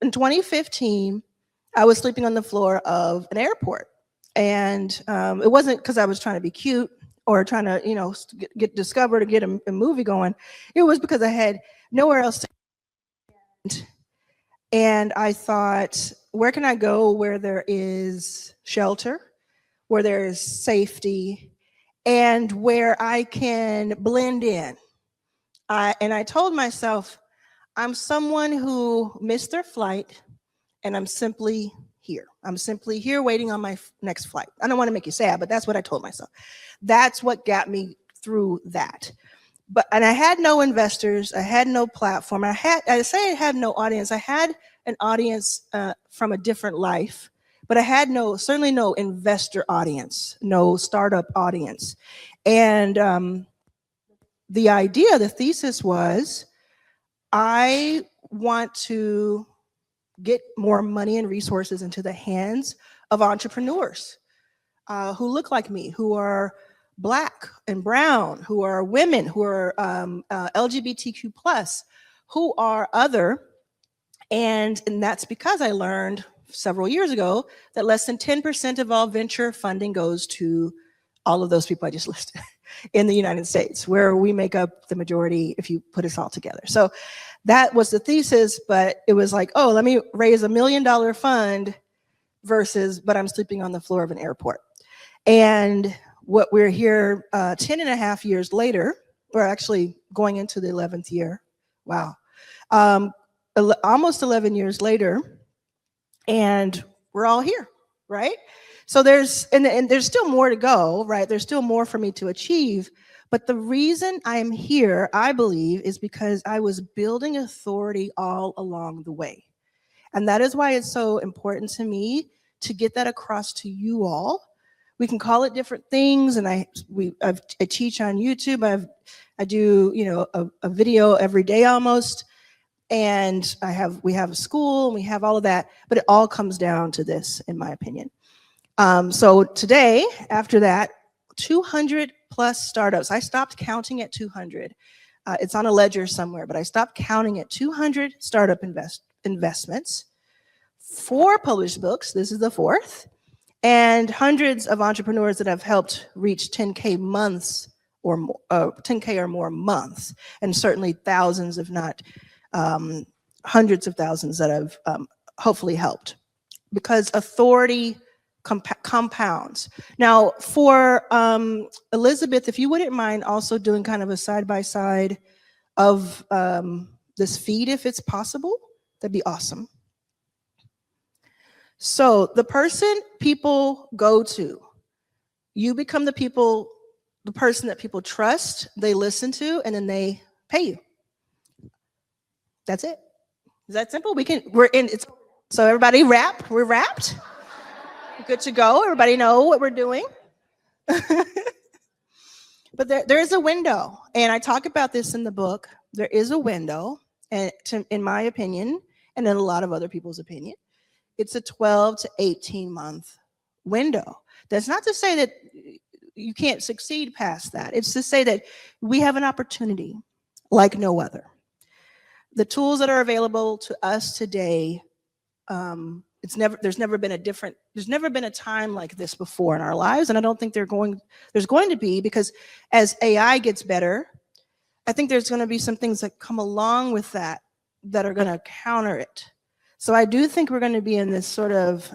in 2015, I was sleeping on the floor of an airport. And it wasn't because I was trying to be cute or trying to, get discovered or get a movie going. It was because I had nowhere else to go. And I thought, where can I go where there is shelter, where there is safety, and where I can blend in? And I told myself, I'm someone who missed their flight, and I'm simply here. I'm simply here waiting on my next flight. I don't want to make you sad, but that's what I told myself. That's what got me through that. And I had no investors. I had no platform. I say I had no audience. I had an audience from a different life, but I had certainly no investor audience, no startup audience. And the thesis was, I want to get more money and resources into the hands of entrepreneurs who look like me, who are Black and brown, who are women, who are LGBTQ+, who are other. And that's because I learned several years ago that less than 10% of all venture funding goes to all of those people I just listed in the United States, where we make up the majority if you put us all together. So that was the thesis, but it was like, oh, let me raise $1 million fund versus, but I'm sleeping on the floor of an airport. And what we're here 10 and a half years later, we're actually going into the 11th year. Wow. Almost 11 years later, and we're all here, right? So there's still more to go, right? There's still more for me to achieve. But the reason I'm here, I believe, is because I was building authority all along the way. And that is why it's so important to me to get that across to you all. We can call it different things, and I teach on YouTube. I do a video every day almost, and we have a school, and we have all of that, but it all comes down to this, in my opinion. So today, after that, 200 plus startups. I stopped counting at 200. It's on a ledger somewhere, but I stopped counting at 200 startup investments, 4 published books. This is the 4th. And hundreds of entrepreneurs that have helped reach 10K months or more, 10K or more months, and certainly thousands, if not hundreds of thousands that have hopefully helped. Because authority compounds. Now, for Elizabeth, if you wouldn't mind also doing kind of a side-by-side of this feed, if it's possible, that'd be awesome. So the person people go to, you become the person that people trust, they listen to, and then they pay you. That's it. Is that simple? So everybody we're wrapped. Good to go. Everybody know what we're doing. But there is a window, and I talk about this in the book. There is a window, and in my opinion, and in a lot of other people's opinion, it's a 12 to 18 month window. That's not to say that you can't succeed past that. It's to say that we have an opportunity like no other. The tools that are available to us today, there's never been a time like this before in our lives, and I don't think there's going to be, because as AI gets better, I think there's going to be some things that come along with that are going to counter it. So I do think we're going to be in this sort of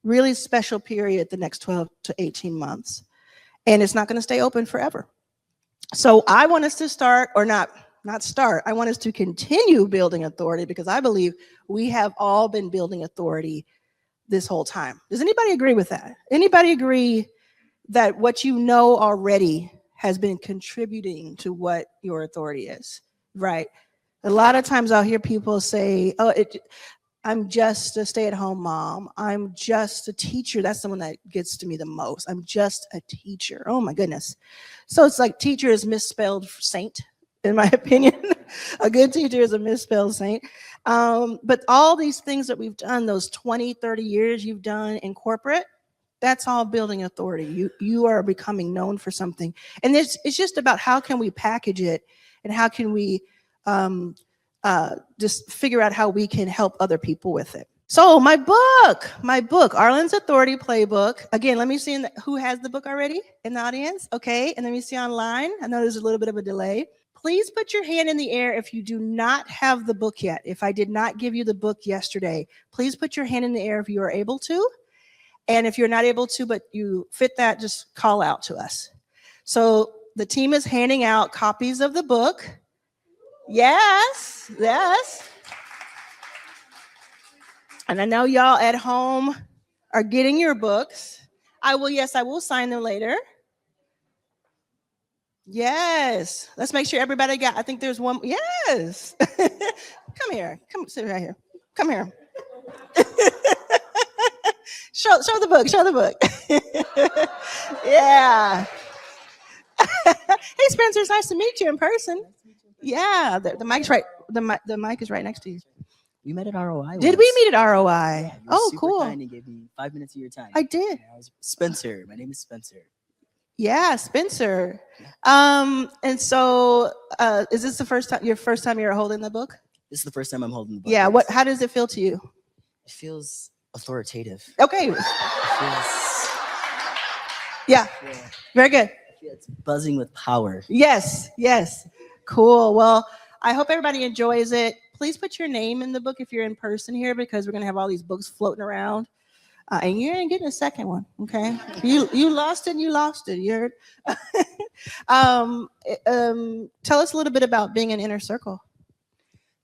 really special period the next 12 to 18 months, and it's not going to stay open forever. So I want us to start, or not start, I want us to continue building authority, because I believe we have all been building authority this whole time. Does anybody agree with that? Anybody agree that what you know already has been contributing to what your authority is, right? A lot of times I'll hear people say, oh, I'm just a stay-at-home mom. I'm just a teacher. That's the one that gets to me the most. I'm just a teacher. Oh my goodness. So it's like teacher is misspelled saint, in my opinion. A good teacher is a misspelled saint. But all these things that we've done, those 20, 30 years you've done in corporate, that's all building authority. You are becoming known for something. And it's just about how can we package it, and how can we just figure out how we can help other people with it. So my book, Arlan's Authority Playbook. Again, let me see who has the book already in the audience. Okay, and let me see online. I know there's a little bit of a delay. Please put your hand in the air if you do not have the book yet. If I did not give you the book yesterday, please put your hand in the air if you are able to. And if you're not able to, but you fit that, just call out to us. So the team is handing out copies of the book. Yes. And I know y'all at home are getting your books. I will sign them later. Yes. Let's make sure everybody got, I think there's one. Yes. Come here. Come sit right here. Come here. Show the book. Yeah. Hey, Spencer, it's nice to meet you in person. Yeah, the mic's right. The mic is right next to you. We met at ROI. Did we meet at ROI? Yeah, oh, cool. Kind and gave me 5 minutes of your time. I did. Yeah, Spencer. My name is Spencer. Yeah, Spencer. And so, is this your first time you're holding the book? This is the first time I'm holding the book. Yeah. How does it feel to you? It feels authoritative. Okay. Yeah. Very good. It's buzzing with power. Yes. Cool. Well, I hope everybody enjoys it. Please put your name in the book if you're in person here, because we're going to have all these books floating around. And you ain't getting a second one, okay? You lost it, you heard? Tell us a little bit about being in Inner Circle.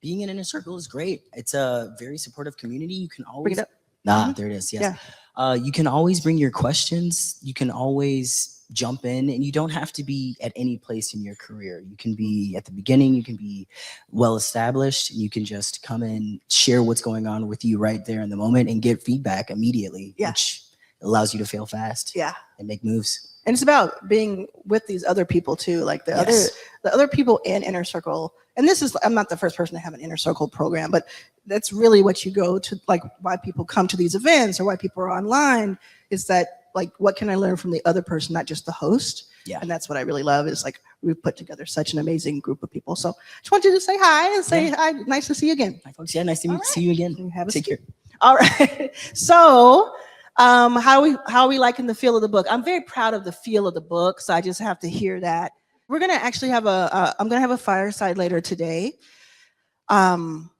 Being in Inner Circle is great. It's a very supportive community. You can always... Bring it up. There it is, yes. Yeah. You can always bring your questions. You can always jump in, and you don't have to be at any place in your career. You can be at the beginning, you can be well established, and you can just come in, share what's going on with you right there in the moment, and get feedback immediately, which allows you to fail fast and make moves. And it's about being with these other people too, like the other people in Inner Circle. And I'm not the first person to have an Inner Circle program, but that's really what you go to, like why people come to these events or why people are online, is that like, what can I learn from the other person, not just the host? Yeah. And that's what I really love, is like we've put together such an amazing group of people. So just want you to say hi and say hi. Nice to see you again. Hi, folks. Yeah, nice to see you again. Take care. All right. So how are we liking the feel of the book? I'm very proud of the feel of the book, so I just have to hear that. We're gonna actually have I'm gonna have a fireside later today. And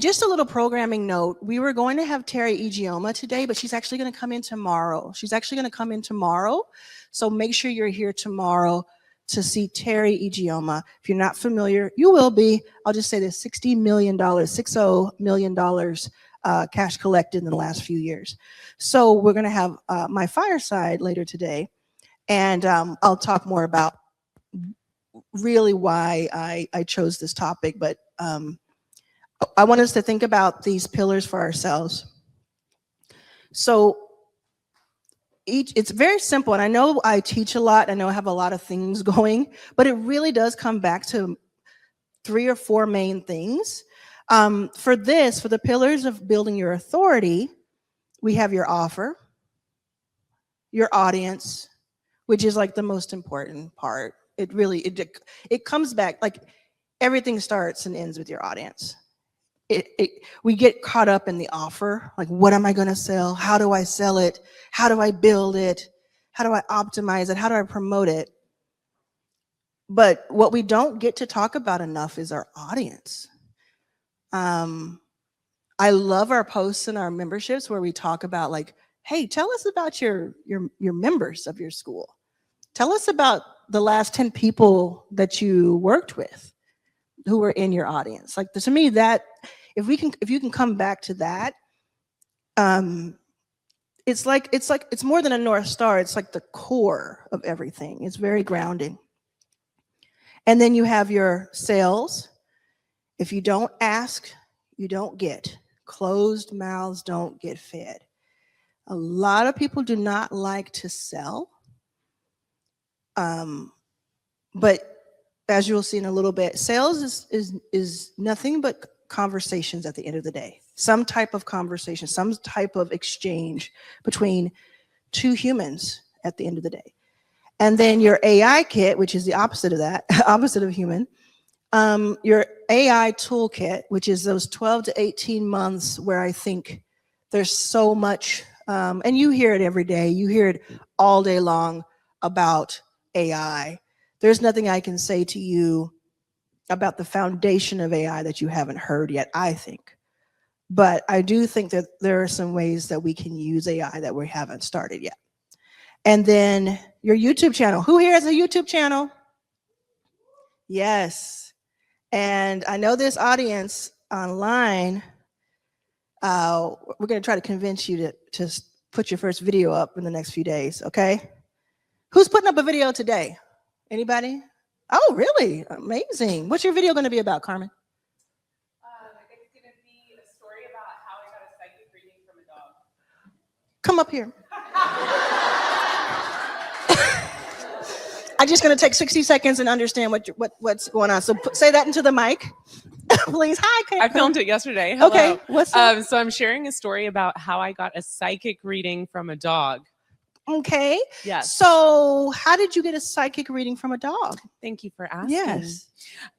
just a little programming note, we were going to have Teri Ijeoma today, but she's actually going to come in tomorrow. So make sure you're here tomorrow to see Teri Ijeoma. If you're not familiar, you will be. I'll just say this: $60 million cash collected in the last few years. So we're going to have my fireside later today, and I'll talk more about really why I chose this topic, but I want us to think about these pillars for ourselves. So it's very simple, and I know I teach a lot, I know I have a lot of things going, but it really does come back to 3 or 4 main things. For the pillars of building your authority, we have your offer, your audience, which is like the most important part. It comes back, like everything starts and ends with your audience. We get caught up in the offer, like what am I going to sell? How do I sell it? How do I build it? How do I optimize it? How do I promote it? But what we don't get to talk about enough is our audience. I love our posts and our memberships where we talk about like, hey, tell us about your members of your school. Tell us about the last 10 people that you worked with who were in your audience. Like, to me, that if you can come back to that, it's more than a North Star. It's like the core of everything. It's very grounding. And then you have your sales. If you don't ask, you don't get. Closed mouths don't get fed. A lot of people do not like to sell. But as you'll see in a little bit, sales is nothing but conversations at the end of the day. Some type of conversation, some type of exchange between 2 humans at the end of the day. And then your AI kit, which is the opposite of that, opposite of human, Your AI toolkit, which is those 12 to 18 months where I think there's so much, and you hear it every day, you hear it all day long about AI. There's nothing I can say to you about the foundation of AI that you haven't heard yet, I think. But I do think that there are some ways that we can use AI that we haven't started yet. And then your YouTube channel. Who here has a YouTube channel? Yes. And I know this audience online, we're going to try to convince you to put your first video up in the next few days, okay? Who's putting up a video today? Anybody? Oh, really? Amazing. What's your video going to be about, Carmen? It's going to be a story about how I got a psychic reading from a dog. Come up here. I'm just going to take 60 seconds and understand what's going on. So say that into the mic, please. Hi. I filmed it yesterday. Hello. Okay. What's up? So I'm sharing a story about how I got a psychic reading from a dog. Okay. Yes. So how did you get a psychic reading from a dog? Thank you for asking. Yes.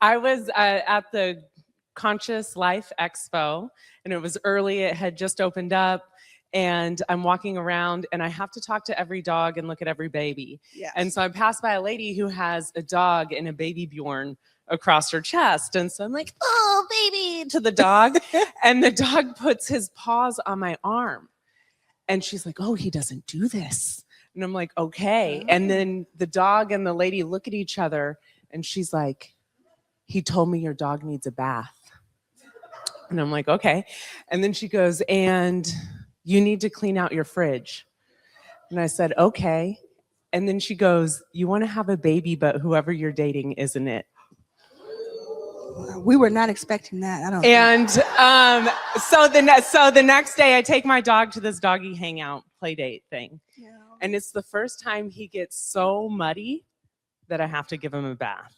I was at the Conscious Life Expo, and it was early. It had just opened up. And I'm walking around and I have to talk to every dog and look at every baby. Yes. And so I passed by a lady who has a dog and a baby Bjorn across her chest. And so I'm like, oh, baby, to the dog. And the dog puts his paws on my arm. And she's like, oh, he doesn't do this. And I'm like, okay. Oh. And then the dog and the lady look at each other and she's like, he told me your dog needs a bath. And I'm like, okay. And then she goes, and you need to clean out your fridge. And I said, okay. And then she goes, you want to have a baby, but whoever you're dating isn't it. We were not expecting that. I don't. And so the next day I take my dog to this doggy hangout play date thing. Yeah. And it's the first time he gets so muddy that I have to give him a bath.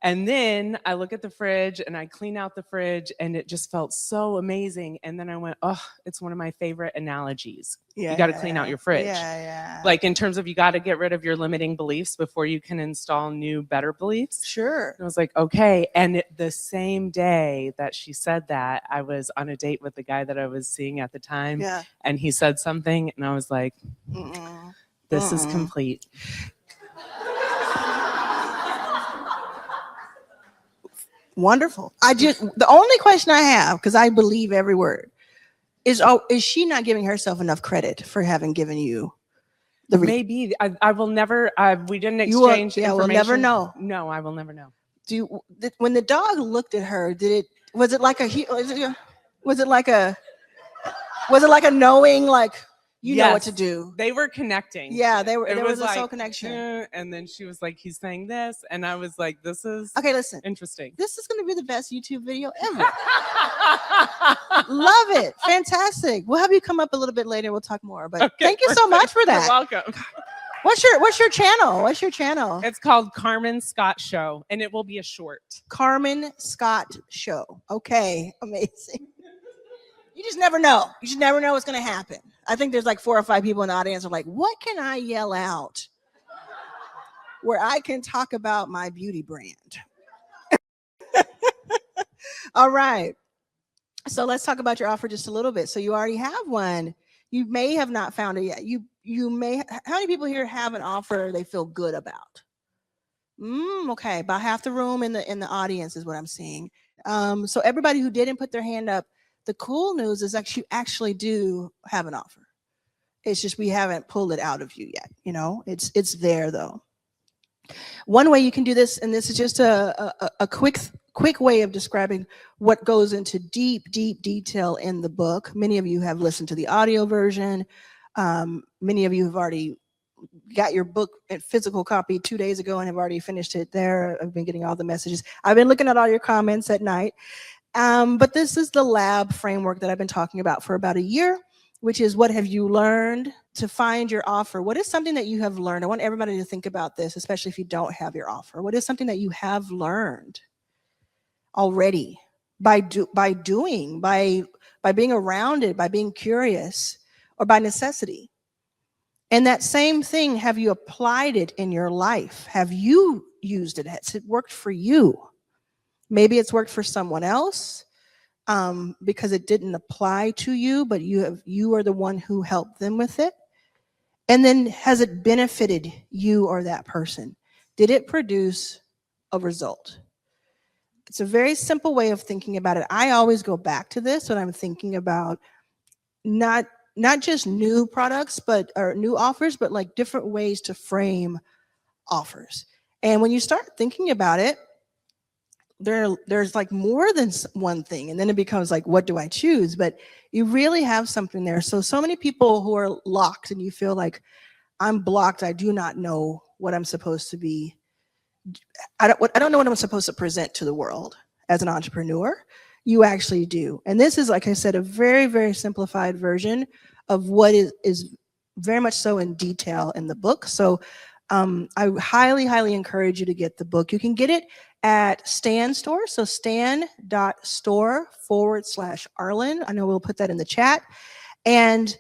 And then I look at the fridge and I clean out the fridge and it just felt so amazing. And then I went, oh, it's one of my favorite analogies. Yeah, you got to clean out your fridge. Yeah. Like in terms of you got to get rid of your limiting beliefs before you can install new, better beliefs. Sure. And I was like, okay. And the same day that she said that, I was on a date with the guy that I was seeing at the time. Yeah. And he said something and I was like, this is complete. Wonderful. The only question I have, because I believe every word, is she not giving herself enough credit for having given you the reading? Maybe. I will never, we didn't exchange information. We'll never know. No, I will never know. When the dog looked at her, was it like a knowing, like, you know what to do? They were connecting. Yeah, there was a soul connection. And then she was like, he's saying this. And I was like, this is okay, listen. Interesting. This is going to be the best YouTube video ever. Love it. Fantastic. We'll have you come up a little bit later. We'll talk more. But thank you so much for that. You're welcome. What's your channel? What's your channel? It's called Carmen Scott Show, and it will be a short. Carmen Scott Show. Okay, amazing. You just never know. You just never know what's going to happen. I think there's like 4 or 5 people in the audience who are like, what can I yell out where I can talk about my beauty brand? All right. So let's talk about your offer just a little bit. So you already have one. You may have not found it yet. You may. How many people here have an offer they feel good about? Okay, about half the room in the audience is what I'm seeing. So everybody who didn't put their hand up, the cool news is that you actually do have an offer. It's just we haven't pulled it out of you yet. You know, it's there though. One way you can do this, and this is just a quick way of describing what goes into deep detail in the book. Many of you have listened to the audio version. Many of you have already got your book in physical copy 2 days ago and have already finished it there. I've been getting all the messages. I've been looking at all your comments at night. But this is the lab framework that I've been talking about for about a year, which is what have you learned to find your offer? What is something that you have learned? I want everybody to think about this, especially if you don't have your offer. What is something that you have learned already by doing, by being around it, by being curious, or by necessity? And that same thing, have you applied it in your life? Have you used it? Has it worked for you? Maybe it's worked for someone else because it didn't apply to you, but you are the one who helped them with it. And then has it benefited you or that person? Did it produce a result? It's a very simple way of thinking about it. I always go back to this when I'm thinking about not just new products, or new offers, but like different ways to frame offers. And when you start thinking about it, there's like more than one thing, and then it becomes like, what do I choose? But you really have something there. So many people who are locked, and you feel like, I'm blocked. I do not know what I'm supposed to be. I don't know what I'm supposed to present to the world as an entrepreneur. You actually do. And this is, like I said, a very, very simplified version of what is very much so in detail in the book. So I highly, highly encourage you to get the book. You can get it at Stan Store. So stan.store/Arlan. I know we'll put that in the chat. And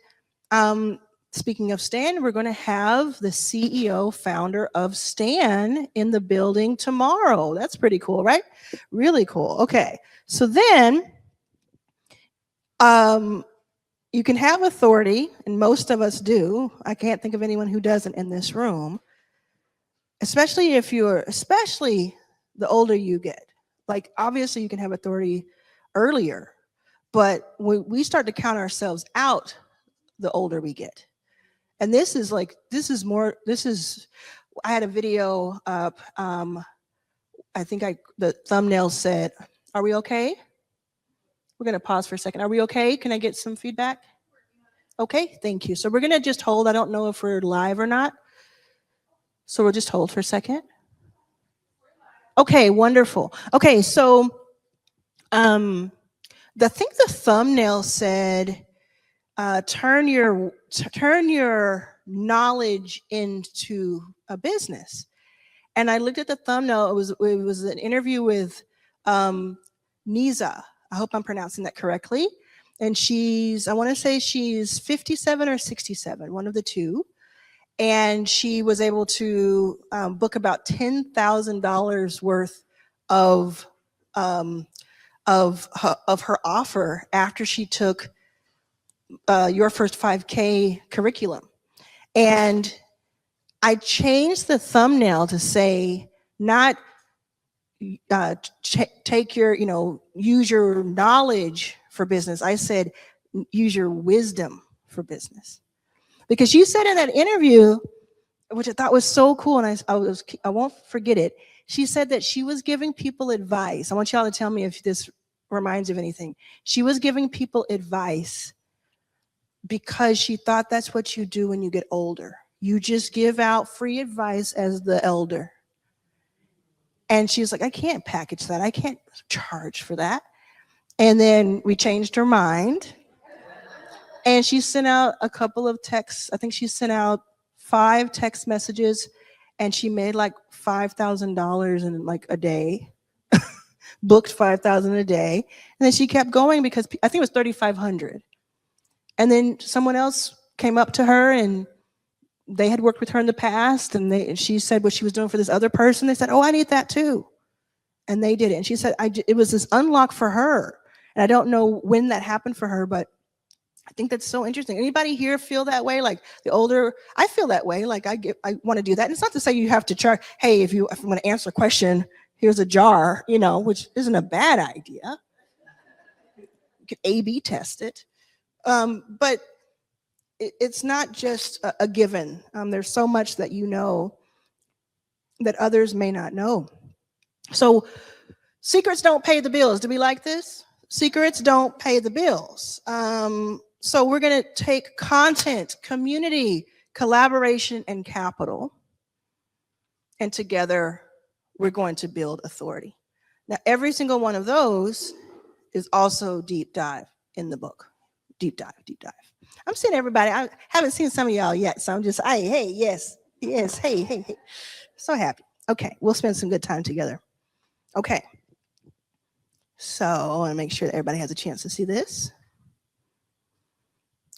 speaking of Stan, we're going to have the CEO, founder of Stan in the building tomorrow. That's pretty cool, right? Really cool. Okay. So then you can have authority, and most of us do. I can't think of anyone who doesn't in this room, especially the older you get. Like, obviously you can have authority earlier, but we start to count ourselves out the older we get. And I had a video up, I think the thumbnail said, are we okay? We're gonna pause for a second. Are we okay? Can I get some feedback? Okay, thank you. So we're gonna just hold. I don't know if we're live or not. So we'll just hold for a second. Okay, wonderful. Okay, so I think the thumbnail said, turn your knowledge into a business. And I looked at the thumbnail. It was an interview with Niza. I hope I'm pronouncing that correctly. And I want to say she's 57 or 67, one of the two. And she was able to book about $10,000 worth of her offer after she took Your First 5K curriculum. And I changed the thumbnail to say, not take your, use your knowledge for business. I said, use your wisdom for business. Because you said in that interview, which I thought was so cool, and I won't forget it. She said that she was giving people advice. I want y'all to tell me if this reminds you of anything. She was giving people advice because she thought that's what you do when you get older. You just give out free advice as the elder. And she's like, I can't package that. I can't charge for that. And then we changed her mind. And she sent out a couple of texts. I think she sent out 5 text messages, and she made like $5,000 in like a day. Booked $5,000 a day. And then she kept going because I think it was $3,500. And then someone else came up to her, and they had worked with her in the past, and she said what she was doing for this other person. They said, oh, I need that too. And they did it. And she said, it was this unlock for her. And I don't know when that happened for her, but I think that's so interesting. Anybody here feel that way? Like, the older, I feel that way. Like, I want to do that. And it's not to say you have to charge, hey, if you want to answer a question, here's a jar, which isn't a bad idea. You could A/B test it. But it's not just a given. There's so much that you know that others may not know. So secrets don't pay the bills. Do we like this? Secrets don't pay the bills. So we're going to take content, community, collaboration, and capital, and together we're going to build authority. Now, every single one of those is also deep dive in the book. Deep dive, deep dive. I'm seeing everybody. I haven't seen some of y'all yet, so I'm just, hey, yes, hey. So happy. Okay, we'll spend some good time together. Okay. So I want to make sure that everybody has a chance to see this.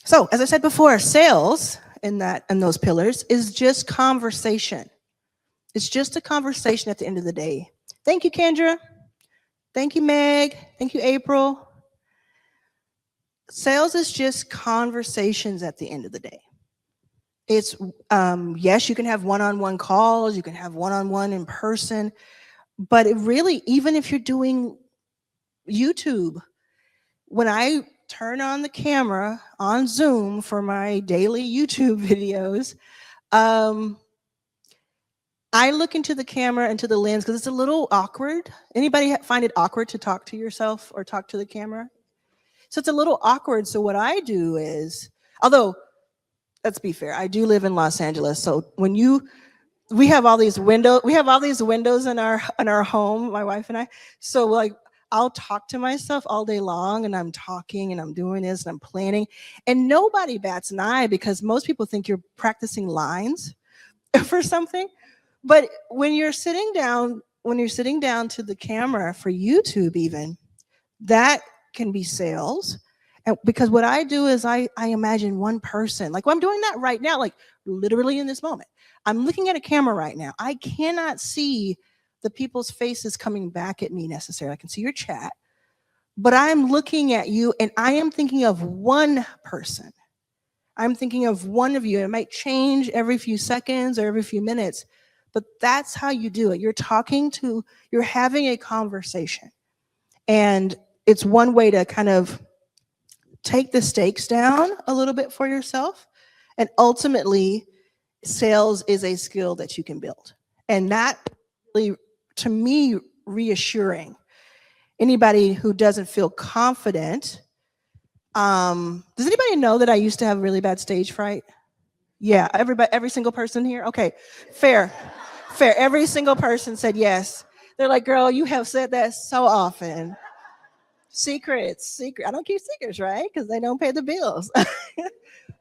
So, as I said before, sales in those pillars is just conversation. It's just a conversation at the end of the day. Thank you, Kendra. Thank you, Meg. Thank you, April. Sales is just conversations at the end of the day. It's, yes, you can have one-on-one calls, you can have one-on-one in person, but it really, even if you're doing YouTube, when I turn on the camera on Zoom for my daily YouTube videos, I look into the camera, into the lens, because it's a little awkward. Anybody find it awkward to talk to yourself or talk to the camera? So it's a little awkward. So what I do is, although, let's be fair, I do live in Los Angeles. So when we have all these windows in our home, my wife and I. So like, I'll talk to myself all day long, and I'm talking and I'm doing this and I'm planning, and nobody bats an eye because most people think you're practicing lines for something. But when you're sitting down to the camera for YouTube, even, that can be sales. And because what I do is I imagine one person, like, well, I'm doing that right now, like literally in this moment. I'm looking at a camera right now. I cannot see the people's faces coming back at me necessarily. I can see your chat, but I'm looking at you and I am thinking of one person. I'm thinking of one of you. It might change every few seconds or every few minutes, but that's how you do it. You're having a conversation. And it's one way to kind of take the stakes down a little bit for yourself. And ultimately, sales is a skill that you can build. And that really, to me, reassuring. Anybody who doesn't feel confident, does anybody know that I used to have really bad stage fright? Yeah, every single person here? Okay, fair. Every single person said yes. They're like, girl, you have said that so often. Secret. I don't keep secrets, right? Because they don't pay the bills.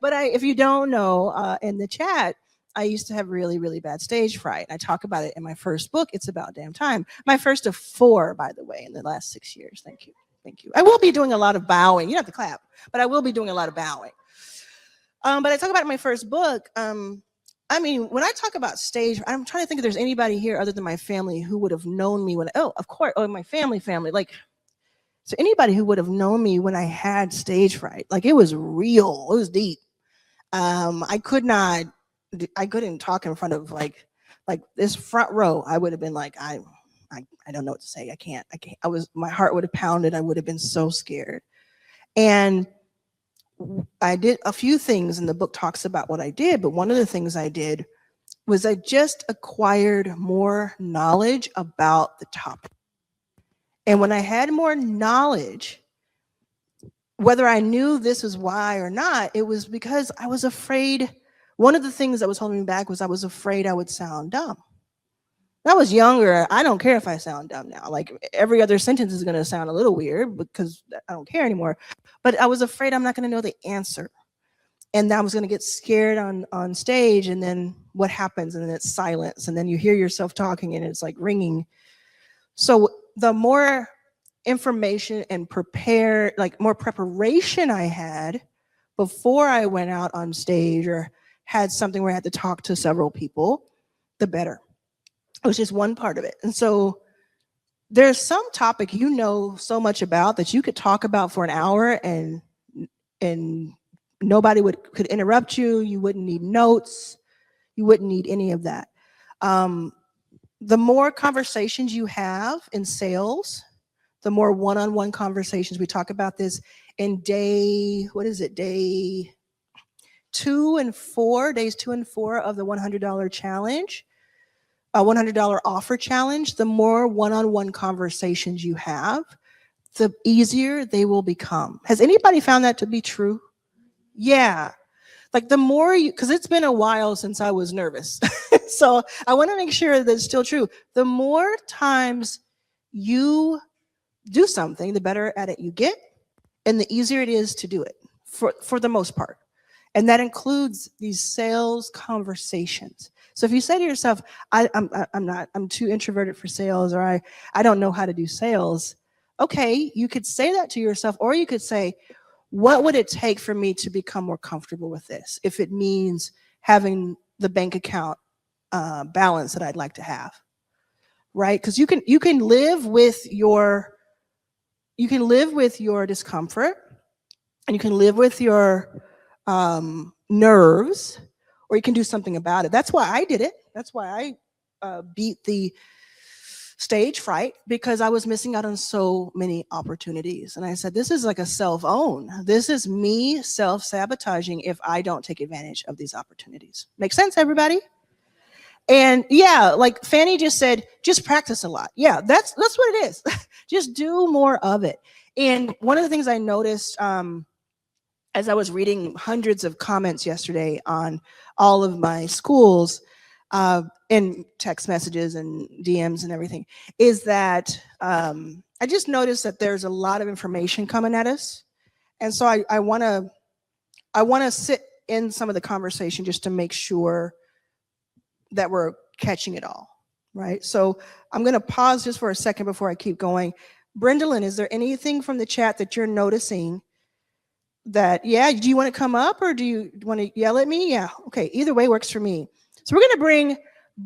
But if you don't know, in the chat, I used to have really, really bad stage fright. I talk about it in my first book, It's About Damn Time. My first of 4, by the way, in the last 6 years. Thank you. I will be doing a lot of bowing. You don't have to clap, but I will be doing a lot of bowing. But I talk about it in my first book. I mean, when I talk about stage, I'm trying to think if there's anybody here other than my family who would have known me when, of course, my family, like, so anybody who would have known me when I had stage fright, like it was real, it was deep. I couldn't talk in front of like this front row. I would have been like, I don't know what to say. I can't, my heart would have pounded. I would have been so scared. And I did a few things, and the book talks about what I did, but one of the things I did was I just acquired more knowledge about the topic. And when I had more knowledge, whether I knew this was why or not, it was because I was afraid. One of the things that was holding me back was I was afraid I would sound dumb. When I was younger, I don't care if I sound dumb now. Like every other sentence is going to sound a little weird because I don't care anymore. But I was afraid I'm not going to know the answer. And I was going to get scared on stage, and then what happens? And then it's silence, and then you hear yourself talking and it's like ringing. So the more information and more preparation I had before I went out on stage or had something where I had to talk to several people, the better. It was just one part of it. And so there's some topic you know so much about that you could talk about for an hour and nobody could interrupt you. You wouldn't need notes. You wouldn't need any of that. The more conversations you have in sales, the more one-on-one conversations. We talk about this in day 2 and 4, days 2 and 4 of the $100 challenge, $100 offer challenge. The more one-on-one conversations you have, the easier they will become. Has anybody found that to be true? Yeah. Like the more because it's been a while since I was nervous. So I want to make sure that it's still true. The more times you do something, the better at it you get, and the easier it is to do it for the most part. And that includes these sales conversations. So if you say to yourself, I'm too introverted for sales, or I don't know how to do sales. Okay, you could say that to yourself, or you could say, what would it take for me to become more comfortable with this? If it means having the bank account balance that I'd like to have, right? Because you can live with your you can live with your discomfort, and you can live with your nerves, or you can do something about it. That's why I did it. That's why I beat the stage fright, because I was missing out on so many opportunities. And I said, this is like a self-own. This is me self-sabotaging if I don't take advantage of these opportunities. Make sense, everybody? And yeah, like Fanny just said, just practice a lot. Yeah, that's what it is. Just do more of it. And one of the things I noticed as I was reading hundreds of comments yesterday on all of my schools, in text messages and DMs and everything, is that I just noticed that there's a lot of information coming at us. And so I want to sit in some of the conversation just to make sure that we're catching it all, right? So I'm going to pause just for a second before I keep going. Brendalyn, is there anything from the chat that you're noticing that, yeah, do you want to come up, or do you want to yell at me? Yeah, okay, either way works for me. So we're going to bring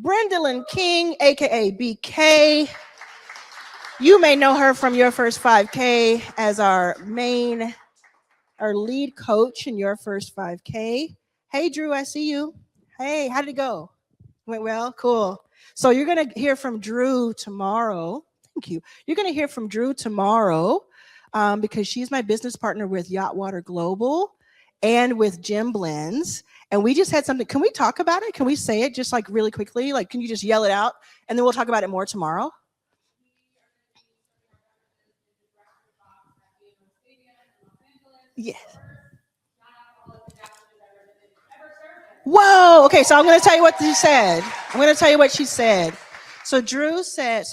Brendalyn King, aka BK. You may know her from Your First 5K as our lead coach in Your First 5K. Hey, Drew, I see you. Hey, how did it go? Went well? Cool. So you're going to hear from Drew tomorrow. Thank you. You're going to hear from Drew tomorrow because she's my business partner with Yacht Water Global and with Gym Blends. And we just had something. Can we talk about it? Can we say it just like really quickly? Like, can you just yell it out? And then we'll talk about it more tomorrow. Yes. Whoa. Okay. So I'm going to tell you what she said. I'm going to tell you what she said. So Drew said,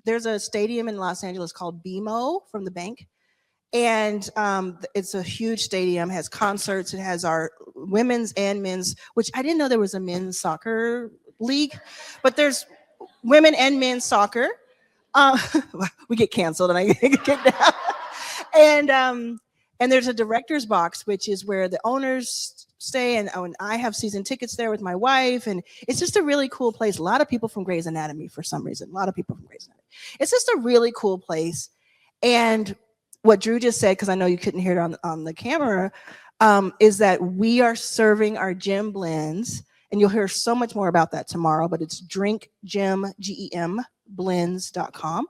there's a stadium in Los Angeles called BMO from the bank. And it's a huge stadium, has concerts. It has our women's and men's, which I didn't know there was a men's soccer league, but there's women and men's soccer. We get canceled and I get kicked out. And there's a director's box, which is where the owners stay. And I have season tickets there with my wife. And it's just a really cool place. A lot of people from Grey's Anatomy for some reason. A lot of people from Grey's Anatomy. It's just a really cool place. And what Drew just said, because I know you couldn't hear it on the camera, is that we are serving our gym blends. And you'll hear so much more about that tomorrow, but it's drinkgym, G-E-M, blends.com.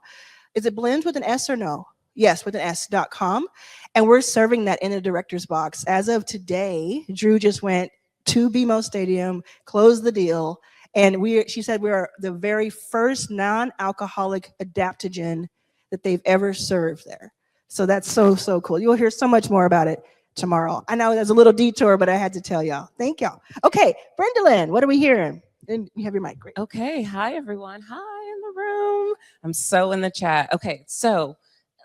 Is it blends with an S or no? Yes, with an S.com. And we're serving that in a director's box. As of today, Drew just went to BMO Stadium, closed the deal, and she said we are the very first non-alcoholic adaptogen that they've ever served there. So that's so cool. You'll hear so much more about it tomorrow. I know there's a little detour, but I had to tell y'all. Thank y'all. Okay, Brendalyn, what are we hearing? And you have your mic. Great. Okay, hi everyone. Hi in the room. I'm so in the chat. Okay, so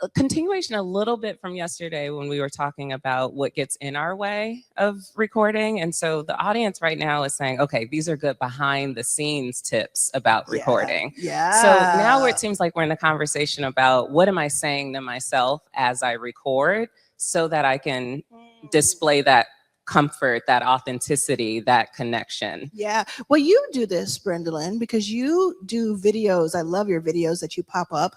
a continuation a little bit from yesterday when we were talking about what gets in our way of recording. And so the audience right now is saying, okay, these are good behind the scenes tips about recording. Yeah. So now it seems like we're in a conversation about what am I saying to myself as I record so that I can display that comfort, that authenticity, that connection. Yeah. Well, you do this, Brendalyn, because you do videos. I love your videos that you pop up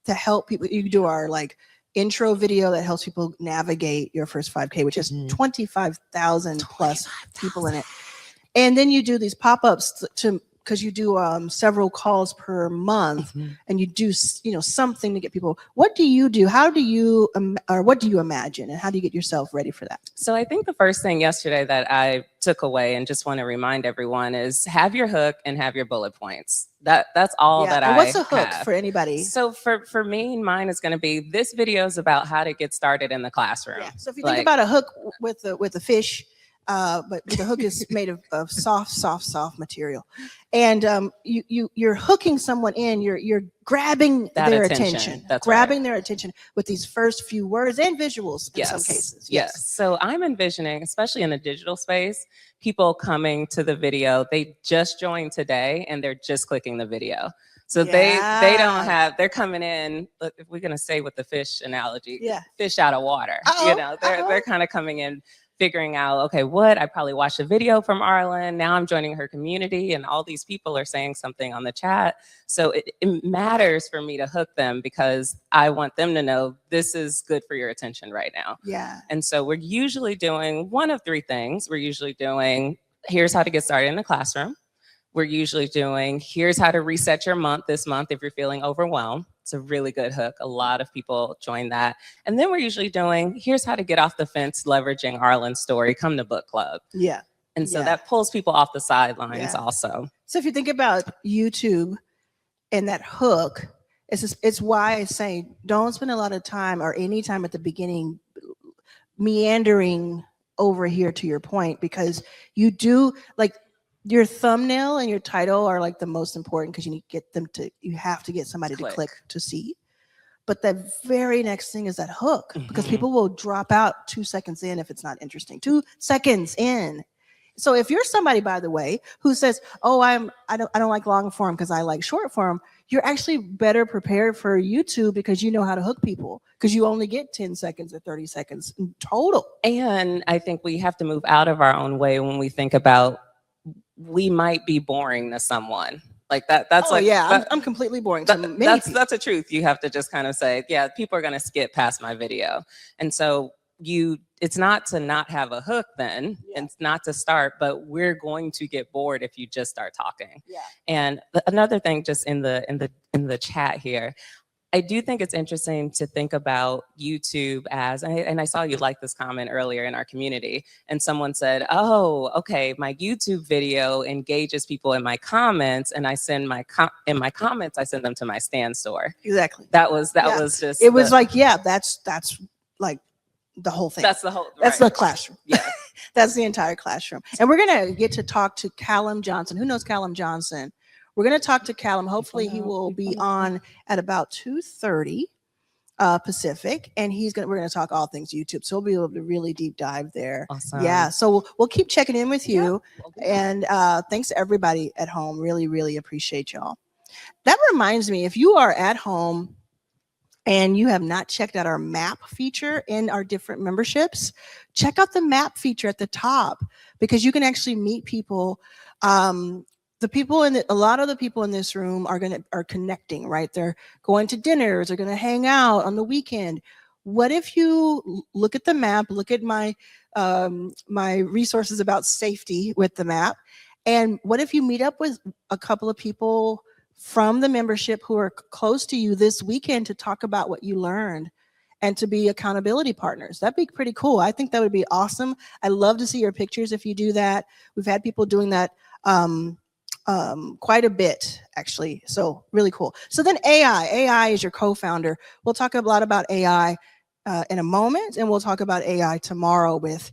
to help people. You do our like intro video that helps people navigate Your First 5K, which has 25,000 plus people in it. And then you do these pop-ups because you do several calls per month, and you do something to get people. What do you do? How do you or what do you imagine, and how do you get yourself ready for that? So I think the first thing yesterday that I took away and just want to remind everyone is have your hook and have your bullet points. That's all that I have. What's a hook for anybody? So for me, mine is going to be this video is about how to get started in the classroom. Yeah. So if you think about a hook with a fish, but the hook is made of soft material, and you're hooking someone in. You're grabbing their attention. That's grabbing their attention with these first few words and visuals in some cases. Yes. So I'm envisioning, especially in the digital space, people coming to the video. They just joined today and they're just clicking the video. So they don't have, they're coming in, if we're going to say with the fish analogy, fish out of water. They're kind of coming in figuring out, okay, I probably watched a video from Arlan. Now I'm joining her community and all these people are saying something on the chat. So it matters for me to hook them because I want them to know this is good for your attention right now. Yeah. And so we're usually doing one of three things. We're usually doing, here's how to get started in the classroom. We're usually doing, here's how to reset your month this month if you're feeling overwhelmed. It's a really good hook. A lot of people join that. And then we're usually doing, here's how to get off the fence, leveraging Arlan's story, come to book club. Yeah. And so Yeah. that pulls people off the sidelines Yeah. also. So if you think about YouTube and that hook, it's why I say don't spend a lot of time or any time at the beginning meandering over here to your point, because you do, like, your thumbnail and your title are like the most important because you have to get somebody to click to see. But the very next thing is that hook, because people will drop out 2 seconds in if it's not interesting. 2 seconds in. So if you're somebody, by the way, who says, "Oh, I don't like long form because I like short form," you're actually better prepared for YouTube because you know how to hook people, because you only get 10 seconds or 30 seconds in total. And I think we have to move out of our own way when we think about we might be boring to someone. Like that's I'm completely boring to many people. That's a truth. You have to just kind of say, yeah, people are going to skip past my video. And so it's not to not have a hook then, and it's not to start, but we're going to get bored if you just start talking. Yeah. And another thing, just in the chat here, I do think it's interesting to think about YouTube as, and I saw you like this comment earlier in our community, and someone said, "Oh, okay, my YouTube video engages people in my comments, and I send in my comments, I send them to my Stan store." Exactly. That was just. It was like, yeah, that's like the whole thing. That's the whole. That's the classroom. Yeah. That's the entire classroom. And we're gonna get to talk to Callum Johnson. Who knows Callum Johnson? We're going to talk to Callum. Hopefully he will be on at about 2:30 Pacific, and we're going to talk all things YouTube. So we'll be able to really deep dive there. Awesome. Yeah. So we'll keep checking in with you. Yeah. And thanks to everybody at home. Really, really appreciate y'all. That reminds me, if you are at home and you have not checked out our map feature in our different memberships, check out the map feature at the top, because you can actually meet people. A lot of the people in this room are connecting, right? They're going to dinners, they're going to hang out on the weekend. What if you look at the map, look at my resources about safety with the map, and what if you meet up with a couple of people from the membership who are close to you this weekend to talk about what you learned and to be accountability partners? That'd be pretty cool. I think that would be awesome. I love to see your pictures if you do that. We've had people doing that quite a bit, actually. So really cool. So then AI is your co-founder. We'll talk a lot about AI in a moment, and we'll talk about AI tomorrow with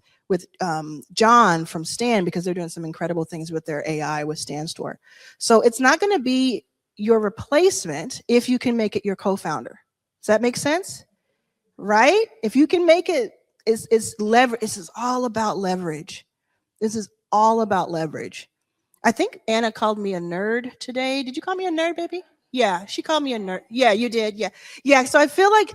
John from Stan, because they're doing some incredible things with their AI with Stan Store. So it's not going to be your replacement if you can make it your co-founder. Does that make sense? Right? If you can make it, it's leverage. This is all about leverage. This is all about leverage. I think Anna called me a nerd today. Did you call me a nerd, baby? Yeah, she called me a nerd. Yeah, you did. Yeah. Yeah. So I feel like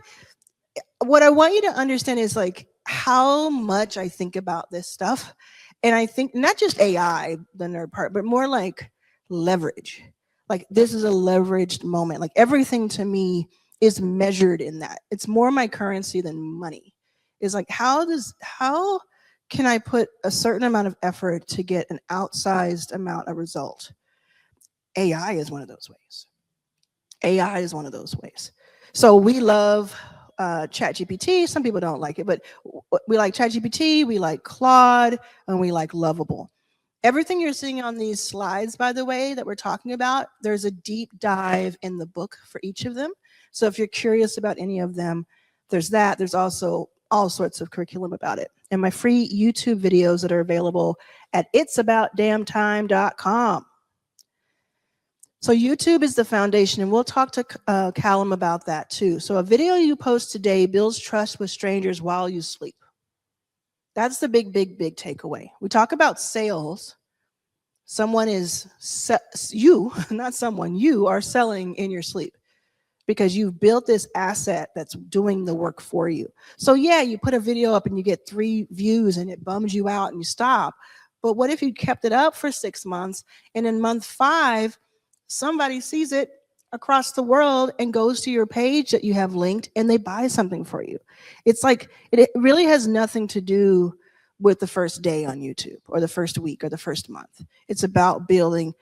what I want you to understand is like how much I think about this stuff. And I think not just AI, the nerd part, but more like leverage. Like this is a leveraged moment. Like everything to me is measured in that. It's more my currency than money. It's like how can I put a certain amount of effort to get an outsized amount of result? AI is one of those ways. AI is one of those ways. So we love ChatGPT. Some people don't like it, but we like ChatGPT, we like Claude, and we like Lovable. Everything you're seeing on these slides, by the way, that we're talking about, there's a deep dive in the book for each of them. So if you're curious about any of them, there's that. There's also all sorts of curriculum about it. And my free YouTube videos that are available at itsaboutdamntime.com. So YouTube is the foundation, and we'll talk to Callum about that too. So a video you post today builds trust with strangers while you sleep. That's the big takeaway. We talk about sales. You are selling in your sleep, because you've built this asset that's doing the work for you. So yeah, you put a video up and you get 3 views and it bums you out and you stop. But what if you kept it up for 6 months and in month 5, somebody sees it across the world and goes to your page that you have linked and they buy something for you? It's like, it really has nothing to do with the first day on YouTube or the first week or the first month. It's about building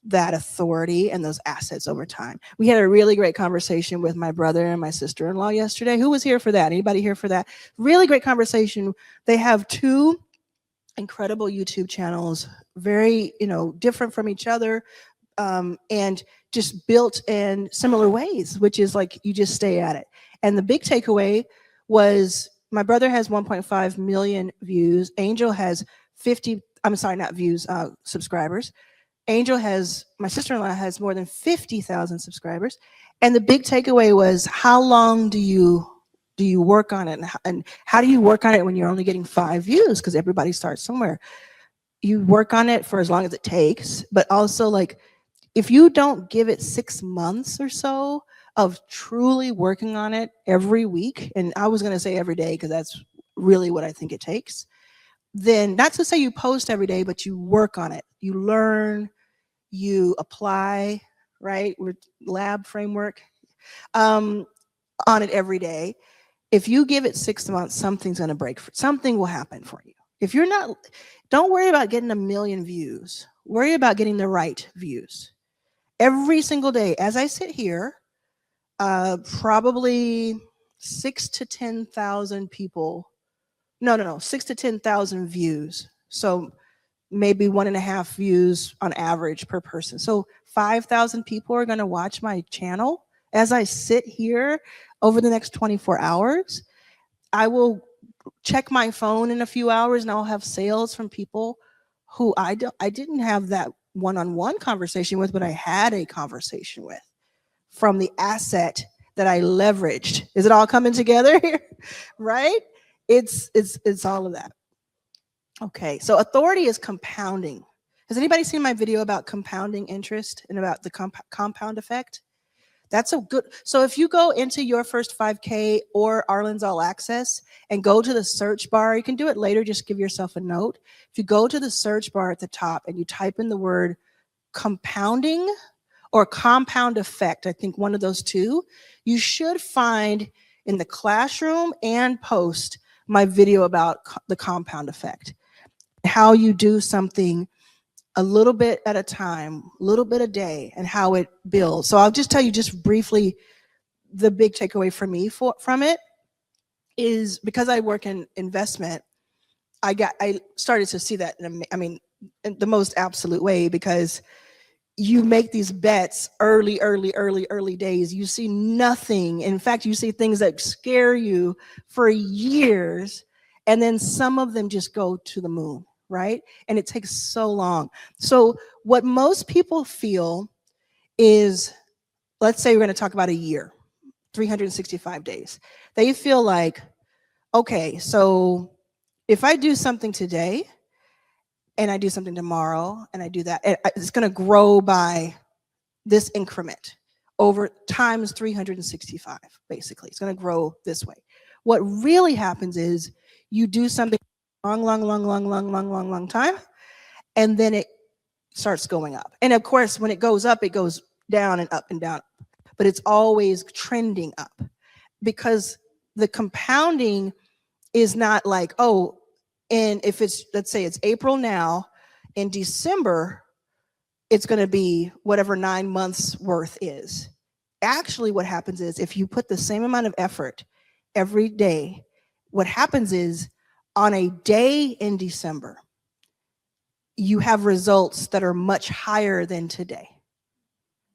that authority and those assets over time. We had a really great conversation with my brother and my sister-in-law yesterday. Who was here for that? Anybody here for that? Really great conversation. They have 2 incredible YouTube channels, very, different from each other, and just built in similar ways, which is like you just stay at it. And the big takeaway was my brother has 1.5 million views. Angel has subscribers. Angel my sister-in-law has more than 50,000 subscribers. And the big takeaway was, how long do you work on it? And how do you work on it when you're only getting 5 views? Because everybody starts somewhere. You work on it for as long as it takes, but also like, if you don't give it 6 months or so of truly working on it every week, and I was gonna say every day because that's really what I think it takes, then not to say you post every day, but you work on it. You learn, you apply, right? With lab framework on it every day. If you give it 6 months, something's gonna break. Something will happen for you. If you're not, don't worry about getting 1 million views. Worry about getting the right views. Every single day, as I sit here, probably 6 to 10,000 people. No, 6 to 10,000 views. So maybe 1.5 views on average per person. So 5,000 people are going to watch my channel as I sit here over the next 24 hours. I will check my phone in a few hours and I'll have sales from people who I didn't have that one-on-one conversation with, but I had a conversation with, from the asset that I leveraged. Is it all coming together here? Right? It's all of that. Okay, so authority is compounding. Has anybody seen my video about compounding interest and about the compound effect? That's a good, so if you go into Your First 5K or Arlan's All Access and go to the search bar, you can do it later, just give yourself a note. If you go to the search bar at the top and you type in the word compounding or compound effect, I think one of those two, you should find in the classroom and post my video about the compound effect, how you do something a little bit at a time, a little bit a day, and how it builds. So I'll just tell you just briefly, the big takeaway for me from it is, because I work in investment, I started to see that in the most absolute way, because you make these bets early days. You see nothing. In fact, you see things that scare you for years, and then some of them just go to the moon, right? And it takes so long. So what most people feel is, let's say we're going to talk about a year, 365 days. They feel like, okay, so if I do something today and I do something tomorrow and I do that, it's going to grow by this increment over times 365, basically. It's going to grow this way. What really happens is you do something long time, and then it starts going up. And of course, when it goes up, it goes down and up and down, but it's always trending up, because the compounding is not like, oh, and if it's, let's say it's April now, in December, it's going to be whatever 9 months worth is. Actually, what happens is, if you put the same amount of effort every day, what happens is, on a day in December, you have results that are much higher than today.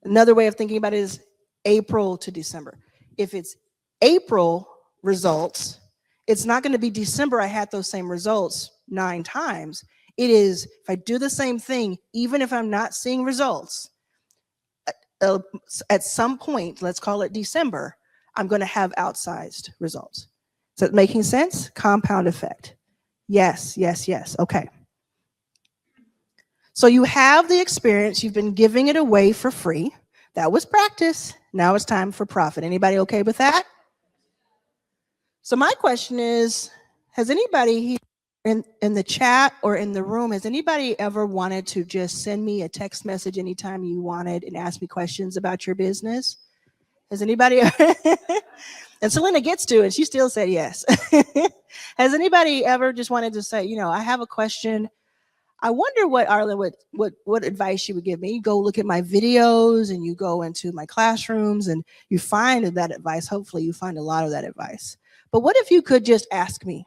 Another way of thinking about it is April to December. If it's April results, it's not going to be December I had those same results 9 times. It is, if I do the same thing, even if I'm not seeing results, at some point, let's call it December, I'm going to have outsized results. Is that making sense? Compound effect. Yes. Okay. So you have the experience. You've been giving it away for free. That was practice. Now it's time for profit. Anybody okay with that? So my question is, has anybody here in the chat or in the room, has anybody ever wanted to just send me a text message anytime you wanted and ask me questions about your business? Has anybody? And Selena gets to it. She still said yes. Has anybody ever just wanted to say, I have a question. I wonder what Arlan what advice she would give me. You go look at my videos and you go into my classrooms and you find that advice. Hopefully you find a lot of that advice. But what if you could just ask me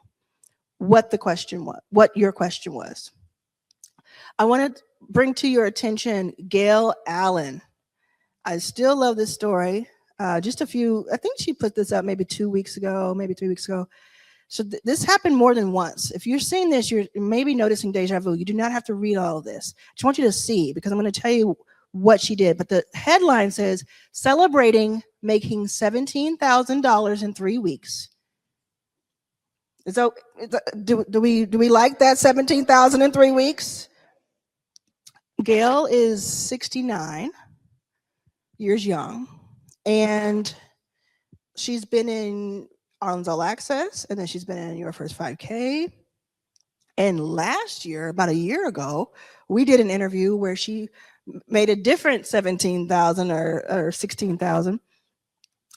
what the question was, what your question was? I want to bring to your attention Gail Allen. I still love this story. Just a few, I think she put this up maybe 2 weeks ago, maybe 3 weeks ago. So this happened more than once. If you're seeing this, you're maybe noticing deja vu. You do not have to read all of this. I just want you to see, because I'm going to tell you what she did. But the headline says, celebrating making $17,000 in 3 weeks. So do we like that, 17,000 in 3 weeks? Gail is 69 years young, and she's been in Arlan's All Access, and then she's been in Your First 5K. And last year, about a year ago, we did an interview where she made a different 17,000 or 16,000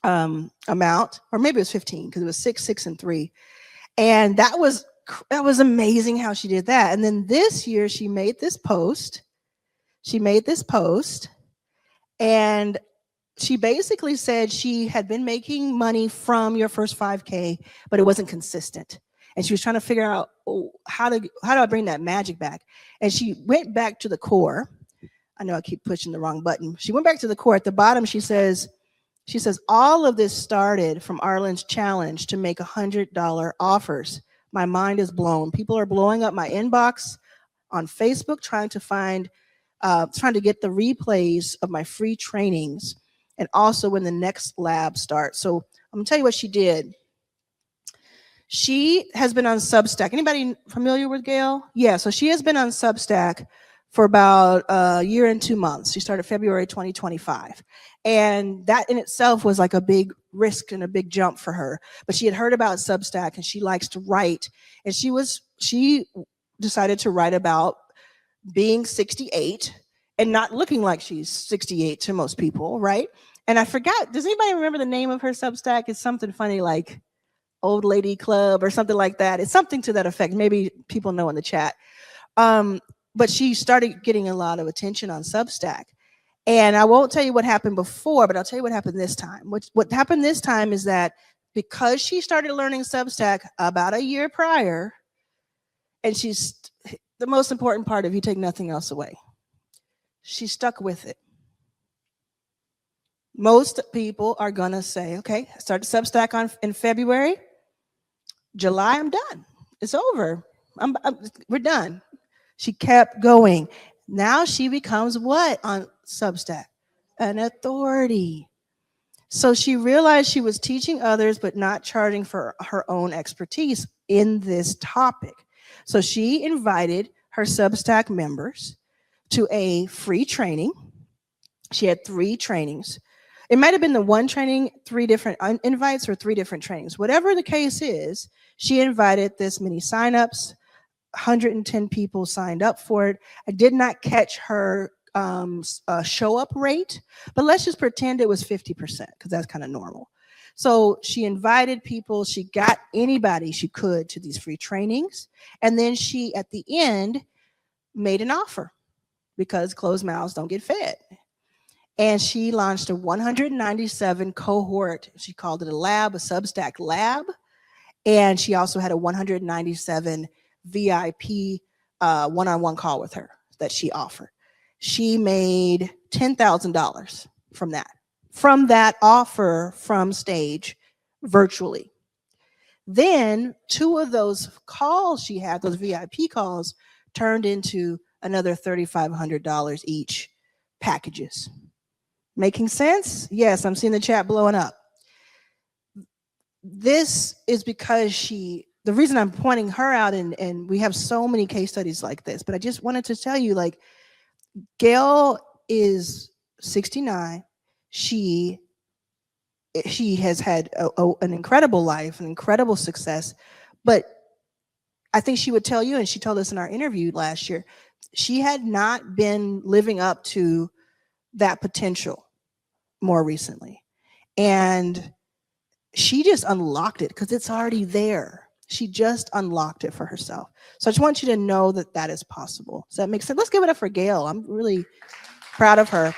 amount, or maybe it was 15 because it was 6, 6, and 3. And that was amazing how she did that. And then this year she made this post. And she basically said she had been making money from Your First 5K, but it wasn't consistent. And she was trying to figure out, how do I bring that magic back? And she went back to the core. I know I keep pushing the wrong button. She went back to the core. At the bottom, she says, all of this started from Arlan's challenge to make $100 offers. My mind is blown. People are blowing up my inbox on Facebook trying to get the replays of my free trainings, and also when the next lab starts. So I'm gonna tell you what she did. She has been on Substack. Anybody familiar with Gail? Yeah, so she has been on Substack for about a year and 2 months. She started February 2025. And that in itself was like a big risk and a big jump for her. But she had heard about Substack and she likes to write. And she decided to write about being 68 and not looking like she's 68 to most people, right? And I forgot, does anybody remember the name of her Substack? It's something funny like Old Lady Club or something like that. It's something to that effect. Maybe people know in the chat. But she started getting a lot of attention on Substack. And I won't tell you what happened before, but I'll tell you what happened this time. What happened this time is that because she started learning Substack about a year prior, and the most important part, if you take nothing else away, she stuck with it. Most people are gonna say, okay, I started Substack in February. July, I'm done. It's over. We're done. She kept going. Now she becomes what on Substack? An authority. So she realized she was teaching others, but not charging for her own expertise in this topic. So she invited her Substack members to a free training. She had 3 trainings. It might have been the one training, 3 different invites, or 3 different trainings. Whatever the case is, she invited this many signups. 110 people signed up for it. I did not catch her show up rate, but let's just pretend it was 50% because that's kind of normal. So she invited people. She got anybody she could to these free trainings. And then she, at the end, made an offer because closed mouths don't get fed. And she launched a 197 cohort. She called it a lab, a Substack lab. And she also had a 197 VIP one-on-one call with her that she offered. She made $10,000 from that offer from stage virtually. Then 2 of those calls she had, those VIP calls, turned into another $3,500 each packages. Making sense? Yes, I'm seeing the chat blowing up. This is because the reason I'm pointing her out, and we have so many case studies like this, but I just wanted to tell you, like, Gail is 69. She she has had an incredible life, an incredible success. But I think she would tell you, and she told us in our interview last year, she had not been living up to that potential more recently. And she just unlocked it because it's already there. She just unlocked it for herself. So I just want you to know that that is possible. Does that make sense? Let's give it up for Gail. I'm really proud of her.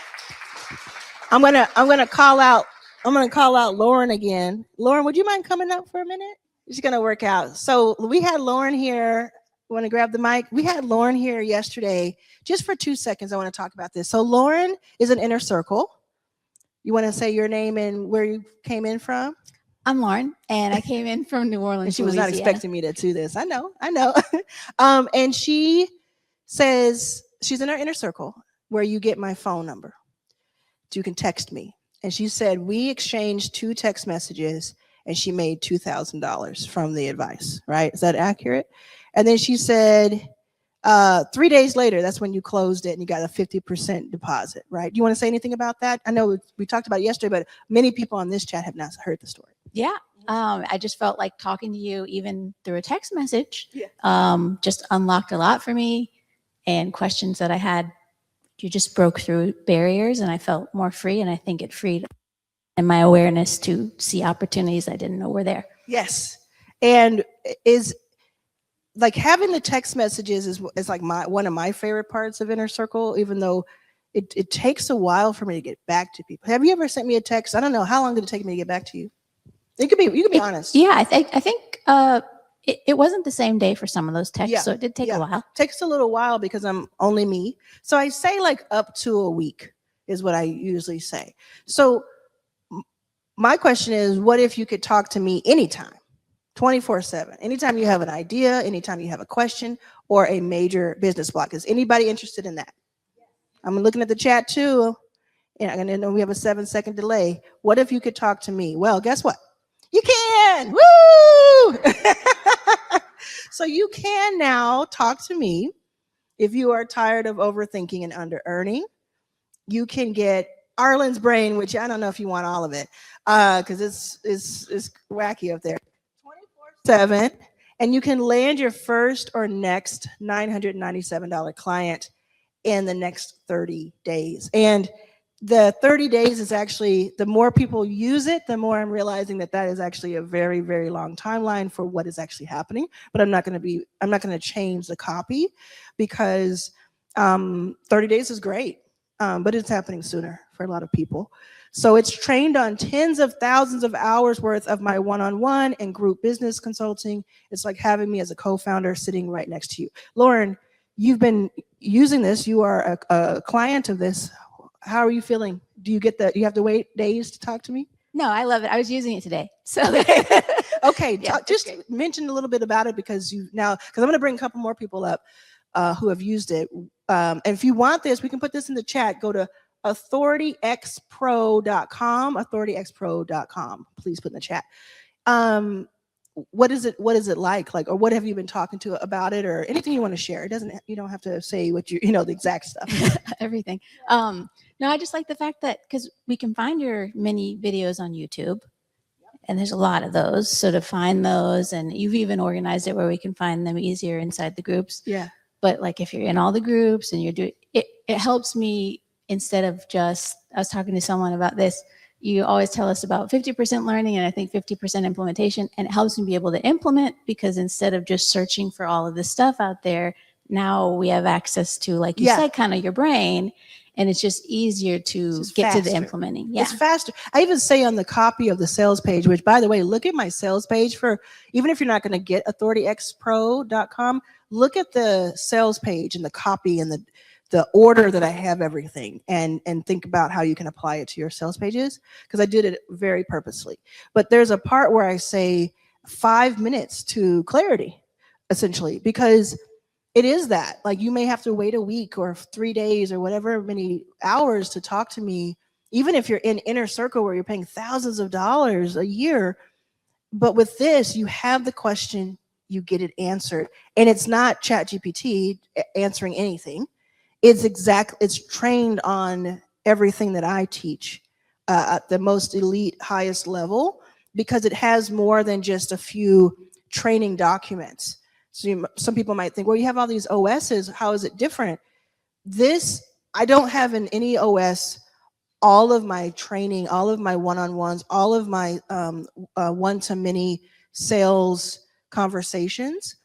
I'm gonna call out Lauren again. Lauren, would you mind coming up for a minute? She's gonna work out. So we had Lauren here. Want to grab the mic? We had Lauren here yesterday. Just for 2 seconds, I want to talk about this. So Lauren is an Inner Circle. You want to say your name and where you came in from? I'm Lauren, and I came in from New Orleans. And she was not Louisiana. expecting me to do this. I know. And she says she's in our Inner Circle where you get my phone number. You can text me. And she said we exchanged 2 text messages and she made $2,000 from the advice, right? Is that accurate? And then she said 3 days later, that's when you closed it and you got a 50% deposit, right? Do you want to say anything about that? I know we talked about it yesterday, but many people on this chat have not heard the story. Yeah. I just felt like talking to you, even through a text message, Yeah. just unlocked a lot for me, and questions that I had. You just broke through barriers, and I felt more free. And I think it freed and my awareness to see opportunities I didn't know were there. Yes. And is like having the text messages is like one of my favorite parts of Inner Circle, even though it takes a while for me to get back to people. Have you ever sent me a text? I don't know. How long did it take me to get back to you? You can be honest. Yeah, I think it wasn't the same day for some of those texts, so it did take a while. Takes a little while because I'm only me. So I say like up to a week is what I usually say. So my question is, what if you could talk to me anytime, 24/7, anytime you have an idea, anytime you have a question or a major business block? Is anybody interested in that? I'm looking at the chat too. And I know we have a 7-second delay. What if you could talk to me? Well, guess what? You can. Woo! So you can now talk to me if you are tired of overthinking and under-earning. You can get Arlan's brain, which I don't know if you want all of it, because it's wacky up there. 24/7, and you can land your first or next $997 client in the next 30 days. And the 30 days is actually, the more people use it, the more I'm realizing that that is actually a very, very long timeline for what is actually happening. But I'm not going to change the copy because 30 days is great, but it's happening sooner for a lot of people. So it's trained on tens of thousands of hours worth of my one-on-one and group business consulting. It's like having me as a co-founder sitting right next to you. Lauren, you've been using this. You are a client of this. How are you feeling? Do you have to wait days to talk to me? No, I love it. I was using it today. So okay, Yeah, just great. mention a little bit about it because I'm going to bring a couple more people up who have used it. And if you want this, we can put this in the chat. Go to authorityxpro.com, authorityxpro.com. Please put in the chat. What is it like, or what have you been talking to about it, or anything you want to share? You don't have to say what the exact stuff. everything. No, I just like the fact that, because we can find your mini videos on YouTube, and there's a lot of those. So to find those, and you've even organized it where we can find them easier inside the groups. Yeah. But like if you're in all the groups and you're doing it, it helps me, instead of just, I was talking to someone about this. You always tell us about 50% learning and I think 50% implementation, and it helps me be able to implement, because instead of just searching for all of this stuff out there, now we have access to, like you said, kind of your brain, and it's just easier to get to the implementing. Yeah. It's faster. I even say on the copy of the sales page, which by the way, look at my sales page for, even if you're not going to get authorityxpro.com, look at the sales page and the copy and the order that I have everything, and think about how you can apply it to your sales pages, because I did it very purposely. But there's a part where I say 5 minutes to clarity, essentially, because it is that, like, you may have to wait a week or 3 days or whatever many hours to talk to me, even if you're in Inner Circle where you're paying thousands of dollars a year. But with this, you have the question, you get it answered, and it's not ChatGPT answering anything. It's trained on everything that I teach at the most elite, highest level, because it has more than just a few training documents. So some people might think, well, you have all these OSs, how is it different? This, I don't have in any OS all of my training, all of my one-on-ones, all of my one-to-many sales conversations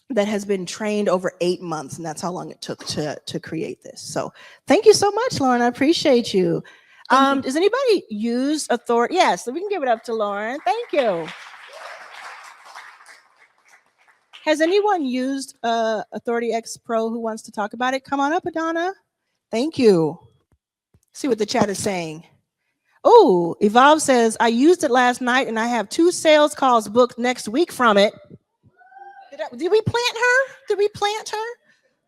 that has been trained over 8 months, and that's how long it took to create this. So thank you so much, Lauren. I appreciate you. Does anybody use Authority? Yes, we can give it up to Lauren. Thank you. Has anyone used Authority X Pro who wants to talk about it? Come on up, Adana. Thank you. See what the chat is saying. Oh, Evolve says, I used it last night and I have 2 sales calls booked next week from it. Did we plant her? Did we plant her?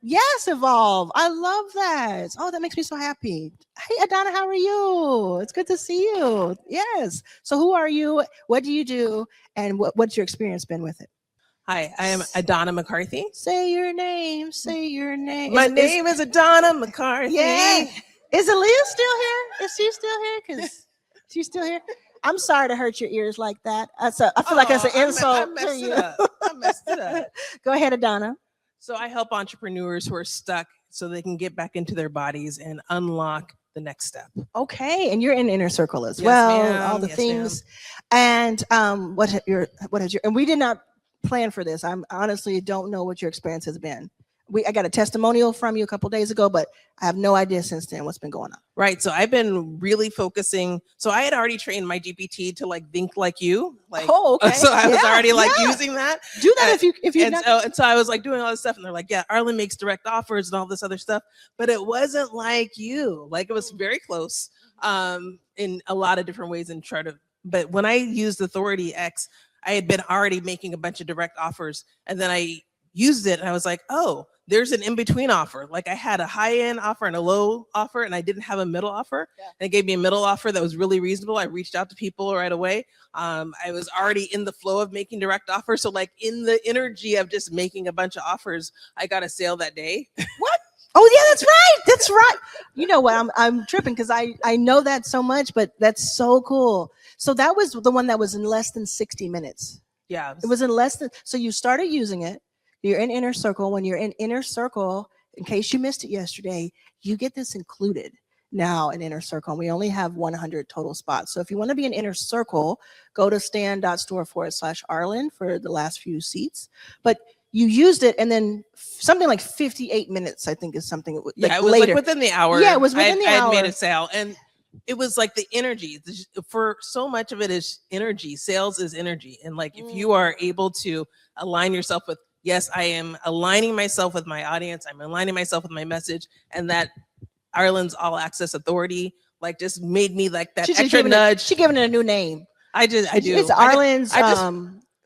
Yes, Evolve. I love that. Oh, that makes me so happy. Hey, Adana, how are you? It's good to see you. Yes. So who are you? What do you do? And what's your experience been with it? Hi, I am Adana McCarthy. Say your name. Say your name. My name is Adana McCarthy. Yeah. Is Aaliyah still here? Is she still here? Because she's still here. I'm sorry to hurt your ears like that. I feel like that's an insult to you. I messed it up. Go ahead, Adana. So I help entrepreneurs who are stuck so they can get back into their bodies and unlock the next step. Okay, and you're in Inner Circle as Yes, well. ma'am. All the Yes, things. And what has your and we did not plan for this. I'm honestly don't know what your experience has been. I got a testimonial from you a couple days ago, but I have no idea since then what's been going on. Right. So I've been really focusing. So I had already trained my GPT to like think like you. Like, oh, okay. So I was already yeah. using that. Do that if you and so I was like doing all this stuff, and they're like, yeah, Arlan makes direct offers and all this other stuff, but it wasn't like you. Like it was very close in a lot of different ways and but when I used Authority X, I had been already making a bunch of direct offers, and then I used it and I was like, oh, there's an in-between offer. Like I had a high-end offer and a low offer, and I didn't have a middle offer. Yeah. And it gave me a middle offer that was really reasonable. I reached out to people right away. I was already in the flow of making direct offers. So like in the energy of just making a bunch of offers, I got a sale that day. What? Oh yeah, that's right. That's right. You know what? I'm tripping because I know that so much, but that's so cool. So that was the one that was in less than 60 minutes. Yeah. It was in less than, so you started using it. You're in Inner Circle. When you're in Inner Circle, in case you missed it yesterday, you get this included now in Inner Circle. And we only have 100 total spots. So if you want to be in Inner Circle, go to stand.store/Arlan for the last few seats. But you used it, and then something like 58 minutes, I think, is something. Like yeah, it was later. like within the hour. Yeah, it was within the hour. I had made a sale, and it was like the energy. For so much of it is energy. Sales is energy, and like if you are able to align yourself with, yes, I am aligning myself with my audience, I'm aligning myself with my message, and that Arlan's All Access Authority like just made me like that extra nudge. She's giving it a new name. I do. It's Arlan's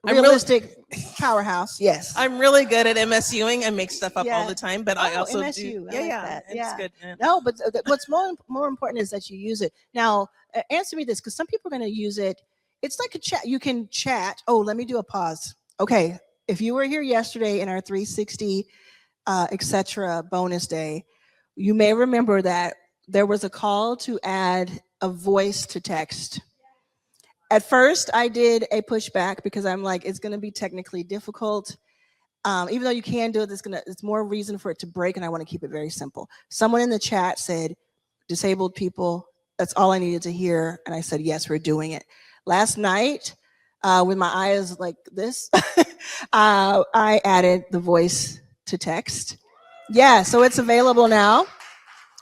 realistic powerhouse. Yes. I'm really good at MSUing. I make stuff up all the time, but I also MSU. do. It's good. Yeah. No, but what's more important is that you use it. Now, answer me this, because some people are going to use it. It's like a chat. You can chat. Oh, let me do a pause. Okay. If you were here yesterday in our 360, etc. bonus day, you may remember that there was a call to add a voice to text. At first, I did a pushback because I'm like, it's going to be technically difficult. Even though you can do it, it's more reason for it to break, and I want to keep it very simple. Someone in the chat said, disabled people, that's all I needed to hear. And I said, yes, we're doing it. Last night, with my eyes like this, I added the voice to text. Yeah, so it's available now.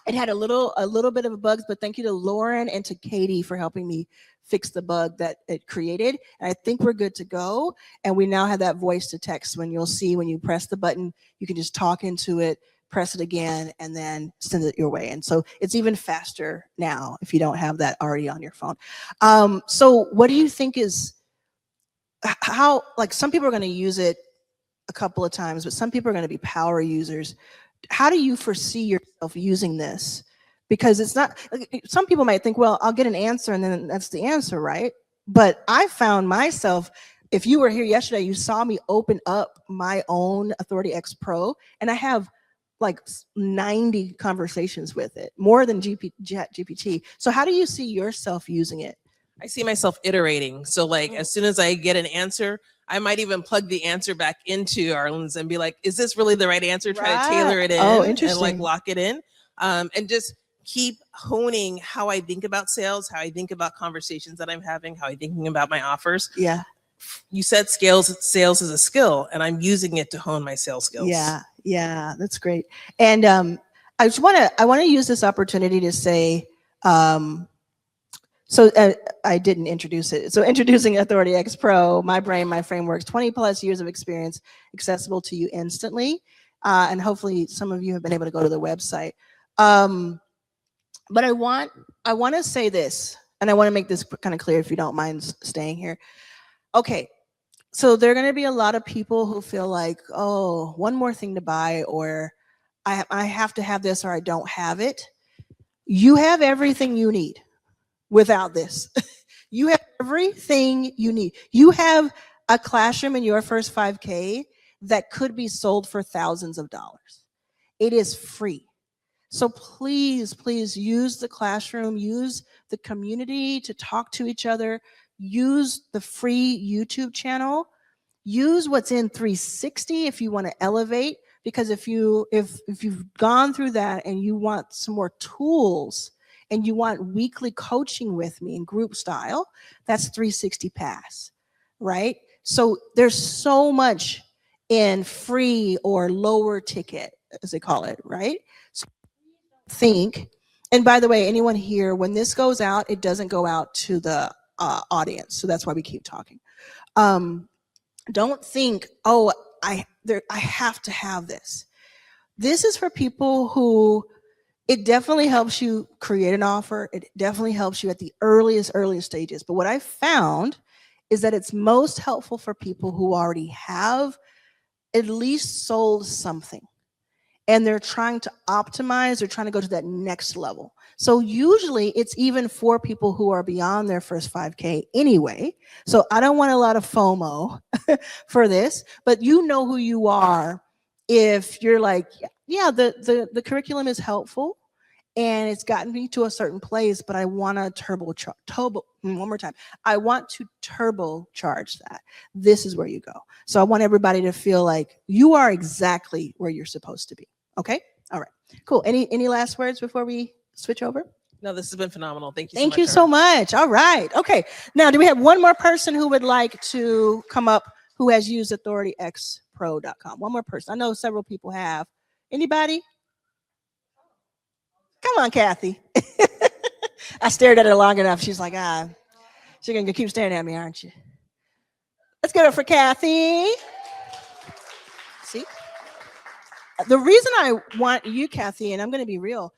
It had a little bit of bugs, but thank you to Lauren and to Katie for helping me fix the bug that it created. And I think we're good to go. And we now have that voice to text. When you'll see when you press the button, you can just talk into it, press it again, and then send it your way. And so it's even faster now if you don't have that already on your phone. So what do you think is how, like, some people are going to use it a couple of times, but some people are going to be power users. How do you foresee yourself using this? Because it's not, some people might think, well, I'll get an answer and then that's the answer, right? But I found myself, if you were here yesterday, you saw me open up my own Authority X Pro, and I have like 90 conversations with it, more than GPT. So how do you see yourself using it? I see myself iterating. So like as soon as I get an answer, I might even plug the answer back into Arlan's and be like, is this really the right answer? Try to tailor it in and like lock it in. And just keep honing how I think about sales, how I think about conversations that I'm having, how I'm thinking about my offers. Yeah. You said sales is a skill, and I'm using it to hone my sales skills. Yeah, that's great. And I want to use this opportunity to say, so I didn't introduce it. So introducing Authority X Pro, My Brain, My Frameworks, 20 plus years of experience, accessible to you instantly. And hopefully some of you have been able to go to the website. But I want to say this, and I want to make this kind of clear if you don't mind staying here. Okay, so there are going to be a lot of people who feel like, oh, one more thing to buy, or I have to have this, or I don't have it. You have everything you need without this. You have everything you need. You have a classroom in your first 5K that could be sold for thousands of dollars. It is free. So please, please use the classroom, use the community to talk to each other, use the free YouTube channel, use what's in 360 if you want to elevate, because if you've gone through that and you want some more tools and you want weekly coaching with me in group style, that's 360 Pass, right? So there's so much in free or lower ticket, as they call it, right? So think, and by the way, anyone here, when this goes out, it doesn't go out to the audience. So that's why we keep talking. Don't think, oh, I have to have this. This is for people who, it definitely helps you create an offer. It definitely helps you at the earliest stages. But what I found is that it's most helpful for people who already have at least sold something. And they're trying to optimize, they're trying to go to that next level. So usually it's even for people who are beyond their first 5K anyway. So I don't want a lot of FOMO for this, but you know who you are if you're like, yeah, the curriculum is helpful and it's gotten me to a certain place, but I want to one more time. I want to turbocharge that. This is where you go. So I want everybody to feel like you are exactly where you're supposed to be. Okay. All right. Cool. Any last words before we switch over? No, this has been phenomenal. Thank you. Thank you so much. All right. Okay. Now, do we have one more person who would like to come up who has used AuthorityXPro.com? One more person. I know several people have. Anybody? Come on, Kathy. I stared at her long enough. She's like, she's going to keep staring at me, aren't you? Let's give it for Kathy. See? The reason I want you, Kathy, and I'm going to be real,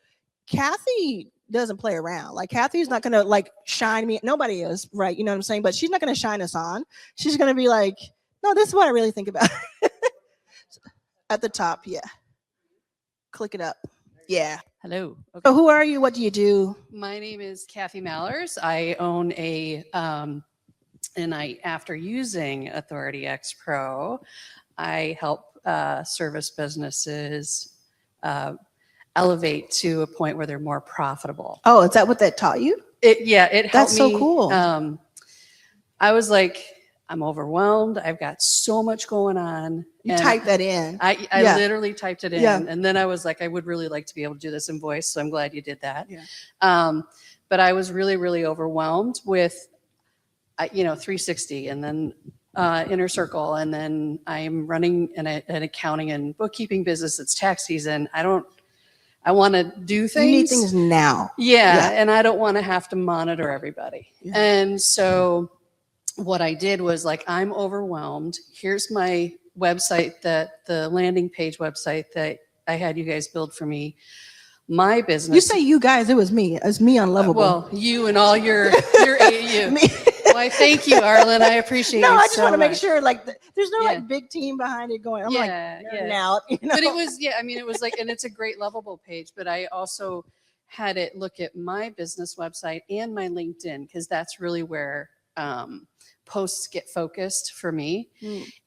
Kathy doesn't play around. Like, Kathy's not going to like shine me. Nobody is, right? You know what I'm saying? But she's not going to shine us on. She's going to be like, no, this is what I really think about. At the top, yeah. Click it up. Yeah. Hello. Okay. So who are you? What do you do? My name is Kathy Mallers. I own after using Authority X Pro, I help service businesses elevate to a point where they're more profitable. Oh, is that what that taught you? It helped That's me. so cool. I was like, I'm overwhelmed. I've got so much going on. You type that in. I literally typed it in, and then I was like, I would really like to be able to do this in voice. So I'm glad you did that. Yeah. But I was really, really overwhelmed with, 360, and then Inner Circle, and then I'm running an accounting and bookkeeping business. It's tax season. I want to do things. You need things now. Yeah, and I don't want to have to monitor everybody. Yeah. And so what I did was like, I'm overwhelmed. Here's my website, the landing page website that I had you guys build for me. My business. You say you guys, it was me. It was me on Lovable. Well, you and all your AU. Why, thank you, Arlan. I appreciate no, you I just so want to make much. sure, like, there's no like big team behind it going. I'm like, out, you know? But it was, it was like, and it's a great Lovable page, but I also had it look at my business website and my LinkedIn, because that's really where posts get focused for me.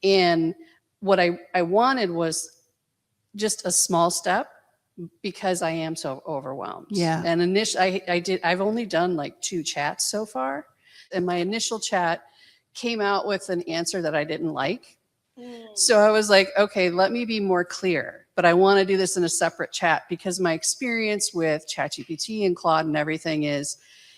And what I wanted was just a small step because I am so overwhelmed. Yeah. And I've only done like 2 chats so far. And my initial chat came out with an answer that I didn't like. So I was like, okay, let me be more clear, but I want to do this in a separate chat because my experience with ChatGPT and Claude and everything is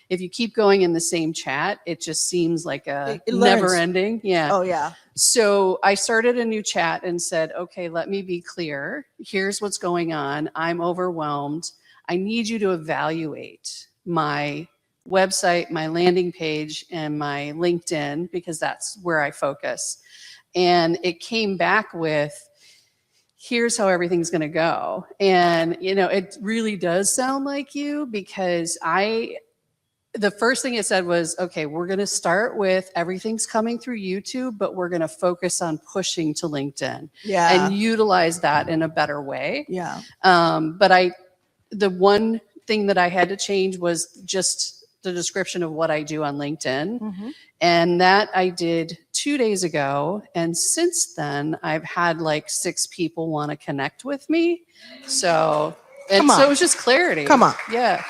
if you keep going in the same chat, it just seems like a It never learns. ending. Yeah. Oh yeah. So I started a new chat and said, okay, let me be clear. Here's what's going on. I'm overwhelmed. I need you to evaluate my website, my landing page, and my LinkedIn, because that's where I focus. And it came back with, here's how everything's going to go. And, you know, it really does sound like you, because the first thing it said was, okay, we're going to start with everything's coming through YouTube, but we're going to focus on pushing to LinkedIn Yeah. and utilize that in a better way. Yeah. But the one thing that I had to change was just the description of what I do on LinkedIn. Mm-hmm. And that I did 2 days ago. And since then, I've had like 6 people want to connect with me. So it was just clarity. Come on. Yeah.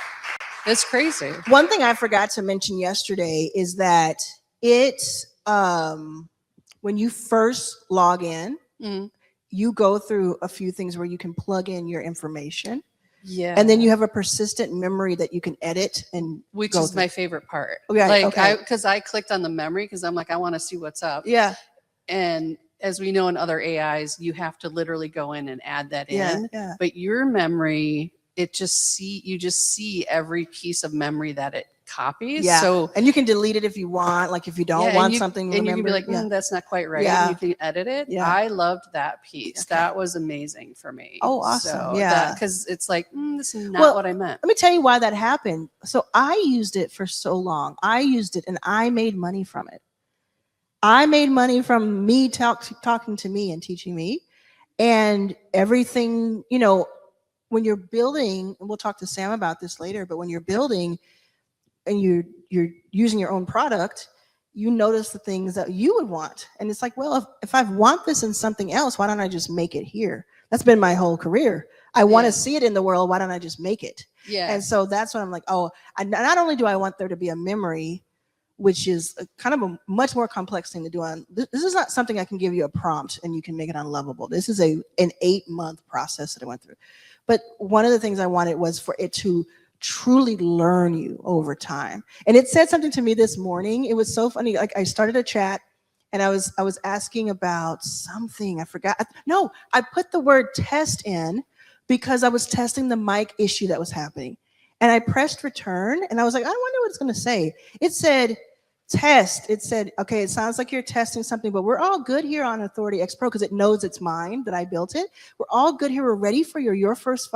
It's crazy. One thing I forgot to mention yesterday is that when you first log in, you go through a few things where you can plug in your information. Yeah. And then you have a persistent memory that you can edit and which go is through. my favorite part. Okay, Like okay. because I clicked on the memory because I'm like, I want to see what's up. Yeah. And as we know in other AIs, you have to literally go in and add that in. Yeah. But your memory, you just see every piece of memory that it copies. Yeah. So And you can delete it if you want, like if you don't want something. and you can be like, yeah. that's not quite right. Yeah. And you can edit it. Yeah. I loved that piece. Okay. That was amazing for me. Oh, awesome. So Yeah. because it's like, this is not what I meant. Let me tell you why that happened. So I used it for so long. I used it and I made money from it. I made money from me talking to me and teaching me, and everything, you know, when you're building, and we'll talk to Sam about this later, but when you're building and you're using your own product, you notice the things that you would want. And it's like, well, if I want this in something else, why don't I just make it here? That's been my whole career. I want to see it in the world. Why don't I just make it? Yeah. And so that's what I'm like, not only do I want there to be a memory, which is kind of a much more complex thing to do on. This is not something I can give you a prompt and you can make it unlovable. This is an 8-month process that I went through. But one of the things I wanted was for it to truly learn you over time. And it said something to me this morning. It was so funny. Like I started a chat and I was asking about something. I forgot. No, I put the word test in because I was testing the mic issue that was happening. And I pressed return and I was like, I wonder what it's going to say. It said test. It said, okay, it sounds like you're testing something, but we're all good here on Authority X Pro because it knows it's mine, that I built it. We're all good here. We're ready for your first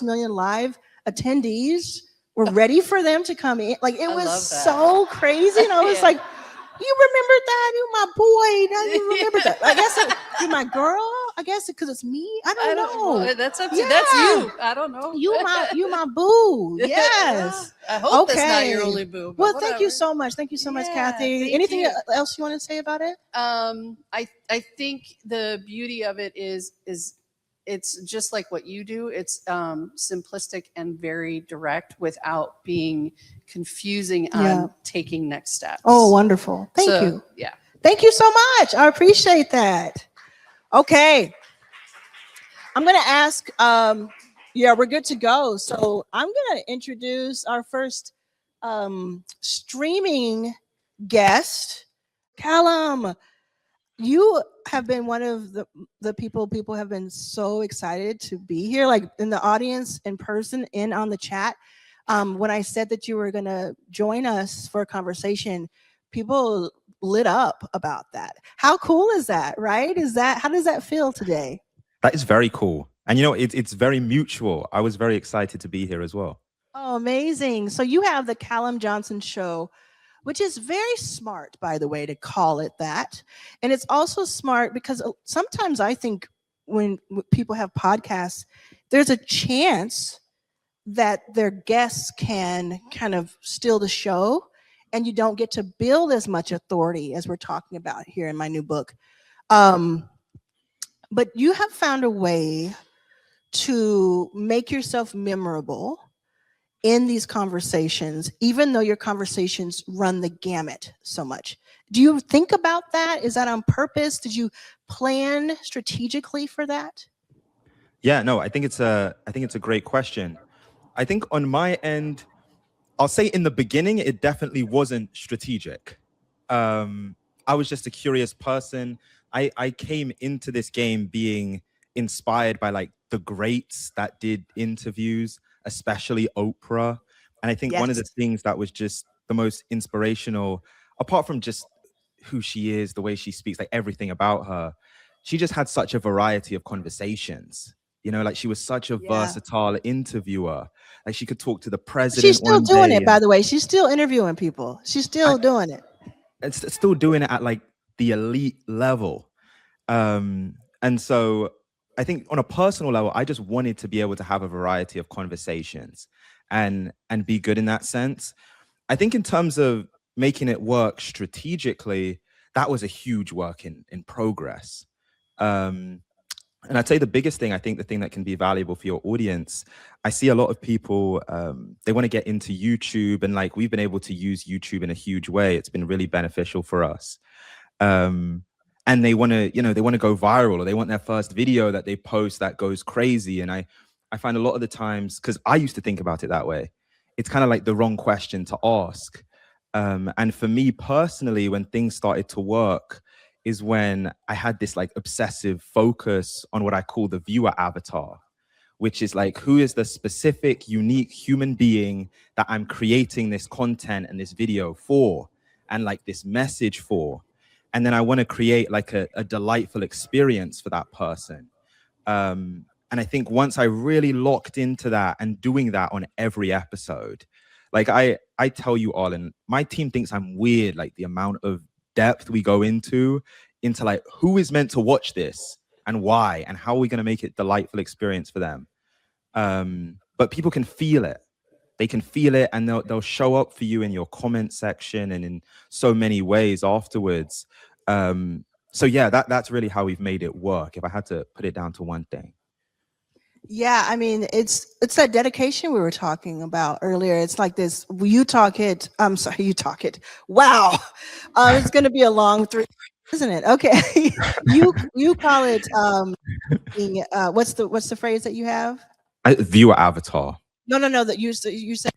million live attendees. We're ready for them to come in. Like it was so crazy. And I was like, you remember that? You my boy. Now you remember that. I guess you my girl. I guess because it's me. I don't know. That's up to that's you. I don't know. You my boo. Yes. I hope that's not your only boo. Well, thank you so much. Thank you so much, Kathy. Anything else you want to say about it? I think the beauty of it is it's just like what you do. It's simplistic and very direct without being confusing on taking next steps. Oh, wonderful. Thank you. Yeah. Thank you so much. I appreciate that. Okay. I'm going to ask, we're good to go. So I'm going to introduce our first streaming guest, Callum. You have been one of the people have been so excited to be here, like in the audience, in person, on the chat. When I said that you were going to join us for a conversation, people lit up about that. How cool is that, right? How does that feel today? That is very cool. And you know, it's very mutual. I was very excited to be here as well. Oh, amazing. So you have the Callum Johnson Show, which is very smart, by the way, to call it that. And it's also smart because sometimes I think when people have podcasts, there's a chance that their guests can kind of steal the show and you don't get to build as much authority as we're talking about here in my new book. but you have found a way to make yourself memorable in these conversations, even though your conversations run the gamut so much. Do you think about that? Is that on purpose? Did you plan strategically for that? Yeah, no, I think it's a great question. I think on my end, I'll say in the beginning, it definitely wasn't strategic. I was just a curious person. I came into this game being inspired by like the greats that did interviews, especially Oprah. And I think one of the things that was just the most inspirational, apart from just who she is, the way she speaks, like everything about her, she just had such a variety of conversations. You know, like she was such a versatile interviewer. Like she could talk to the president. She's still doing it, and by the way. She's still interviewing people. She's still doing it. It's still doing it at like the elite level. And so I think on a personal level, I just wanted to be able to have a variety of conversations and be good in that sense. I think in terms of making it work strategically, that was a huge work in progress. And I'd say the biggest thing, I think the thing that can be valuable for your audience, I see a lot of people, they want to get into YouTube, and like we've been able to use YouTube in a huge way. It's been really beneficial for us. And they want to, they want to go viral, or they want their first video that they post that goes crazy. And I find a lot of the times, because I used to think about it that way, it's kind of like the wrong question to ask. And for me personally, when things started to work, is when I had this like obsessive focus on what I call the viewer avatar, which is like, who is the specific, unique human being that I'm creating this content and this video for, and like this message for. And then I want to create like a delightful experience for that person. And I think once I really locked into that and doing that on every episode, like I tell you, Arlan, my team thinks I'm weird, like the amount of depth we go into like who is meant to watch this and why, and how are we going to make it delightful experience for them. But people can feel it. They can feel it, and they'll show up for you in your comment section and in so many ways afterwards. So yeah, that's really how we've made it work, if I had to put it down to one thing. Yeah, I mean, it's that dedication we were talking about earlier. It's like this, you talk it. Wow. It's going to be a long 3, isn't it? Okay. you call it, what's the phrase that you have? Viewer avatar. No, that you said,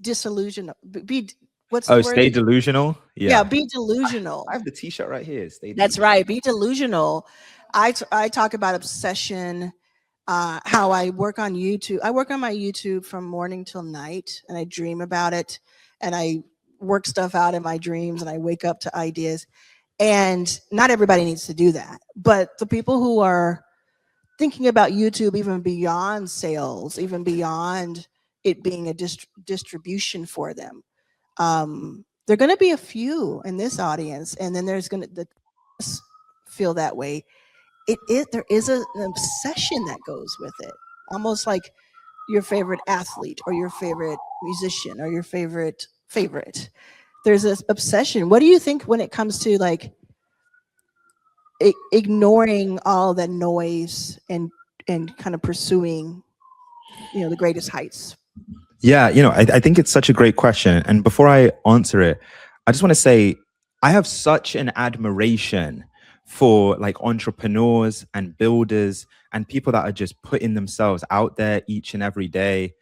disillusional. What's the word? Stay delusional. Yeah, be delusional. I have the t-shirt right here. That's right. Be delusional. I talk about obsession, how I work on YouTube. I work on my YouTube from morning till night, and I dream about it, and I work stuff out in my dreams, and I wake up to ideas. And not everybody needs to do that, but the people who are thinking about YouTube even beyond sales, even beyond it being a distribution for them, there are going to be a few in this audience, and then there's going to feel that way. There is an obsession that goes with it, almost like your favorite athlete or your favorite musician or your favorite. There's this obsession. What do you think when it comes to like ignoring all that noise and kind of pursuing, the greatest heights? Yeah, I think it's such a great question. And before I answer it, I just want to say I have such an admiration for like entrepreneurs and builders and people that are just putting themselves out there each and every day.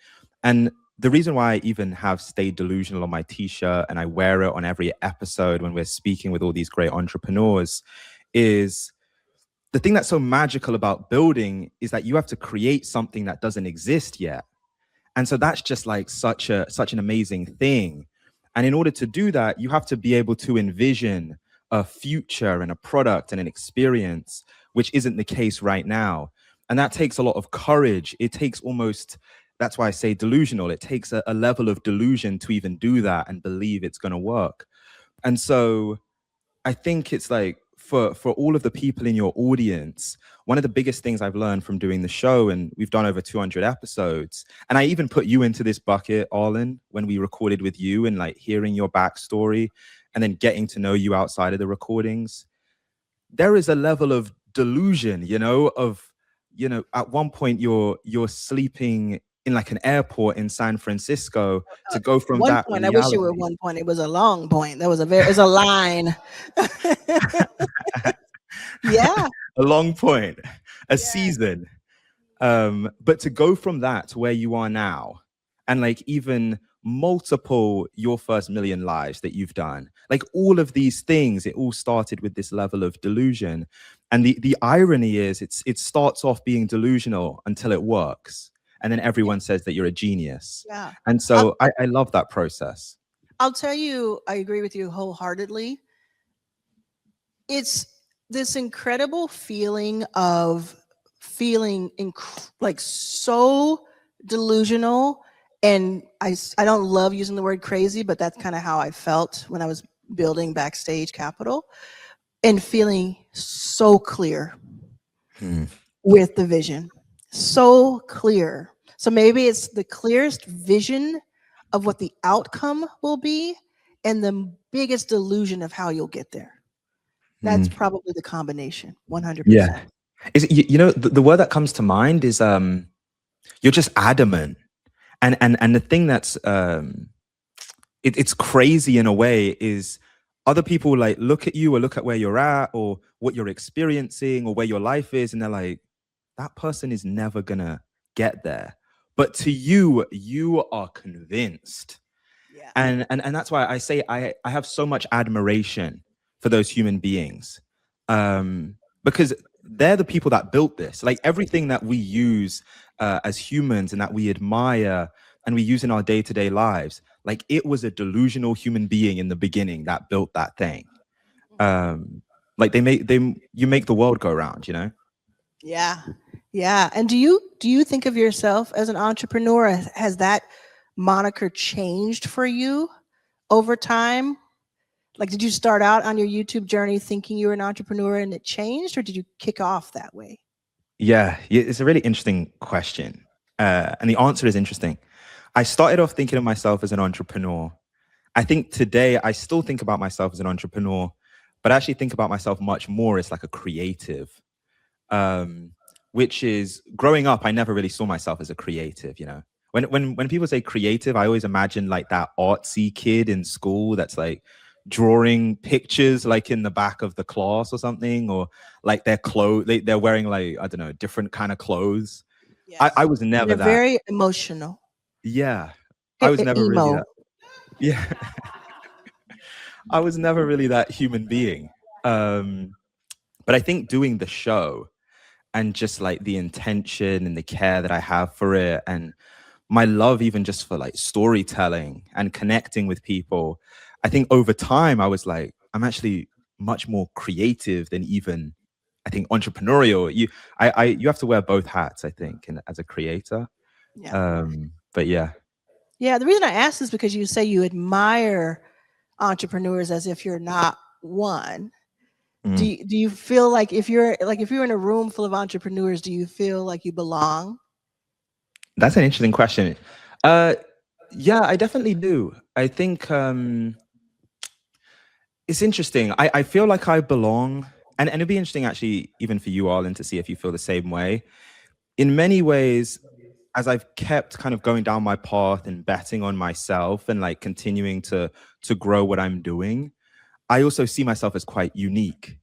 And the reason why I even have Stay Delusional on my t-shirt and I wear it on every episode when we're speaking with all these great entrepreneurs is the thing that's so magical about building is that you have to create something that doesn't exist yet. And so that's just like such an amazing thing. And in order to do that, you have to be able to envision a future and a product and an experience, which isn't the case right now. And that takes a lot of courage. It takes that's why I say delusional. It takes a level of delusion to even do that and believe it's going to work. And so I think it's like for all of the people in your audience, one of the biggest things I've learned from doing the show, and we've done over 200 episodes, and I even put you into this bucket, Arlan, when we recorded with you and like hearing your backstory and then getting to know you outside of the recordings. there is a level of delusion, at one point you're sleeping in like an airport in San Francisco to go from One that point, I wish you were reality. one point. It was a long point. That was it's a line. Yeah. A long point, a Yeah. season. But to go from that to where you are now, and like even multiple your first million lives that you've done, like all of these things, it all started with this level of delusion. And the irony is it starts off being delusional until it works. And then everyone says that you're a genius. Yeah. And so I love that process. I'll tell you, I agree with you wholeheartedly. It's this incredible feeling of feeling like so delusional. And I don't love using the word crazy, but that's kind of how I felt when I was building Backstage Capital, and feeling so clear with the vision. So clear. So maybe it's the clearest vision of what the outcome will be and the biggest delusion of how you'll get there. That's probably the combination, 100%. Yeah. The word that comes to mind is you're just adamant. And the thing that's it's crazy in a way is other people like look at you or look at where you're at or what you're experiencing or where your life is, and they're like, that person is never gonna get there. But to you, you are convinced. Yeah. And that's why I say I have so much admiration for those human beings. Because they're the people that built this. Like everything that we use as humans and that we admire and we use in our day-to-day lives, like it was a delusional human being in the beginning that built that thing. Like you make the world go round, Yeah. Yeah. And do you think of yourself as an entrepreneur? Has that moniker changed for you over time? Like, did you start out on your YouTube journey thinking you were an entrepreneur and it changed, or did you kick off that way? Yeah, it's a really interesting question. And the answer is interesting. I started off thinking of myself as an entrepreneur. I think today I still think about myself as an entrepreneur, but I actually think about myself much more as like a creative, which is growing up, I never really saw myself as a creative, When people say creative, I always imagine like that artsy kid in school that's like drawing pictures like in the back of the class or something, or like their clothes, they're wearing like, I don't know, different kind of clothes. Yes. I was never They're that. very emotional. Yeah. I was never really that. Yeah. I was never really that human being. But I think doing the show and just like the intention and the care that I have for it, and my love even just for like storytelling and connecting with people, I think over time I was like, I'm actually much more creative than even, I think, entrepreneurial. You have to wear both hats, I think, as a creator. Yeah. But yeah. Yeah. The reason I asked is because you say you admire entrepreneurs as if you're not one. Do you feel like if you're in a room full of entrepreneurs, do you feel like you belong? That's an interesting question. Yeah, I definitely do. I think it's interesting. I feel like I belong, and it'd be interesting actually, even for you, Arlan, to see if you feel the same way. In many ways, as I've kept kind of going down my path and betting on myself and like continuing to grow what I'm doing, I also see myself as quite unique,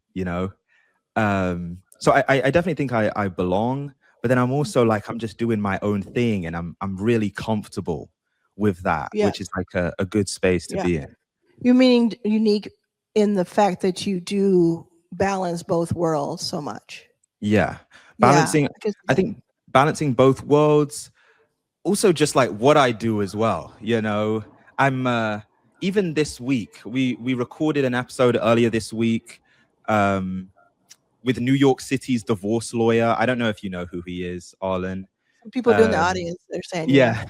So I definitely think I belong, but then I'm also like, I'm just doing my own thing, and I'm really comfortable with that, which is like a good space to be in. You're meaning unique in the fact that you do balance both worlds so much. Yeah. Balancing, I think balancing both worlds, also just like what I do as well, I'm even this week, we recorded an episode earlier this week with New York City's divorce lawyer. I don't know if you know who he is, Arlan. Some people do in the audience, they're saying, yeah.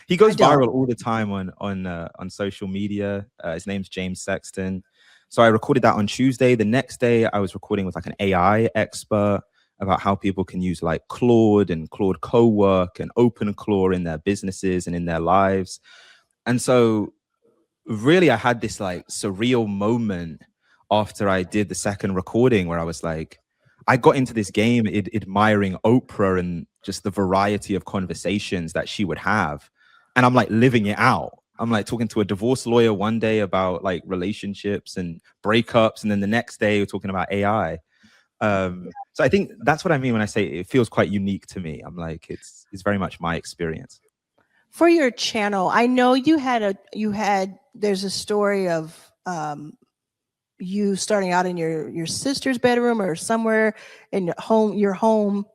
He goes viral all the time on social media. His name's James Sexton. So I recorded that on Tuesday. The next day I was recording with like an AI expert about how people can use like Claude and Claude Co-work and OpenClaw in their businesses and in their lives. And so really I had this like surreal moment after I did the second recording, where I was like, I got into this game admiring Oprah and just the variety of conversations that she would have. And I'm like living it out. I'm like talking to a divorce lawyer one day about like relationships and breakups. And then the next day we're talking about AI. So I think that's what I mean when I say it feels quite unique to me. I'm like, it's very much my experience. For your channel, I know there's a story of you starting out in your sister's bedroom or somewhere in your home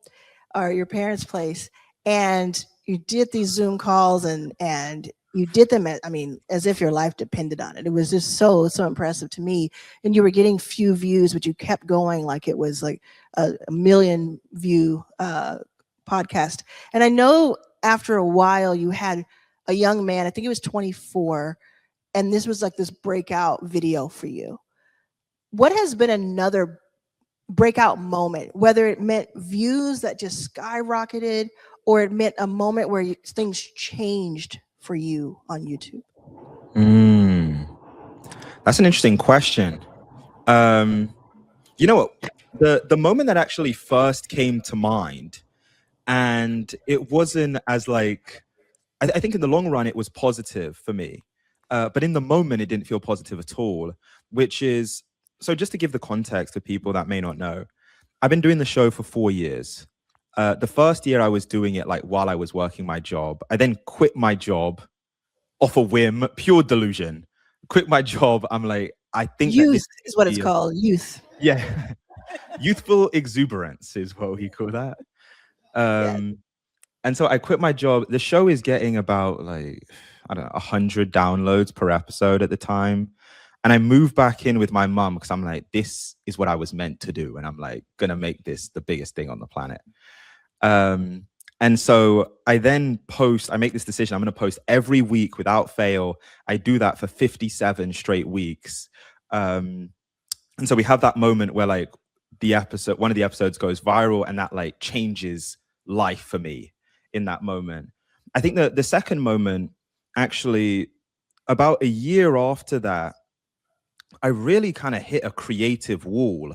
or your parents' place, and you did these Zoom calls and you did them as if your life depended on it. It was just so impressive to me. And you were getting few views, but you kept going like it was like a million view podcast. And I know after a while you had a young man, I think he was 24, and this was like this breakout video for you. What has been another breakout moment, whether it meant views that just skyrocketed or it meant a moment where things changed for you on YouTube? That's an interesting question. You know what? The moment that actually first came to mind, and it wasn't as like, I think in the long run it was positive for me, but in the moment it didn't feel positive at all, which is, so just to give the context to people that may not know, I've been doing the show for 4 years. The first year I was doing it like while I was working my job. I then quit my job off a whim, pure delusion. Quit my job. I'm like, I think Youth that this is what it's called. Youth. Yeah. Youthful exuberance is what we call that. And so I quit my job. The show is getting about like, I don't know, 100 downloads per episode at the time. And I moved back in with my mum because I'm like, this is what I was meant to do. And I'm like, gonna make this the biggest thing on the planet. And so I then I make this decision. I'm going to post every week without fail. I do that for 57 straight weeks. And so we have that moment where like one of the episodes goes viral, and that like changes life for me in that moment. I think that the second moment, actually about a year after that, I really kind of hit a creative wall.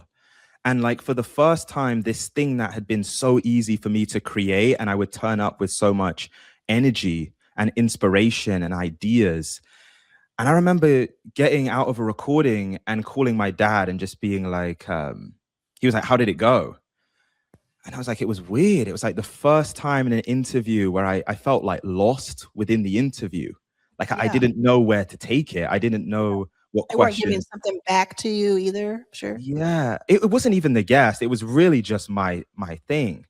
And like for the first time, this thing that had been so easy for me to create, and I would turn up with so much energy and inspiration and ideas. And I remember getting out of a recording and calling my dad and just being like, he was like, how did it go? And I was like, it was weird. It was like the first time in an interview where I felt like lost within the interview. Like I didn't know where to take it. I didn't know what They weren't question. giving something back to you either. Sure. Yeah, it wasn't even the guest. It was really just my thing.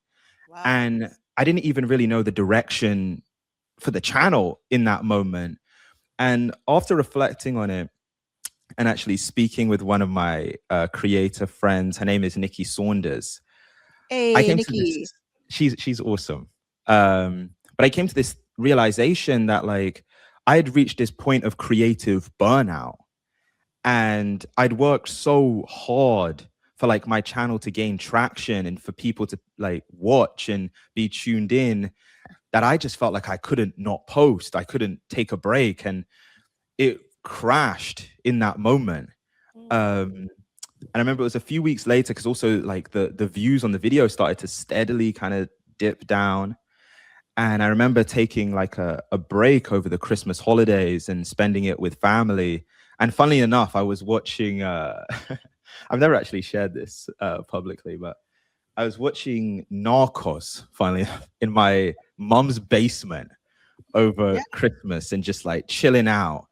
Wow. And I didn't even really know the direction for the channel in that moment. And after reflecting on it and actually speaking with one of my creator friends, her name is Nicky Saunders. Hey, Nicky. She's awesome. But I came to this realization that like I had reached this point of creative burnout. And I'd worked so hard for like my channel to gain traction and for people to like watch and be tuned in, that I just felt like I couldn't not post. I couldn't take a break, and it crashed in that moment. And I remember it was a few weeks later, because also like the views on the video started to steadily kind of dip down. And I remember taking like a break over the Christmas holidays and spending it with family. And funnily enough, I was watching, I've never actually shared this publicly, but I was watching Narcos, finally, in my mom's basement over Christmas and just like chilling out.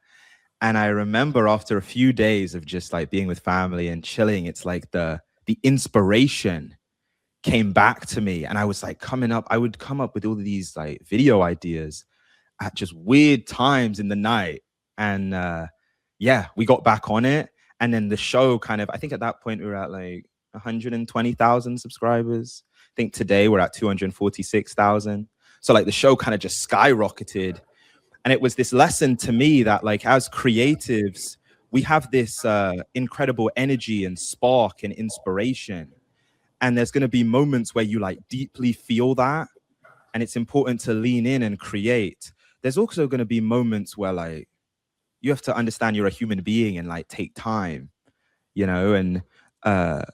And I remember after a few days of just like being with family and chilling, it's like the inspiration came back to me. And I was like I would come up with all of these like video ideas at just weird times in the night. And we got back on it. And then the show kind of, I think at that point we were at like 120,000 subscribers. I think today we're at 246,000. So like the show kind of just skyrocketed. And it was this lesson to me that like as creatives, we have this incredible energy and spark and inspiration. And there's going to be moments where you like deeply feel that. And it's important to lean in and create. There's also going to be moments where like, you have to understand you're a human being and like take time. and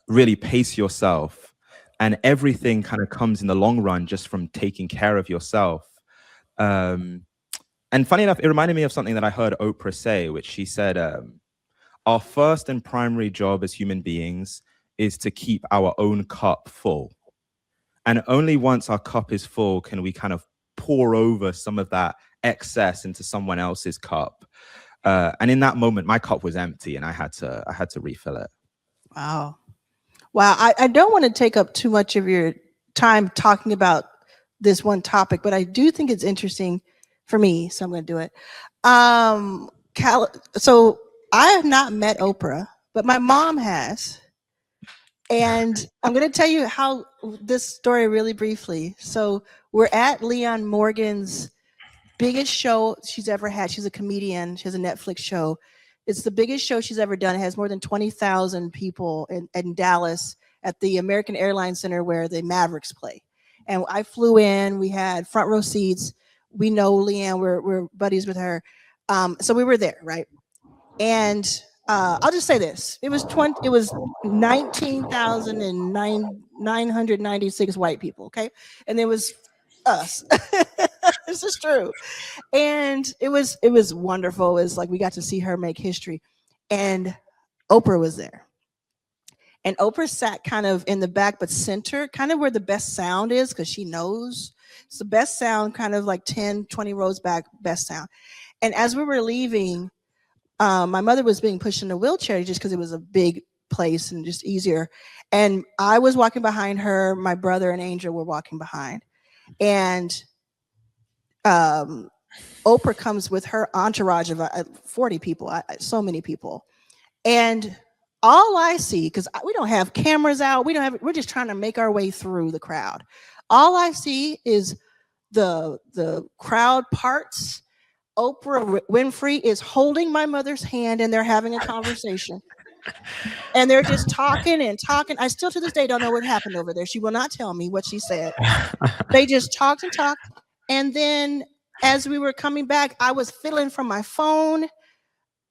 really pace yourself. And everything kind of comes in the long run just from taking care of yourself. And funny enough, it reminded me of something that I heard Oprah say, which she said, our first and primary job as human beings is to keep our own cup full. And only once our cup is full can we kind of pour over some of that excess into someone else's cup. And in that moment, my cup was empty and I had to refill it. Wow. I don't want to take up too much of your time talking about this one topic, but I do think it's interesting for me, so I'm going to do it. So I have not met Oprah, but my mom has. And I'm going to tell you how this story really briefly. So we're at Leon Morgan's biggest show she's ever had. She's a comedian. She has a Netflix show. It's the biggest show she's ever done. It has more than 20,000 people in Dallas at the American Airlines Center where the Mavericks play. And I flew in. We had front row seats. We know Leanne. We're buddies with her. So we were there, right? And I'll just say this: it was 19,996 white people. Okay, and it was us. This is true, and it was wonderful. It was like we got to see her make history, and Oprah was there. And Oprah sat kind of in the back, but center, kind of where the best sound is, because she knows it's the best sound, kind of like 10, 20 rows back, best sound. And as we were leaving, my mother was being pushed in a wheelchair just because it was a big place and just easier. And I was walking behind her. My brother and Angel were walking behind. And Oprah comes with her entourage of 40 people, so many people. And all I see, because we don't have cameras out, we're just trying to make our way through the crowd. All I see is the crowd parts. Oprah Winfrey is holding my mother's hand and they're having a conversation. And they're just talking and talking. I still to this day don't know what happened over there. She will not tell me what she said. They just talked and talked. And then as we were coming back, I was fiddling from my phone.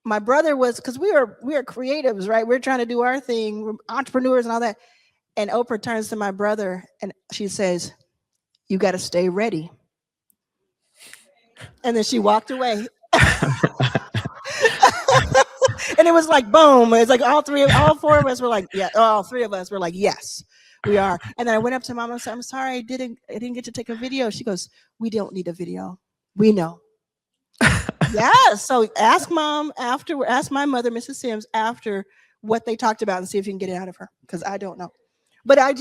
My brother was, because we are creatives, right? We're trying to do our thing, we're entrepreneurs and all that. And Oprah turns to my brother and she says, "You got to stay ready." And then she walked away. And it was like, boom. It's like all four of us were like, yeah, all three of us were like, yes, we are. And then I went up to Mom and said, "I'm sorry, I didn't get to take a video." She goes, "We don't need a video. We know." Yeah. So ask Mom after, ask my mother, Mrs. Sims, after what they talked about and see if you can get it out of her. Because I don't know. But I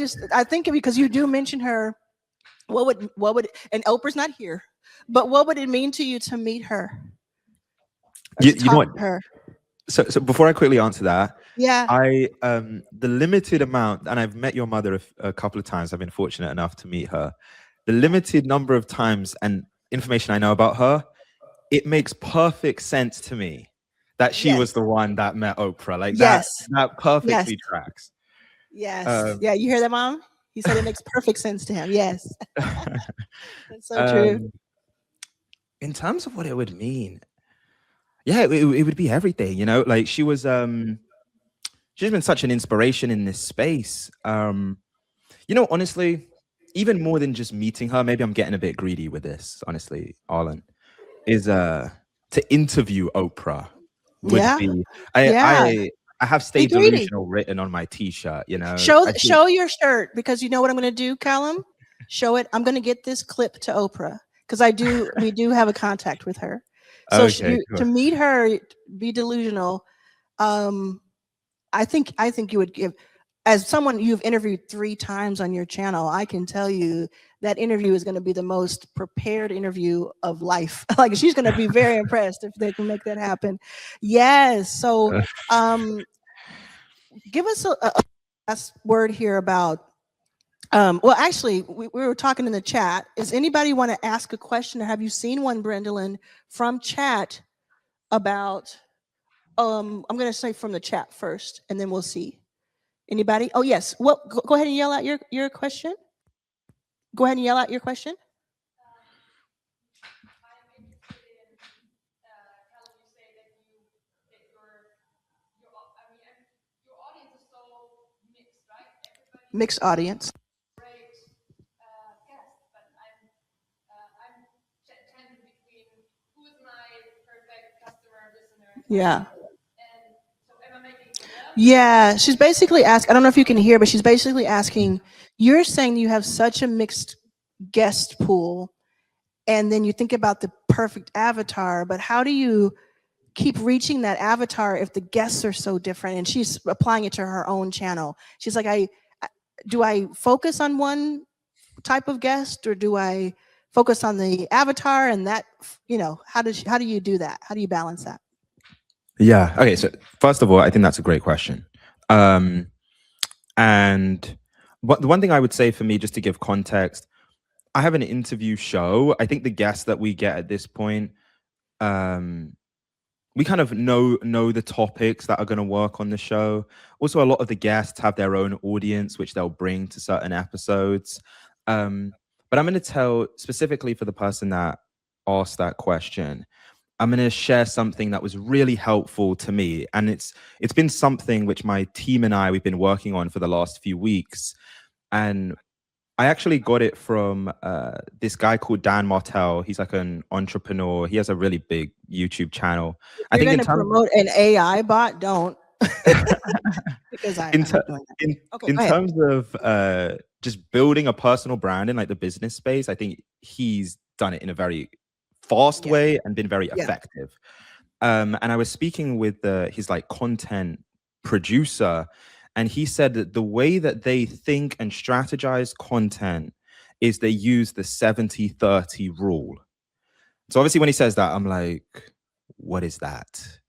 think because you do mention her, what would, and Oprah's not here, but what would it mean to you to meet her? You know what? Her? So before I quickly answer that, yeah, the limited amount, and I've met your mother a couple of times. I've been fortunate enough to meet her. The limited number of times and information I know about her, it makes perfect sense to me that she was the one that met Oprah. Like that perfectly tracks. Yes. Yeah, you hear that, Mom? He said it makes perfect sense to him. Yes. That's so true. In terms of what it would mean, yeah, it would be everything, like she was she's been such an inspiration in this space. Honestly, even more than just meeting her, maybe I'm getting a bit greedy with this, honestly, Arlan, is to interview Oprah would be I have "Stay Delusional" written on my t-shirt, Show your shirt, because you know what I'm going to do, Callum? Show it. I'm going to get this clip to Oprah because we do have a contact with her. So to meet her, be delusional. I think you would give, as someone you've interviewed 3 times on your channel, I can tell you that interview is going to be the most prepared interview of life. Like she's going to be very impressed if they can make that happen. Yes. So give us a last word here about, well, actually, we were talking in the chat. Does anybody want to ask a question, or have you seen one, Brendolyn, from chat about, I'm going to say from the chat first, and then we'll see. Anybody? Oh, yes. Well, go ahead and yell out your question. Go ahead and yell out your question. Mixed audience. Yeah. Yeah, she's basically asking, I don't know if you can hear, but she's basically asking, you're saying you have such a mixed guest pool, and then you think about the perfect avatar, but how do you keep reaching that avatar if the guests are so different? And she's applying it to her own channel. She's like, do I focus on one type of guest, or do I focus on the avatar? And that, how do you do that? How do you balance that? Yeah. Okay. So first of all, I think that's a great question. And the one thing I would say for me, just to give context, I have an interview show. I think the guests that we get at this point, we kind of know the topics that are going to work on the show. Also, a lot of the guests have their own audience, which they'll bring to certain episodes. But I'm going to tell specifically for the person that asked that question, I'm going to share something that was really helpful to me. And it's been something which my team and we've been working on for the last few weeks. And I actually got it from this guy called Dan Martell. He's like an entrepreneur. He has a really big YouTube channel. I think in promote an AI bot, don't. Because in terms of just building a personal brand in like the business space, I think he's done it in a very fast way and been very effective. And I was speaking with his like content producer, and he said that the way that they think and strategize content is they use the 70-30 rule. So obviously when he says that, I'm like, what is that?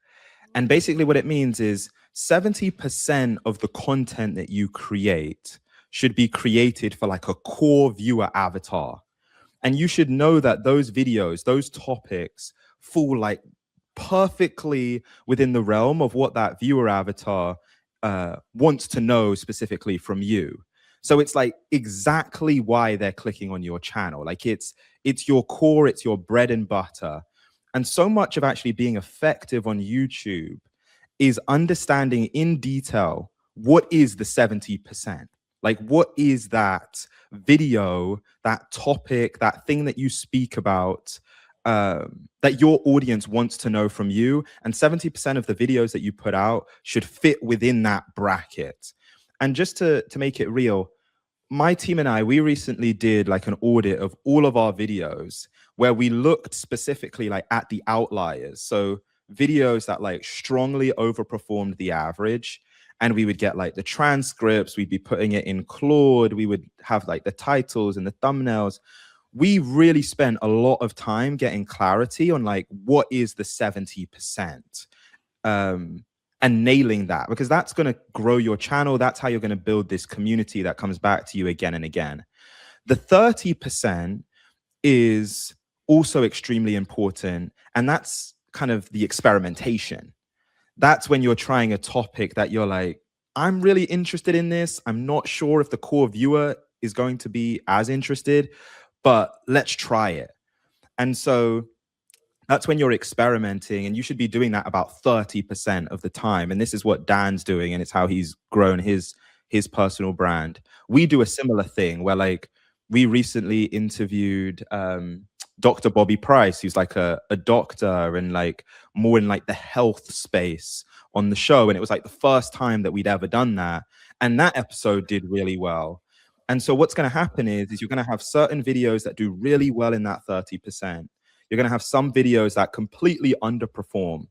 And basically what it means is 70% of the content that you create should be created for like a core viewer avatar. And you should know that those videos, those topics fall like perfectly within the realm of what that viewer avatar wants to know specifically from you. So it's like exactly why they're clicking on your channel. Like it's your core, it's your bread and butter. And so much of actually being effective on YouTube is understanding in detail what is the 70%. Like, what is that video, that topic, that thing that you speak about that your audience wants to know from you? And 70% of the videos that you put out should fit within that bracket. And just to make it real, my team and we recently did like an audit of all of our videos where we looked specifically like at the outliers. So videos that like strongly overperformed the average. And we would get like the transcripts, we'd be putting it in Claude, we would have like the titles and the thumbnails. We really spent a lot of time getting clarity on like what is the 70%, and nailing that, because that's going to grow your channel. That's how you're going to build this community that comes back to you again and again. The 30% is also extremely important, and that's kind of the experimentation. That's when you're trying a topic that you're like, I'm really interested in this. I'm not sure if the core viewer is going to be as interested, but let's try it. And so that's when you're experimenting, and you should be doing that about 30% of the time. And this is what Dan's doing, and it's how he's grown his personal brand. We do a similar thing where like we recently interviewed Dr. Bobby Price, who's like a doctor and like more in like the health space on the show. And it was like the first time that we'd ever done that. And that episode did really well. And so what's going to happen is you're going to have certain videos that do really well in that 30%. You're going to have some videos that completely underperform.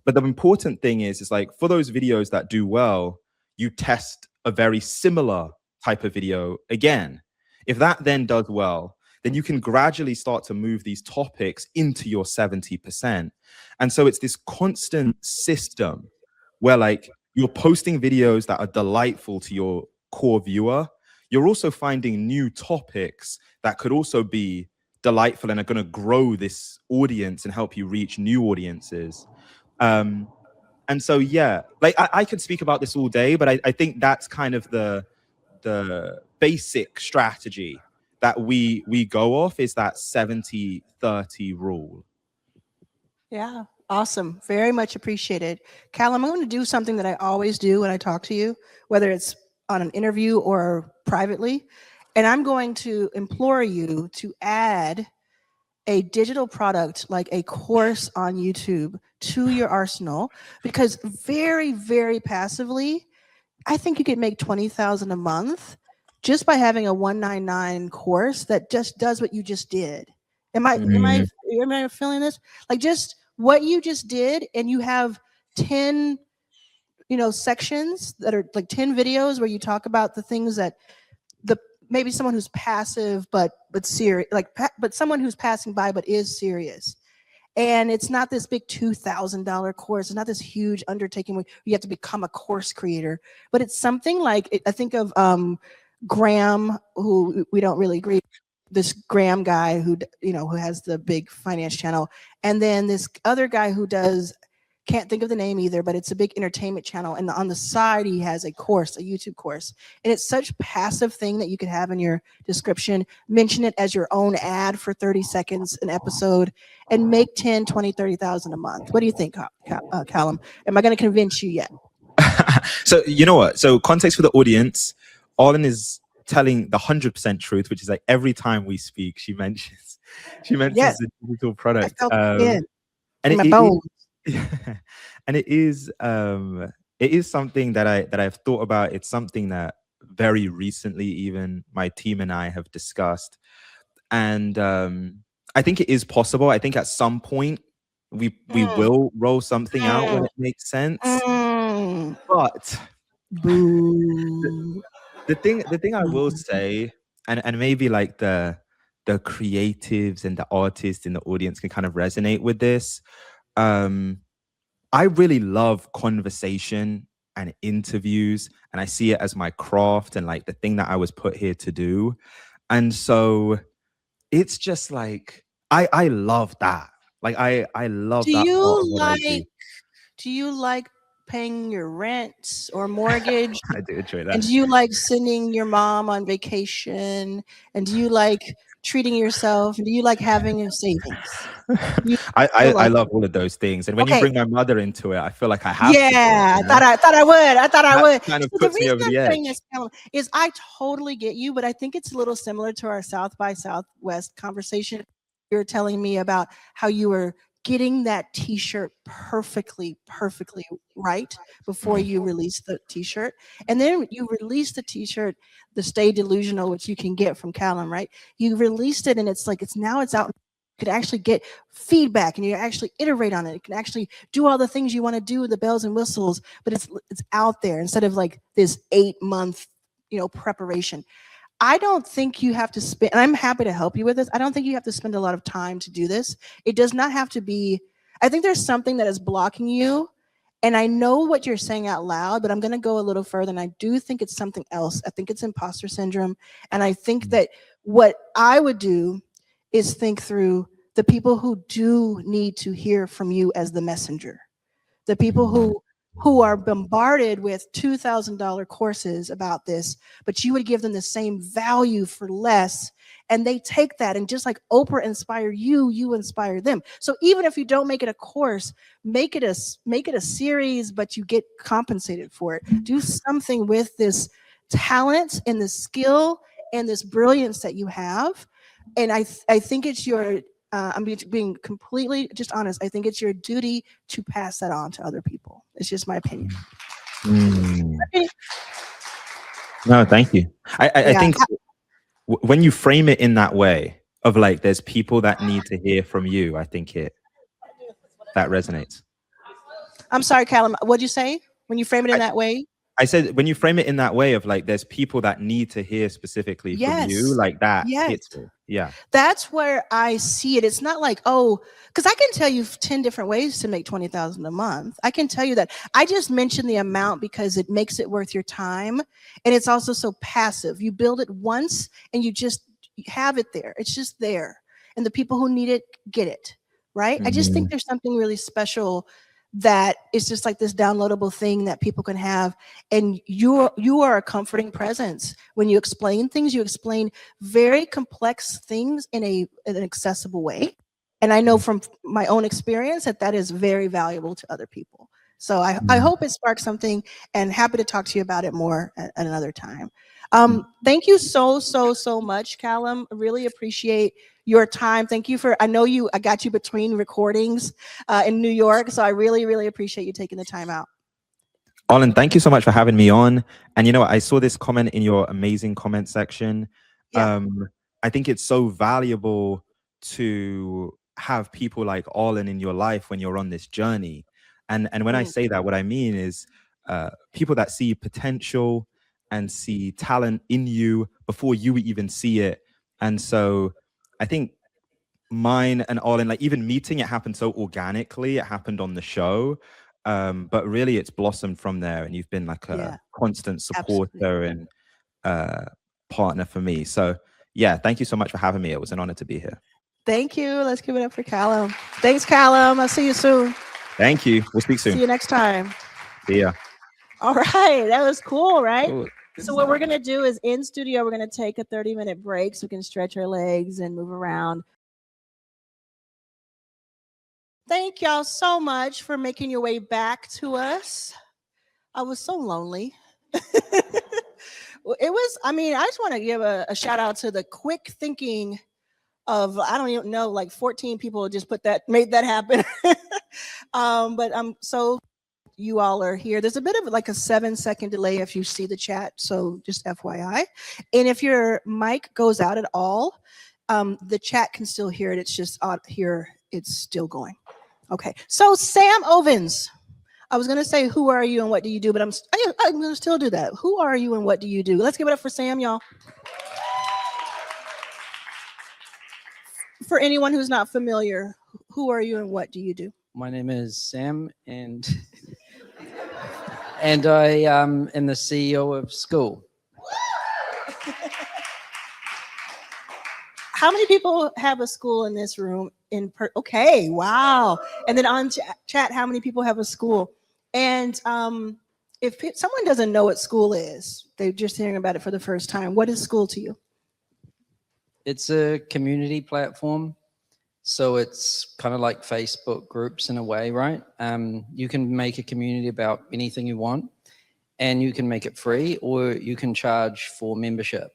But the important thing is like for those videos that do well, you test a very similar type of video again. If that then does well, then you can gradually start to move these topics into your 70%. And so it's this constant system where like you're posting videos that are delightful to your core viewer. You're also finding new topics that could also be delightful and are going to grow this audience and help you reach new audiences. And so, yeah, like I could speak about this all day, but I think that's kind of the basic strategy that we go off, is that 70-30 rule. Yeah, awesome. Very much appreciated. Callum, I'm going to do something that I always do when I talk to you, whether it's on an interview or privately. And I'm going to implore you to add a digital product like a course on YouTube to your arsenal, because very, very passively, I think you could make $20,000 a month just by having a $199 course that just does what you just did. Am I feeling this? Like just what you just did, and you have 10, sections that are like 10 videos where you talk about the things that maybe someone who's passive but serious, but someone who's passing by but is serious. And it's not this big $2,000 course. It's not this huge undertaking where you have to become a course creator. But it's something like, I think of Graham, who we don't really agree. This Graham guy who has the big finance channel, and then this other guy who does, can't think of the name either, but it's a big entertainment channel. And on the side, he has a course, a YouTube course. And it's such a passive thing that you could have in your description, mention it as your own ad for 30 seconds an episode, and make 10, 20, 30,000 a month. What do you think, Callum? Am I going to convince you yet? So you know what? So context for the audience, Arlan is telling the 100% truth, which is like every time we speak, she mentions Yes. the digital product. I felt it and in my bones. And it is something that I've thought about. It's something that very recently even my team and I have discussed, and I think it is possible. I think at some point we will roll something out when it makes sense. But Boo. the thing I will say, and maybe like the creatives and the artists in the audience can kind of resonate with this. I really love conversation and interviews, and I see it as my craft and like the thing that I was put here to do. And so it's just like I love that. Like I love that part of what I do. Do you like paying your rent or mortgage? I do enjoy that. And do you like sending your mom on vacation? And do you like treating yourself? And do you like having a savings? I love all of those things. And when you bring my mother into it, I feel like I have to. I thought I would. I would. Kind of So puts the me reason over the I'm saying edge. this, Callum, is I totally get you, but I think it's a little similar to our South by Southwest conversation. You were telling me about how you were getting that t-shirt perfectly right before you release the t-shirt. And then you release the t-shirt, the Stay Delusional, which you can get from Callum, right? You released it and it's like, it's out. You could actually get feedback and you actually iterate on it. You can actually do all the things you want to do with the bells and whistles, but it's out there instead of like this 8-month, preparation. I don't think you have to spend, and I'm happy to help you with this. I don't think you have to spend a lot of time to do this. It does not have to be, I think there's something that is blocking you. And I know what you're saying out loud, but I'm going to go a little further. And I do think it's something else. I think it's imposter syndrome. And I think that what I would do is think through the people who do need to hear from you as the messenger, the people who are bombarded with $2,000 courses about this, but you would give them the same value for less. And they take that, and just like Oprah inspired you, you inspire them. So even if you don't make it a course, make it a series, but you get compensated for it. Do something with this talent and the skill and this brilliance that you have. And I think it's your, I'm being completely just honest. I think it's your duty to pass that on to other people. It's just my opinion. No, thank you. I think when you frame it in that way of like, there's people that need to hear from you, I think that resonates. I'm sorry, Callum. What'd you say? When you frame it in that way? I said, when you frame it in that way of like, there's people that need to hear specifically from you, like that hits me. Yeah. That's where I see it. It's not like, because I can tell you 10 different ways to make $20,000 a month. I can tell you that. I just mentioned the amount because it makes it worth your time. And it's also so passive. You build it once and you just have it there. It's just there. And the people who need it, get it. Right? I just think there's something really special that is just like this downloadable thing that people can have. And you are a comforting presence. When you explain things, you explain very complex things in an accessible way. And I know from my own experience that is very valuable to other people. So I hope it sparks something, and happy to talk to you about it more at another time. Thank you so much, Callum. Really appreciate your time. Thank you I got you between recordings in New York. So I really appreciate you taking the time out. Arlan, thank you so much for having me on. And you know what? I saw this comment in your amazing comment section. Yeah. I think it's so valuable to have people like Arlan in your life when you're on this journey. And when I say that, what I mean is people that see potential and see talent in you before you even see it. And so I think mine and Arlan, like even meeting, it happened so organically. It happened on the show. But really it's blossomed from there, and you've been like a constant supporter and partner for me. So yeah, thank you so much for having me. It was an honor to be here. Thank you. Let's give it up for Callum. Thanks, Callum. I'll see you soon. Thank you. We'll speak soon. See you next time. See ya. All right. That was cool, right? Cool. So what we're going to do is in studio, we're going to take a 30-minute break so we can stretch our legs and move around. Thank y'all so much for making your way back to us. I was so lonely. I just want to give a shout out to the quick thinking of, I don't even know, like 14 people just made that happen. But I'm so you all are here. There's a bit of like a 7-second delay if you see the chat. So just FYI. And if your mic goes out at all, the chat can still hear it. It's just out here. It's still going. Okay. So Sam Ovens, I was going to say, who are you and what do you do? But I'm going to still do that. Who are you and what do you do? Let's give it up for Sam, y'all. For anyone who's not familiar, who are you and what do you do? My name is Sam, and I am the CEO of Skool. How many people have a school in this room? Okay, wow. And then on chat, how many people have a school? And if someone doesn't know what Skool is, they're just hearing about it for the first time. What is Skool to you? It's a community platform. So it's kind of like Facebook groups in a way, right? You can make a community about anything you want, and you can make it free, or you can charge for membership.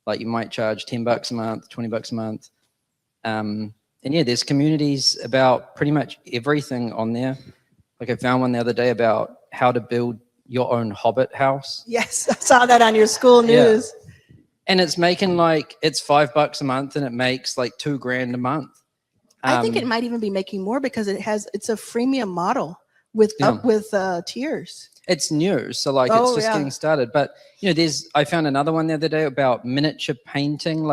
Like you might charge $10 a month, $20 a month. And yeah, there's communities about pretty much everything on there. Like I found one the other day about how to build your own hobbit house. Yes, I saw that on your Skool news. Yeah. And it's making it's $5 a month, and it makes like $2,000 a month. I think it might even be making more because it's a freemium model with tiers. It's new, so it's just getting started. But I found another one the other day about miniature painting,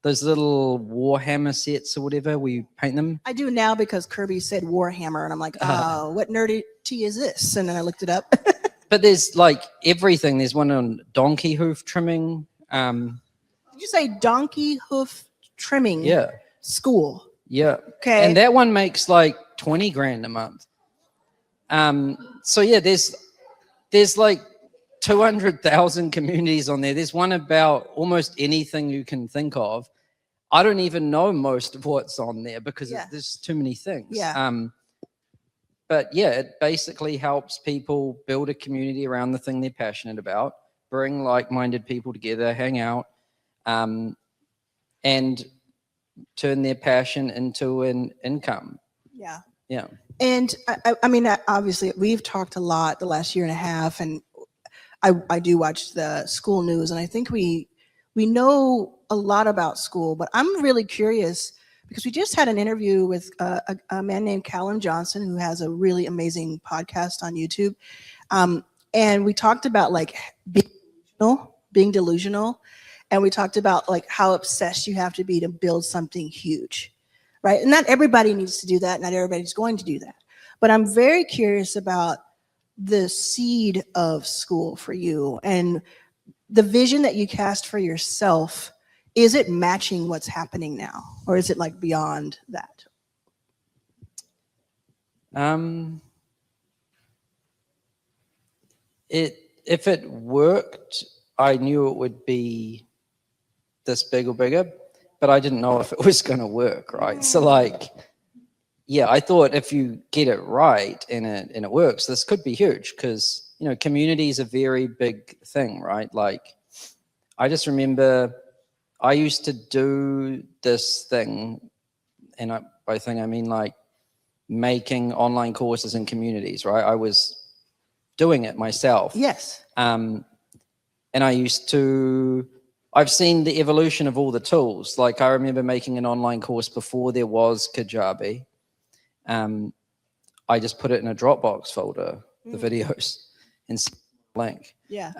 those little Warhammer sets or whatever, where you paint them. I do now because Kirby said Warhammer, and I'm like, what nerdy is this? And then I looked it up. But there's everything. There's one on donkey hoof trimming. Did you say donkey hoof trimming? Yeah. School. Yeah. Okay. And that one makes $20,000 a month. So yeah, there's 200,000 communities on there. There's one about almost anything you can think of. I don't even know most of what's on there because there's too many things. Yeah. But yeah, it basically helps people build a community around the thing they're passionate about, bring like-minded people together, hang out, and turn their passion into an income. Yeah. Yeah. And I mean, obviously, we've talked a lot the last year and a half, and I do watch the Skool news, and I think we know a lot about Skool, but I'm really curious because we just had an interview with a man named Callum Johnson, who has a really amazing podcast on YouTube. And we talked about being delusional. And we talked about how obsessed you have to be to build something huge, right? And not everybody needs to do that. Not everybody's going to do that. But I'm very curious about the seed of Skool for you and the vision that you cast for yourself. Is it matching what's happening now? Or is it beyond that? If it worked, I knew it would be this big or bigger, but I didn't know if it was going to work, right? So yeah, I thought if you get it right and it works, this could be huge because, you know, community is a very big thing, right? Like, I just remember I used to do this thing, and by thing I mean like making online courses in communities, right? I was doing it myself. Yes. And I've seen the evolution of all the tools. Like, I remember making an online course before there was Kajabi. I just put it in a Dropbox folder, the videos, and link. Yeah.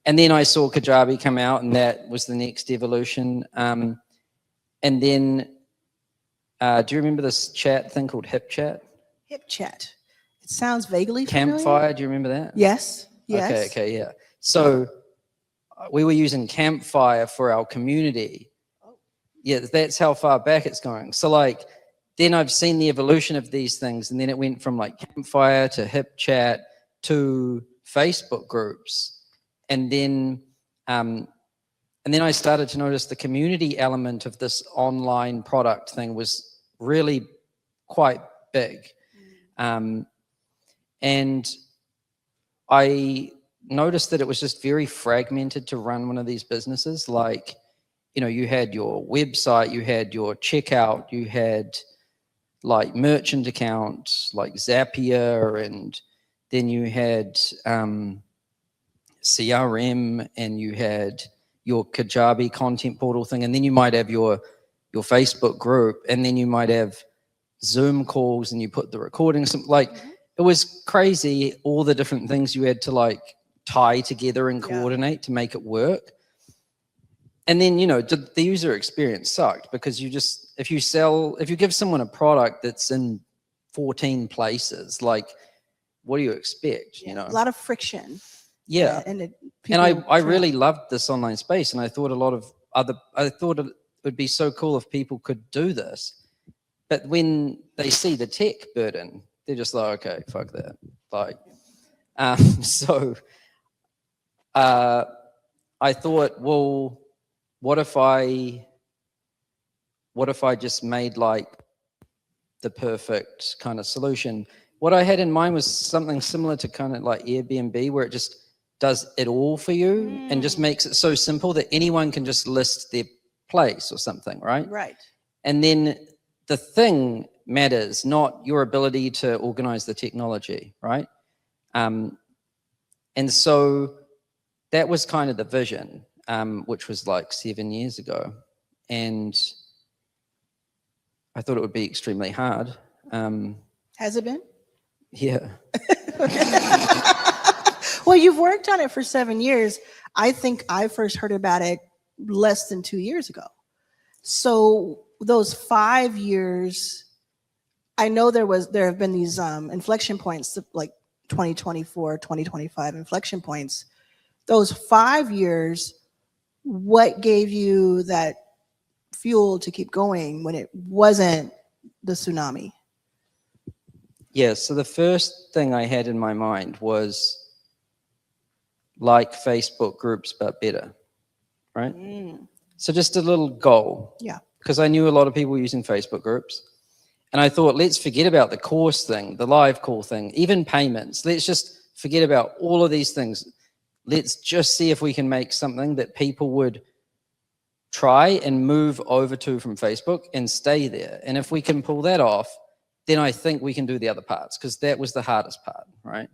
And then I saw Kajabi come out, and that was the next evolution. And then, do you remember this chat thing called HipChat? HipChat. It sounds vaguely familiar. Campfire, do you remember that? Yes. Yes. Okay, yeah. So we were using Campfire for our community. Yeah, that's how far back it's going. So like, then I've seen the evolution of these things, and then it went from like Campfire to HipChat to Facebook groups. And then I started to notice the community element of this online product thing was really quite big. And I noticed that it was just very fragmented to run one of these businesses. Like, you know, you had your website, you had your checkout, you had like merchant accounts like Zapier, and then you had CRM, and you had your Kajabi content portal thing, and then you might have your Facebook group, and then you might have Zoom calls, and you put the recordings. Like, it was crazy, all the different things you had to like tie together and coordinate to make it work. And then, you know, the user experience sucked because you just, if you give someone a product that's in 14 places, like, what do you expect? You know, a lot of friction. Yeah. And I really loved this online space, and I thought I thought it would be so cool if people could do this. But when they see the tech burden, they're just like, okay, fuck that. Like, so I thought, well, what if I just made like the perfect kind of solution? What I had in mind was something similar to kind of like Airbnb, where it just does it all for you and just makes it so simple that anyone can just list their place or something, right? Right. And then the thing matters, not your ability to organize the technology, right? And so that was kind of the vision, which was like 7 years ago. And I thought it would be extremely hard. Has it been? Yeah. Well, you've worked on it for 7 years. I think I first heard about it less than 2 years ago. So those 5 years, I know there have been these inflection points, like 2024, 2025 inflection points. Those 5 years, what gave you that fuel to keep going when it wasn't the tsunami? Yeah, so the first thing I had in my mind was like Facebook groups, but better, right? So just a little goal. Yeah. Because I knew a lot of people using Facebook groups. And I thought, let's forget about the course thing, the live call thing, even payments. Let's just forget about all of these things. Let's just see if we can make something that people would try and move over to from Facebook and stay there. And if we can pull that off, then I think we can do the other parts, because that was the hardest part, right?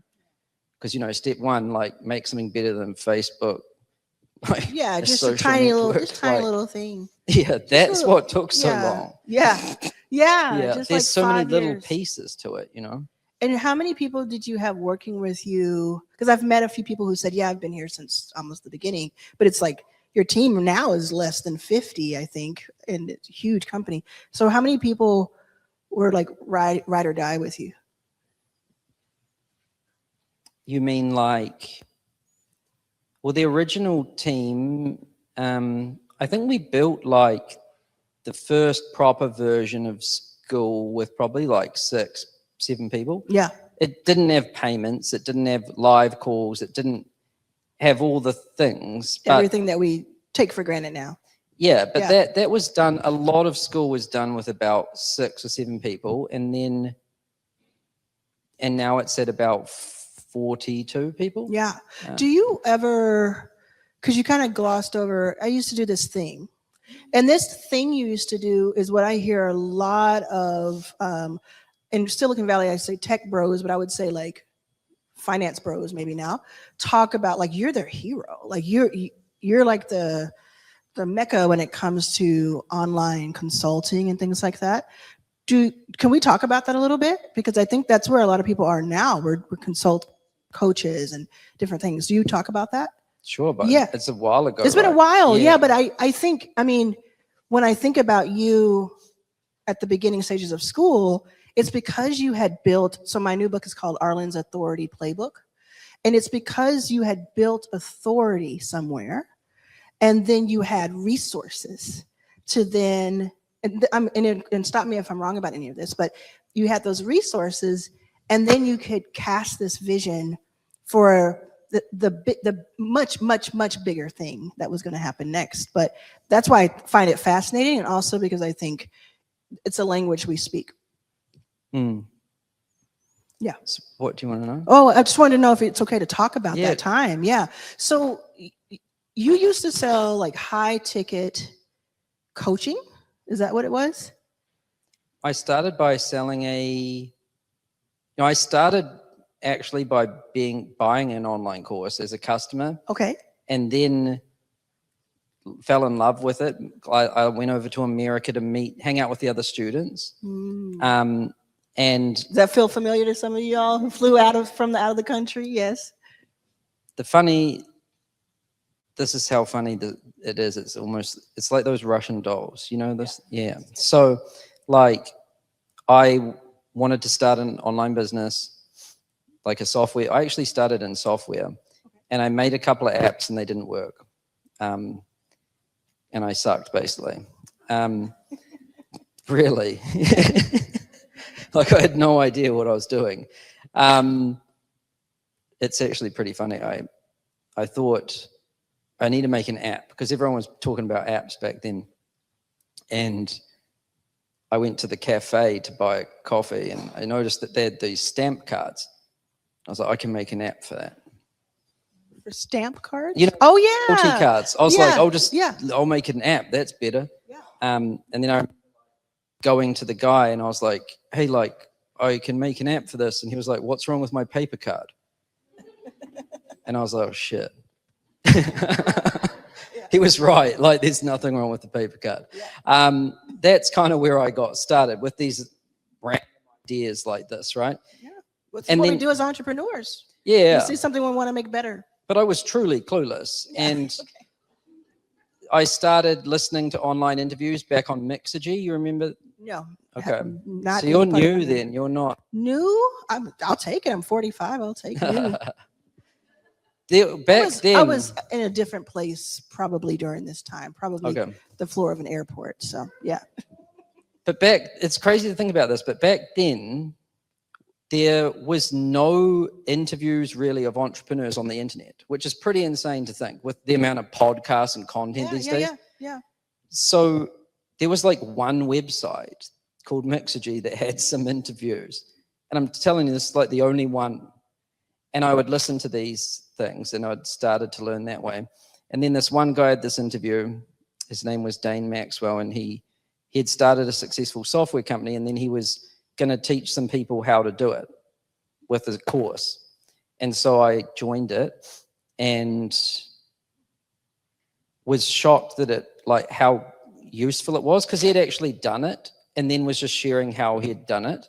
Because, you know, step one, like, make something better than Facebook. Like, yeah, just a tiny little thing. Yeah, that's what took so long. Yeah. There's like so many little pieces to it, you know. And how many people did you have working with you? Because I've met a few people who said, yeah, I've been here since almost the beginning. But it's like your team now is less than 50, I think, and it's a huge company. So how many people were like ride or die with you? You mean like, well, the original team, I think we built like the first proper version of Skool with probably like 6, 7 people. Yeah. It didn't have payments. It didn't have live calls. It didn't have all the things. Everything that we take for granted now. Yeah, but Yeah. that was done, a lot of Skool was done with about 6 or 7 people, and now it's at about 42 people. Yeah. Yeah. Do you ever, because you kind of glossed over, I used to do this thing. And this thing you used to do is what I hear a lot of, in Silicon Valley, I say tech bros, but I would say like finance bros maybe now, talk about like you're their hero. Like you're like the mecca when it comes to online consulting and things like that. Can we talk about that a little bit? Because I think that's where a lot of people are now. We're consult coaches and different things. Do you talk about that? Sure, but Yeah. it's a while ago. It's been a right? while, yeah. But I think, I mean, when I think about you at the beginning stages of Skool, it's because you had built, so my new book is called Arlan's Authority Playbook. And it's because you had built authority somewhere, and then you had resources to then, and stop me if I'm wrong about any of this, but you had those resources, and then you could cast this vision for the much bigger thing that was going to happen next. But that's why I find it fascinating, and also because I think it's a language we speak. Mm. Yeah. So what do you want to know? Oh, I just wanted to know if it's okay to talk about Yeah. that time. Yeah. So you used to sell like high ticket coaching. Is that what it was? I started by selling I started actually by buying an online course as a customer, Okay. and then fell in love with it. I went over to America to hang out with the other students. And Does that feel familiar to some of y'all who flew out of the country? Yes. this is how funny it is. It's like those Russian dolls, you know this? Yeah. So like I wanted to start an online business, like a software. I actually started in software, and I made a couple of apps and they didn't work. And I sucked basically. Really. Like I had no idea what I was doing. It's actually pretty funny. I thought I need to make an app because everyone was talking about apps back then. And I went to the cafe to buy a coffee, and I noticed that they had these stamp cards. I was like, I can make an app for that. For stamp cards? You know, oh yeah. Multi cards. I was Yeah, like, I'll make an app. That's better. Yeah. And then I going to the guy and I was like, hey, like I can make an app for this. And he was like, what's wrong with my paper card? And I was like, oh shit. He was right. Like there's nothing wrong with the paper card. Yeah. That's kind of where I got started with these random ideas like this, right? Yeah. That's And what then- we do as entrepreneurs. Yeah. We see something we want to make better. But I was truly clueless. Yeah. And I started listening to online interviews back on Mixergy. You remember? No. Okay. Not So you're any part of new it. then. You're not. New? I'll take it. I'm 45. I'll take new. I was in a different place probably during this time, probably Okay. the floor of an airport. So yeah. But it's crazy to think about this, but back then, there was no interviews really of entrepreneurs on the internet, which is pretty insane to think with the amount of podcasts and content these days. Yeah. So there was like one website called Mixergy that had some interviews. And I'm telling you, this is like the only one. And I would listen to these things and I'd started to learn that way. And then this one guy had this interview, his name was Dane Maxwell, and he had started a successful software company, and then he was going to teach some people how to do it with a course. And so I joined it and was shocked that how useful it was, because he had actually done it and then was just sharing how he had done it.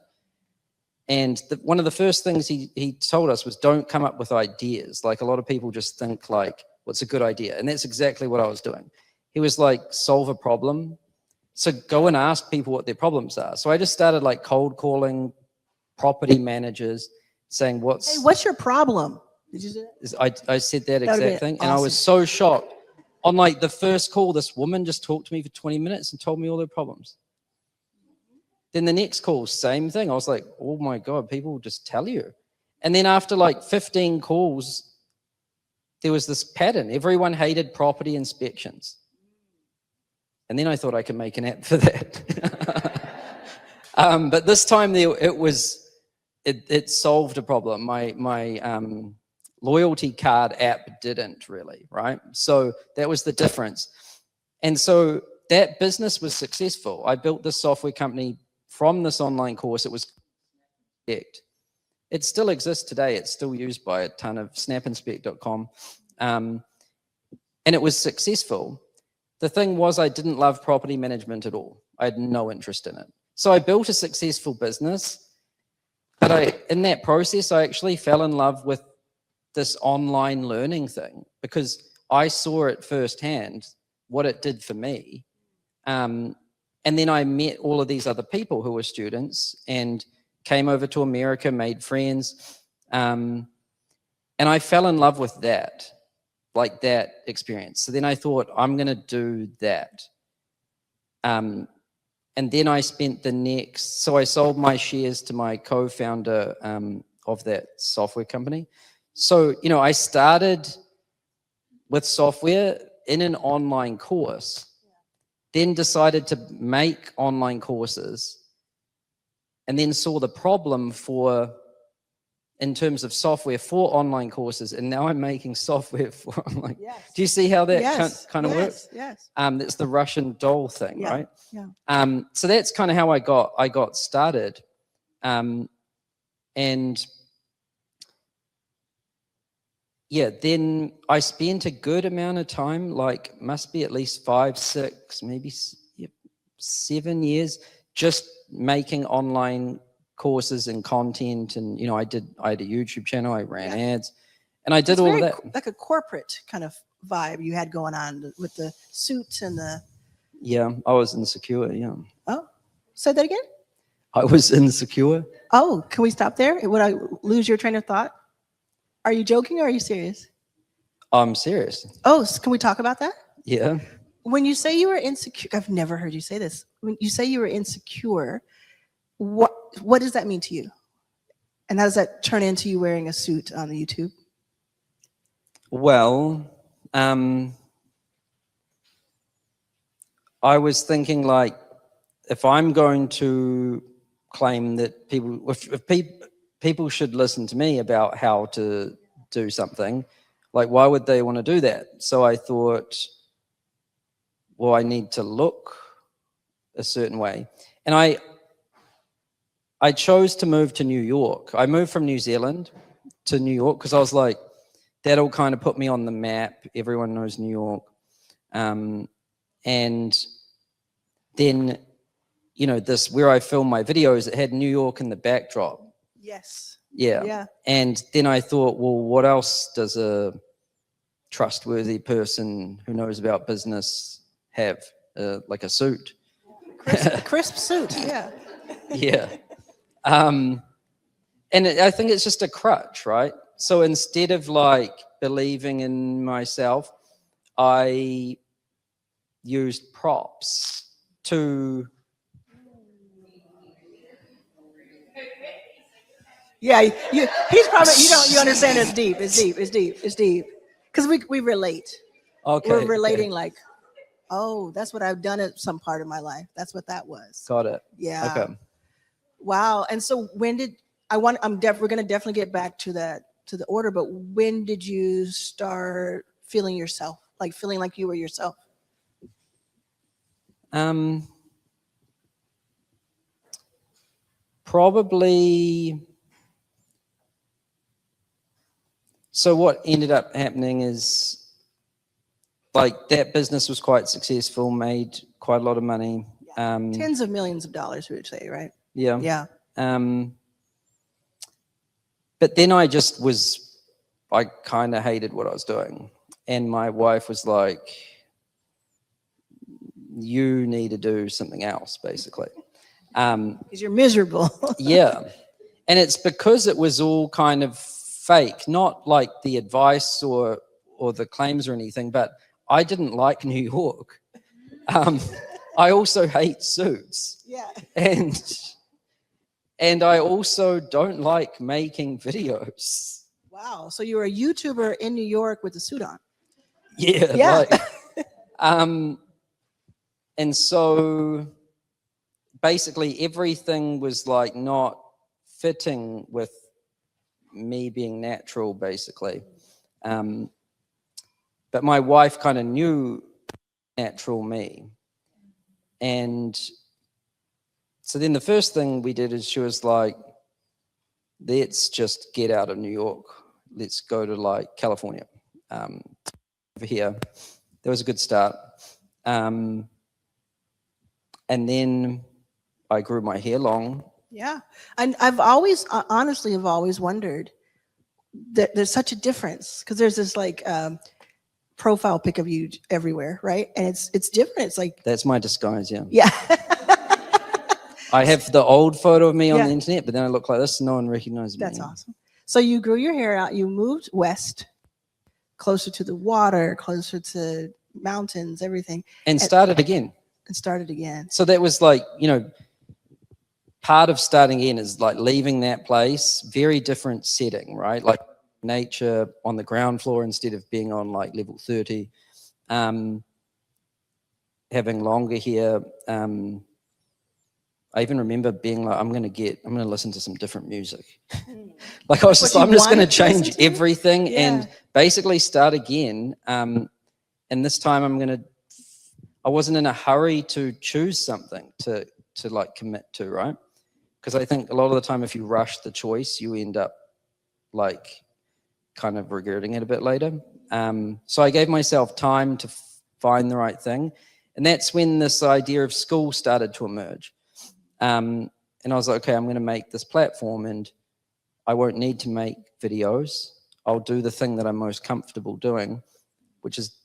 And one of the first things he told us was, don't come up with ideas. Like a lot of people just think like, what's a good idea? And that's exactly what I was doing. He was like, solve a problem. So go and ask people what their problems are. So I just started like cold calling property managers, saying, what's your problem? Did you say that? I said that That would've exact been thing. And I was awesome. so shocked. On like the first call, this woman just talked to me for 20 minutes and told me all their problems. Then the next call, same thing. I was like, oh my God, people just tell you. And then after like 15 calls, there was this pattern. Everyone hated property inspections. And then I thought I could make an app for that. But this time it solved a problem. My loyalty card app didn't really, right? So that was the difference. And so that business was successful. I built this software company from this online course. It was it still exists today. It's still used by a ton of snapinspect.com. And it was successful. The thing was, I didn't love property management at all. I had no interest in it. So I built a successful business, but in that process, I actually fell in love with this online learning thing because I saw it firsthand, what it did for me. And then I met all of these other people who were students and came over to America, made friends. And I fell in love with that, like that experience. So then I thought, I'm going to do that. And then I spent so I sold my shares to my co-founder of that software company. So, I started with software in an online course, then decided to make online courses, and then saw the problem in terms of software for online courses, and now I'm making software for online. Yes. Do you see how that kind of works? Yes. That's the Russian doll thing, right? Yeah. So that's kind of how I got started, and yeah, then I spent a good amount of time, like must be at least 5, 6, maybe 7 years, just making online courses and content. And, I had a YouTube channel, I ran ads, and I did all of that. Like a corporate kind of vibe you had going on with the suits and the. Yeah, I was insecure, yeah. Oh, say that again? I was insecure. Oh, can we stop there? Would I lose your train of thought? Are you joking or are you serious? I'm serious. Oh, can we talk about that? Yeah. When you say you were insecure, I've never heard you say this. When you say you were insecure, what does that mean to you? And how does that turn into you wearing a suit on the YouTube? Well, I was thinking, like, if I'm going to claim that people should listen to me about how to do something, like, why would they want to do that? So I thought, well, I need to look a certain way. And I chose to move to New York. I moved from New Zealand to New York because I was like, that'll kind of put me on the map. Everyone knows New York. And then, this, where I film my videos, it had New York in the backdrop. Yes. Yeah. And then I thought, well, what else does a trustworthy person who knows about business have? Like a suit. A crisp suit, yeah. Yeah. And I think it's just a crutch, right? So instead of like believing in myself, I used props to. Yeah, he's probably, you understand it's deep. Because we relate. Okay. We're relating like, oh, that's what I've done at some part of my life. That's what that was. Got it. Yeah. Okay. Wow. And so when did we're going to definitely get back to the order, but when did you start feeling yourself, like feeling like you were yourself? Probably. So what ended up happening is, like, that business was quite successful, made quite a lot of money. Tens of millions of dollars, we would say, right? Yeah. Yeah. But then I kind of hated what I was doing. And my wife was like, you need to do something else, basically. Because you're miserable. Yeah. And it's because it was all kind of fake, not like the advice or the claims or anything, but I didn't like New York. I also hate suits. Yeah. And I also don't like making videos. Wow. So you were a YouTuber in New York with a suit on. Yeah. Yeah. Like, And so basically everything was like not fitting with me being natural, basically. But my wife kind of knew natural me. And so then the first thing we did is she was like, let's just get out of New York. Let's go to like California. Over here. That was a good start. And then I grew my hair long. Yeah. And I've always, honestly, have always wondered that there's such a difference, because there's this like profile pic of you everywhere, right? And it's different. It's like, That's my disguise, yeah. yeah. I have the old photo of me on Yeah. the internet, but then I look like this and no one recognizes me. That's awesome. So you grew your hair out, you moved west, closer to the water, closer to mountains, everything, And started again. and started again. So that was like, you know, part of starting again is like leaving that place, very different setting, right? Like nature on the ground floor instead of being on like level 30. Having longer hair. I even remember being like, I'm going to listen to some different music. Like I was just, What you I'm just going to wanted to listen change to? everything Yeah. and basically start again. And this time I wasn't in a hurry to choose something to like commit to, right? Because I think a lot of the time if you rush the choice, you end up like kind of regretting it a bit later. So I gave myself time to find the right thing. And that's when this idea of Skool started to emerge. And I was like, okay, I'm going to make this platform and I won't need to make videos. I'll do the thing that I'm most comfortable doing, which is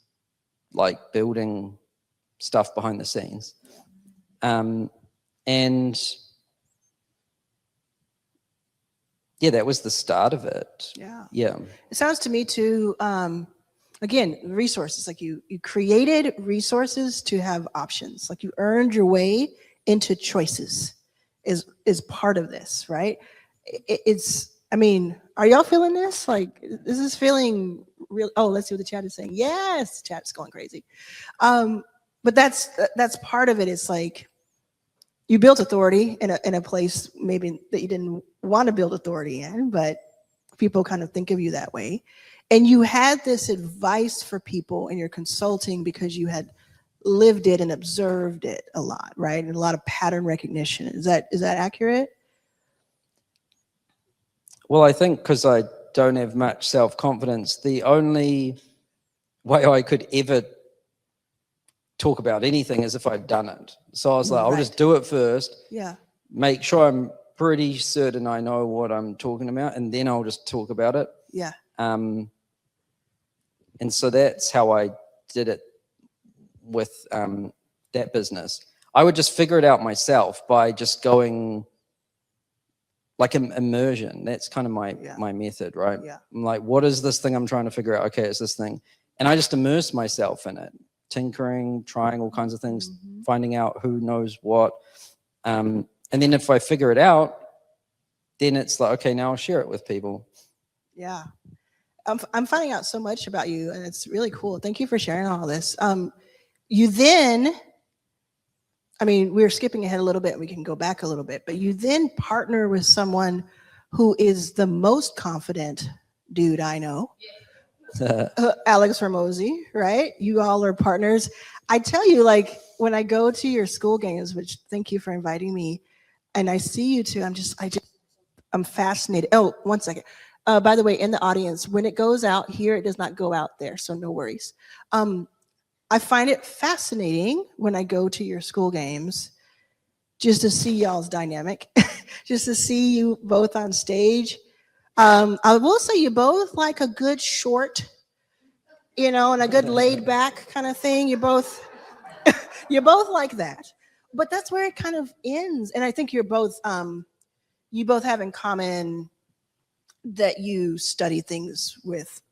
like building stuff behind the scenes. And yeah, that was the start of it. Yeah. Yeah. It sounds to me too, again, resources, like you created resources to have options, like you earned your way into choices is part of this, right? I mean, are y'all feeling this? Like, this is feeling real. Oh, let's see what the chat is saying. Yes, chat's going crazy. But that's part of it. It's like you built authority in a place maybe that you didn't want to build authority in, but people kind of think of you that way. And you had this advice for people in your consulting because you had lived it and observed it a lot, right? And a lot of pattern recognition. Is that accurate? Well, I think because I don't have much self-confidence, the only way I could ever talk about anything is if I've done it. So I was like, I'll just do it first. Yeah. Make sure I'm pretty certain I know what I'm talking about, and then I'll just talk about it. Yeah. And so that's how I did it with that business. I would just figure it out myself by just going like immersion. That's kind of my method, right? Yeah. I'm like, what is this thing I'm trying to figure out? Okay, it's this thing. And I just immerse myself in it, tinkering, trying all kinds of things, finding out who knows what. And then if I figure it out, then it's like, okay, now I'll share it with people. Yeah. I'm finding out so much about you, and it's really cool. Thank you for sharing all this. You then, I mean, we're skipping ahead a little bit. We can go back a little bit, but you then partner with someone who is the most confident dude I know, Alex Hormozi, right? You all are partners. I tell you, like, when I go to your Skool games, which thank you for inviting me, and I see you two, I'm fascinated. Oh, one second. By the way, in the audience, when it goes out here, it does not go out there, so no worries. I find it fascinating when I go to your Skool games just to see y'all's dynamic, just to see you both on stage. I will say you both like a good short, and a good laid back kind of thing. You both like that, but that's where it kind of ends. And I think you both have in common that you study things with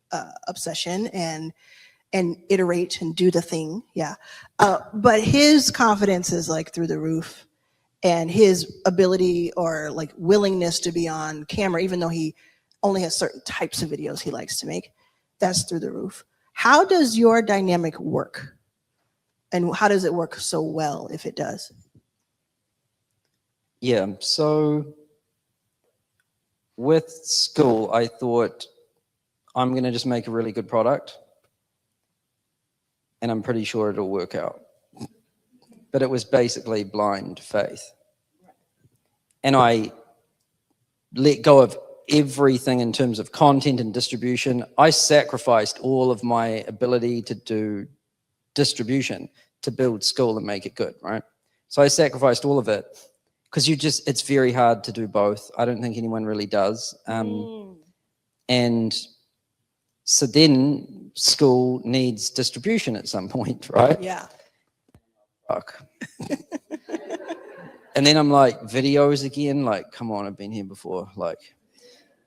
obsession and iterate and do the thing. Yeah. But his confidence is like through the roof, and his ability or like willingness to be on camera, even though he only has certain types of videos he likes to make, that's through the roof. How does your dynamic work? And how does it work so well if it does? Yeah, so with Skool, I thought I'm going to just make a really good product and I'm pretty sure it'll work out. But it was basically blind faith. And I let go of everything in terms of content and distribution. I sacrificed all of my ability to do distribution to build Skool and make it good, right? So I sacrificed all of it because it's very hard to do both. I don't think anyone really does. And so then Skool needs distribution at some point, right? Yeah. Fuck. And then I'm like, videos again, like, come on, I've been here before. Like,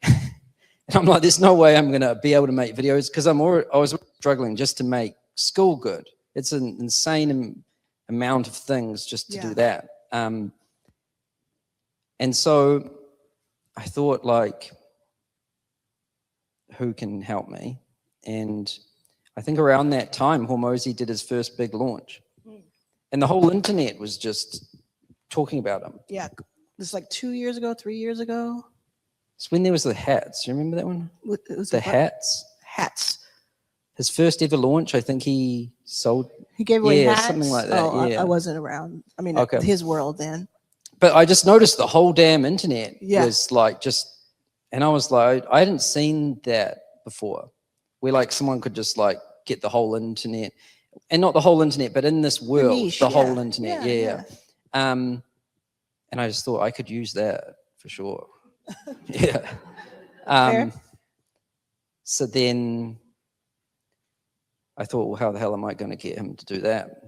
and I'm like, there's no way I'm going to be able to make videos because I was struggling just to make Skool good. It's an insane amount of things just to do that. And so I thought, like, who can help me? And I think around that time, Hormozy did his first big launch. And the whole internet was just talking about him. Yeah. This is like 2 years ago, 3 years ago. It's when there was the hats. You remember that one? It was the hats. Hats. His first ever launch, I think he sold. He gave away hats? Something like that. Oh, yeah. I wasn't around. I mean, Okay. his world then. But I just noticed the whole damn internet Yeah. was like and I was like, I hadn't seen that before. Where like someone could just like get the whole internet, and not the whole internet, but in this world, niche, the yeah. whole internet. Yeah. And I just thought I could use that for sure. Yeah. Fair. So then I thought, well, how the hell am I going to get him to do that?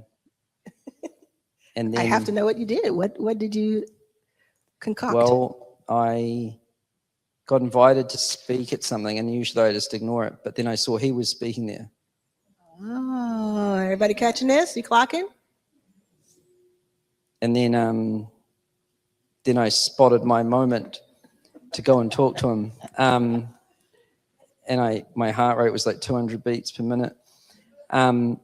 And then I have to know what you did. What did you concoct? Well, I got invited to speak at something, and usually I just ignore it. But then I saw he was speaking there. Oh, everybody catching this? You clocking? And then I spotted my moment to go and talk to him. And my heart rate was like 200 beats per minute. And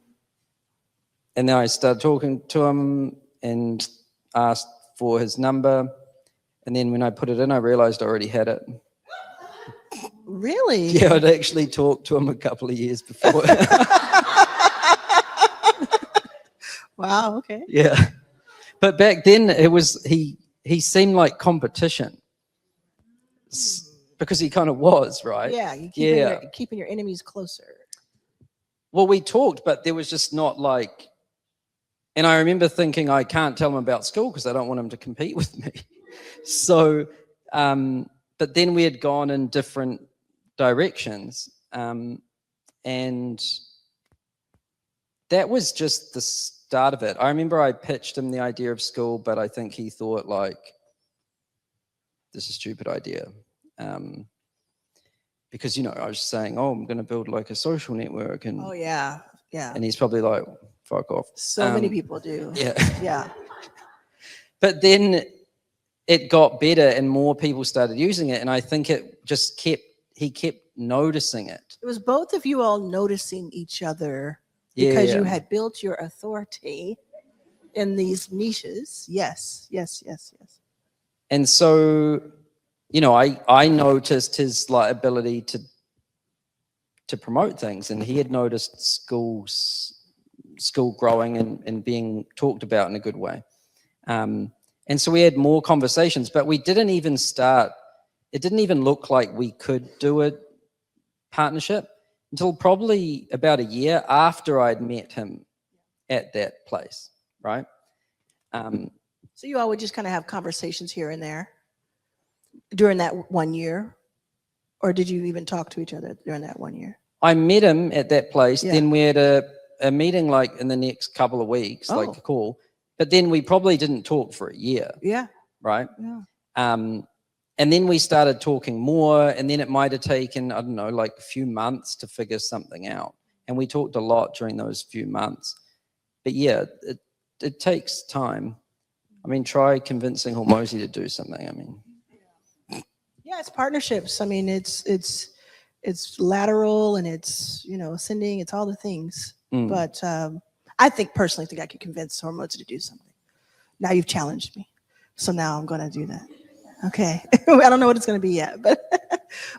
then I started talking to him and asked for his number. And then when I put it in, I realized I already had it. Really? Yeah, I'd actually talked to him a couple of years before. Wow, okay. Yeah. But back then it was, he seemed like competition. Because he kind of was, right? Yeah, you keeping your enemies closer. Well, we talked, but there was just not like, and I remember thinking, I can't tell him about Skool because I don't want him to compete with me. So, but then we had gone in different directions. And that was just the start of it. I remember I pitched him the idea of Skool, but I think he thought like, this is a stupid idea. Because, I was saying, oh, I'm going to build like a social network. And Oh, yeah. and he's probably like, fuck off. So many people do. Yeah. Yeah. But then it got better and more people started using it. And I think it just he kept noticing it. It was both of you all noticing each other because you had built your authority in these niches. Yes. And so, I noticed his like ability to promote things, and he had noticed Skool growing and being talked about in a good way. And so we had more conversations, but we didn't even start. It didn't even look like we could do a partnership until probably about a year after I'd met him at that place, right? So you all would just kind of have conversations here and there during that 1 year? Or did you even talk to each other during that 1 year? I met him at that place. Yeah. Then we had a meeting like in the next couple of weeks, like a call. But then we probably didn't talk for a year. Yeah. Right? Yeah. And then we started talking more, and then it might have taken, I don't know, like a few months to figure something out. And we talked a lot during those few months. But yeah, it takes time. I mean, try convincing Hormozy to do something. I mean, Yeah, it's partnerships. I mean, it's lateral and it's, ascending, it's all the things. But I personally think I could convince Hormozi to do something. Now you've challenged me. So now I'm going to do that. Okay. I don't know what it's going to be yet,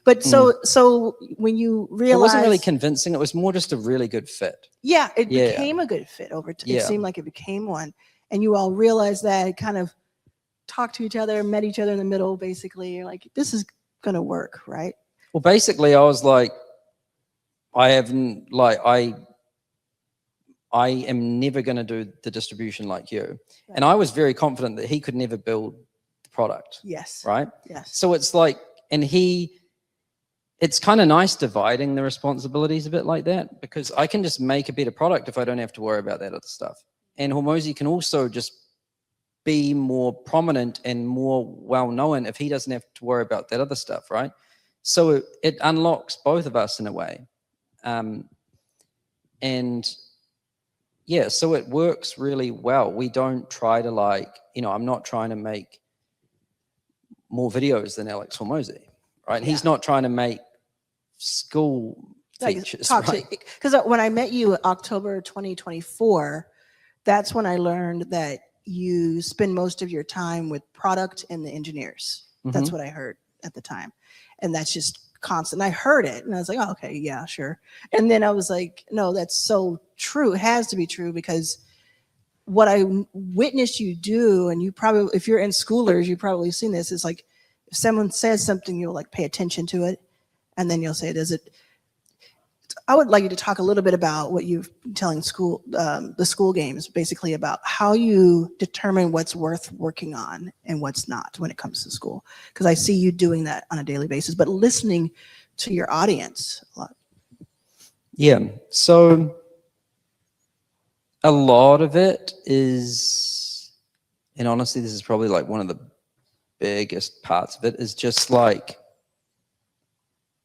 but so when you realize It wasn't really convincing. It was more just a really good fit. Yeah, it became a good fit over time. It seemed like it became one. And you all realized that, kind of talked to each other, met each other in the middle, basically. You're like, this is going to work, right? Well, basically, I was like, I am never going to do the distribution like you. Right. And I was very confident that he could never build the product. Yes. Right? Yes. So it's like, it's kind of nice dividing the responsibilities a bit like that, because I can just make a better product if I don't have to worry about that other stuff. And Hormozi can also just be more prominent and more well-known if he doesn't have to worry about that other stuff, right? So it unlocks both of us in a way. And yeah, so it works really well. We don't try to I'm not trying to make more videos than Alex Hormozi, right? Yeah. He's not trying to make Skool features, right? Because when I met you October 2024, that's when I learned that you spend most of your time with product and the engineers. Mm-hmm. That's what I heard at the time. And that's just constant. I heard it and I was like, oh, okay, yeah, sure. And then I was like, no, that's so true. It has to be true, because what I witnessed you do, and you probably, if you're in Skoolers, you've probably seen this, is like, if someone says something, you'll like pay attention to it. And then you'll say, I would like you to talk a little bit about what you've been telling Skool, the Skool games, basically about how you determine what's worth working on and what's not when it comes to Skool. Because I see you doing that on a daily basis, but listening to your audience a lot. Yeah, so a lot of it is, and honestly, this is probably like one of the biggest parts of it, is just like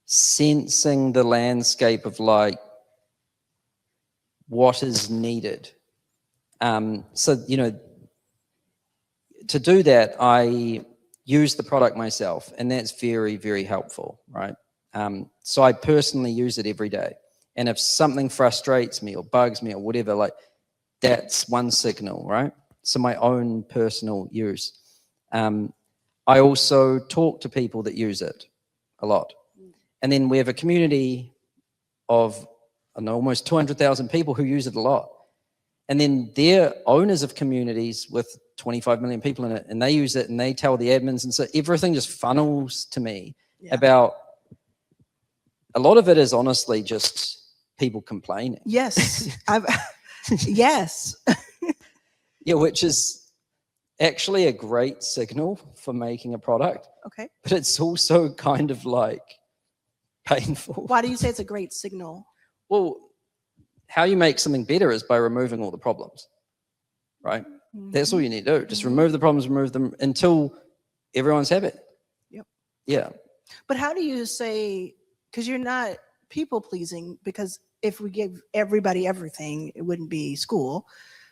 sensing the landscape of like what is needed. So, to do that, I use the product myself, and that's very, very helpful, right? So I personally use it every day. And if something frustrates me or bugs me or whatever, like that's one signal, right? So my own personal use. I also talk to people that use it a lot. And then we have a community of almost 200,000 people who use it a lot. And then they're owners of communities with 25 million people in it, and they use it and they tell the admins. And so everything just funnels to me about, a lot of it is honestly just people complaining. Yes. Yes. Yeah, which is actually a great signal for making a product. Okay. But it's also kind of like painful. Why do you say it's a great signal? Well, how you make something better is by removing all the problems, right? Mm-hmm. That's all you need to do. Just remove the problems, remove them until everyone's happy. Yep. Yeah. But how do you say, because you're not people pleasing, because if we give everybody everything, it wouldn't be Skool.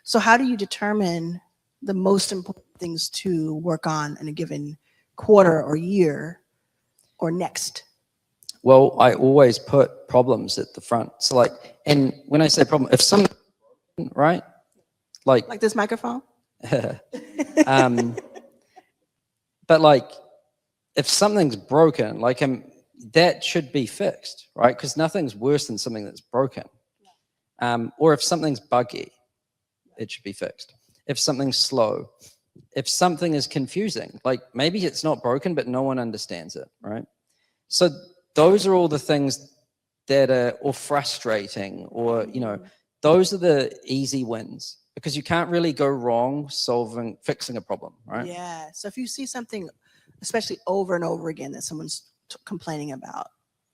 So how do you determine the most important things to work on in a given quarter or year or next? Well, I always put problems at the front. So like, and when I say problem, if something, right? Like this microphone? But like, if something's broken, like that should be fixed, right? Because nothing's worse than something that's broken. Or if something's buggy, it should be fixed. If something's slow, if something is confusing, like maybe it's not broken, but no one understands it, right? So those are all the things that are or frustrating, or, those are the easy wins, because you can't really go wrong fixing a problem, right? Yeah. So if you see something, especially over and over again, that someone's complaining about,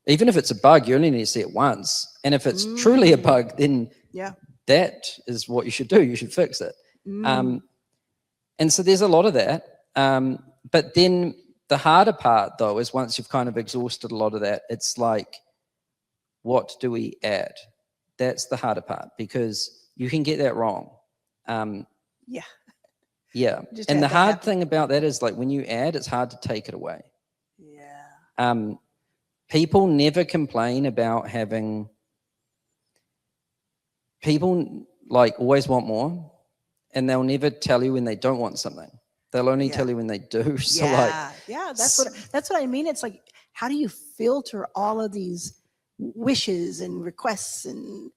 even if it's a bug, you only need to see it once. And if it's truly a bug, then that is what you should do. You should fix it. And so there's a lot of that. But then the harder part, though, is once you've kind of exhausted a lot of that, it's like, what do we add? That's the harder part, because you can get that wrong. Yeah. And the hard thing about that is, like, when you add, it's hard to take it away. Yeah. People never complain about having, people like always want more, and they'll never tell you when they don't want something. They'll only tell you when they do. So like, yeah, that's what I mean. It's like, how do you filter all of these wishes and requests and,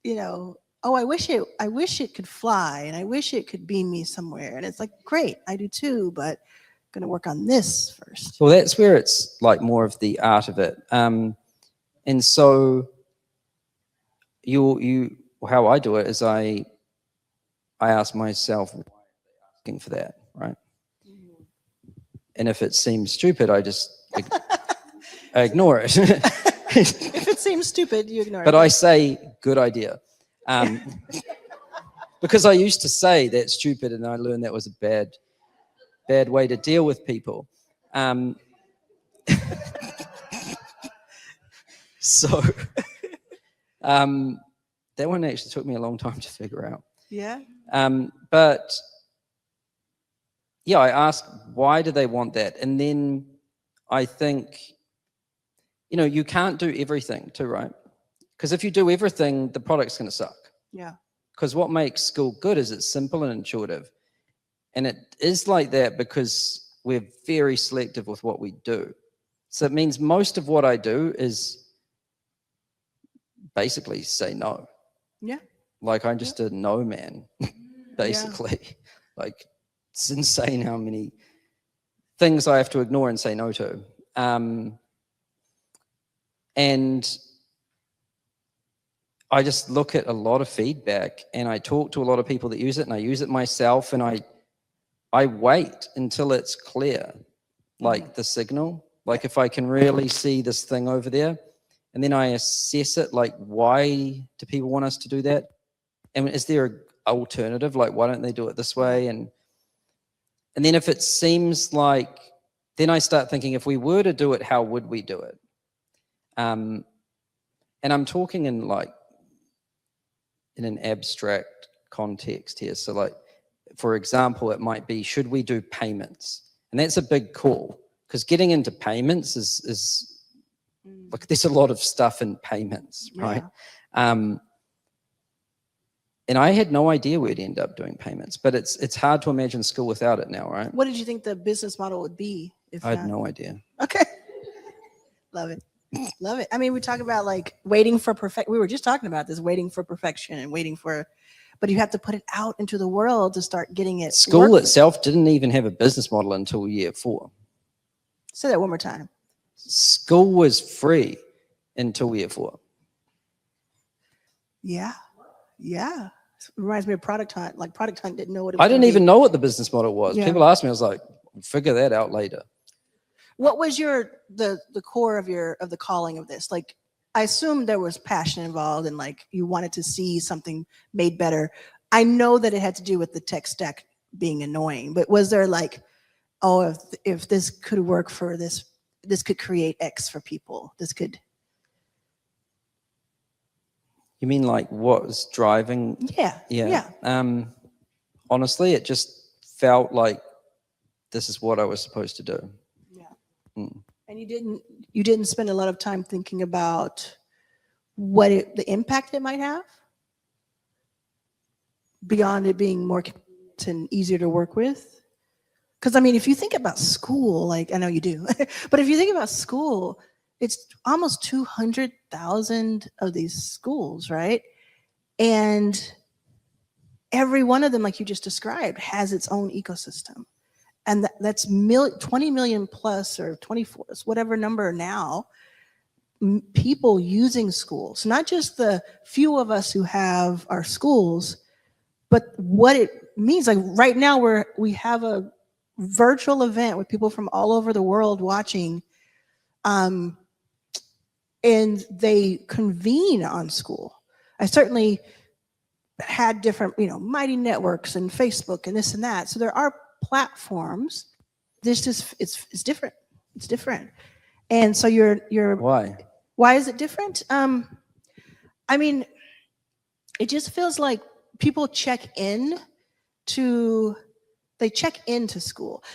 you know, oh, I wish it could fly, and I wish it could beam me somewhere. And it's like, great, I do too, but I'm gonna work on this first. well, that's where it's like more of the art of it. And so how I do it is I ask myself, why am I asking for that, right? And if it seems stupid, I just I ignore it. If it seems stupid, you ignore it. But I say, good idea. Because I used to say that's stupid, and I learned that was a bad way to deal with people. So that one actually took me a long time to figure out. Yeah. But yeah, I ask, why do they want that? And then I think, you know, you can't do everything too, right? Because if you do everything, the product's going to suck. Yeah. Because what makes Skool good is it's simple and intuitive. And it is like that because we're very selective with what we do. So it means most of what I do is basically say no. Yeah. Like I'm just a no man, basically. Yeah. Like it's insane how many things I have to ignore and say no to. And I just look at a lot of feedback, and I talk to a lot of people that use it, and I use it myself, and I wait until it's clear, like the signal. Like if I can really see this thing over there, and then I assess it, like why do people want us to do that? And is there an alternative? Like why don't they do it this way? And then if it seems like, then I start thinking, if we were to do it, how would we do it? And I'm talking in an abstract context here. So like, for example, it might be, should we do payments? And that's a big call, because getting into payments is like, there's a lot of stuff in payments, right? And I had no idea we'd end up doing payments, but it's hard to imagine Skool without it now, right? What did you think the business model would be? I had no idea. Okay. Love it. Love it. I mean, we talk about like waiting for perfect. We were just talking about this, waiting for perfection and waiting for, but you have to put it out into the world to start getting it. Skool working. itself didn't even have a business model until year 4. Say that one more time. Skool was free until year 4. Yeah. Yeah. It reminds me of Product Hunt. Like Product Hunt didn't know what it was. I didn't even know what the business model was. Yeah. People asked me, I was like, figure that out later. What was the core of the calling of this? Like, I assume there was passion involved and like you wanted to see something made better. I know that it had to do with the tech stack being annoying, but was there like, oh, if this could work for this could create X for people. This could. You mean like what was driving? Yeah. Honestly, it just felt like this is what I was supposed to do. And you didn't spend a lot of time thinking about what the impact it might have beyond it being more convenient and easier to work with. Because I mean, if you think about Skool, like I know you do, but if you think about Skool, it's almost 200,000 of these schools, right? And every one of them, like you just described, has its own ecosystem. And that's 20 million plus or 24, whatever number now, people using schools. Not just the few of us who have our schools, but what it means. Like right now we have a virtual event with people from all over the world watching, and they convene on Skool. I certainly had different, Mighty Networks and Facebook and this and that. So there are platforms. This just it's different. It's different. And so you're why is it different? I mean, it just feels like people check into Skool.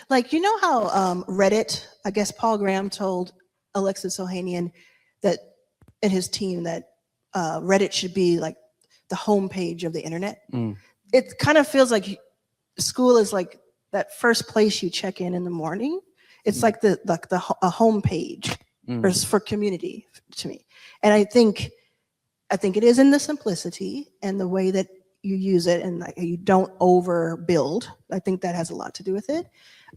Like, you know how Reddit, I guess Paul Graham told Alexis Ohanian that and his team that Reddit should be like the homepage of the internet. Mm. It kind of feels like Skool is like that first place you check in the morning. It's like a homepage for community to me. And I think it is in the simplicity and the way that you use it, and like you don't overbuild. I think that has a lot to do with it.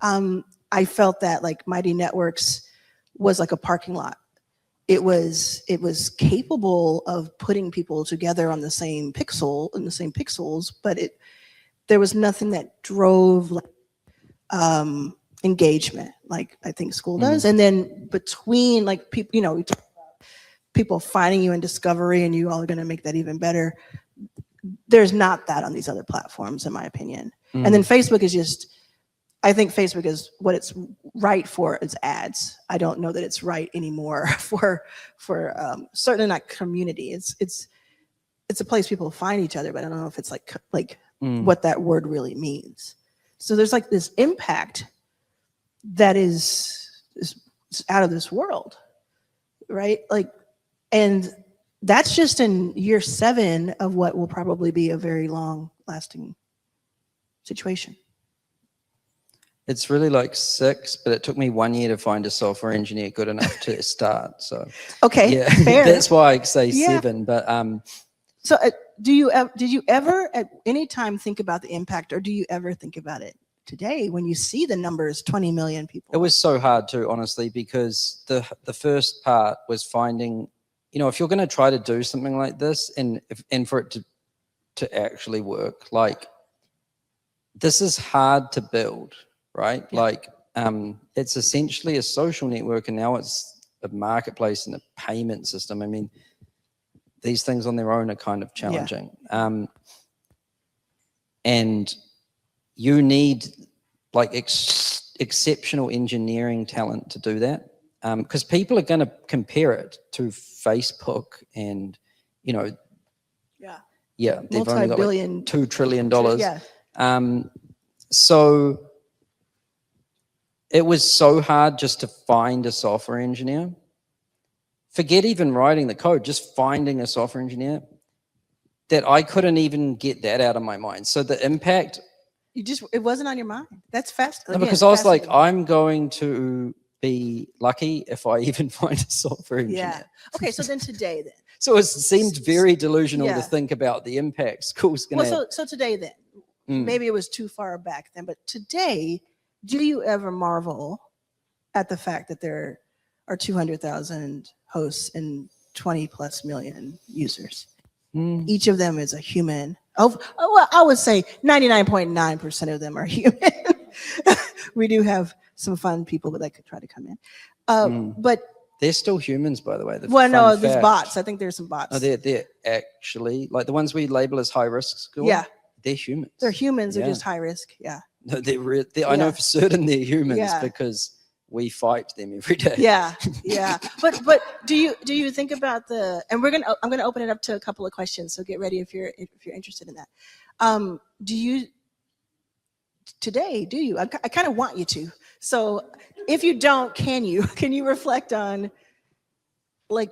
I felt that like Mighty Networks was like a parking lot. It was capable of putting people together on the same pixels, but there was nothing that drove like, engagement like I think Skool does. And then between like people, people finding you in discovery, and you all are going to make that even better. There's not that on these other platforms, in my opinion. And then Facebook is just, I think Facebook is what it's right for is ads. I don't know that it's right anymore for certainly not community. It's a place people find each other, but I don't know if it's like what that word really means. So there's like this impact that is out of this world, right? Like, and that's just in year 7 of what will probably be a very long lasting situation. It's really like 6, but it took me 1 year to find a software engineer good enough to start. So okay, yeah, fair. that's why I say 7. But so did you ever at any time think about the impact, or do you ever think about it today when you see the numbers, 20 million people? it was so hard too, honestly, because the first part was finding, if you're going to try to do something like this, and for it to actually work, like this is hard to build, right? Yeah. Like it's essentially a social network, and now it's a marketplace and a payment system. I mean, these things on their own are kind of challenging. And you need like exceptional engineering talent to do that, because people are going to compare it to Facebook, and they've only got like Multi-billion. $2 trillion. Yeah. So it was so hard just to find a software engineer. Forget even writing the code, just finding a software engineer, that I couldn't even get that out of my mind. So the impact, it wasn't on your mind. That's fast. no, because I was like, I'm going to be lucky if I even find a software engineer. Yeah. Okay. So then today, then. So it seemed very delusional Yeah. to think about the impact Skool's going to have. So today, then, maybe it was too far back then, but today, do you ever marvel at the fact that there are 200,000 hosts and 20 plus million users? Each of them is a human. Well, I would say 99.9% of them are human. We do have some fun people that could try to come in. But they're still humans, by the way. There's bots. I think there's some bots. No, they're actually, like the ones we label as high risk Skool. Yeah. They're humans. They're humans. They're Yeah. just high risk. Yeah. No, I know for certain they're humans, Yeah. because we fight them every day. Yeah, yeah. But do you think about I'm gonna open it up to a couple of questions. So get ready if you're interested in that. Do you today? I kind of want you to. So if you don't, can you reflect on, like,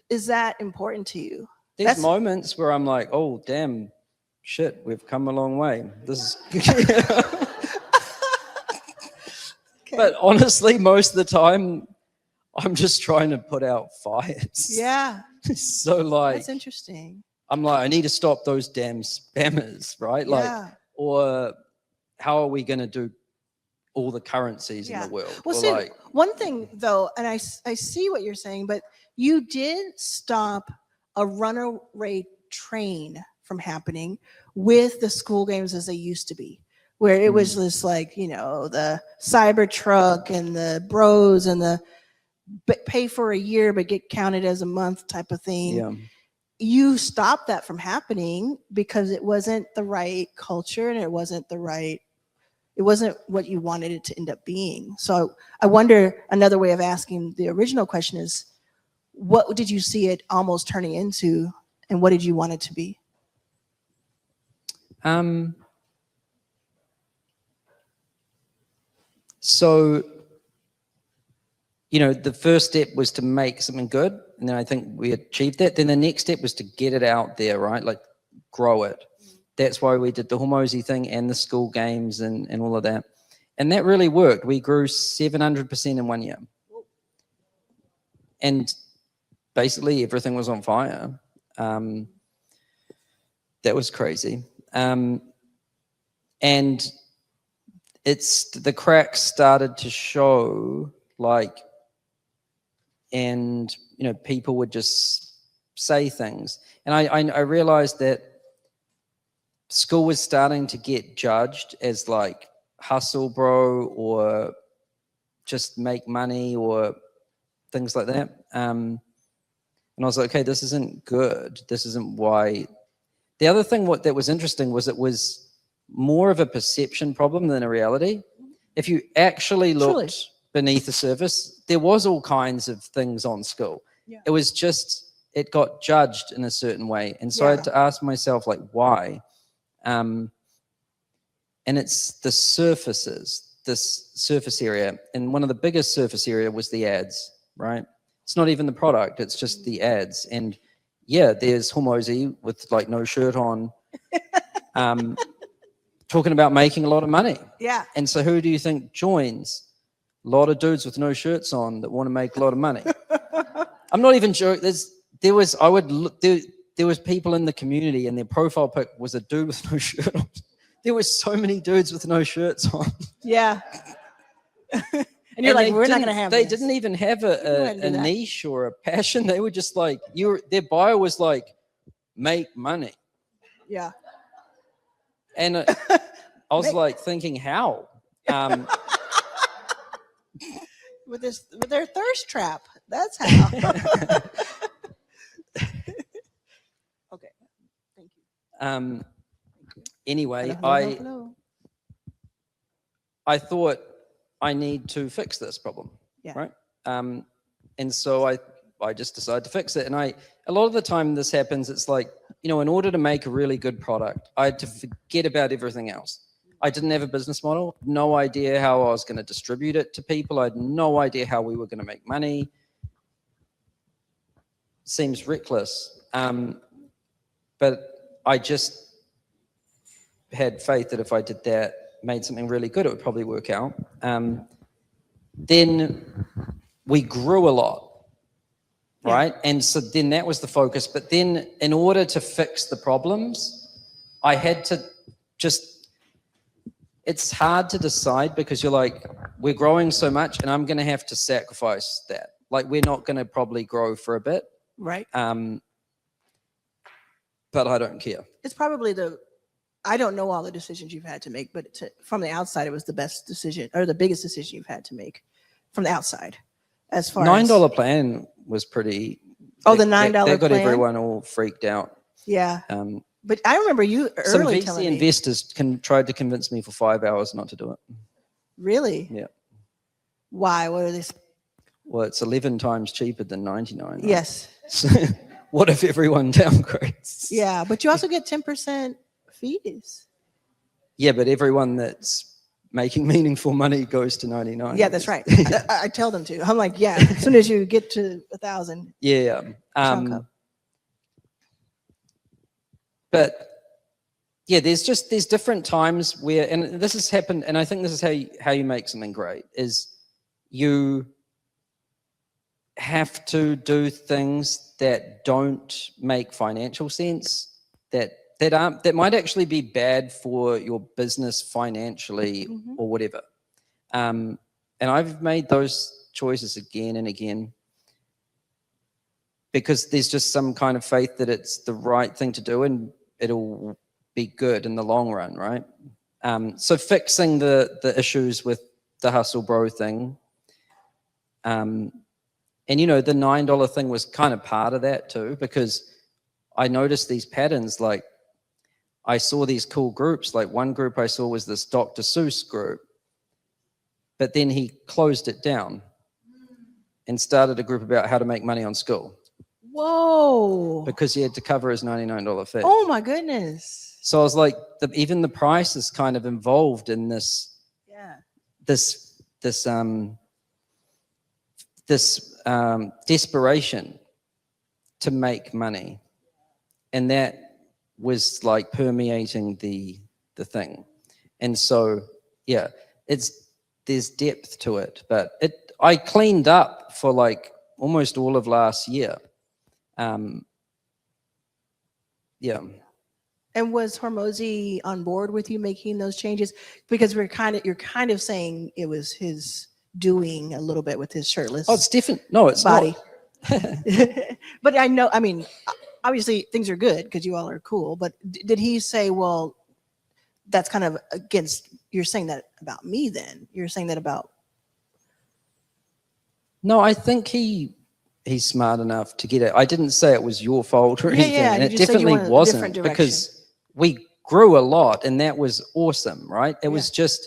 is that important to you? There's moments where I'm like, oh damn, shit, we've come a long way. This is. Okay. But honestly, most of the time, I'm just trying to put out fires. Yeah. So like, That's interesting. I'm like, I need to stop those damn spammers, right? Like, Yeah. or how are we going to do all the currencies in the world? Well, Or see, like, one thing though, and I see what you're saying, but you did stop a runaway train from happening with the Skool games as they used to be, where it was just like, the Cybertruck and the Bros and the pay for a year but get counted as a month type of thing. yeah. You stopped that from happening because it wasn't the right culture, and it wasn't what you wanted it to end up being. So I wonder, another way of asking the original question is, what did you see it almost turning into, and what did you want it to be? So, the first step was to make something good, and then I think we achieved that. Then the next step was to get it out there, right? Like grow it. That's why we did the Hormozy thing and the Skool games and all of that. And that really worked. We grew 700% in 1 year. And basically everything was on fire. That was crazy. And the cracks started to show, like, and, you know, people would just say things. And I realized that Skool was starting to get judged as like hustle bro or just make money or things like that. And I was like, okay, this isn't good. This isn't why. The other thing that was interesting was it was more of a perception problem than a reality. If you actually looked beneath the surface, there was all kinds of things on Skool. Yeah. It was just, it got judged in a certain way. And so I had to ask myself, like, why? And it's the surfaces, this surface area. And one of the biggest surface area was the ads, right? It's not even the product, it's just the ads. And yeah, there's Hormozy with like no shirt on, talking about making a lot of money. Yeah. And so who do you think joins? A lot of dudes with no shirts on that want to make a lot of money. I'm not even joking. There was people in the community and their profile pic was a dude with no shirt on. There were so many dudes with no shirts on. Yeah. And you're like, we're not going to have They this. didn't even have Go ahead a and do that. niche or a passion. They were just like, their bio was like, make money. Yeah. And I was like thinking, how? With their thirst trap. That's how. Okay. Thank you. Anyway, Hello. I thought I need to fix this problem. Yeah. Right. And so I just decided to fix it. And a lot of the time this happens, it's like, you know, in order to make a really good product, I had to forget about everything else. I didn't have a business model, no idea how I was going to distribute it to people. I had no idea how we were going to make money. Seems reckless. But I just had faith that if I did that, made something really good, it would probably work out. Then we grew a lot. Right. Yeah. And so then that was the focus. But then in order to fix the problems, I had to it's hard to decide because you're like, we're growing so much and I'm going to have to sacrifice that. Like, we're not going to probably grow for a bit. Right. But I don't care. It's probably I don't know all the decisions you've had to make, but from the outside, it was the best decision or the biggest decision you've had to make from the outside. As far $9 plan was pretty. Oh, the $9 that got plan? everyone all freaked out. Yeah. But I remember you some early VC telling me. investors tried to convince me for 5 hours not to do it. Really? Yeah. Why? What are they? Well, it's 11 times cheaper than 99. Right? Yes. So what if everyone downgrades? Yeah, but you also get 10% fees. Yeah, but everyone that's making meaningful money goes to 99. Yeah, that's right. I tell them to. I'm like, yeah, as soon as you get to 1,000. Yeah. But yeah, there's different times where, and this has happened, and I think this is how you make something great, is you have to do things that don't make financial sense, that might actually be bad for your business financially or whatever. And I've made those choices again and again because there's just some kind of faith that it's the right thing to do and it'll be good in the long run, right? So fixing the issues with the hustle bro thing, and you know, the $9 thing was kind of part of that too, because I noticed these patterns. Like, I saw these cool groups. Like, one group I saw was this Dr. Seuss group, but then he closed it down and started a group about how to make money on Skool. Whoa. Because he had to cover his $99 fee. Oh my goodness. So I was like, even the price is kind of involved in this. Yeah. This desperation to make money, and that was like permeating the thing. And so, yeah, there's depth to it, but I cleaned up for like almost all of last year. Yeah. And was Hormozy on board with you making those changes? Because you're kind of saying it was his doing a little bit with his shirtless Oh, it's different. No, it's body. not. But I know, I mean, obviously things are good because you all are cool, but did he say, well, that's kind of against, you're saying that about me then? You're saying that about... No, I think he's smart enough to get it. I didn't say it was your fault or anything, yeah, and you it just said you definitely wanted a wasn't, different direction. because we grew a lot, and that was awesome, right? It was just,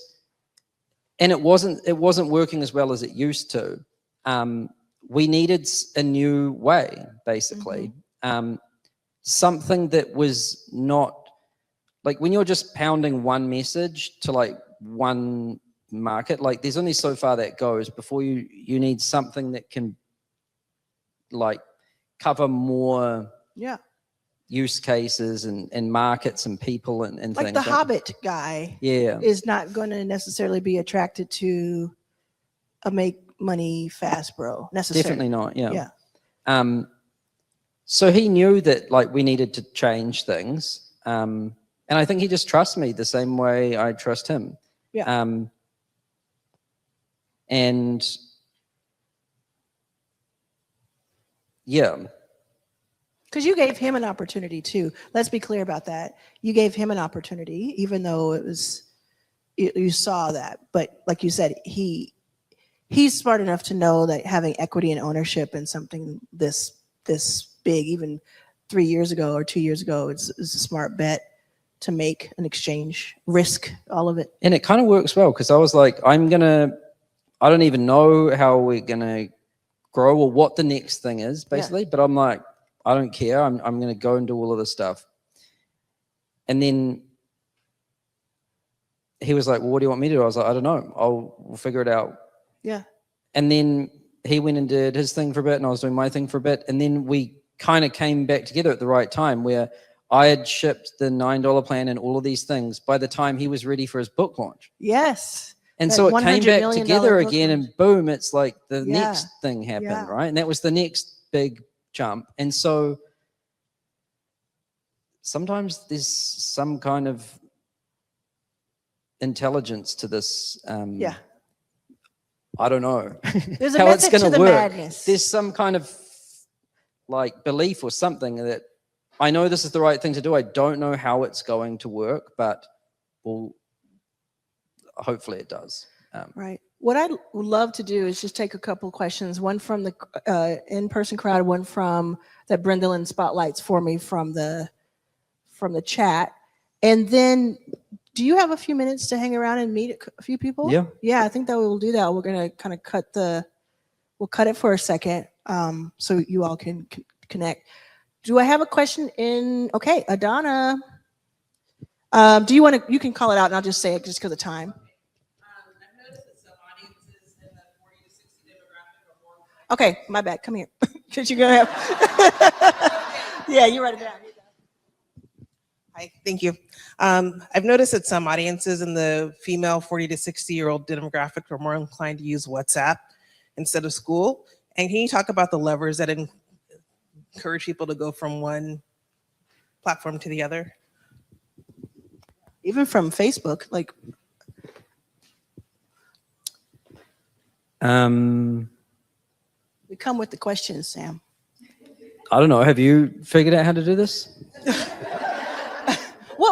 and it wasn't working as well as it used to. We needed a new way, basically. Something that was not like, when you're just pounding one message to like one market, like there's only so far that goes before you need something that can like cover more use cases and markets and people and like things. the Hobbit guy is not going to necessarily be attracted to a make money fast bro necessarily. Definitely not. Yeah. So he knew that like we needed to change things. And I think he just trusts me the same way I trust him. Yeah. And yeah. Because you gave him an opportunity too. Let's be clear about that. You gave him an opportunity, even though it was, you saw that. But like you said, he's smart enough to know that having equity and ownership in something this big, even 3 years ago or 2 years ago, is a smart bet to make an exchange, risk all of it. And it kind of works well, because I was like, I don't even know how we're gonna grow or what the next thing is, basically. But I'm like, I don't care. I'm gonna go and do all of this stuff. And then he was like, well, what do you want me to do? I was like, I don't know. We'll figure it out. Yeah. And then he went and did his thing for a bit, and I was doing my thing for a bit. And then we kind of came back together at the right time, where I had shipped the $9 plan and all of these things by the time he was ready for his book launch. Yes. And That so it came $100 back million together book again, launch. and boom, it's like the Yeah. next thing happened, Yeah. right? And that was the next big jump. And so sometimes there's some kind of intelligence to this. I don't know There's a how it's method going to to the work. madness. There's some kind of like belief or something that I know this is the right thing to do. I don't know how it's going to work, but hopefully it does. Right. What I would love to do is just take a couple questions, one from the in-person crowd, one from that Brendolyn spotlights for me from the chat. And then, do you have a few minutes to hang around and meet a few people? Yeah. Yeah, I think that we'll do that. We're going to kind of we'll cut it for a second so you all can connect. Do I have a question in? Okay, Adana. Do you want to, you can call it out and I'll just say it just because of time. I've noticed that some audiences in the 40 to 60 demographic are more. Okay, my bad. Come here. Because you're going to have. Yeah, you write it down. Hi, thank you. I've noticed that some audiences in the female 40 to 60-year-old demographic are more inclined to use WhatsApp instead of Skool. And can you talk about the levers that encourage people to go from one platform to the other? Even from Facebook, like. We come with the questions, Sam. I don't know. Have you figured out how to do this?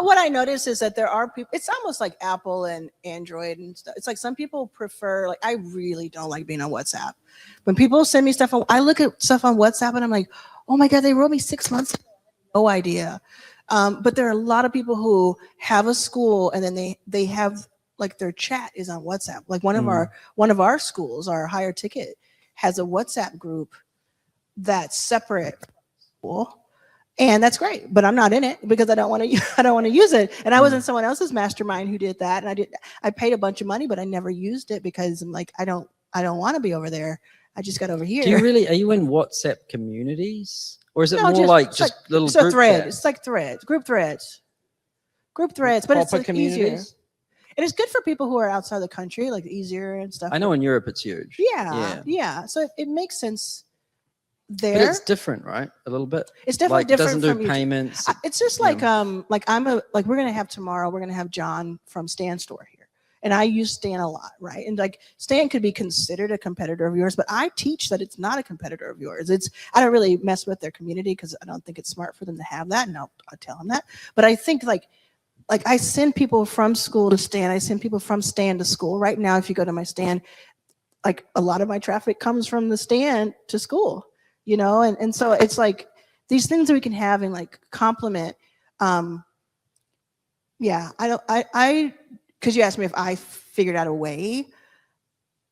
What I notice is that there are people, it's almost like Apple and Android and stuff. It's like some people prefer, like, I really don't like being on WhatsApp. When people send me stuff, I look at stuff on WhatsApp and I'm like, oh my God, they wrote me 6 months ago. No idea. But there are a lot of people who have a school and then they have, like, their chat is on WhatsApp. Like one of our schools, our higher ticket, has a WhatsApp group that's separate from school. And that's great, but I'm not in it because I don't want to use it. And I was in someone else's mastermind who did that, and I paid a bunch of money, but I never used it because I'm like, I don't want to be over there. I just got over here. Are you in WhatsApp communities, or Or is it No, more like it's just little it's a group thread. chats? It's like threads, group threads, but it's Proper like easier. communities? And it's good for people who are outside the country, like easier and stuff. I know in Europe it's huge. Yeah. So it makes sense there. But it's different, right? A little bit. It's definitely Like, different it doesn't from do payments. It's just you like we're gonna have tomorrow. We're gonna have John from Stan Store here, and I use Stan a lot, right? And like Stan could be considered a competitor of yours, but I teach that it's not a competitor of yours. I don't really mess with their community because I don't think it's smart for them to have that, and I'll tell them that. But I think like I send people from Skool to Stan. I send people from Stan to Skool. Right now, if you go to my Stan, like a lot of my traffic comes from the Stan to Skool, you know, and so it's like these things that we can have and like complement. Yeah, because you asked me if I figured out a way.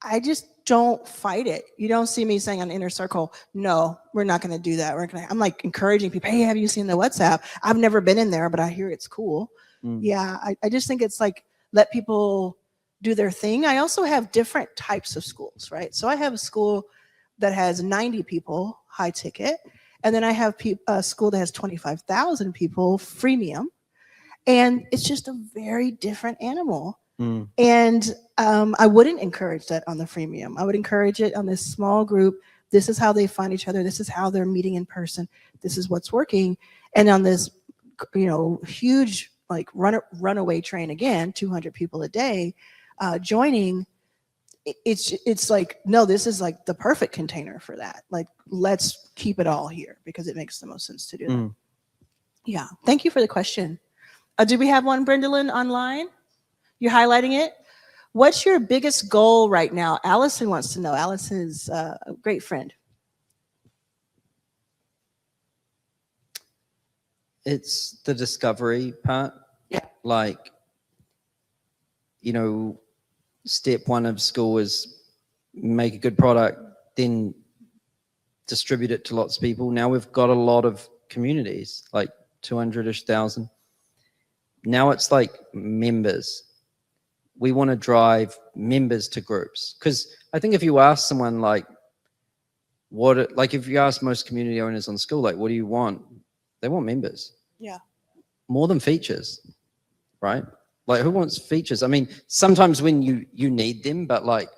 I just don't fight it. You don't see me saying on Inner Circle, no, we're not going to do that. I'm like encouraging people. Hey, have you seen the WhatsApp? I've never been in there, but I hear it's cool. Yeah, I just think it's like let people do their thing. I also have different types of schools, right? So I have a school that has 90 people, high ticket, and then I have a school that has 25,000 people, freemium, and it's just a very different animal. And I wouldn't encourage that on the freemium. I would encourage it on this small group. This is how they find each other. This is how they're meeting in person. This is what's working. And on this, huge like runaway train again, 200 people a day joining. It's like, no, this is like the perfect container for that. Like, let's keep it all here because it makes the most sense to do that. Yeah. Thank you for the question. Do we have one, Brendolyn, online? You're highlighting it. What's your biggest goal right now? Allison wants to know. Allison is a great friend. It's the discovery part. Yeah. Like, step one of Skool is make a good product, then distribute it to lots of people. Now we've got a lot of communities, like 200-ish thousand. Now it's like members. We want to drive members to groups. Because I think if you ask someone like, if you ask most community owners on Skool, like, what do you want? They want members. Yeah. More than features, right? Like, who wants features? I mean, sometimes when you need them, but like,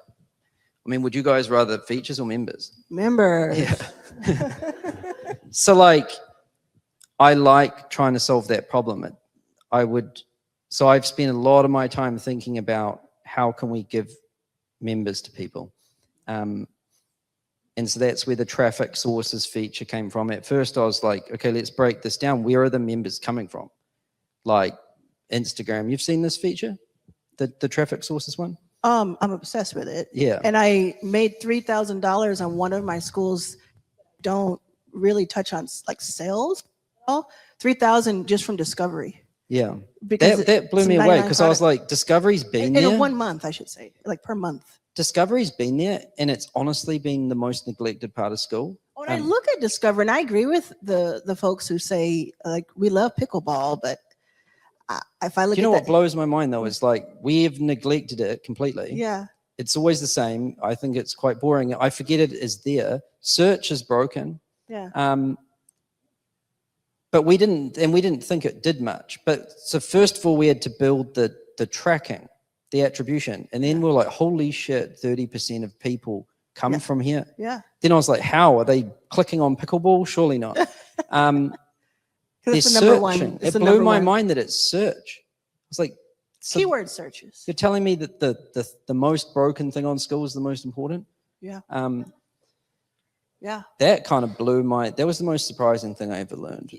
would you guys rather features or members? Members. Yeah. So like, I like trying to solve that problem. So I've spent a lot of my time thinking about how can we give members to people. And so that's where the traffic sources feature came from. At first I was like, okay, let's break this down. Where are the members coming from? Like Instagram. You've seen this feature? The traffic sources one? I'm obsessed with it. Yeah. And I made $3,000 on one of my schools. Don't really touch on like sales. 3,000 just from discovery. Yeah. Because that blew it's me away 99 because I was products. like, discovery's been in there. 1 month, I should say, like per month. Discovery's been there, and it's honestly been the most neglected part of Skool. When I look at Discover, and I agree with the folks who say like we love pickleball, but if I look, Do you know at what blows my mind though is like we've neglected it completely. Yeah. It's always the same. I think it's quite boring. I forget it is there. Search is broken. Yeah. But we didn't think it did much. But so first of all, we had to build the tracking, the attribution, and then we're like, holy shit, 30% of people come from here. Yeah. Then I was like, how are they clicking on pickleball? Surely not. They're It's the number searching. one. It's It the blew number my one. mind that it's search. I was like, so Keyword searches. you're telling me that the most broken thing on Skool is the most important? Yeah. That kind of that was the most surprising thing I ever learned.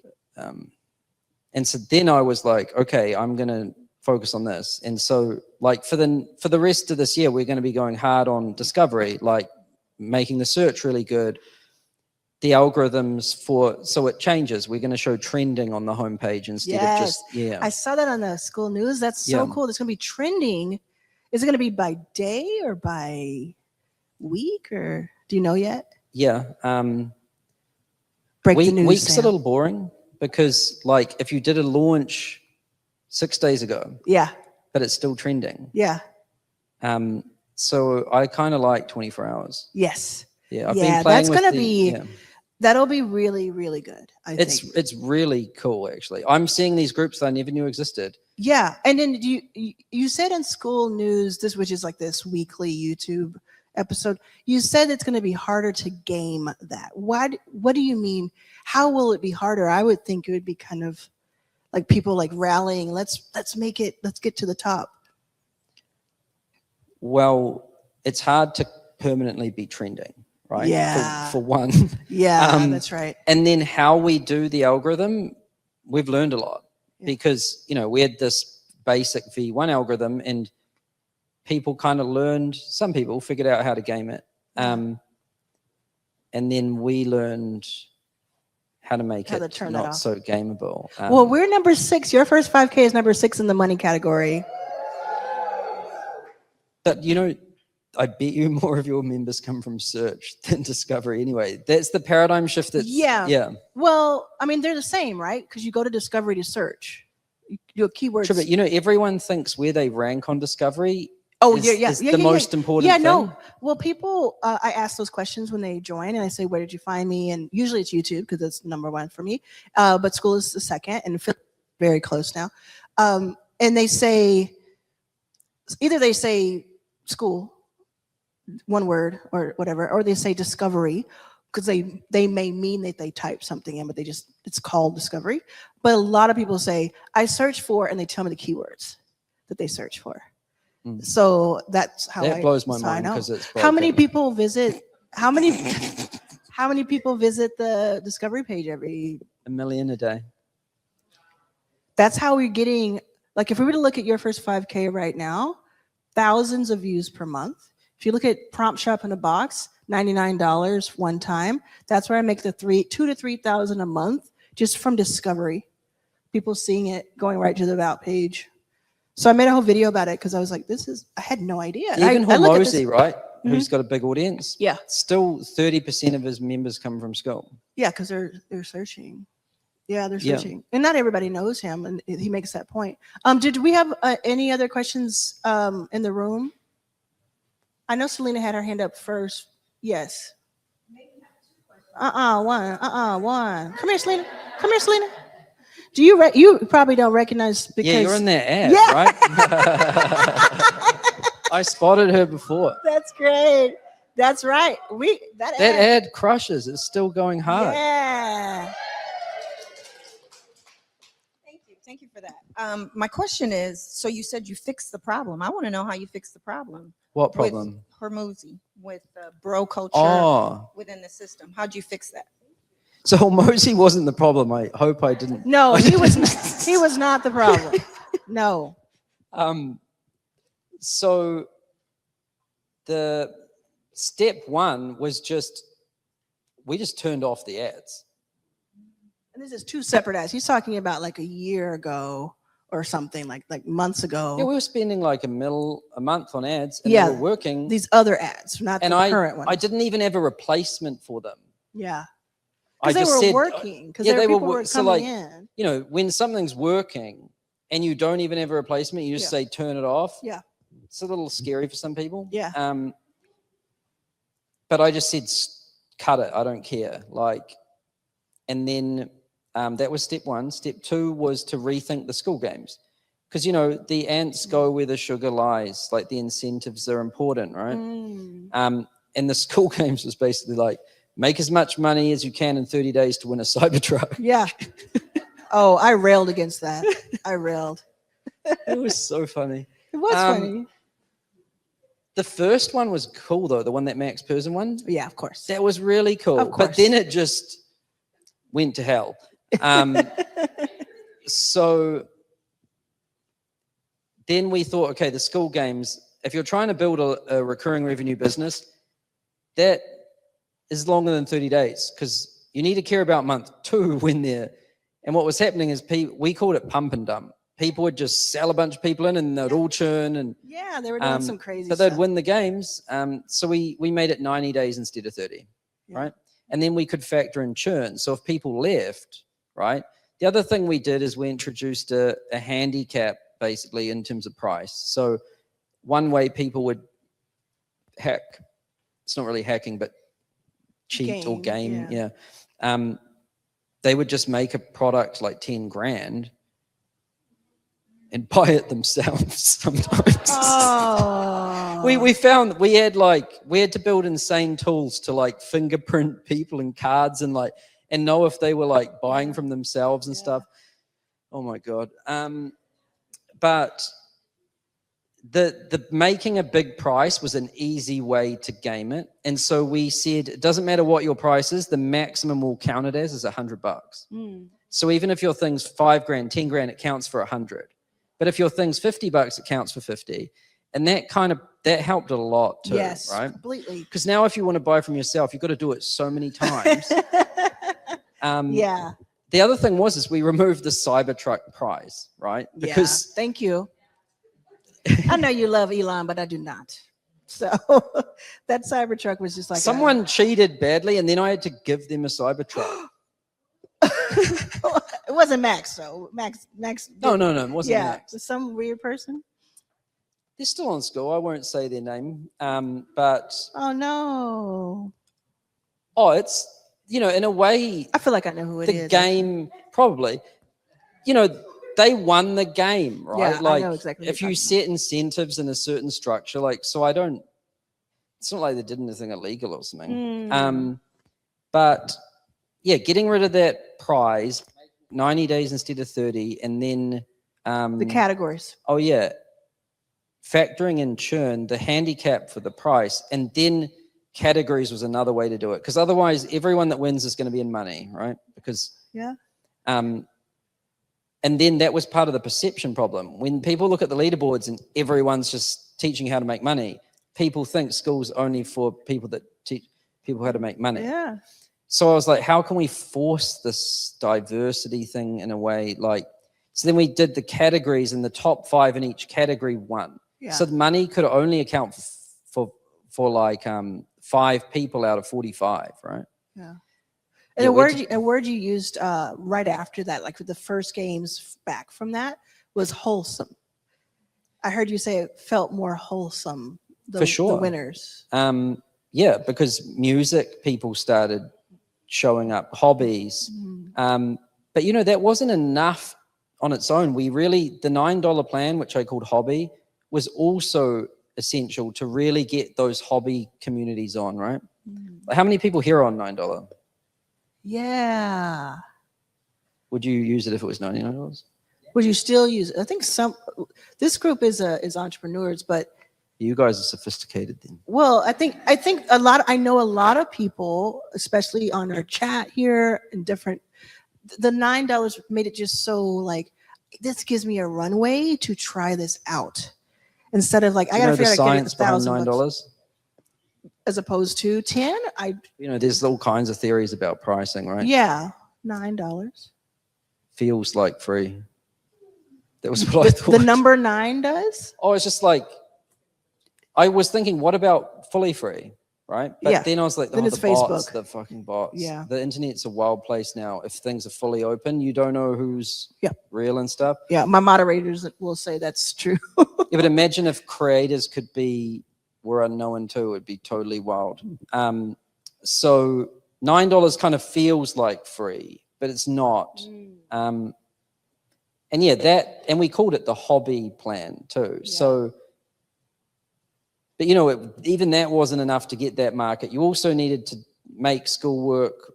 And so then I was like, okay, I'm going to focus on this. And so like for the rest of this year, we're going to be going hard on discovery, like making the search really good. The algorithms so it changes. We're going to show trending on the homepage instead of just, I saw that on the Skool news. That's so cool. It's going to be trending. Is it going to be by day or by week, or do you know yet? Yeah. Break the news. Week's Sam. a little boring because like if you did a launch 6 days ago, but it's still trending. Yeah. So I kind of like 24 hours. Yes. Yeah. I've been playing that's with going to be That'll be really, really good. I think. It's really cool, actually. I'm seeing these groups that I never knew existed. Yeah, and then you said in Skool News, this which is like this weekly YouTube episode, you said it's going to be harder to game that. What do you mean? How will it be harder? I would think it would be kind of like people like rallying. Let's get to the top. Well, it's hard to permanently be trending, right? Yeah. For one. Yeah, that's right. And then how we do the algorithm, we've learned a lot because, we had this basic V1 algorithm and people kind of learned, some people figured out how to game it. And then we learned how to make it not so gameable. Well, we're number 6. Your first 5K is number 6 in the money category. But, I bet you more of your members come from search than discovery anyway. That's the paradigm shift. Yeah. Well, I mean, they're the same, right? Because you go to discovery to search. You do a keyword. True, but everyone thinks where they rank on discovery is the most important thing. No. Well, people, I ask those questions when they join and I say, where did you find me? And usually it's YouTube because that's number 1 for me. But Skool is the second and very close now. And they say, either they say Skool, one word or whatever, or they say discovery because they may mean that they type something in, but it's called discovery. But a lot of people say, I search for, and they tell me the keywords that they search for. So that's how that blows my mind because it's broken. How many people visit people visit the discovery page every 1 million a day? That's how we're getting, like if we were to look at your first 5K right now, thousands of views per month. If you look at Prompt Shop in a Box, $99 one time. That's where I make the 2,000 to 3,000 a month just from discovery. People seeing it, going right to the About page. So I made a whole video about it because I was like, I had no idea. Even Hormozy, right? Who's got a big audience? Yeah. Still 30% of his members come from Skool. Yeah, because they're searching. Yeah, they're searching. And not everybody knows him, and he makes that point. Did we have any other questions in the room? I know Selena had her hand up first. Yes. One. Come here, Selena. Do you probably don't recognize because you're in that ad, right? I spotted her before. That's great. That's right. That ad crushes. It's still going hard. Yeah. Thank you for that. My question is, so you said you fixed the problem. I want to know how you fixed the problem. What problem? With Hormozy, with the bro culture within the system. How'd you fix that? So Hormozy wasn't the problem. I hope I didn't. No, he was not the problem. No. So the step 1 was we just turned off the ads. And this is 2 separate ads. He's talking about like a year ago or something, like months ago. Yeah, we were spending like a month on ads, and they were working. These other ads, not the current ones. I didn't even have a replacement for them. Yeah. Because they were working. Because people were coming in. When something's working and you don't even have a replacement, you just say turn it off. Yeah. It's a little scary for some people. Yeah. But I just said cut it. I don't care. And then that was step 1. Step 2 was to rethink the Skool games. Because, the ants go where the sugar lies. Like the incentives are important, right? And the Skool games was basically like, make as much money as you can in 30 days to win a Cybertruck. Yeah. Oh, I railed against that. I railed. It was so funny. It was funny. The first one was cool, though. The one that Max Person won. Yeah, of course. That was really cool. Of course. But then it just went to hell. So then we thought, okay, the Skool games, if you're trying to build a recurring revenue business, that is longer than 30 days because you need to care about month 2 when they're. And what was happening is we called it pump and dump. People would just sell a bunch of people in and they'd all churn. And yeah, they were doing some crazy stuff. But they'd win the games. So we made it 90 days instead of 30, right? And then we could factor in churn. So if people left, right? The other thing we did is we introduced a handicap basically in terms of price. So one way people would hack, it's not really hacking, but cheat or game, they would just make a product like 10 grand and buy it themselves sometimes. Oh. We found we had to build insane tools to like fingerprint people and cards and know if they were like buying from themselves and stuff. Oh my God. But the making a big price was an easy way to game it. And so we said, it doesn't matter what your price is, the maximum we'll count it as is $100. So even if your thing's 5 grand, 10 grand, it counts for 100. But if your thing's $50, it counts for 50. And that helped a lot too, Yes, right? completely. Because now if you want to buy from yourself, you've got to do it so many times. Yeah. The other thing is we removed the Cybertruck prize, right? Because thank you. I know you love Elon, but I do not. So that Cybertruck was just like someone cheated badly, and then I had to give them a Cybertruck. It wasn't Max, though. Max. No, it wasn't Max. It was some weird person. They're still on Skool. I won't say their name, but oh no. Oh, it's in a way. I feel like I know who it is. The game probably. They won the game, right? Yeah, like I know exactly if you set incentives in a certain structure, it's not like they did anything illegal or something. But yeah, getting rid of that prize, 90 days instead of 30, and then the categories. Oh yeah. Factoring in churn, the handicap for the price, and then categories was another way to do it. Because otherwise everyone that wins is going to be in money, right? Because and then that was part of the perception problem. When people look at the leaderboards and everyone's just teaching how to make money, people think school's only for people that teach people how to make money. Yeah. So I was like, how can we force this diversity thing in a way? So then we did the categories, and the top 5 in each category won. Yeah. So the money could only account for 5 people out of 45, right? Yeah. And a word you used right after that, like for the first games back from that, was wholesome. I heard you say it felt more wholesome. For sure. The winners. Yeah, because music people started showing up, hobbies. But that wasn't enough on its own. The $9 plan, which I called Hobby, was also essential to really get those hobby communities on, right? How many people here are on $9? Yeah. Would you use it if it was $99? Would you still use it? I think this group is entrepreneurs, but you guys are sophisticated then. Well, I think I know a lot of people, especially on our chat here and different, the $9 made it just so this gives me a runway to try this out. Instead of I gotta figure out how to get $1,000 as opposed to 10. There's all kinds of theories about pricing, right? Yeah, $9 feels like free. That was what I thought. The number 9 does. Oh, it's just I was thinking, what about fully free, right? But then I was like, then it's the bots, Facebook. the fucking bots. Yeah, the internet's a wild place now. If things are fully open, you don't know who's real and stuff. Yeah, my moderators will say that's true. Yeah, but imagine if creators were unknown too. It'd be totally wild. So $9 kind of feels like free, but it's not. And we called it the hobby plan too. Yeah. So, but even that wasn't enough to get that market. You also needed to make schoolwork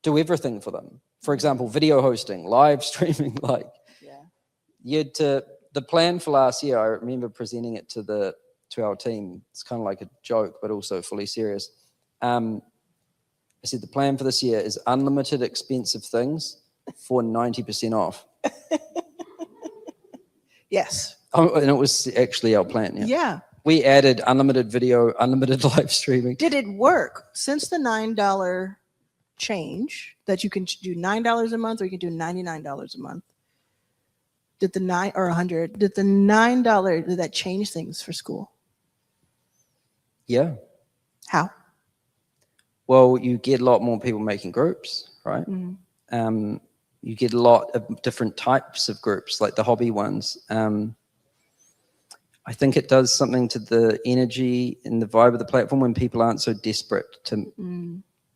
do everything for them. For example, video hosting, live streaming, the plan for last year, I remember presenting it to our team. It's kind of like a joke, but also fully serious. I said, the plan for this year is unlimited expensive things for 90% off. Yes. Oh, and it was actually our plan. Yeah. We added unlimited video, unlimited live streaming. Did it work? Since the $9 change that you can do $9 a month or you can do $99 a month, did the $9 or $100, did the $9, did that change things for school? Yeah. How? Well, you get a lot more people making groups, right? You get a lot of different types of groups, like the hobby ones. I think it does something to the energy and the vibe of the platform when people aren't so desperate to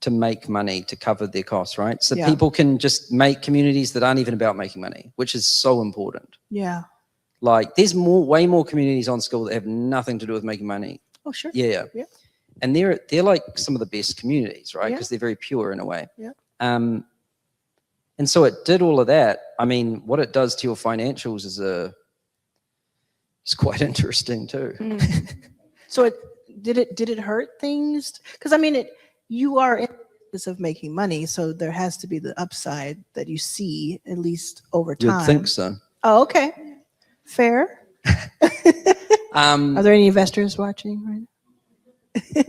to make money to cover their costs, right? So Yeah. people can just make communities that aren't even about making money, which is so important. Yeah. Like there's way more communities on Skool that have nothing to do with making money. Oh, sure. Yeah. Yeah. And they're like some of the best communities, right? Yeah. Because they're very pure in a way. Yeah. And so it did all of that. I mean, what it does to your financials is quite interesting too. So did it hurt things? Because I mean, you are in the business of making money, so there has to be the upside that you see at least over time. You'd think so. Oh, okay, fair. Are there any investors watching right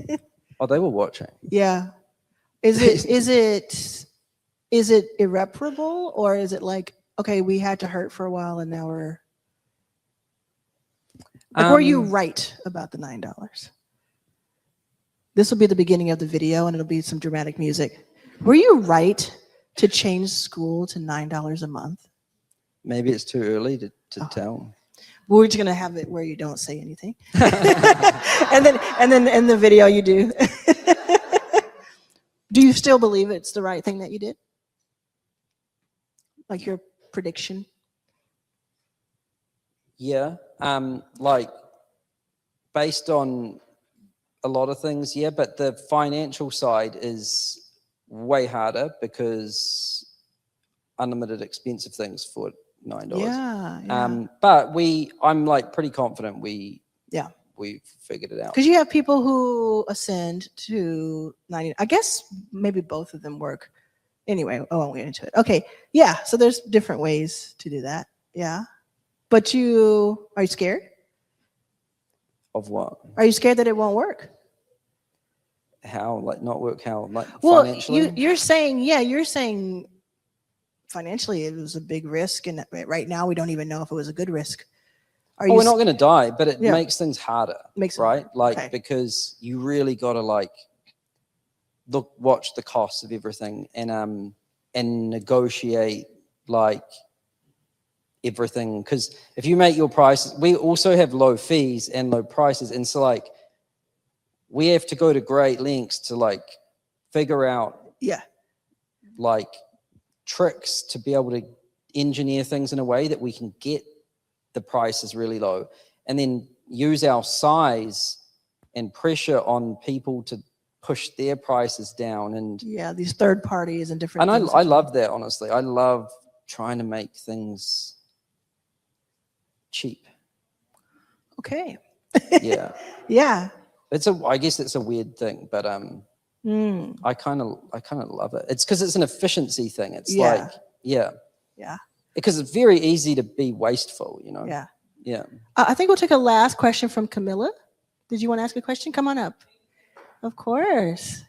now? Oh, they were watching. Yeah. Is it irreparable, or is it like, okay, we had to hurt for a while and now we're like, were you right about the $9? This will be the beginning of the video and it'll be some dramatic music. Were you right to change Skool to $9 a month? Maybe it's too early to tell. We're just gonna have it where you don't say anything. and then in the video you do. Do you still believe it's the right thing that you did? Like your prediction? Yeah. Like based on a lot of things, yeah, but the financial side is way harder because unlimited expensive things for $9. Yeah. But I'm like pretty confident we figured it out. Because you have people who ascend to 90. I guess maybe both of them work. Anyway, I won't get into it. Okay. Yeah. So there's different ways to do that. Yeah. But are you scared? Of what? Are you scared that it won't work? How? Like not work? How? Like Well, financially? you're saying financially it was a big risk, and right now we don't even know if it was a good risk. We're not going to die, but it Yeah. makes things harder, Makes it right? harder. Like Okay. because you really got to like watch the costs of everything and negotiate like everything. Because if you make your prices, we also have low fees and low prices, and so like we have to go to great lengths to like figure out like tricks to be able to engineer things in a way that we can get the prices really low, and then use our size and pressure on people to push their prices down. And these third parties and different. And things I love that, honestly. I love trying to make things cheap. Okay. Yeah. Yeah. I guess it's a weird thing, but I kind of love it. It's because it's an efficiency thing. It's Yeah. Because it's very easy to be wasteful, you know. Yeah. I think we'll take a last question from Camilla. Did you want to ask a question? Come on up. Of course.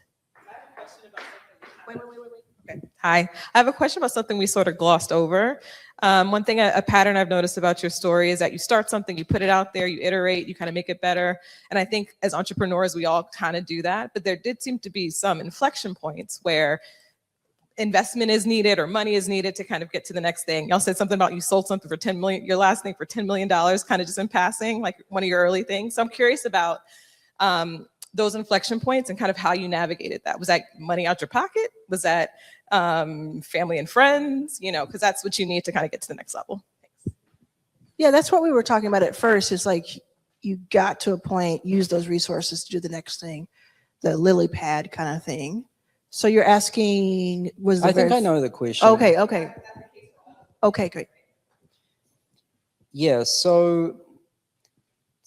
Wait. Okay. Hi. I have a question about something we sort of glossed over. One thing, a pattern I've noticed about your story is that you start something, you put it out there, you iterate, you kind of make it better. And I think as entrepreneurs, we all kind of do that. But there did seem to be some inflection points where investment is needed or money is needed to kind of get to the next thing. Y'all said something about you sold something for 10 million, your last thing for $10 million, kind of just in passing, like one of your early things. So I'm curious about those inflection points and kind of how you navigated that. Was that money out your pocket? Was that family and friends? You know, because that's what you need to kind of get to the next level. Thanks. Yeah, that's what we were talking about at first. Is like you got to a point, use those resources to do the next thing, the lily pad kind of thing. So you're asking, I think I know the question. Okay, great. Yeah, so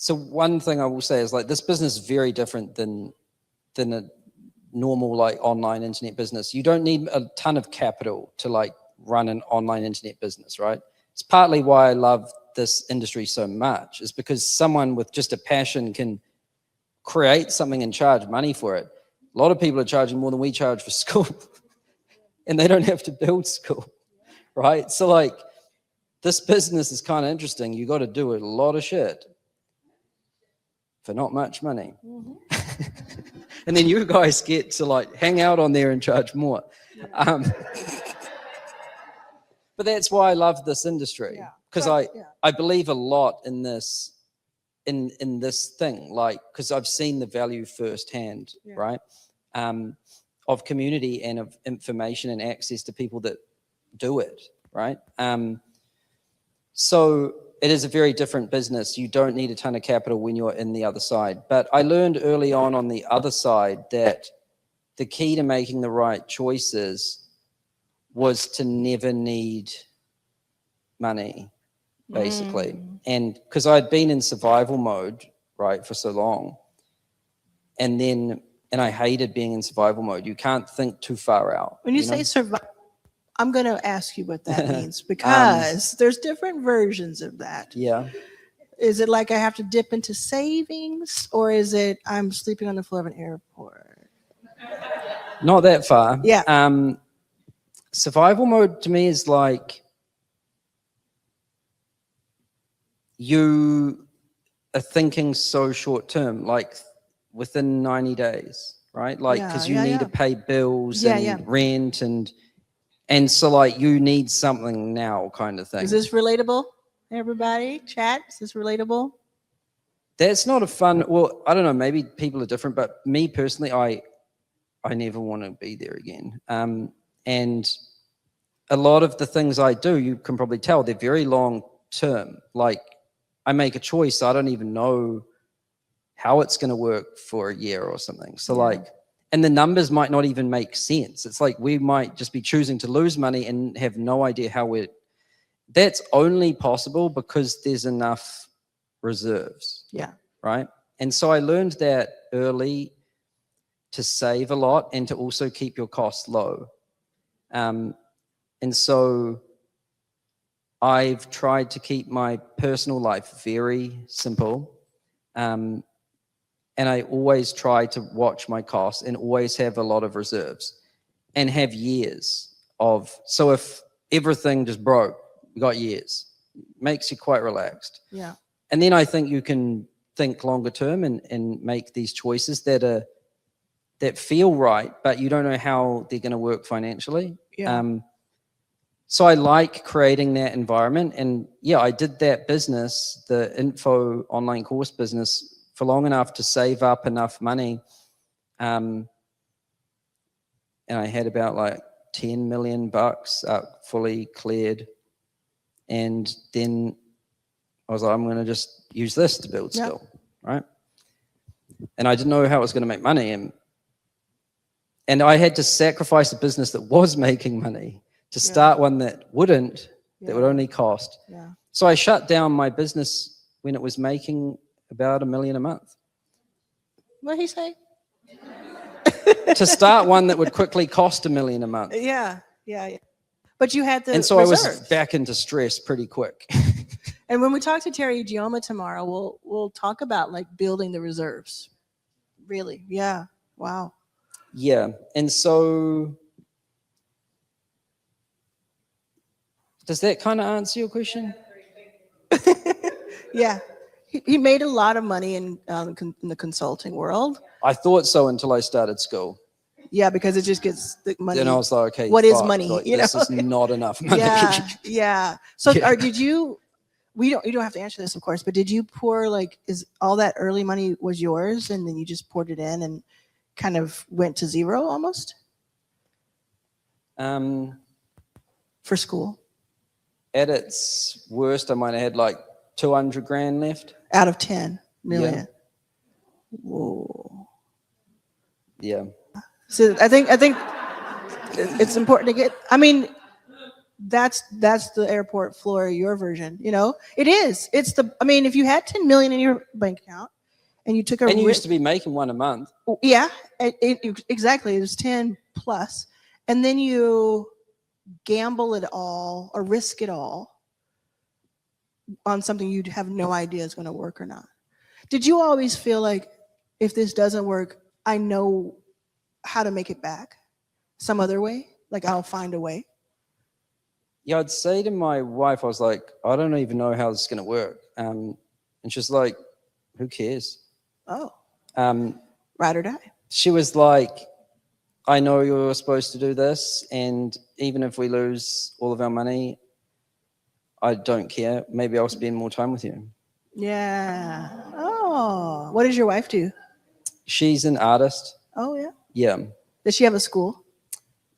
one thing I will say is like this business is very different than a normal like online internet business. You don't need a ton of capital to like run an online internet business, right? It's partly why I love this industry so much, is because someone with just a passion can create something and charge money for it. A lot of people are charging more than we charge for Skool and they don't have to build Skool, right? So like this business is kind of interesting. You got to do a lot of shit for not much money. And then you guys get to like hang out on there and charge more. But that's why I love this industry, because I believe a lot in this, in this thing, like, because I've seen the value firsthand, right? of community and of information and access to people that do it, right? So it is a very different business. You don't need a ton of capital when you're in the other side. But I learned early on the other side that the key to making the right choices was to never need money, basically. And because I'd been in survival mode, right, for so long. And I hated being in survival mode. You can't think too far out. When you say survive, I'm going to ask you what that means, because there's different versions of that. Yeah. Is it like I have to dip into savings, or is it I'm sleeping on the floor of an airport? Not that far. Yeah. Survival mode to me is like you are thinking so short term, like within 90 days, right? Like, because you need to pay bills and rent and so like you need something now kind of thing. Is this relatable, everybody? Chat, is this relatable? That's not a fun, well, I don't know, maybe people are different, but me personally, I never want to be there again. And a lot of the things I do, you can probably tell, they're very long term. Like I make a choice, I don't even know how it's going to work for a year or something. So like, and the numbers might not even make sense. It's like we might just be choosing to lose money and have no idea how that's only possible because there's enough reserves. Yeah. Right. And so I learned that early, to save a lot and to also keep your costs low. And so I've tried to keep my personal life very simple. And I always try to watch my costs and always have a lot of reserves and have years of, so if everything just broke, you got years, makes you quite relaxed. Yeah. And then I think you can think longer term and make these choices that feel right, but you don't know how they're going to work financially. Yeah. So I like creating that environment. And yeah, I did that business, the info online course business, for long enough to save up enough money. And I had about like 10 million bucks fully cleared. And then I was like, I'm going to just use this to build Skool, right? And I didn't know how it was going to make money. And I had to sacrifice a business that was making money to start one that wouldn't, that would only cost. Yeah. So I shut down my business when it was making about $1 million a month. What'd he say? To start one that would quickly cost $1 million a month. Yeah. But you had the and so reserves. I was back into stress pretty quick. And when we talk to Teri Ijeoma tomorrow, we'll talk about like building the reserves. Really? Yeah. Wow. Yeah. And so does that kind of answer your question? Yeah. He made a lot of money in the consulting world. I thought so until I started Skool. Yeah, because it just gets the money. Then I was like, okay, what is money? Like, you this know? is not enough money. Yeah. So did you, you don't have to answer this, of course, but did you pour, like, is all that early money was yours and then you just poured it in and kind of went to zero almost? For Skool? At its worst, I might have had like 200 grand left. Out of 10 million. Yeah. Whoa. Yeah. So I think it's important to get, I mean, that's the airport floor, your version, you know? It is. I mean, if you had 10 million in your bank account and you took And you used to be making one a month. Yeah, exactly. It was 10 plus. And then you gamble it all or risk it all on something you'd have no idea is going to work or not. Did you always feel like, if this doesn't work, I know how to make it back some other way? Like, I'll find a way? Yeah, I'd say to my wife, I was like, I don't even know how this is going to work. And she's like, who cares? Oh, ride or die. She was like, I know you're supposed to do this, and even if we lose all of our money, I don't care. Maybe I'll spend more time with you. Yeah. Oh, what does your wife do? She's an artist. Oh, yeah. Yeah. Does she have a school?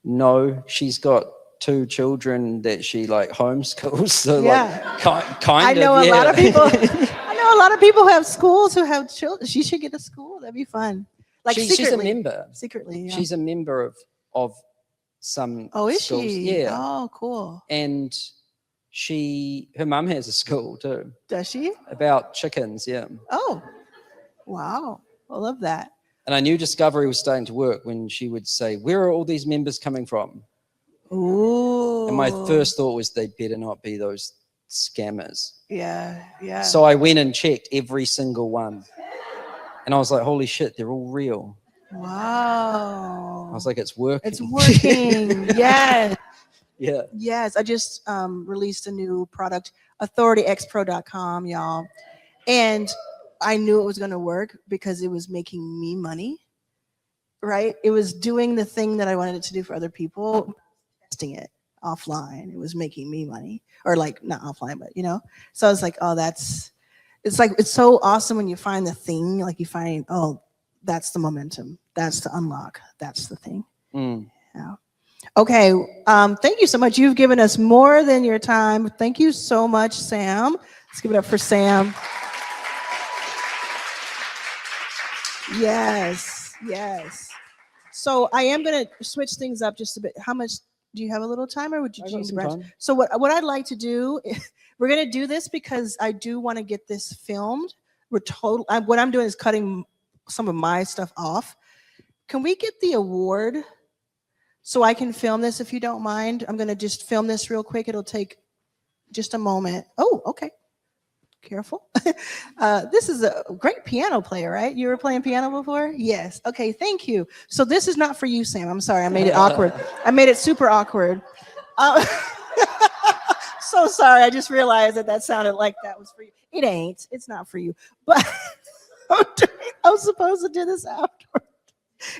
No, she's got 2 children that she like homeschools. So Yeah. like kind I of. know a lot of yeah. people. I know a lot of people who have schools who have children. She should get a school. That'd be fun. Like she's a secretly. member. Secretly. Yeah. She's a member of some. Oh, is schools. she? Yeah. Oh, cool. And her mum has a school too. Does she? About chickens, yeah. Oh, wow. I love that. And I knew Discovery was starting to work when she would say, "Where are all these members coming from?" Ooh. And my first thought was they better not be those scammers. Yeah, yeah. So I went and checked every single one. And I was like, holy shit, they're all real. Wow. I was like, it's working. It's working. Yes. Yeah. Yes. I just released a new product, authorityxpro.com, y'all. And I knew it was going to work because it was making me money, right? It was doing the thing that I wanted it to do for other people, testing it offline. It was making me money, or like not offline, but so I was like, oh, it's so awesome when you find the thing, like you find, oh, that's the momentum. That's the unlock. That's the thing. Yeah. Okay. Thank you so much. You've given us more than your time. Thank you so much, Sam. Let's give it up for Sam. Yes. Yes. So I am going to switch things up just a bit. How much do you have? A little time, or would you use the So what I'd like to do, we're going to do this because I do want to get this filmed. What I'm doing is cutting some of my stuff off. Can we get the award so I can film this if you don't mind? I'm going to just film this real quick. It'll take just a moment. Oh, okay. Careful. This is a great piano player, right? You were playing piano before? Yes. Okay, thank you. So this is not for you, Sam. I'm sorry. I made it awkward. I made it super awkward. So sorry. I just realized that sounded like that was for you. It ain't. It's not for you. But I was supposed to do this after.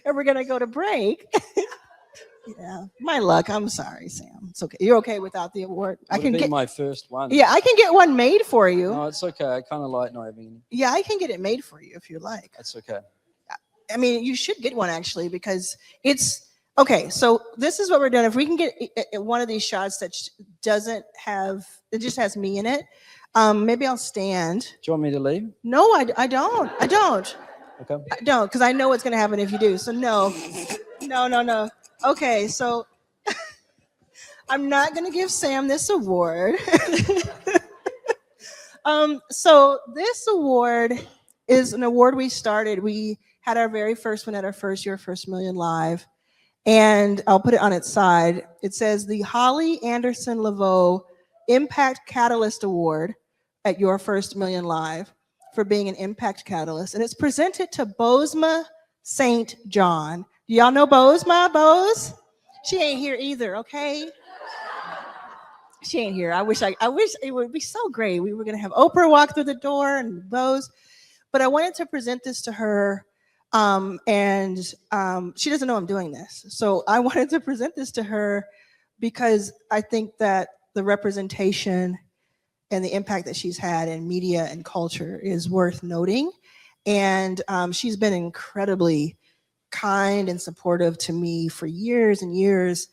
And we're going to go to break. Yeah, my luck. I'm sorry, Sam. It's okay. You're okay without the award. I can get my first one. Yeah, I can get one made for you. No, it's okay. I kind of like not having any. Yeah, I can get it made for you if you like. That's okay. I mean, you should get one actually because it's okay. So this is what we're doing. If we can get one of these shots that doesn't have, it just has me in it. Maybe I'll stand. Do you want me to leave? No, I don't. I don't. Okay. I don't, because I know what's going to happen if you do. So no. Okay, so I'm not going to give Sam this award. So this award is an award we started. We had our very first one at our first Your First Million Live. And I'll put it on its side. It says the Holly Anderson Laveau Impact Catalyst Award at Your First Million Live for being an impact catalyst. And it's presented to Bozma St. John. Do y'all know Bose? She ain't here either, okay? She ain't here. I wish it would be so great. We were gonna have Oprah walk through the door and Bose, but I wanted to present this to her, and she doesn't know I'm doing this. So I wanted to present this to her because I think that the representation and the impact that she's had in media and culture is worth noting. And she's been incredibly kind and supportive to me for years and years.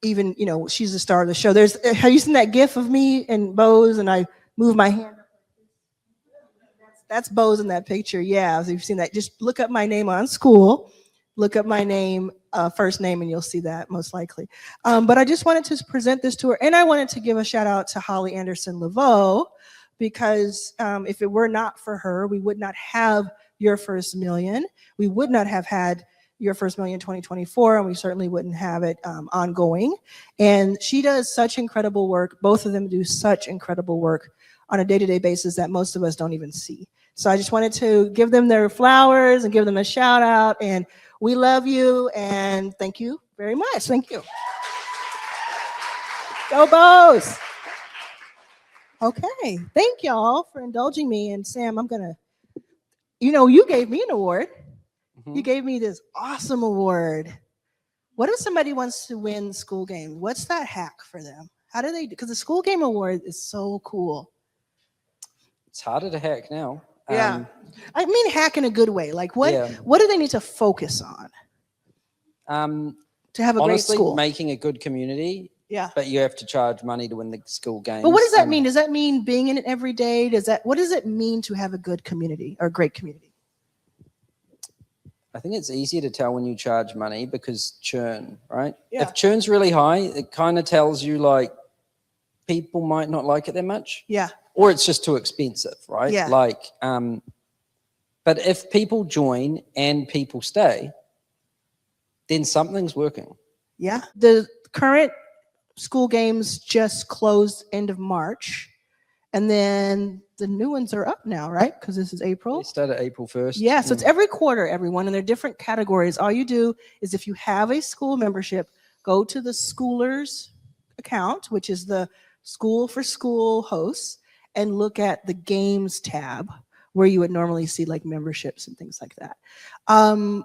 Even, she's the star of the show. Have you seen that gif of me and Bose and I move my hand? That's Bose in that picture. Yeah, so you've seen that. Just look up my name on Skool. Look up my name, first name, and you'll see that most likely. But I just wanted to present this to her. And I wanted to give a shout out to Holly Anderson Laveau because if it were not for her, we would not have Your First Million. We would not have had Your First Million 2024, and we certainly wouldn't have it ongoing. And she does such incredible work. Both of them do such incredible work on a day-to-day basis that most of us don't even see. So I just wanted to give them their flowers and give them a shout out. And we love you, and thank you very much. Thank you. Go Bose. Okay, thank y'all for indulging me. And Sam, I'm gonna, you gave me an award. Mm-hmm. You gave me this awesome award. What if somebody wants to win Skool games? What's that hack for them? How do they do? Because the Skool game award is so cool. It's harder to hack now. Yeah. I mean hack in a good way. Like what do they need to focus on? Um, to have a great honestly, school? making a good community, Yeah. but you have to charge money to win the school games. But what does that and mean? Does that mean being in it every day? What does it mean to have a good community or a great community? I think it's easier to tell when you charge money because churn, right? Yeah. If churn's really high, it kind of tells you like people might not like it that much. Yeah. Or it's just too expensive, right? Yeah. Like, but if people join and people stay, then something's working. Yeah. The current school games just closed end of March. And then the new ones are up now, right? Because this is April. They started April 1st. Yeah, so it's every quarter, everyone, and they're different categories. All you do is if you have a school membership, go to the Schoolers account, which is the School for School hosts, and look at the games tab where you would normally see like memberships and things like that. And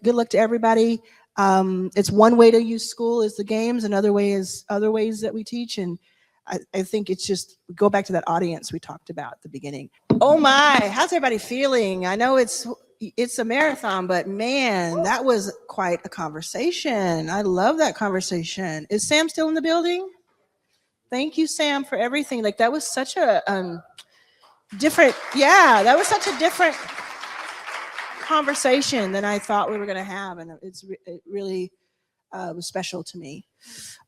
good luck to everybody. It's one way to use Skool is the games, another way is other ways that we teach. And I think it's just go back to that audience we talked about at the beginning. Oh my, how's everybody feeling? I know it's a marathon, but man, that was quite a conversation. I love that conversation. Is Sam still in the building? Thank you, Sam, for everything. Like that was such a different, that was such a different conversation than I thought we were going to have, and it really was special to me.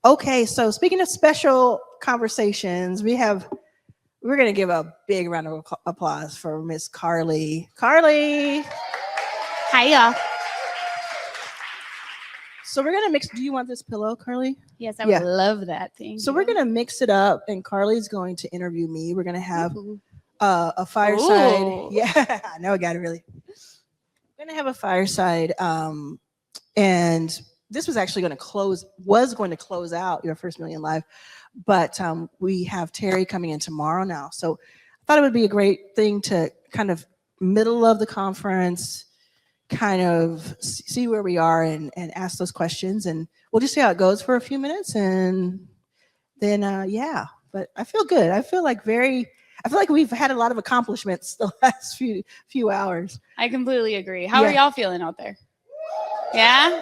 Okay, so speaking of special conversations, we're going to give a big round of applause for Miss Carly. Carly! Hiya. So we're going to mix, do you want this pillow, Carly? Yes, I would love that thing. So we're going to mix it up, and Carly's going to interview me. We're going to have a fireside. Ooh. Yeah, I know I got it really. We're going to have a fireside, and this was actually going to close out Your First Million Live, but we have Teri coming in tomorrow now. So I thought it would be a great thing to kind of middle of the conference, kind of see where we are and ask those questions. And we'll just see how it goes for a few minutes. And then, but I feel good. I feel like we've had a lot of accomplishments the last few hours. I completely agree. How are y'all feeling out there? Yeah?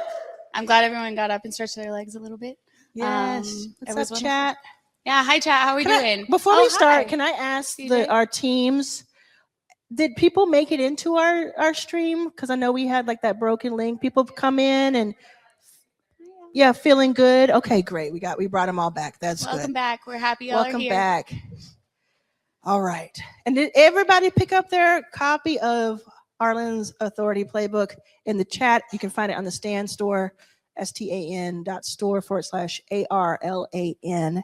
I'm glad everyone got up and stretched their legs a little bit. Yes. What's up, chat? Yeah, hi, chat. How are we doing? Before we start, can I ask our teams, did people make it into our stream? Because I know we had like that broken link. People come in and feeling good. Okay, great. We brought them all back. That's good. Welcome back. We're happy y'all are here. Welcome back. All right. And did everybody pick up their copy of Arlan's Authority Playbook in the chat? You can find it on the Stan store, stan.store/ARLAN.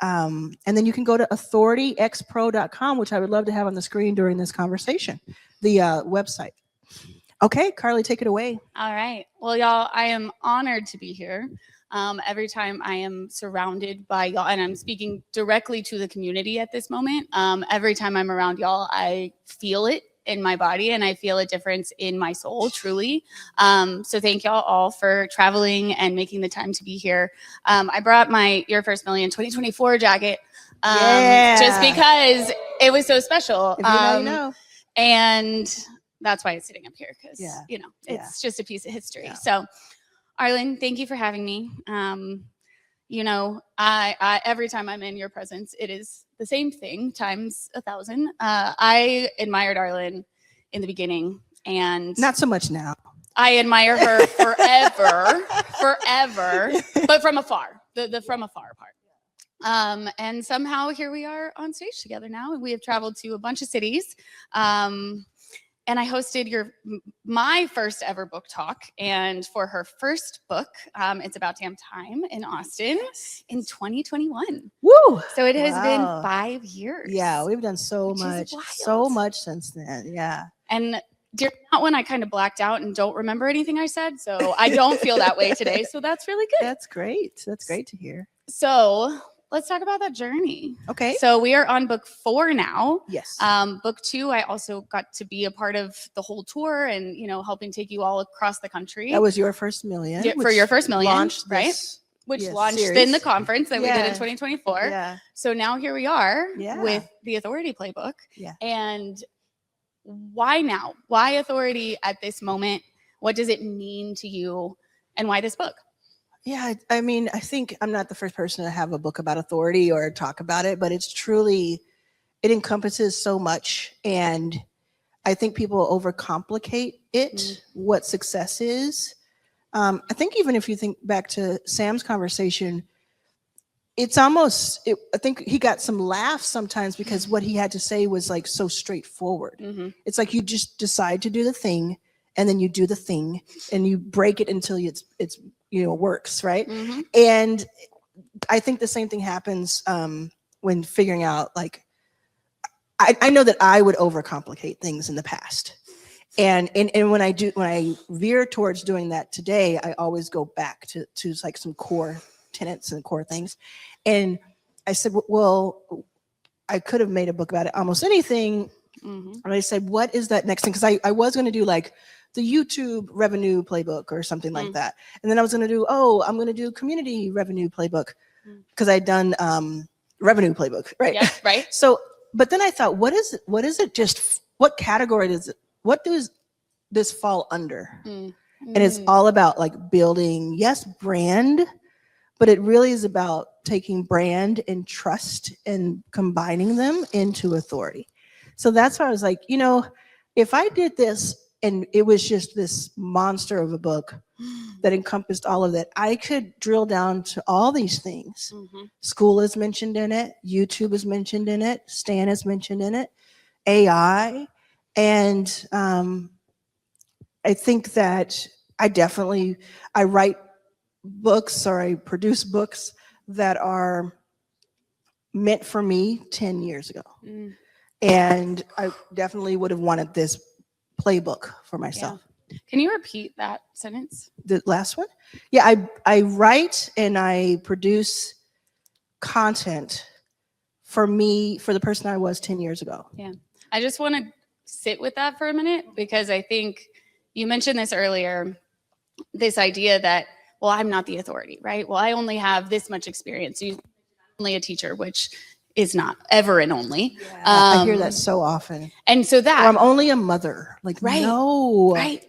And then you can go to authorityxpro.com, which I would love to have on the screen during this conversation, the website. Okay, Carly, take it away. All right. Well, y'all, I am honored to be here. Every time I am surrounded by y'all, and I'm speaking directly to the community at this moment, every time I'm around y'all, I feel it in my body and I feel a difference in my soul, truly. So thank y'all all for traveling and making the time to be here. I brought my Your First Million 2024 jacket just because it was so special. If you know, you know. And that's why it's sitting up here, because it's just a piece of history. Yeah. So Arlan, thank you for having me. I every time I'm in your presence, it is the same thing times 1,000. I admired Arlan in the beginning, and not so much now. I admire her forever, but from afar, the from afar part. And somehow here we are on stage together now, and we have traveled to a bunch of cities. And I hosted my first ever book talk, and for her first book, It's About Damn Time in Austin in 2021. Woo! So it has been 5 years. Yeah, we've done so much since then. Yeah. And during that one, I kind of blacked out and don't remember anything I said, so I don't feel that way today. So that's really good. That's great. That's great to hear. So let's talk about that journey. Okay. So we are on book 4 now. Yes. Book 2, I also got to be a part of the whole tour and, helping take you all across the country. That was Your First Million. For Your First Million, launched right? Which launched series. in the conference that we did in 2024. Yeah. So now here we are with the Authority Playbook. Yeah. And why now? Why Authority at this moment? What does it mean to you? and why this book? Yeah, I mean, I think I'm not the first person to have a book about authority or talk about it, but it's truly, it encompasses so much. And I think people overcomplicate it, what success is. I think even if you think back to Sam's conversation, it's almost, I think he got some laughs sometimes because what he had to say was like so straightforward. It's like you just decide to do the thing, and then you do the thing, and you break it until it's works, right? And I think the same thing happens when figuring out, like, I know that I would overcomplicate things in the past. And when I veer towards doing that today, I always go back to like some core tenets and core things. And I said, well, I could have made a book about it, almost anything. And I said, what is that next thing? Because I was going to do like the YouTube revenue playbook or something like that. And then I was going to do, I'm going to do community revenue playbook because I'd done revenue playbook, right? Yeah, right. So, but then I thought, what is it? Just what category what does this fall under? And it's all about like building, yes, brand, but it really is about taking brand and trust and combining them into authority. So that's why I was like, if I did this and it was just this monster of a book that encompassed all of that, I could drill down to all these things. Skool is mentioned in it. YouTube is mentioned in it. Stan is mentioned in it. AI. And I think that I write books or I produce books that are meant for me 10 years ago. And I definitely would have wanted this playbook for myself. Yeah. Can you repeat that sentence? The last one? Yeah, I write and I produce content for me, for the person I was 10 years ago. Yeah. I just want to sit with that for a minute because I think you mentioned this earlier, this idea that, well, I'm not the authority, right? Well, I only have this much experience. You're only a teacher, which is not ever and only. Yeah, I hear that so often. And so that, or I'm only a mother. Like, right, no. Right.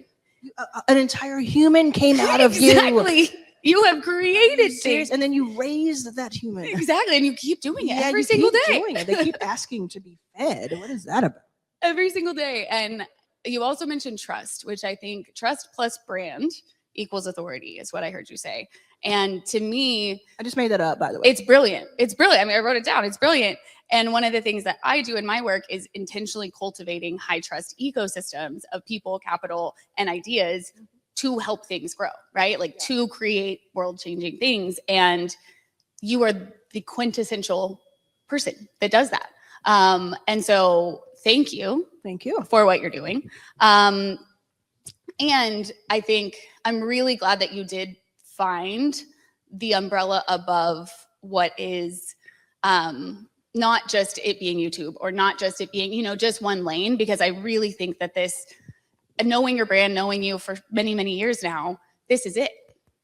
An entire human came out of you. Exactly. You have created things. And then you raised that human. Exactly. And you keep doing it Yeah, every you single keep day. doing it. They keep asking to be fed. What is that about? Every single day. And you also mentioned trust, which I think trust plus brand equals authority is what I heard you say. And to me, I just made that up, by the way. It's brilliant. It's brilliant. I mean, I wrote it down. It's brilliant. And one of the things that I do in my work is intentionally cultivating high trust ecosystems of people, capital, and ideas to help things grow, right? Like to create world-changing things. And you are the quintessential person that does that. And so thank you. Thank you for what you're doing. And I think I'm really glad that you did find the umbrella above what is not just it being YouTube or not just it being, just one lane, because I really think that this, knowing your brand, knowing you for many, many years now, this is it.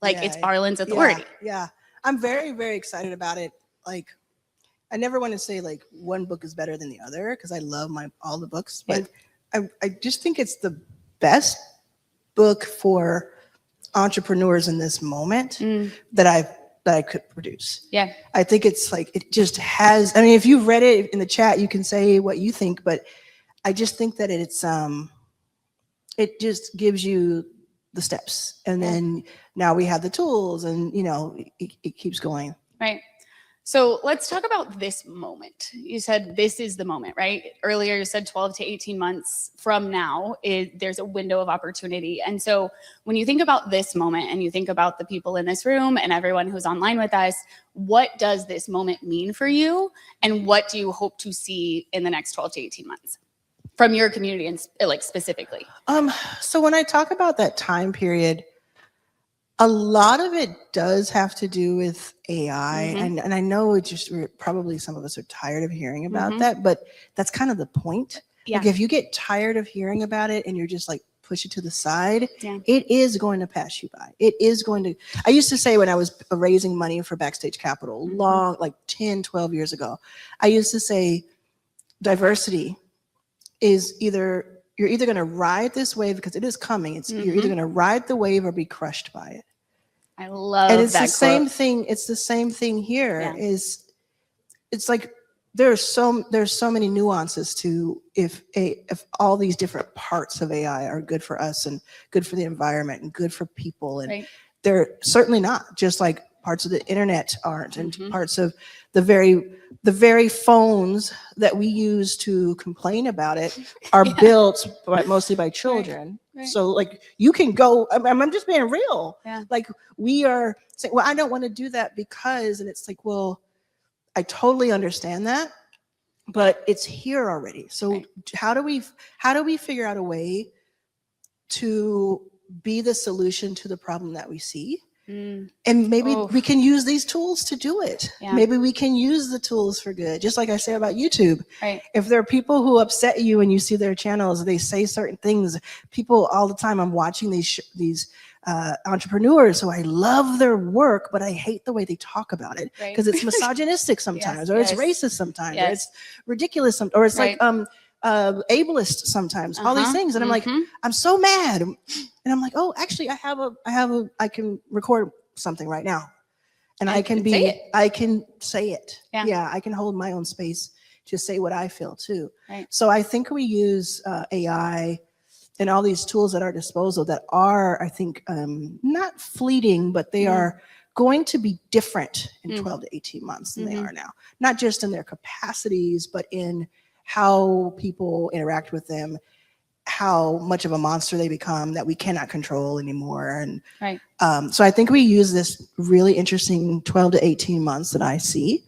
Like it's Arlan's authority. Yeah. I'm very, very excited about it. Like, I never want to say like one book is better than the other because I love all the books, but I just think it's the best book for entrepreneurs in this moment that I could produce. Yeah. I think it's like, it just has, I mean, if you've read it in the chat, you can say what you think, but I just think that it's, it just gives you the steps. And then now we have the tools and, it keeps going. Right. So let's talk about this moment. You said this is the moment, right? Earlier you said 12 to 18 months from now, there's a window of opportunity. And so when you think about this moment and you think about the people in this room and everyone who's online with us, what does this moment mean for you? And what do you hope to see in the next 12 to 18 months from your community and like specifically? So when I talk about that time period, a lot of it does have to do with AI. And I know probably some of us are tired of hearing about that, but that's kind of the point. Yeah. Like if you get tired of hearing about it and you're just like, push it to the side, it is going to pass you by. It is going to, I used to say when I was raising money for Backstage Capital, like 10, 12 years ago, I used to say diversity is you're either going to ride this wave because it is coming. You're either going to ride the wave or be crushed by it. I love And it's that the same quote. thing. It's the same thing here. Yeah. It's like there's so many nuances to if all these different parts of AI are good for us and good for the environment and good for people, and Right. they're certainly not, just like parts of the internet aren't, and Mhm. parts of the very phones that we use to complain about it are Yeah. built mostly by children. right. So like you can go, I'm just being real. Yeah. Like we are saying, well, I don't want to do that because, and it's like, well, I totally understand that, but it's here already. So Right. how do we figure out a way to be the solution to the problem that we see? Mm. And maybe Oh. we can use these tools to do it. Yeah. Maybe we can use the tools for good. Just like I say about YouTube. Right. If there are people who upset you and you see their channels, they say certain things. People all the time, I'm watching these entrepreneurs who I love their work, but I hate the way they talk about it Right. because it's misogynistic sometimes, Yes, or it's yes. racist sometimes, or Yes. it's ridiculous, or it's Right. like ableist sometimes. All these Uh-huh. things, and I'm like, Mhm. I'm so mad, and I'm like, oh, actually, I can record something right now, and I can say it. I can say it. Yeah. I can hold my own space to say what I feel too. Right. So I think we use AI and all these tools at our disposal that are, I think, not fleeting, but they are going to be different in 12 to 18 months than they are now. Not just in their capacities, but in how people interact with them, how much of a monster they become that we cannot control anymore. And Right. so I think we use this really interesting 12 to 18 months that I see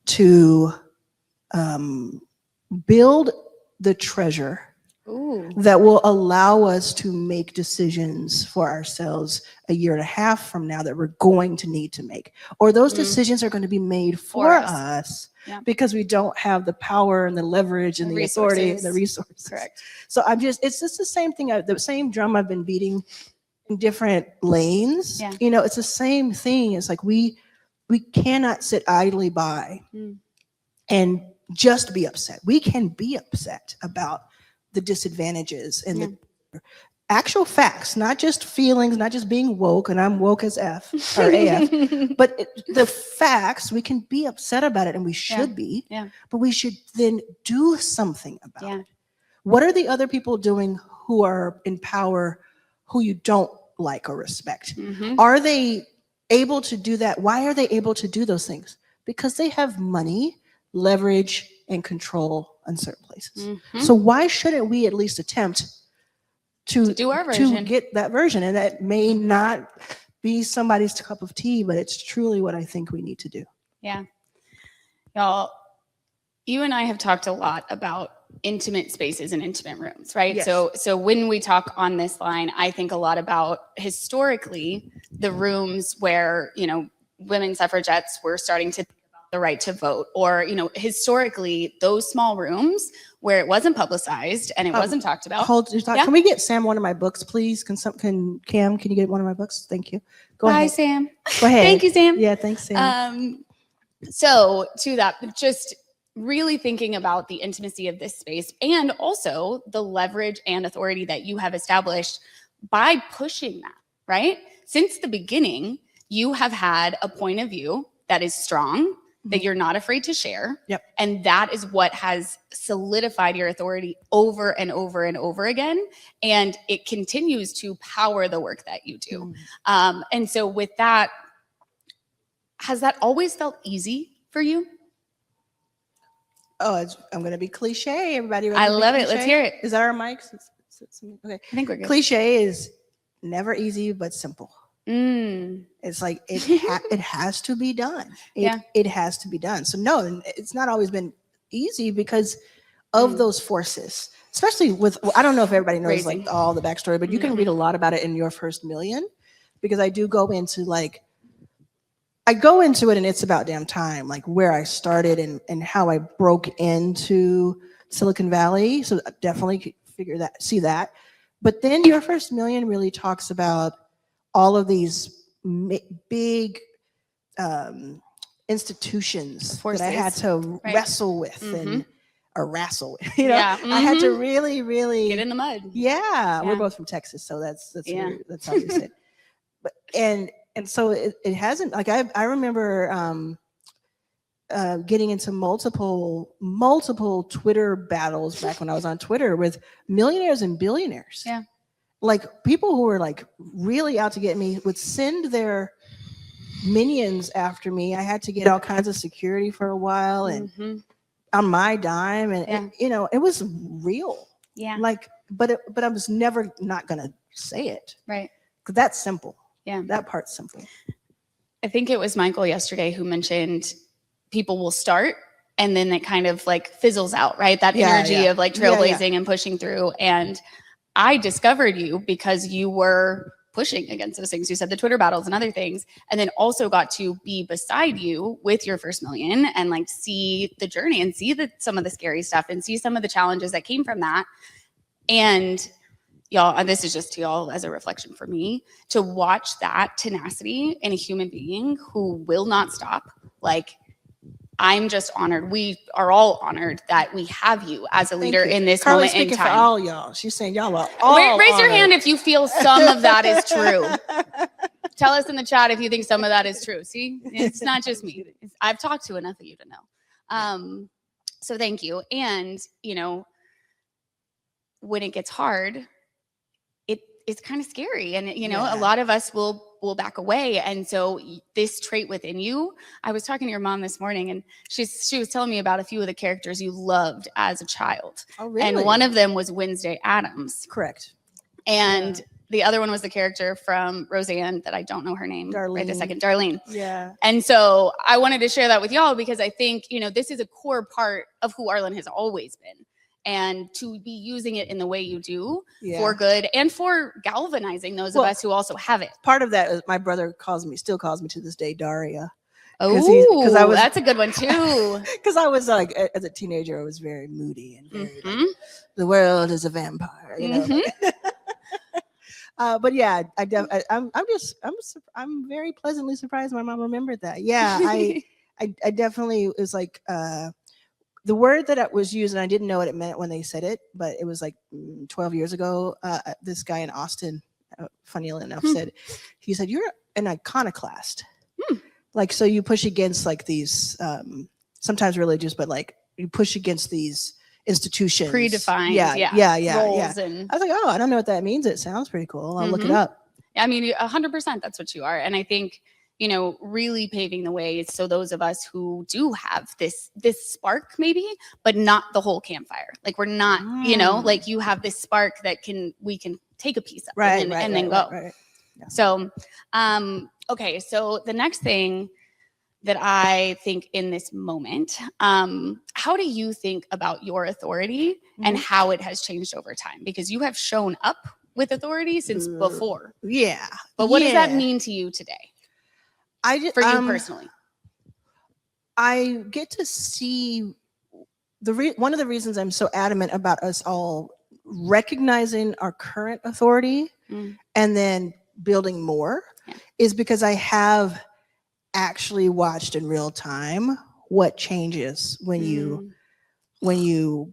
to build the treasure Ooh. that will allow us to make decisions for ourselves a year and a half from now that we're going to need to make. Or those decisions are going to be made for us Yeah. because we don't have the power and the leverage and The the authority and resources. the resources. Correct. So it's just the same thing, the same drum I've been beating in different lanes. Yeah. You know, it's the same thing. It's like we cannot sit idly by and just be upset. We can be upset about the disadvantages and the actual facts, not just feelings, not just being woke, and I'm woke as F or AF, but the facts, we can be upset about it, and we should be, but we should then do something about it. What are the other people doing who are in power who you don't like or respect? Are they able to do that? Why are they able to do those things? Because they have money, leverage, and control in certain places. So why shouldn't we at least attempt to do our version? To get that version? And that may not be somebody's cup of tea, but it's truly what I think we need to do. Yeah. Y'all, you and I have talked a lot about intimate spaces and intimate rooms, right? Yes. So when we talk on this line, I think a lot about historically the rooms where, you know, women suffragettes were starting to think about the right to vote, or, you know, historically those small rooms where it wasn't publicized and it wasn't talked about. Can we get Sam one of my books, please? Can Cam, can you get one of my books? Thank you. Go Bye, ahead. Sam. Go ahead. Thank you, Sam. Yeah, thanks, Sam. So to that, just really thinking about the intimacy of this space and also the leverage and authority that you have established by pushing that, right? Since the beginning, you have had a point of view that is strong, that you're not afraid to share. Yep. And that is what has solidified your authority over and over and over again. And it continues to power the work that you do. And so with that, has that always felt easy for you? Oh, I'm going to be cliche. Everybody ready I to be love it. Let's cliche? hear it. Is that our mics? Okay. I think we're good. Cliche is never easy, but simple. Mm. It's like it has to be done. Yeah. It has to be done. So no, it's not always been easy because of those forces, especially with, I don't know if everybody knows Raising. like all the backstory, but you can read a lot about it in Your First Million, because I do go into I go into it, and it's about damn time, like where I started and how I broke into Silicon Valley. So definitely see that. But then Your First Million really talks about all of these big institutions Forces. that I had to Right. wrestle with or wrestle with. You know, Yeah. I had to really Get in the mud. yeah, Yeah. we're both from Texas, so that's Yeah. that's how we say it. But and so it hasn't, like, I remember getting into multiple Twitter battles back when I was on Twitter with millionaires and billionaires. Yeah. Like, people who were like really out to get me would send their minions after me. I had to get all kinds of security for a while, and on my dime, and you know, it was real. Yeah. Like, but I was never not gonna say it. Right. Because that's simple. Yeah. That part's simple. I think it was Michael yesterday who mentioned people will start and then it kind of like fizzles out, right? That energy of like trailblazing and pushing through. And I discovered you because you were pushing against those things. You said the Twitter battles and other things, and then also got to be beside you with your first million and like see the journey and see some of the scary stuff and see some of the challenges that came from that. And y'all, and this is just to y'all as a reflection for me, to watch that tenacity in a human being who will not stop. Like, I'm just honored. We are all honored that we have you as a leader in this moment in time. For all y'all. She's saying y'all are all Raise your honored. hand if you feel some of that is true. Tell us in the chat if you think some of that is true. See, it's not just me. I've talked to enough of you to know. So thank you. And, you know, when it gets hard, it's kind of scary. And, you know, a lot of us will back away. And so this trait within you, I was talking to your mom this morning, and she was telling me about a few of the characters you loved as a child. Oh, really? And one of them was Wednesday Addams. Correct. And the other one was the character from Roseanne that I don't know her name right this second, Darlene. Yeah. And so I wanted to share that with y'all because I think, you know, this is a core part of who Arlan has always been. And to be using it in the way you do for good and for galvanizing those of us who also have it. Part of that is my brother still calls me to this day Daria. Oh, that's a good one too. Because I was like, as a teenager, I was very moody and very like, the world is a vampire, you know. But yeah, I'm very pleasantly surprised my mom remembered that. Yeah, I definitely was like. The word that was used, and I didn't know what it meant when they said it, but it was like 12 years ago. This guy in Austin, funnily enough, said, you're an iconoclast. Like, so you push against like these, sometimes religious, but like you push against these institutions. Predefined. Roles. And I was like, oh, I don't know what that means. It sounds pretty cool. I'll look it up. I mean, 100% that's what you are. And I think, you know, really paving the way so those of us who do have this spark maybe, but not the whole campfire. Like, we're not, you know, like you have this spark that we can take a piece of and then go. Right. Yeah. So, okay. So the next thing that I think in this moment, how do you think about your authority and how it has changed over time? Because you have shown up with authority since before. Yeah. But what does that mean to you today? For you personally, I get to see one of the reasons I'm so adamant about us all recognizing our current authority and then building more is because I have actually watched in real time what changes when you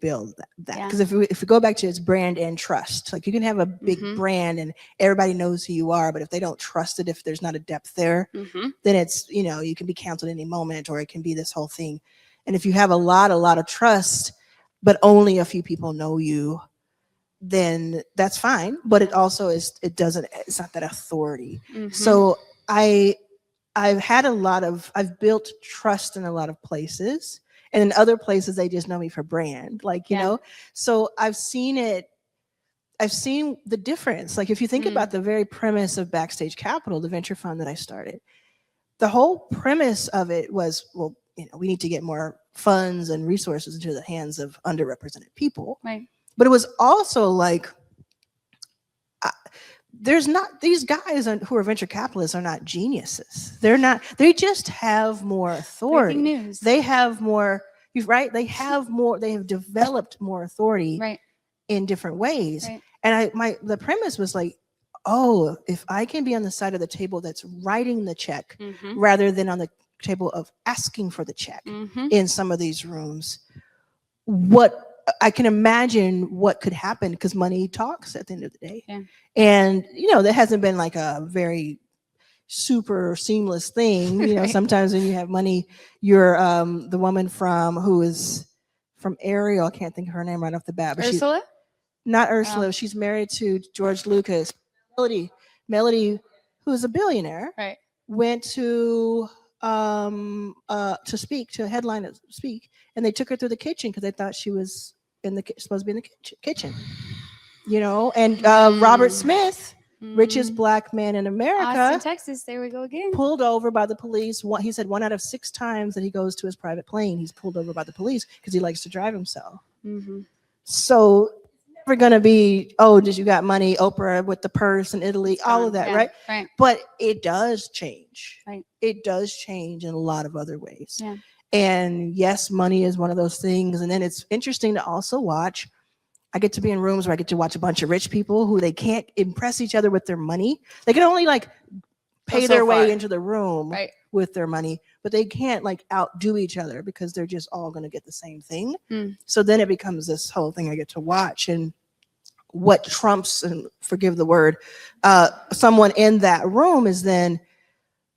build that. Because if we go back to its brand and trust, like you can have a big brand and everybody knows who you are, but if they don't trust it, if there's not a depth there, then it's, you know, you can be canceled any moment, or it can be this whole thing. And if you have a lot of trust, but only a few people know you, then that's fine. But it also it's not that authority. So I've built trust in a lot of places. And in other places, they just know me for brand, like, you know, so I've seen the difference. Like, if you think about the very premise of Backstage Capital, the venture fund that I started, the whole premise of it was, well, you know, we need to get more funds and resources into the hands of underrepresented people. Right. But it was also like, these guys who are venture capitalists are not geniuses. They just have more authority. Breaking news. They have more, right? They have developed more authority in different ways. Right. And the premise was like, oh, if I can be on the side of the table that's writing the check rather than on the table of asking for the check in some of these rooms, I can imagine what could happen, because money talks at the end of the day. And, you know, there hasn't been like a very super seamless thing. You know, Right. sometimes when you have money, you're the woman who is from Ariel. I can't think of her name right off the bat, but she's Ursula? not Ursula. She's married to George Lucas. Melody, who's a billionaire, Right. went to speak, to headline to speak, and they took her through the kitchen because they thought she was supposed to be in the kitchen. You know, and Robert Smith, richest black man in America, Austin, Texas. There we go again. pulled over by the police. He said 1 out of 6 times that he goes to his private plane, he's pulled over by the police because he likes to drive himself. Mm-hmm. So never gonna be, oh, did you got money, Oprah with the purse in Italy, all of that, Yeah, right? right. But it does change. Right. It does change in a lot of other ways. Yeah. And yes, money is one of those things. And then it's interesting to also watch. I get to be in rooms where I get to watch a bunch of rich people who they can't impress each other with their money. They can only like pay so their far. way into the room Right. with their money, but they can't like outdo each other because they're just all going to get the same thing. So then it becomes this whole thing I get to watch, and what trumps, and forgive the word, someone in that room is then,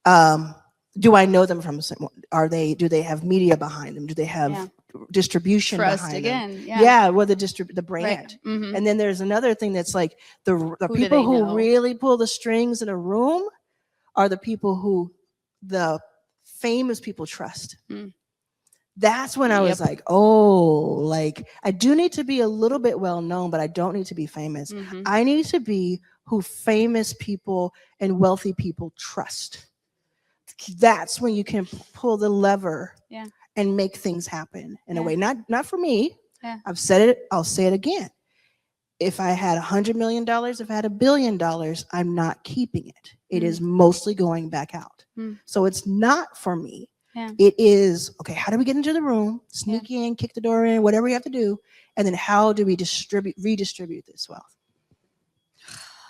do I know them from someone? Do they have media behind them? Do they have distribution Trust behind again. them? Yeah. Well, the brand. Right. Mhm. And then there's another thing that's like the Who do people they who know? really pull the strings in a room are the people who the famous people trust. That's when I was like, oh, like I do need to be a little bit well known, but I don't need to be famous. I need to be who famous people and wealthy people trust. That's when you can pull the lever and make things happen in a way. Not for me. Yeah. I've said it, I'll say it again. If I had $100 million, if I had $1 billion, I'm not keeping it. It is mostly going back out. So it's not for me. Yeah. It is, okay, how do we get into the room, sneak in, kick the door in, whatever we have to do, and then how do we redistribute this wealth?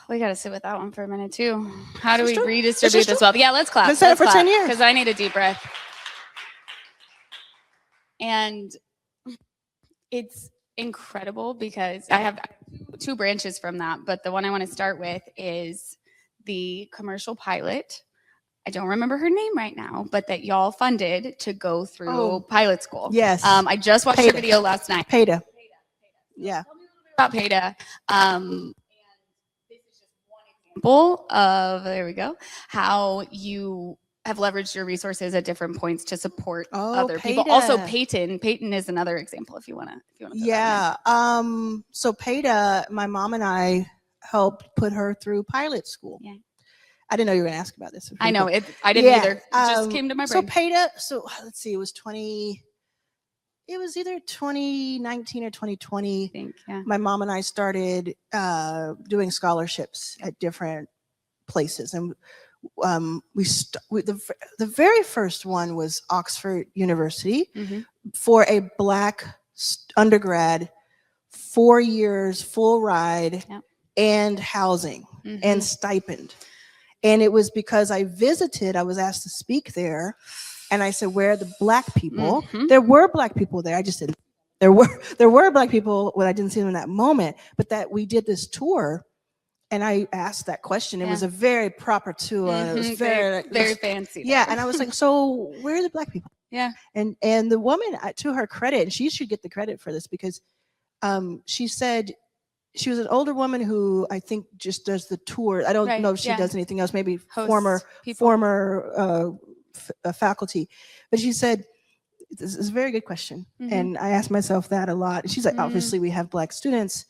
We got to sit with that one for a minute too. How do This we is true. redistribute This is this true. wealth? Yeah, let's clap. Been saying it for 10 years. Because I need a deep breath. And it's incredible because I have 2 branches from that, but the one I want to start with is the commercial pilot. I don't remember her name right now, but that y'all funded to go through pilot school. Yes. I just watched your video last night. PETA. Yeah. About PETA. And this is just one example of, there we go, how you have leveraged your resources at different points to support other people. PETA. Also, Peyton is another example if you want to. Yeah. So PETA, my mom and I helped put her through pilot school. Yeah. I didn't know you were going to ask about this. I know it. I didn't either. It just came to my brain. So PETA. So let's see. It was either 2019 or 2020. I think, yeah. My mom and I started doing scholarships at different places, and the very first one was Oxford University for a Black undergrad, 4 years, full ride, and housing and stipend. And it was because I was asked to speak there, and I said, where are the Black people? There were Black people there. I just didn't. There were Black people when I didn't see them in that moment, but that we did this tour. And I asked that question. It was a very proper tour. And it was very fancy. Yeah. And I was like, so where are the Black people? Yeah. And the woman, to her credit, and she should get the credit for this because she said she was an older woman who I think just does the tour. I don't know if she does anything else, maybe Hosts former faculty. But she said, this is a very good question. And I asked myself that a lot. And she's like, obviously we have Black students,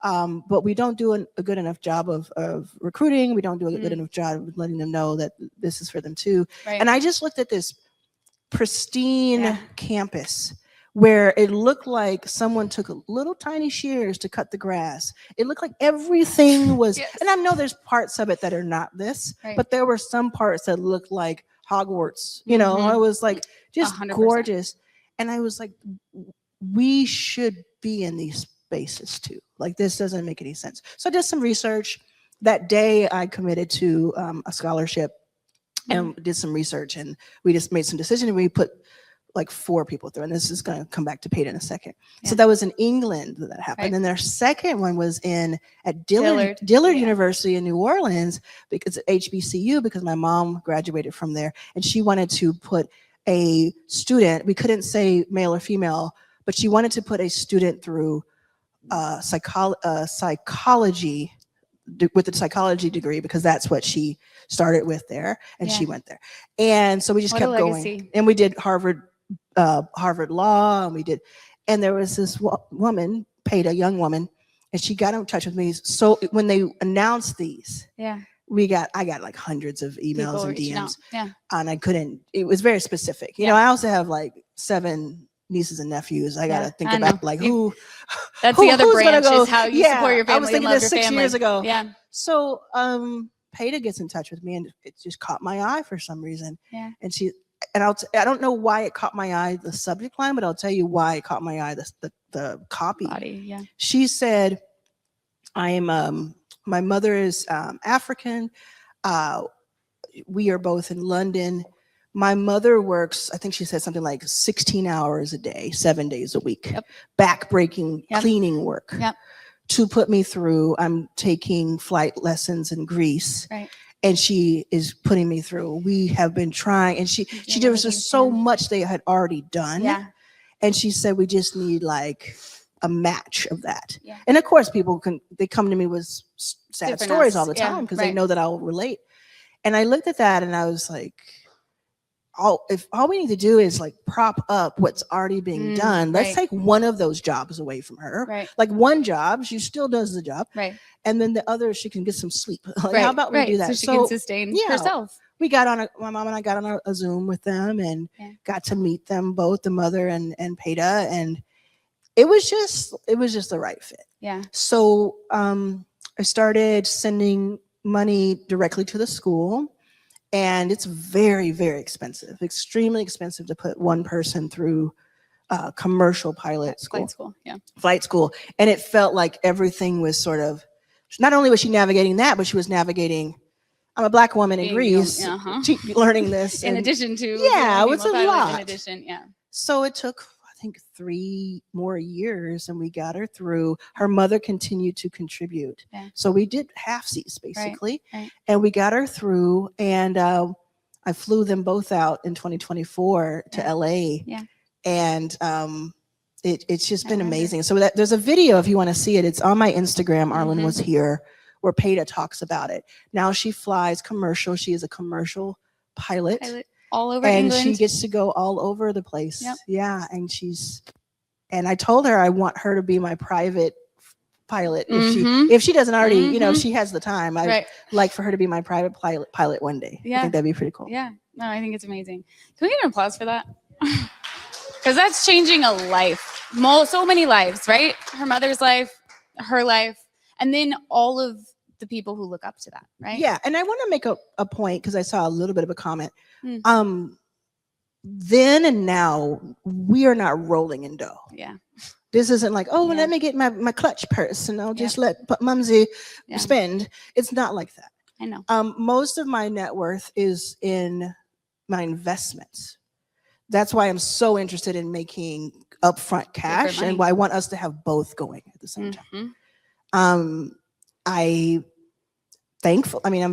but we don't do a good enough job of recruiting. We don't do a good enough job of letting them know that this is for them too. Right. And I just looked at this pristine campus where it looked like someone took a little tiny shears to cut the grass. It looked like everything was, and I know there's parts of it that are not this, but there were some parts that looked like Hogwarts, you know, it was like just 100%. gorgeous. And I was like, we should be in these spaces too. Like this doesn't make any sense. So I did some research. That day I committed to a scholarship and did some research, and we just made some decisions. We put like 4 people through, and this is going to come back to Peta in a second. So Yeah. that was in England that happened. Right. And their second one was at Dillard Yeah. University in New Orleans, because HBCU, because my mom graduated from there, and she wanted to put a student, we couldn't say male or female, but she wanted to put a student through psychology with a psychology degree, because that's what she started with there, and she Yeah. went there. And so we just What a kept going, legacy. and we did Harvard Law, and we did, and there was this woman, Peta, a young woman, and she got in touch with me. So when they announced these, Yeah. I got like hundreds of emails People and reaching out. DMs, Yeah. and I couldn't, it was very specific. You know, I also have like 7 nieces and nephews. I gotta Yeah, think I about know. like You- who. That's who- the other who's gonna branch go- is how you yeah, support your family. I was thinking and love this your 6 family. years ago. Yeah. So Peta gets in touch with me, and it just caught my eye for some reason. Yeah. And I don't know why it caught my eye, the subject line, but I'll tell you why it caught my eye, the copy. Body. Yeah. She said, I am, my mother is African. We are both in London. My mother works, I think she said something like 16 hours a day, 7 days a week, Yep. back-breaking Yep. cleaning work. Yep. To put me through, I'm taking flight lessons in Greece. Right. And she is putting me through. We have been trying, and she doing there was everything just you so can. much they had already done. Yeah. And she said, we just need like a match of that. Yeah. And of course, they come to me with sad Different stories us. all the Yeah, time, because they right. know that I'll relate. And I looked at that and I was like, if all we need to do is like prop up what's already being done, let's right. take one of those jobs away from her. Right. Like one job, she still does the job. Right. And then the other, she can get some sleep. Like, Right. how about we right. do that? So she can sustain yeah, herself. we got on my mom and I got on a Zoom with them, and Yeah. got to meet them both, the mother and Peta, and it was just the right fit. Yeah. So I started sending money directly to the school, and it's very, very expensive, extremely expensive to put one person through commercial pilot school. Flight school. Yeah. Flight school. And it felt like everything was sort of, not only was she navigating that, but she was navigating, I'm a Black woman in Being Greece, uh-huh. learning this. In and addition to. yeah, being it's a female pilot, lot. In addition. Yeah. So it took, I think, 3 more years, and we got her through. Her mother continued to contribute. Yeah. So we did half seats basically, right. and we got her through. And I flew them both out in 2024 to Yeah. LA. Yeah. And it's just been remember. amazing. So there's a video if you want to see it. It's on my Instagram. Arlan Mhm. was here, where Peta talks about it. Now she flies commercial. She is a commercial pilot. All over And England. she gets to go all over the place. Yep. Yeah. And I told her I want her to be my private pilot. Mhm. If she doesn't already, Mhm. she has the time. I'd Right. like for her to be my private pilot one day. I Yeah. think that'd be pretty cool. Yeah. No, I think it's amazing. Can we get an applause for that? Because that's changing a life. So many lives, right? Her mother's life, her life, and then all of the people who look up to that, right? Yeah. And I want to make a point, because I saw a little bit of a comment. Mm. Then and now, we are not rolling in dough. Yeah. This isn't like, oh, Yeah. let me get my clutch purse and I'll just let Mumsy Yeah. spend. It's not like that. I know. Most of my net worth is in my investments. That's why I'm so interested in making upfront cash, money. and why I want us to have both going at the same time. Mhm. I'm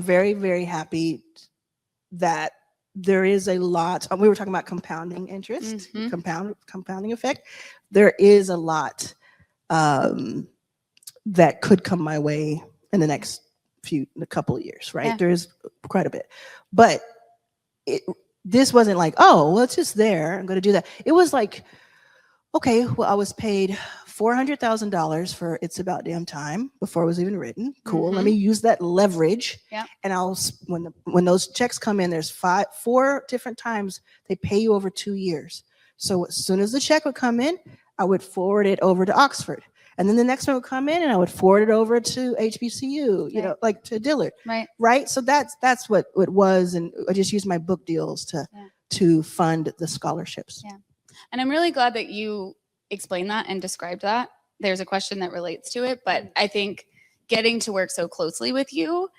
very, very happy that there is a lot. We were talking about compounding interest, Mhm. compounding effect. There is a lot that could come my way in the next a couple of years, right? Yeah. There is quite a bit, but this wasn't like, oh, well, it's just there, I'm going to do that. It was like, okay, well, I was paid $400,000 for It's About Damn Time before it was even written. Cool. Let me use that leverage. Yeah. And when those checks come in, there's 4 different times they pay you over 2 years. So as soon as the check would come in, I would forward it over to Oxford. And then the next one would come in and I would forward it over to HBCU, Right. like to Dillard. Right. Right. So that's what it was. And I just used my book deals to fund the scholarships. Yeah. And I'm really glad that you explained that and described that. There's a question that relates to it, but I think getting to work so closely with you,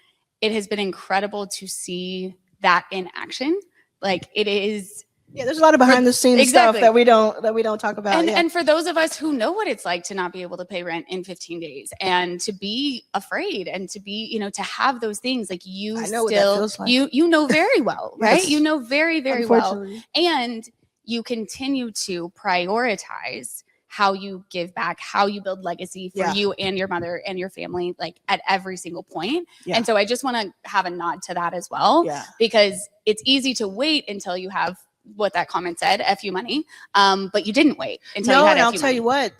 it has been incredible to see that in action. Like, it is Yeah, there's a lot of behind the scenes Exactly. stuff that we don't talk about. And, yeah. and for those of us who know what it's like to not be able to pay rent in 15 days and to be afraid and to be, to have those things, like you I know what that still, feels like. you know very well, right? Yes. You know very, very well. Unfortunately. And you continue to prioritize how you give back, how you build legacy for Yeah. you and your mother and your family, like at every single point. Yeah. And so I just want to have a nod to that as well, Yeah. because it's easy to wait until you have what that comment said, F you money. But you didn't wait until you No, had and I'll FU tell money. you what,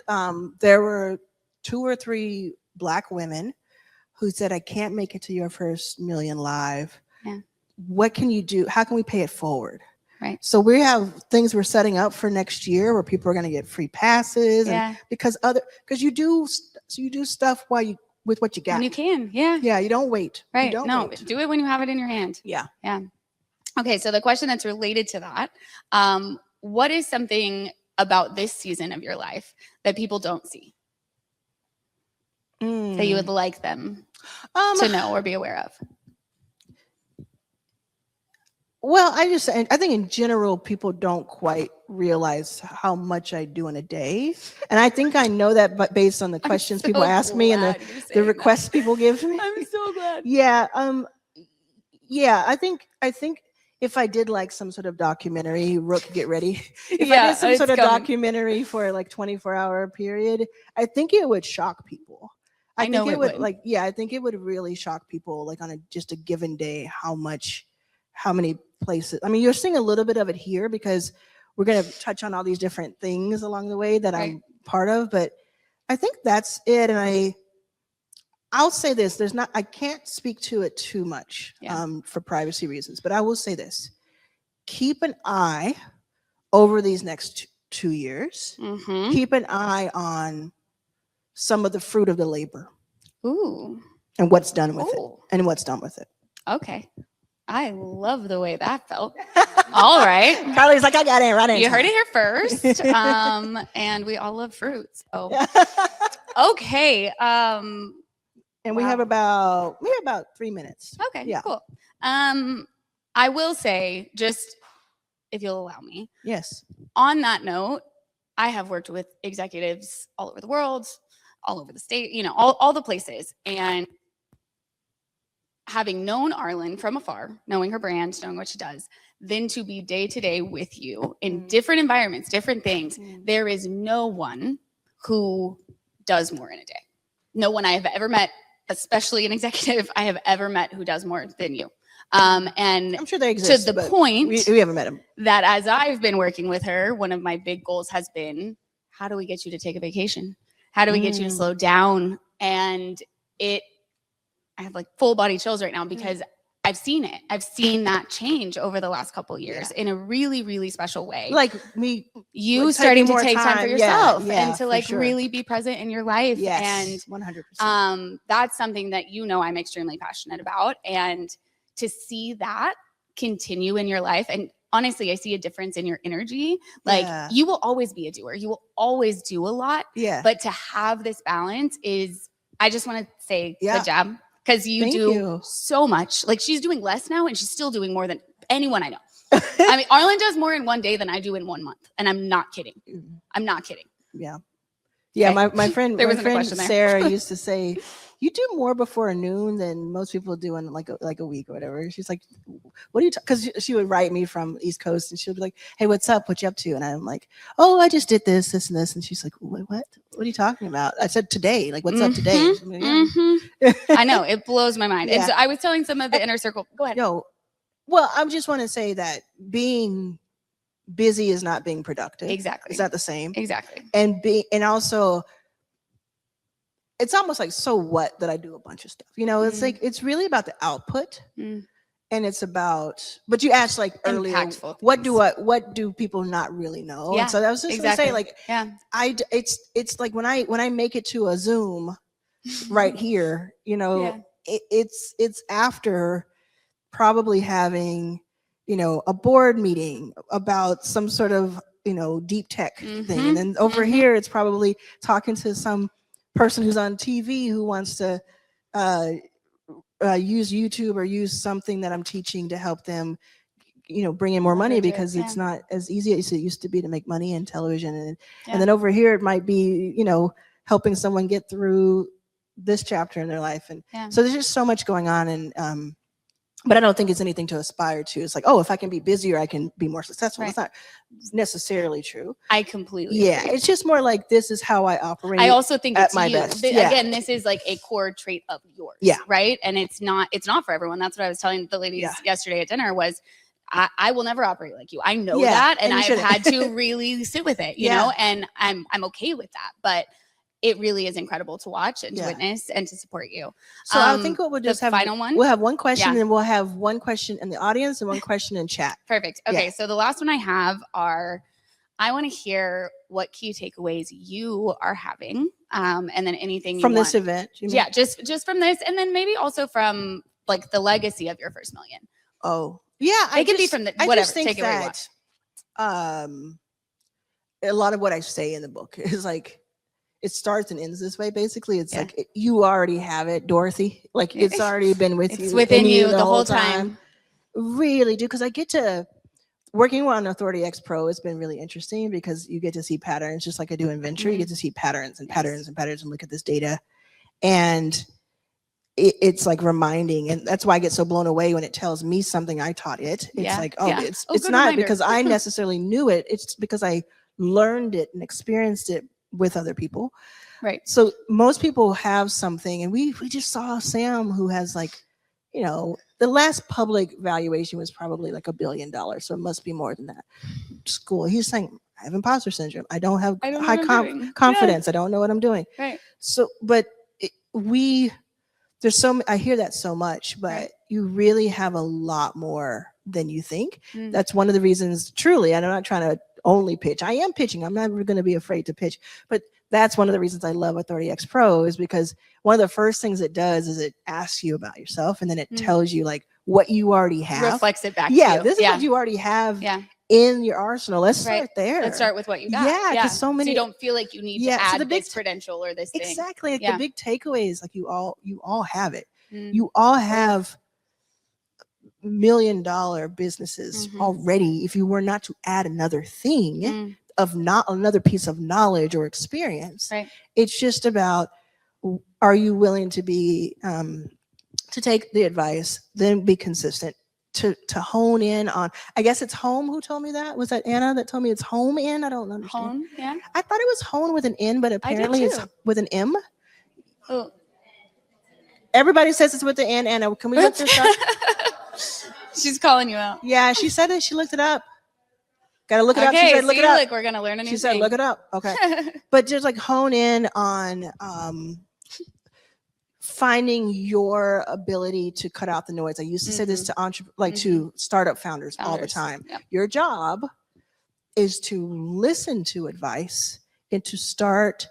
there were 2 or 3 Black women who said, I can't make it to your first million live. Yeah. What can you do? How can we pay it forward? Right. So we have things we're setting up for next year where people are going to get free passes. Yeah. And because you do stuff with what you got. When you can. Yeah. Yeah. You don't wait. You Right. don't No, wait. do it when you have it in your hand. Yeah. Yeah. Okay. So the question that's related to that, what is something about this season of your life that people don't see that you would like them to know or be aware of? Well, I think in general, people don't quite realize how much I do in a day. And I think I know that, but based on the questions people ask me and the requests people give me. I'm so glad. Yeah. Yeah. I think if I did like some sort of documentary, Rook, get ready. If I did some sort of documentary for like 24-hour period, I think it would shock people. I know think it would. I think it would really shock people, like on just a given day, how many places. I mean, you're seeing a little bit of it here because we're going to touch on all these different things along the way that I'm part of, but I think that's it. And I'll say this, I can't speak to it too much for privacy reasons, but I will say this, keep an eye over these next 2 years, keep an eye on some of the fruit of the labor. Ooh. And what's done with it. Okay. I love the way that felt. All right. Carly's like, I got it right. You heard it here first. And we all love fruits. So okay. And we have about 3 minutes. Okay, Yeah. cool. I will say, just if you'll allow me. Yes. On that note, I have worked with executives all over the world, all over the state, all the places. And having known Arlan from afar, knowing her brand, knowing what she does, then to be day to day with you in different environments, different things, there is no one who does more in a day. No one I have ever met, especially an executive I have ever met who does more than you. And I'm sure they exist, to the but point we haven't met them. That as I've been working with her, one of my big goals has been, how do we get you to take a vacation? How do we get you to slow down? And I have like full body chills right now because I've seen it. I've seen that change over the last couple of years in a really, really special way. Like me, you starting to take time for yourself and to like sure. really be present in your life. Yes, and 100%. That's something that I'm extremely passionate about. And to see that continue in your life, and honestly, I see a difference in your energy. Like you will always be a doer. You will always do a lot. Yeah. But to have this balance I just want to say good job. Because you do so much. Like she's doing less now and she's still doing more than anyone I know. I mean, Arlan does more in one day than I do in 1 month. And I'm not kidding. I'm not kidding. Yeah. Yeah. Okay. My friend, There wasn't a question there. Sarah used to say, you do more before noon than most people do in like a week or whatever. She's like, what do you, because she would write me from East Coast and she would be like, hey, what's up? What you up to? And I'm like, oh, I just did this, and this. And she's like, what? What are you talking about? I said today, like, what's up today? I know, it blows my mind. And so I was telling some of the inner circle, go ahead. Well, I just want to say that being busy is not being productive. Exactly. It's not the same. Exactly. And also, it's almost like, so what that I do a bunch of stuff, it's like, it's really about the output and it's about, but you asked like earlier, impactful what do people not really know? Yeah, and so I was just gonna say, like, it's like when I make it to a Zoom right here, it's after probably having, a board meeting about some sort of, deep tech thing. And then over here, it's probably talking to some person who's on TV who wants to use YouTube or use something that I'm teaching to help them bring in more money Leverage it, because it's not as easy as it used to be to make money in television. Yeah. And then over here, it might be, helping someone get through this chapter in their life. And so there's just so much going on. And, but I don't think it's anything to aspire to. It's like, oh, if I can be busier, I can be more successful. Right. It's not necessarily true. I completely agree. It's just more like, this is how I operate. I also think at it's my you. best. Again, this is like a core trait of yours. Yeah. Right. And it's not for everyone. That's what I was telling the ladies yesterday at dinner was I will never operate like you. I know that. And I've had to really sit with it, you know, and I'm okay with that. But it really is incredible to watch and to witness and to support you. So I think what we'll do is have final one. We'll have one question, and we'll have one question in the audience and one question in chat. Perfect. Okay, so the last one I have are, I want to hear what key takeaways you are having, and then anything From you this want. event. You mean? Yeah, just from this, and then maybe also from like the legacy of your first million. Oh, yeah. It could be from the I whatever. just think Take it where you want. A lot of what I say in the book is like, it starts and ends this way. Basically, it's like you already have it, Dorothy. Like it's already been with you. It's within you the whole time. Really do, because I get to working on Authority X Pro. It's been really interesting because you get to see patterns, just like I do in Venture. You get to see patterns and patterns and patterns and look at this data, and it's like reminding, and that's why I get so blown away when it tells me something I taught it. It's like, it's good not reminder. because I necessarily knew it. It's because I learned it and experienced it with other people. Right. So most people have something, and we just saw Sam, who has like, the last public valuation was probably like $1 billion. So it must be more than that. Skool. He's saying, I have imposter syndrome. I don't have high confidence. I don't know what I'm doing. Right. So, but I hear that so much, but you really have a lot more than you think. That's one of the reasons, truly, and I'm not trying to only pitch. I am pitching. I'm never going to be afraid to pitch, but that's one of the reasons I love Authority X Pro, is because one of the first things it does is it asks you about yourself, and then it tells you like what you already have. Reflects it back to you. This is what you already have in your arsenal. Let's start there. Let's start with what you got. Yeah, because so many. So you don't feel like you need to add this credential or this thing. Exactly. Like the big takeaway is like you all have it. You all have $1 million businesses already. If you were not to add another thing of not another piece of knowledge or experience, it's just about, are you willing to be to take the advice, then be consistent, to hone in on, I guess it's home. Who told me that? Was that Anna that told me it's home in? I don't understand. Hone, yeah. I thought it was hone with an N, but apparently it's with an M. Oh. Everybody says it's with the N. Anna, can we look this up? She's calling you out. Yeah, she said it. She looked it up. Gotta look it up. She said, look it up. Look, we're gonna learn a new She said, thing. look it up. Okay. But just like hone in on finding your ability to cut out the noise. I used to say this to to startup founders all the time. Yep. Your job is to listen to advice and to start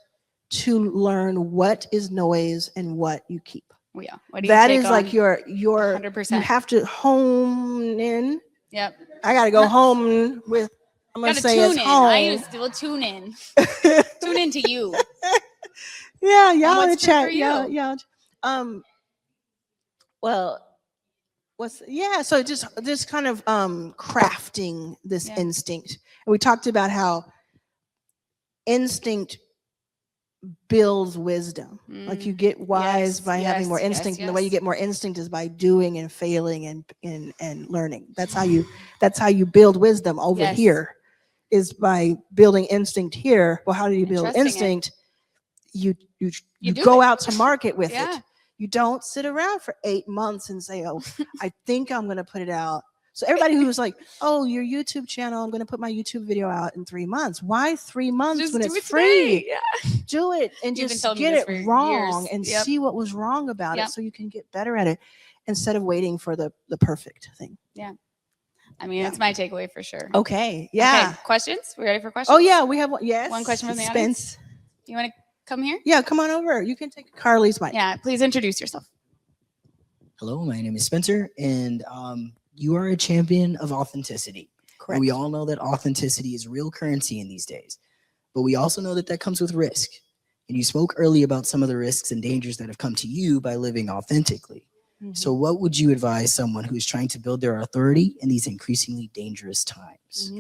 to learn what is noise and what you keep. Yeah. What do you That take is on? like your 100%. you have to hone in. Yep. I gotta go home with, I'm gonna say it's tune in. home. I used to tune in. Tune into you. Yeah, y'all in the what's true chat. for you? Yeah. Well, so just kind of crafting this instinct. And we talked about how instinct builds wisdom. Like you get wise by having more instinct, and the way you get more instinct is by doing and failing and learning. That's how you build wisdom over here, is by building instinct here. Well, how do you build instinct? You go out to market with it. You don't sit around for 8 months and say, oh, I think I'm going to put it out. So everybody who's like, oh, your YouTube channel, I'm going to put my YouTube video out in 3 months. Why 3 months Just when do it's it free? today. Do it and You've been just telling me get this it for wrong years. and Yep. see what was wrong about Yep. it so you can get better at it instead of waiting for the perfect thing. Yeah. I mean, it's my takeaway for sure. Okay. Yeah. Okay. Questions? We ready for questions? Oh, yeah. We have one. Yes. One question from the Suspense. audience. You want to come here? Yeah. Come on over. You can take Carly's mic. Yeah. Please introduce yourself. Hello, my name is Spencer, and you are a champion of authenticity. Correct. And we all know that authenticity is real currency in these days, but we also know that comes with risk. And you spoke early about some of the risks and dangers that have come to you by living authentically. So what would you advise someone who's trying to build their authority in these increasingly dangerous times?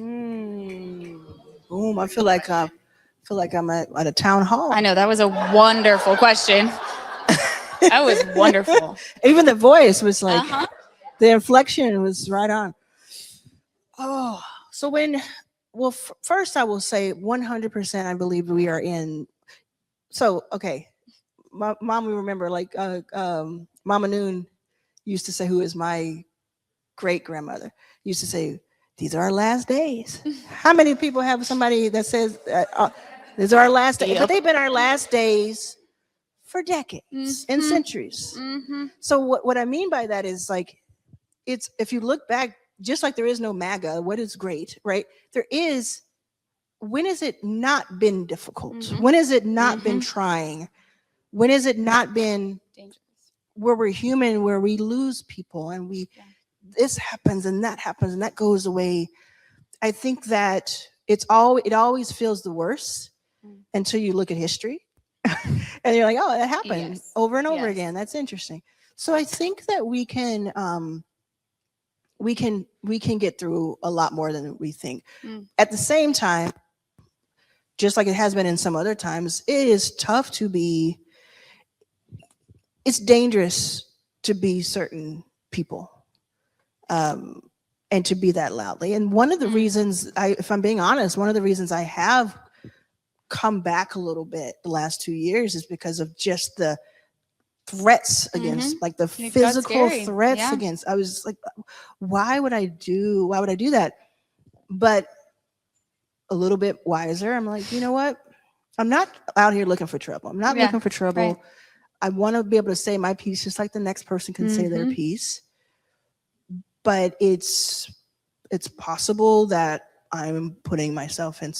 Boom! I feel like I'm at a town hall. I know, that was a wonderful question. That was wonderful. Even the voice was like, Uh-huh. the inflection was right on. Oh, so first I will say 100% I believe we are in. So, okay. Mom, we remember like Mama Noon used to say, who is my great grandmother, used to say, these are our last days. How many people have somebody that says, these are our last days? Yep. But they've been our last days for decades and centuries. So what I mean by that is like, it's, if you look back, just like there is no MAGA, what is great, right? There is, when has it not been difficult? When has it not been trying? When has it not been Dangerous. Where we're human, where we lose people and this happens and that goes away? I think that it always feels the worst until you look at history and you're like, oh, that happened over and over again. That's interesting. So I think that we can get through a lot more than we think. At the same time, just like it has been in some other times, it is tough to be, it's dangerous to be certain people and to be that loudly. And one of the reasons, if I'm being honest, one of the reasons I have come back a little bit the last 2 years is because of just the threats against, like the It got physical scary. threats against. I was like, why would I do that? But a little bit wiser, I'm like, you know what? I'm not out here looking for trouble. I'm not looking for trouble. Right. I want to be able to say my piece just like the next person can say their piece. But it's possible that I'm putting myself in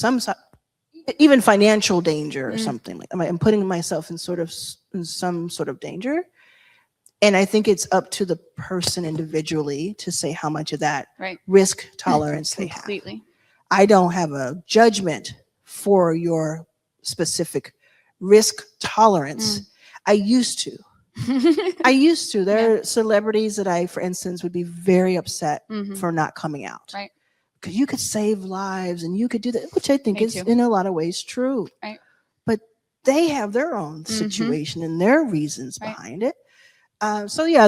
even financial danger or something like that. I'm putting myself in some sort of danger. And I think it's up to the person individually to say how much of that risk tolerance they have. Completely. I don't have a judgment for your specific risk tolerance. I used to. There are celebrities that I, for instance, would be very upset for not coming out. Right. Because you could save lives and you could do that, which I think Me is too. in a lot of ways true. Right. But they have their own situation and their reasons behind it. So yeah,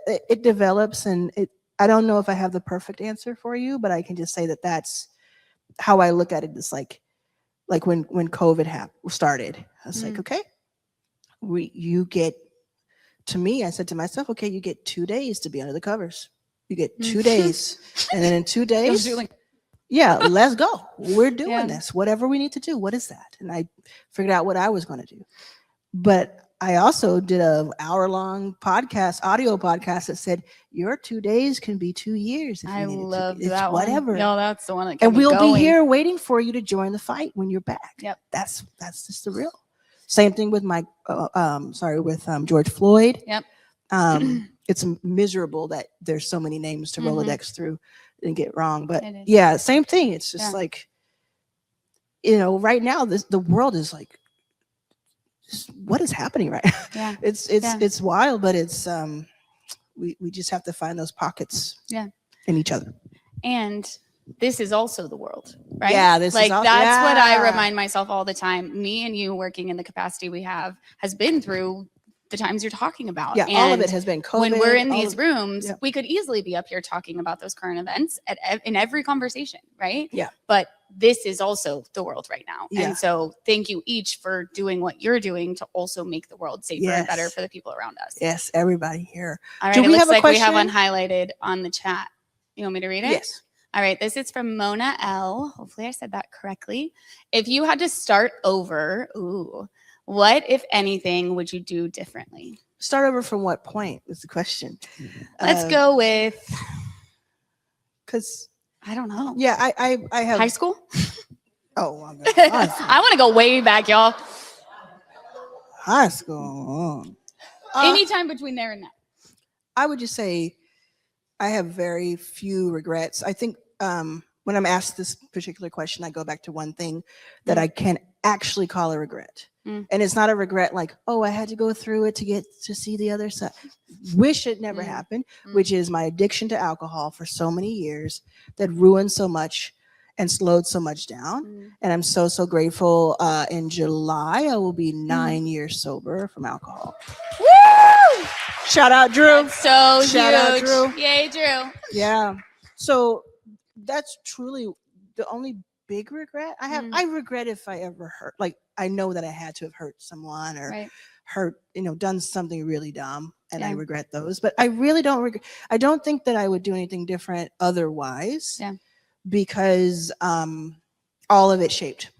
it develops, and I don't know if I have the perfect answer for you, but I can just say that that's how I look at it. It's like when COVID started, I was like, okay, you get, to me, I said to myself, okay, you get 2 days to be under the covers. You get 2 days. And then in 2 days, let's go. We're doing this. Whatever we need to do. What is that? And I figured out what I was going to do. But I also did an hour-long audio podcast that said, your 2 days can be 2 years. I love It's that whatever. one. No, that's the one that kept And me we'll going. be here waiting for you to join the fight when you're back. Yep. That's just the real. Same thing with George Floyd. Yep. It's miserable that there's so many names to Rolodex through and get wrong. But It is. yeah, same thing. It's just like, right now the world is like, what is happening right now? Yeah. It's wild, but it's we just have to find those pockets in each other. And this is also the world, right? Yeah, that's what I remind myself all the time. Me and you working in the capacity we have has been through the times you're talking about. Yeah, all of it has been COVID. When we're in these rooms, we could easily be up here talking about those current events in every conversation, right? Yeah. But this is also the world right now. Yeah. And so thank you each for doing what you're doing to also make the world safer and better for the people around us. Yes, everybody here. All right, Do it we looks have a like we have question? one highlighted on the chat. You want me to read it? Yes. All right, this is from Mona L. Hopefully I said that correctly. If you had to start over, what, if anything, would you do differently? Start over from what point is the question? Let's go with, because I don't know. Yeah, I have high school. Oh, I want to go way back, y'all. High school. Anytime between there and that. I would just say I have very few regrets. I think when I'm asked this particular question, I go back to one thing that I can actually call a regret. And it's not a regret like, oh, I had to go through it to get to see the other side. wish it never happened, which is my addiction to alcohol for so many years that ruined so much and slowed so much down. And I'm so, so grateful. In July, I will be 9 years sober from alcohol. Woo! Shout out, Drew. That's so Shout out, huge. Drew. Yay, Drew. Yeah. So that's truly the only big regret I have. I regret if I ever hurt, like I know that I had to have hurt someone or hurt, done something really dumb, and I regret those. But I really don't regret. I don't think that I would do anything different otherwise. Yeah. Because all of it shaped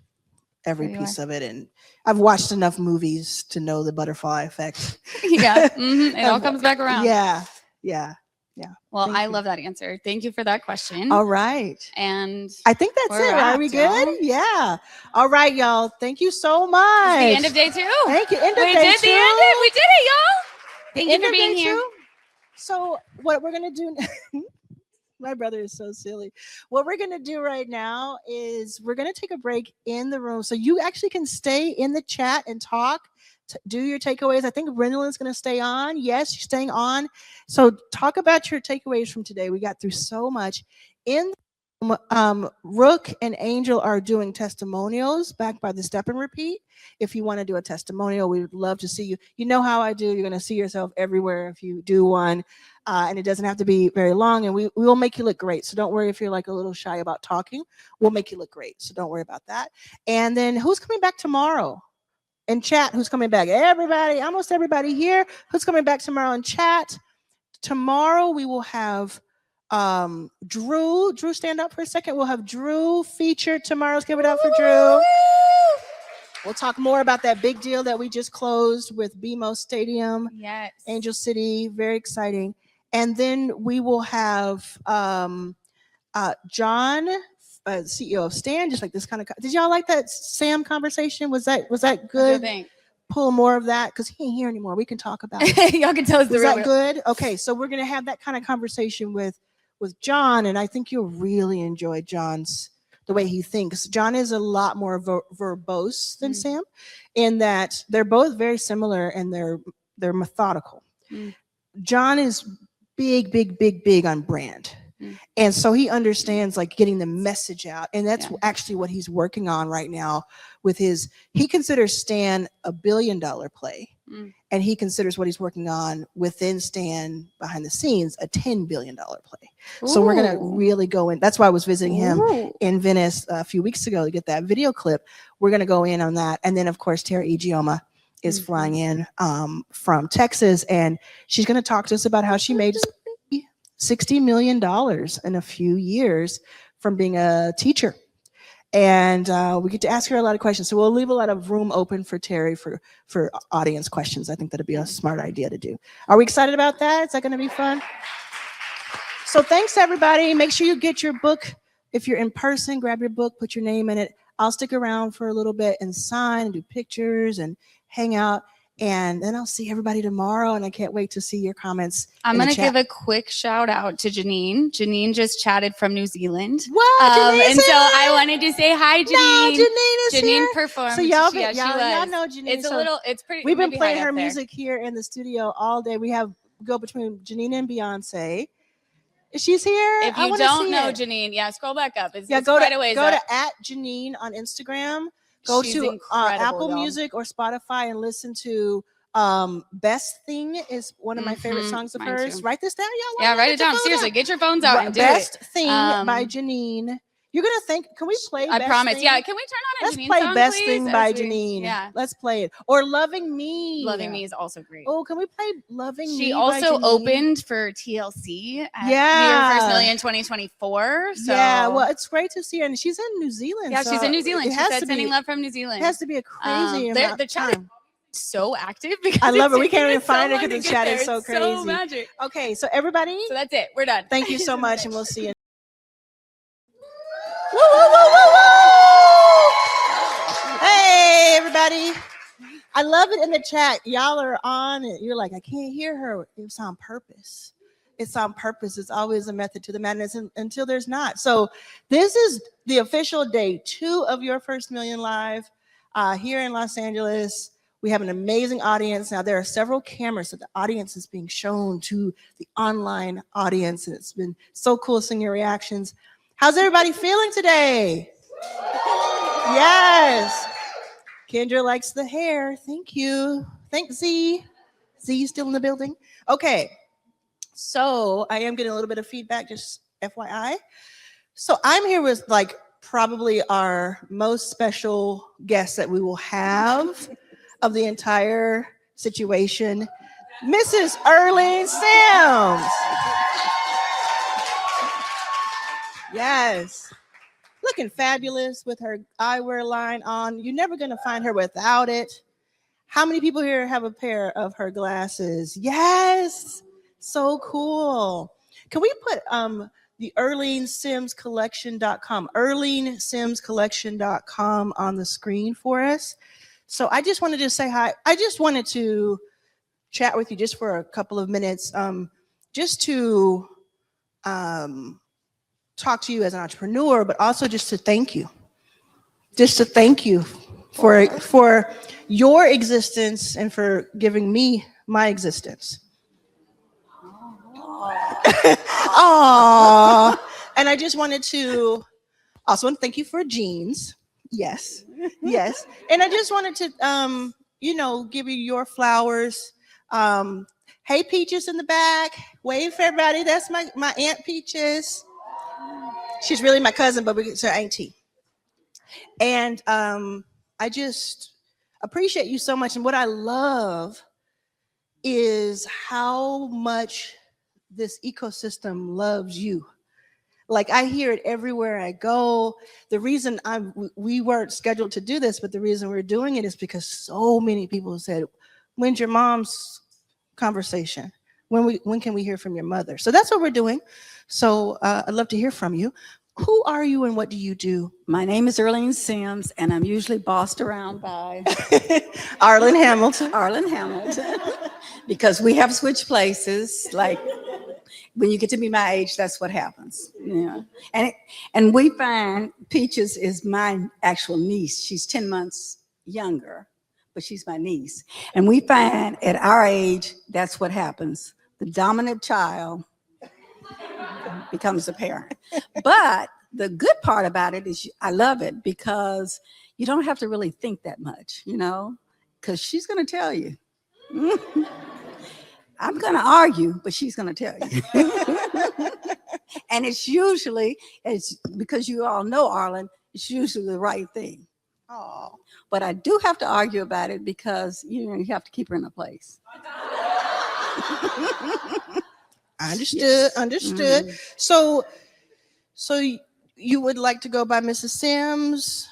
every There you piece of it, and I've watched enough movies to know the butterfly effect. Yeah. It all comes back around. Yeah. Well, Thank I you. love that answer. Thank you for that question. All right. And I think that's we're it. Are we wrapped, good? y'all. Yeah. All right, y'all. Thank you so much. It's the end of day 2. Thank you. End of We day did two. the end of we did it, y'all. Thank you End for of being day here. two. So what we're gonna do? My brother is so silly. What we're gonna do right now is we're gonna take a break in the room, so you actually can stay in the chat and talk. Do your takeaways. I think Renelyn's going to stay on. Yes, she's staying on. So talk about your takeaways from today. We got through so much. In Rook and Angel are doing testimonials backed by the Step and Repeat. If you want to do a testimonial, we would love to see you. You know how I do. You're going to see yourself everywhere if you do one. And it doesn't have to be very long, and we will make you look great. So don't worry if you're like a little shy about talking. We'll make you look great. So don't worry about that. And then who's coming back tomorrow? In chat, who's coming back? Everybody, almost everybody here. Who's coming back tomorrow in chat? Tomorrow we will have Drew. Drew, stand up for a second. We'll have Drew featured tomorrow. Let's give it up for Drew. We'll talk more about that big deal that we just closed with BMO Stadium. Yes. Angel City, very exciting. And then we will have John, CEO of Stan, just like this kind of. Did y'all like that Sam conversation? Was that good? Pull more of that because he ain't here anymore. We can talk about it. Y'all can tell us the Was real that good? Okay, so we're gonna have that kind of conversation with John, and I think you'll really enjoy the way he thinks. John is a lot more verbose than Sam, in that they're both very similar and they're methodical. John is big on brand. And so he understands like getting the message out. And that's actually what he's working on right now with he considers Stan a $1 billion play. And he considers what he's working on within Stan behind the scenes a $10 billion play. So we're going to really go in. That's why I was visiting him in Venice a few weeks ago to get that video clip. We're going to go in on that. And then of course, Teri Ijeoma is flying in from Texas, and she's going to talk to us about how she made $60 million in a few years from being a teacher. And we get to ask her a lot of questions. So we'll leave a lot of room open for Teri for audience questions. I think that'd be a smart idea to do. Are we excited about that? Is that going to be fun? So thanks, everybody. Make sure you get your book. If you're in person, grab your book, put your name in it. I'll stick around for a little bit and sign and do pictures and hang out. And then I'll see everybody tomorrow, and I can't wait to see your comments. I'm going to give a quick shout out to Janine. Janine just chatted from New Zealand. What? And so I wanted to say hi, Janine. No, Janine is Janine here. performed. So y'all Y'all know Janine. It's so it's pretty. We've been maybe playing high her up there. music here in the studio all day. We go between Janine and Beyonce. She's here. If you don't know Janine, scroll back up. It's go quite a ways to up. @Janine on Instagram. Go She's to incredible, Apple y'all. Music or Spotify and listen to Best Thing is one of my favorite songs of mine hers. too. Write this down, y'all. Yeah, write it down. Seriously, get your phones out and do Best it. Thing by Janine. You're gonna think, can we play I Best promise. Thing? Yeah, can we turn on a Let's Janine play song, Best please? Thing by As we- Janine. Yeah. Let's play it. Or Loving Me. Loving Me is also great. Oh, can we play Loving Me? She by also Janine? opened for TLC at Yeah. Your First Million 2024. So Yeah, well, it's great to see her, and she's in New Zealand. yeah, so she's in New Zealand. It She has said to sending be, love from New Zealand. It has to be a crazy amount the of chat time. is so active because I love it's it. We can't taking even us so find her long because to the get chat is there. so It's crazy. magic. Okay, so everybody, So that's it. We're done. thank you so much, and we'll see you. Woo, woo, woo, woo, woo! Hey, everybody. I love it in the chat. Y'all are on it. You're like, I can't hear her. It's on purpose. It's on purpose. It's always a method to the madness until there's not. So this is the official day 2 of Your First Million Live here in Los Angeles. We have an amazing audience. Now there are several cameras, so the audience is being shown to the online audience, and it's been so cool seeing your reactions. How's everybody feeling today? Yes. Kendra likes the hair. Thank you. Thanks, Z. Z still in the building? Okay. So I am getting a little bit of feedback, just FYI. So I'm here with like probably our most special guest that we will have of the entire situation, Mrs. Arlan Sims. Yes. Looking fabulous with her eyewear line on. You're never going to find her without it. How many people here have a pair of her glasses? Yes. So cool. Can we put the ArlanSimsCollection.com, ArlanSimsCollection.com on the screen for us? So I just wanted to say hi. I just wanted to chat with you just for a couple of minutes, just to talk to you as an entrepreneur, but also just to thank you. Just to thank you for your existence and for giving me my existence. Aww. And I just wanted to also thank you for jeans. Yes. Yes. And I just wanted to give you your flowers. Hey, Peaches in the back. Wave for everybody. That's my Aunt Peaches. She's really my cousin, but it's her auntie. And I just appreciate you so much. And what I love is how much this ecosystem loves you. Like I hear it everywhere I go. The reason we weren't scheduled to do this, but the reason we're doing it is because so many people said, "When's your mom's conversation? When can we hear from your mother?" So that's what we're doing. So I'd love to hear from you. Who are you and what do you do? My name is Arlan Sims, and I'm usually bossed around by Arlan Hamilton. Arlan Hamilton, because we have switched places. Like when you get to be my age, that's what happens. Yeah, and we find Peaches is my actual niece. She's 10 months younger, but she's my niece. And we find at our age, that's what happens. The dominant child becomes a parent. But the good part about it is I love it because you don't have to really think that much, because she's going to tell you. I'm going to argue, but she's going to tell you. And it's because you all know Arlan, it's usually the right thing. Oh, but I do have to argue about it because you have to keep her in a place. Understood. Yes. Understood. Mm-hmm. So you would like to go by Mrs. Sims,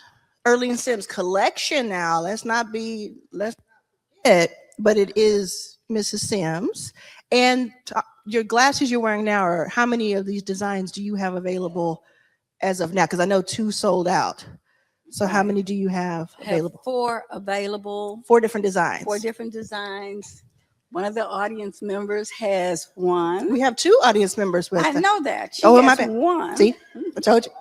Arlan Sims Collection now. Let's not it, but it is Mrs. Sims. And your glasses you're wearing now, or how many of these designs do you have available as of now? Because I know 2 sold out. So how many do you have available? 4 available. 4 different designs. 4 different designs. One of the audience members has one. We have 2 audience members with us. I know that. She my has bad. one. See, I told you.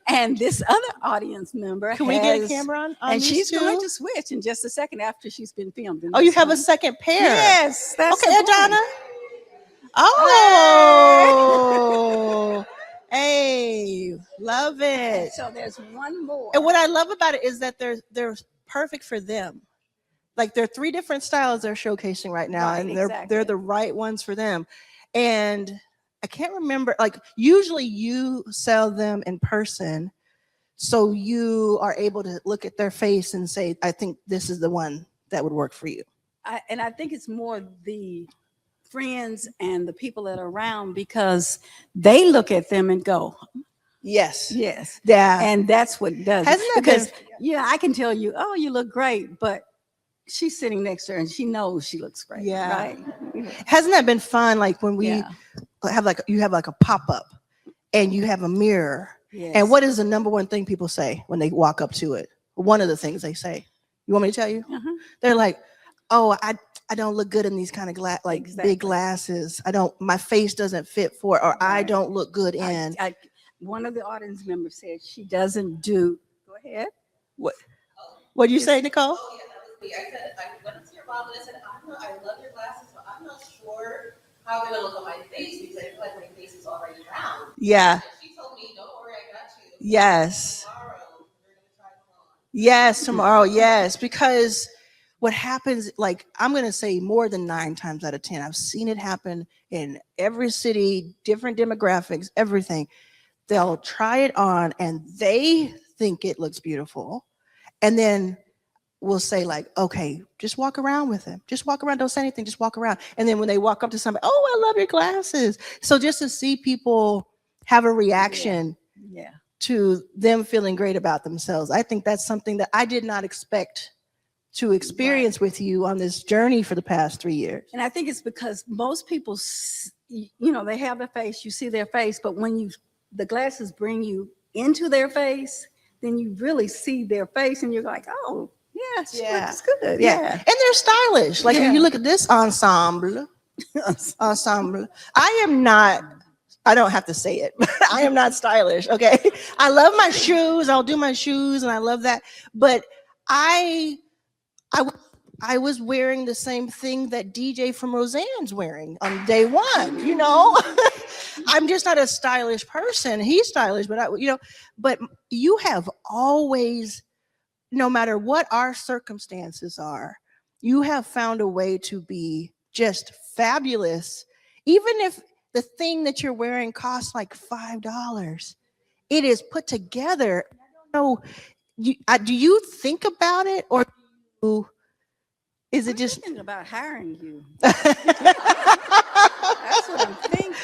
And this other audience member Can we get a camera on and these she's 2? going to switch in just a second after she's been filmed. Oh, you have a second pair? Yes. That's okay, Adana. Oh. Hey, love it. So there's one more. And what I love about it is that they're perfect for them. Like there are 3 different styles they're showcasing right now, Right, and exactly. they're the right ones for them. And I can't remember, like usually you sell them in person, so you are able to look at their face and say, I think this is the one that would work for you. And I think it's more the friends and the people that are around, because they look at them and go, yes, yes, yeah. And that's what does it. Hasn't that Because been, I can tell you, oh, you look great, but she's sitting next to her and she knows she looks great. Yeah. Right. Hasn't that been fun? Like when we Yeah. have you have a pop-up and you have a mirror. Yes. And what is the number one thing people say when they walk up to it? One of the things they say. You want me to tell you? Uh-huh. They're like, oh, I don't look good in these kind of Exactly. big glasses. my face doesn't fit for it, or I don't look good in. One of the audience members said she doesn't do. Go ahead. What did you say, Nicole? me. I said, I went up to your mom and I said, I love your glasses, but I'm not sure how they're gonna look on my face because I feel like my face is already round. Yeah. And she told me, don't worry, I got you. Yes. Tomorrow, you're gonna try them on. Yes, tomorrow. Yes, because what happens, like I'm going to say more than 9 times out of 10, I've seen it happen in every city, different demographics, everything. They'll try it on and they think it looks beautiful. And then we'll say like, okay, just walk around with him. Just walk around. Don't say anything. Just walk around. And then when they walk up to somebody, oh, I love your glasses. So just to see people have a reaction Yeah. to them feeling great about themselves. I think that's something that I did not expect to experience with you on this journey for the past 3 years. And I think it's because most people, you know, they have their face, you see their face, but when the glasses bring you into their face, then you really see their face and you're like, oh, yeah, she looks good. Yeah. And they're stylish. Like when you look at this ensemble, I don't have to say it, but I am not stylish. Okay. I love my shoes. I'll do my shoes and I love that. But I was wearing the same thing that DJ from Roseanne's wearing on day one, you know. I'm just not a stylish person. He's stylish, but but you have always, no matter what our circumstances are, you have found a way to be just fabulous. Even if the thing that you're wearing costs like $5, it is put together. I don't know. Do you think about it, or is it just thinking about hiring you? That's what I'm thinking.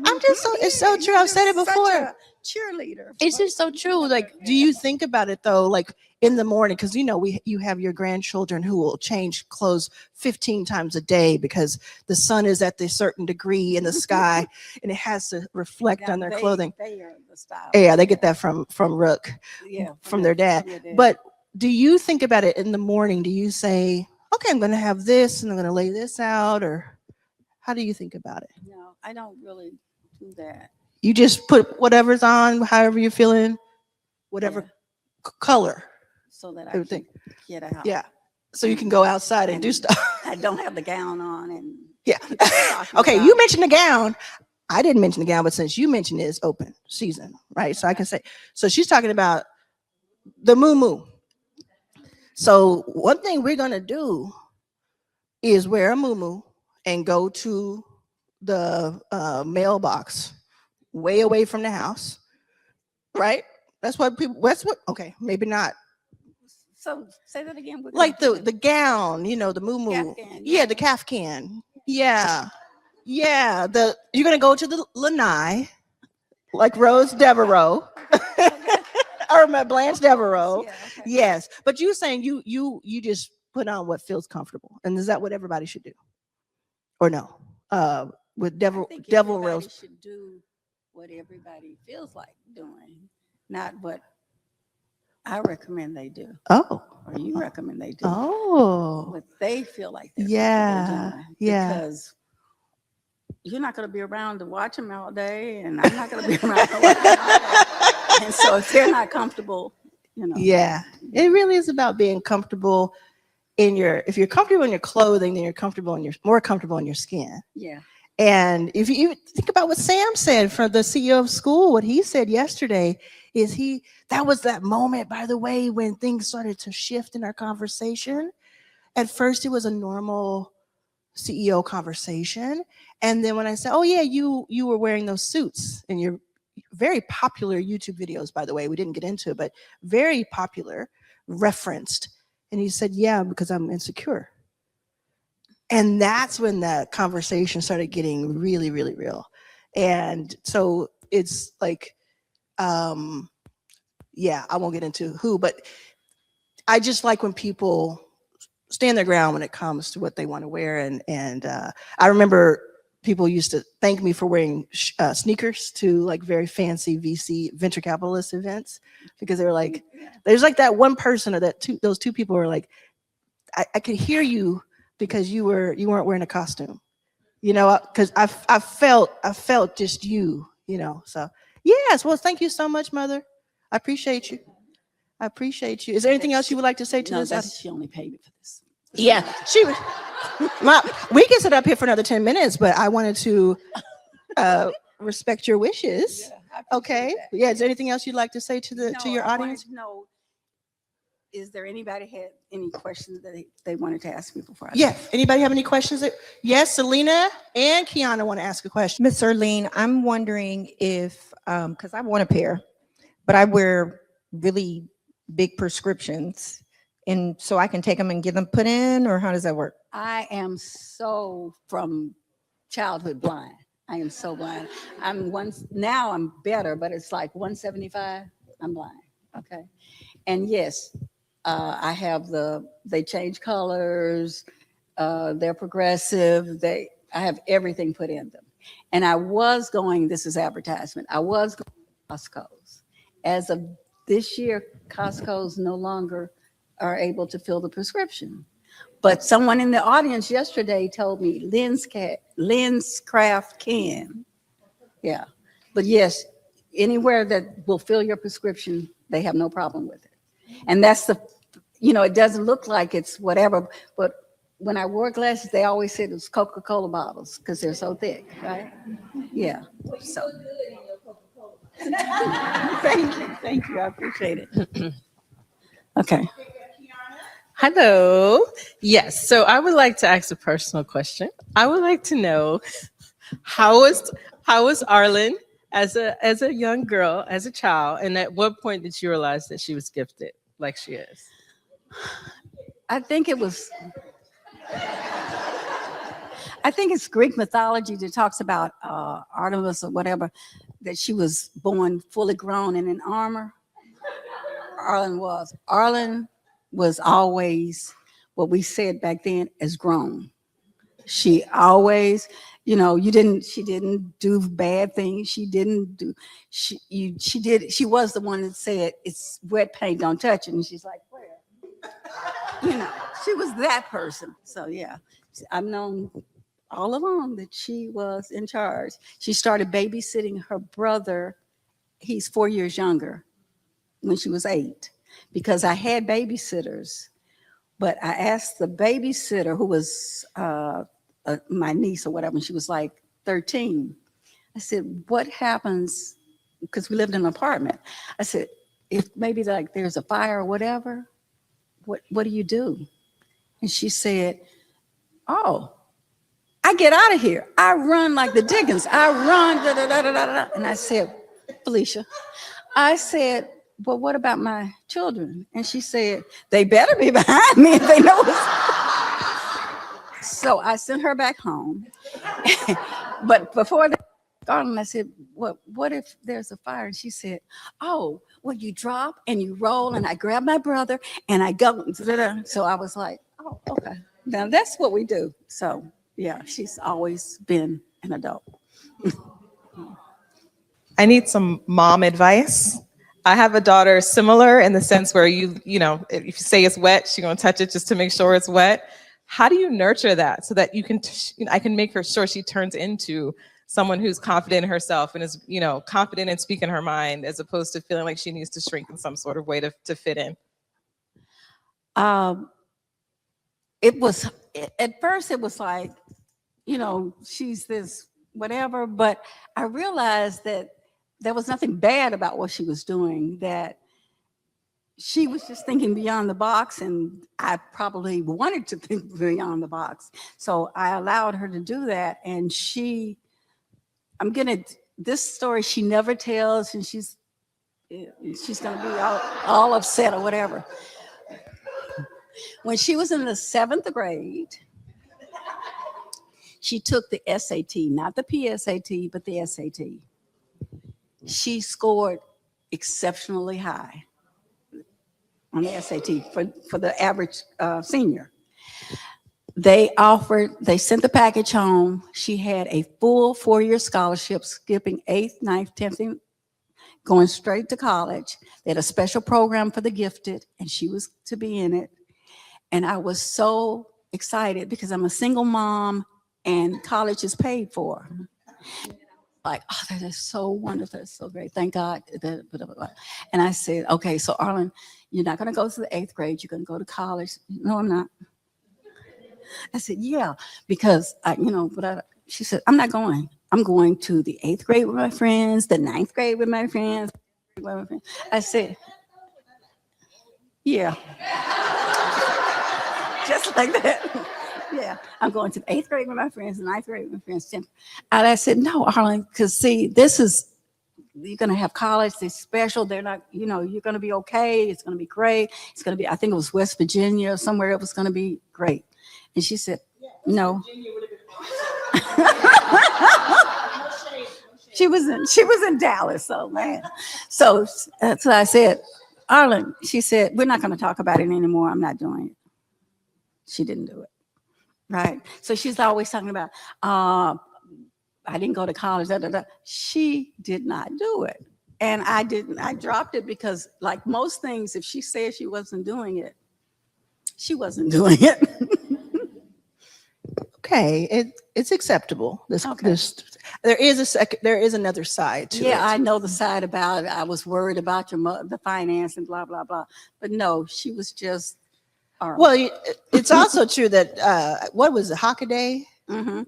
I'm just so it's so true. I've said it before. Cheerleader. It's just so true. Like, do you think about it though? Like in the morning, because you know you have your grandchildren who will change clothes 15 times a day because the sun is at a certain degree in the sky and it has to reflect on their clothing. They are the style. Yeah, they get that from Rook, from their dad. But do you think about it in the morning? Do you say, okay, I'm going to have this and I'm going to lay this out, or how do you think about it? No, I don't really do that. You just put whatever's on, however you're feeling, whatever color. So that I everything. can get out. Yeah. So you can go outside and do stuff. I don't have the gown on and Okay, you mentioned the gown. I didn't mention the gown, but since you mentioned it, it's open season, right? So I can say, so she's talking about the moo-moo. So one thing we're gonna do is wear a moo-moo and go to the mailbox way away from the house, right? That's what people, okay, maybe not. So say that again. Like the gown, you know, the moo-moo. Kaftan, yeah, the Kaftan. Yeah. Yeah. You're gonna go to the lanai, like Rose Devereaux. Or Blanche Devereaux. Yeah, okay. Yes. But you saying you just put on what feels comfortable. And is that what everybody should do? Or no? With Devil Rose should do what everybody feels like doing, not what I recommend they do. Oh. Or you recommend they do. Oh. What they feel like they're doing. Yeah. Because you're not going to be around to watch them all day, and I'm not going to be around to watch them all day. And so if they're not comfortable, you know. Yeah. It really is about being comfortable if you're comfortable in your clothing, then you're more comfortable in your skin. Yeah. And if you think about what Sam said from the CEO of Skool, what he said yesterday is that was that moment, by the way, when things started to shift in our conversation. At first, it was a normal CEO conversation. And then when I said, oh yeah, you were wearing those suits in your very popular YouTube videos, by the way, we didn't get into it, but very popular, referenced. And he said, yeah, because I'm insecure. And that's when that conversation started getting really, really real. And so it's like, I won't get into who, but I just like when people stand their ground when it comes to what they want to wear. And I remember people used to thank me for wearing sneakers to like very fancy VC venture capitalist events, because they were like, there's like that one person or those two people were like, I could hear you because you weren't wearing a costume, you know, because I felt just you know. So yes, well, thank you so much, Mother. I appreciate you. Is there anything else you would like to say to us? She only paid me for this. Yeah, we can sit up here for another 10 minutes, but I wanted to respect your wishes. Okay. Yeah. Is there anything else you'd like to say to your audience? No. Is there anybody had any questions that they wanted to ask me before? Yeah. Anybody have any questions? Yes, Selena and Kiana want to ask a question. Miss Arlene, I'm wondering if, because I want a pair, but I wear really big prescriptions, and so I can take them and get them put in, or how does that work? I am so from childhood blind. I am so blind. Now I'm better, but it's like 175. I'm blind. Okay. And yes, I have they change colors. They're progressive. I have everything put in them. And this is advertisement. I was going to Costco's. As of this year, Costco's no longer are able to fill the prescription. But someone in the audience yesterday told me Lens Craft can. Yeah. But yes, anywhere that will fill your prescription, they have no problem with it. And that's it doesn't look like it's whatever, but when I wore glasses, they always said it was Coca-Cola bottles because they're so thick, right? Yeah. So thank you. I appreciate it. Okay. Hello. Yes. So I would like to ask a personal question. I would like to know how was Arlan as a young girl, as a child, and at what point did you realize that she was gifted like she is? I think it's Greek mythology that talks about Artemis or whatever, that she was born fully grown and in armor. Arlan was always what we said back then as grown. She always, she didn't do bad things. She was the one that said, it's wet paint, don't touch it. And she's like, where? She was that person. So yeah, I've known all along that she was in charge. She started babysitting her brother. He's 4 years younger, when she was 8, because I had babysitters, but I asked the babysitter who was my niece or whatever, and she was like 13. I said, what happens, because we lived in an apartment. I said, if maybe like there's a fire or whatever, what do you do? And she said, oh, I get out of here. I run like the Dickens. I run, da, da, da, da, da, da. And I said, Felicia, I said, well, what about my children? And she said, they better be behind me if they know it's. So I sent her back home. But before that, I said, what if there's a fire? And she said, oh, well, you drop and you roll, and I grab my brother and I go. So I was like, oh, okay. Now that's what we do. So yeah, she's always been an adult. I need some mom advice. I have a daughter similar in the sense where if you say it's wet, she's gonna touch it just to make sure it's wet. How do you nurture that so that I can make her sure she turns into someone who's confident in herself and is, confident in speaking her mind, as opposed to feeling like she needs to shrink in some sort of way to fit in? It was, at first it was like, she's this whatever, but I realized that there was nothing bad about what she was doing, that she was just thinking beyond the box, and I probably wanted to think beyond the box. So I allowed her to do that. And this story she never tells, and she's gonna be all upset or whatever. When she was in the 7th grade, she took the SAT, not the PSAT, but the SAT. She scored exceptionally high on the SAT for the average senior. They sent the package home. She had a full 4-year scholarship, skipping 8th, 9th, 10th, going straight to college. They had a special program for the gifted, and she was to be in it. And I was so excited because I'm a single mom and college is paid for. Like, oh, that is so wonderful. That's so great. Thank God. And I said, okay, so Arlan, you're not going to go to the 8th grade. You're going to go to college. No, I'm not. I said, yeah, because she said, I'm not going. I'm going to the 8th grade with my friends, the 9th grade with my friends. I said, yeah. Just like that. Yeah, I'm going to the 8th grade with my friends, the 9th grade with my friends. And I said, no, Arlan, because see, you're going to have college, they're special, they're not, you're going to be okay, it's going to be great. It's going to be, I think it was West Virginia or somewhere, it was going to be great. And she said, no. She was in Dallas, so man. So I said, Arlan, she said, we're not going to talk about it anymore. I'm not doing it. She didn't do it. Right. So she's always talking about, I didn't go to college. Da, da, da. She did not do it. And I didn't. I dropped it because, like most things, if she said she wasn't doing it, she wasn't doing it. Okay, it's acceptable. There is another side to it. Yeah, I know the side about it. I was worried about the finance and blah blah blah. But no, she was just. Well, it's also true that what was it, Hockaday? Mm-hmm.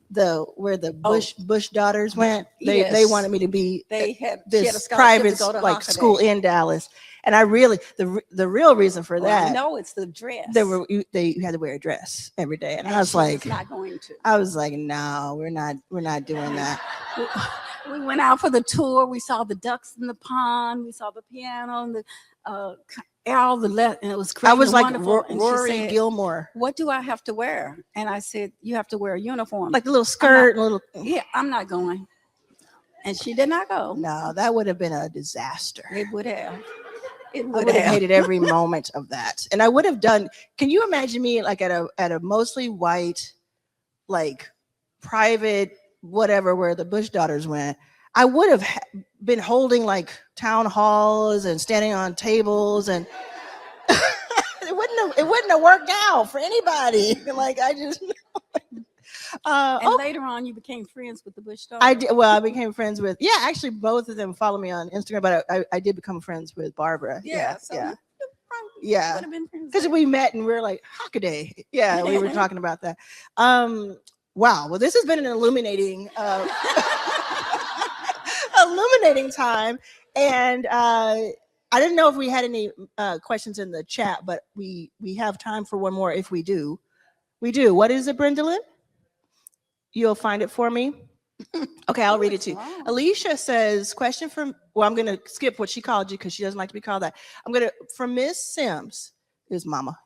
Where the Bush daughters went. They wanted me to be this private like school in Dallas. And I really, the real reason for that. No, it's the dress. They had to wear a dress every day, and I was like, not going to. I was like, no, we're not doing that. We went out for the tour. We saw the ducks in the pond. We saw the piano and the and it was crazy. I was like wonderful. Rory Gilmore. What do I have to wear? And I said, you have to wear a uniform, like a little skirt, Yeah, I'm not going. And she did not go. No, that would have been a disaster. It would have. I would have hated every moment of that. And I would have done, can you imagine me like at a mostly white, like private, whatever, where the Bush daughters went? I would have been holding like town halls and standing on tables, and it wouldn't have worked out for anybody. Like I just. Later on, you became friends with the Bush daughters. I did. Well, I became friends with. Yeah, actually, both of them follow me on Instagram, but I did become friends with Barbara. Yeah. Because we met and we were like Hockaday. Yeah, we were talking about that. Wow. Well, this has been an illuminating time, and I didn't know if we had any questions in the chat, but we have time for one more if we do. We do. What is it, Brendalyn? You'll find it for me. Okay, I'll read it to you. Alicia says, question from, well, I'm going to skip what she called you because she doesn't like to be called that. From Miss Sims, his mama,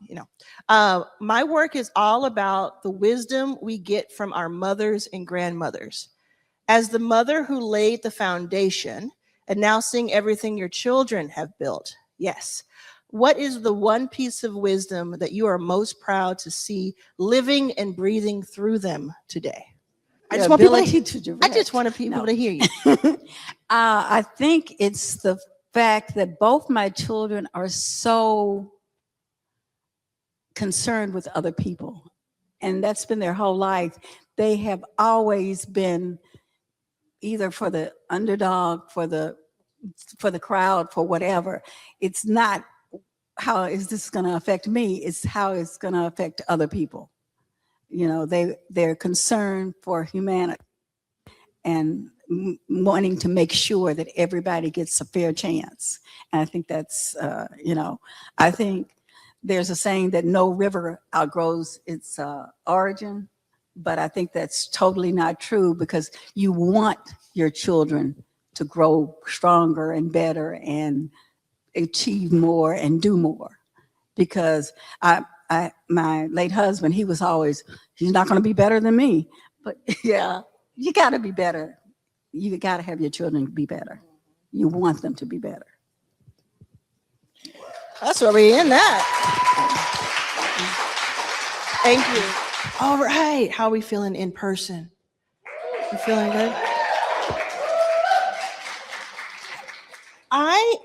my work is all about the wisdom we get from our mothers and grandmothers. As the mother who laid the foundation and now seeing everything your children have built, yes. What is the one piece of wisdom that you are most proud to see living and breathing through them today? I just want people to hear you. I think it's the fact that both my children are so concerned with other people, and that's been their whole life. They have always been either for the underdog, for the crowd, for whatever. It's not how is this going to affect me, it's how it's going to affect other people. They're concerned for humanity and wanting to make sure that everybody gets a fair chance. And I think that's, I think there's a saying that no river outgrows its origin, but I think that's totally not true, because you want your children to grow stronger and better and achieve more and do more. Because my late husband, he was always, he's not going to be better than me. But yeah, you got to be better. You got to have your children be better. You want them to be better. That's where we end that. Thank you. All right. How are we feeling in person? You feeling good?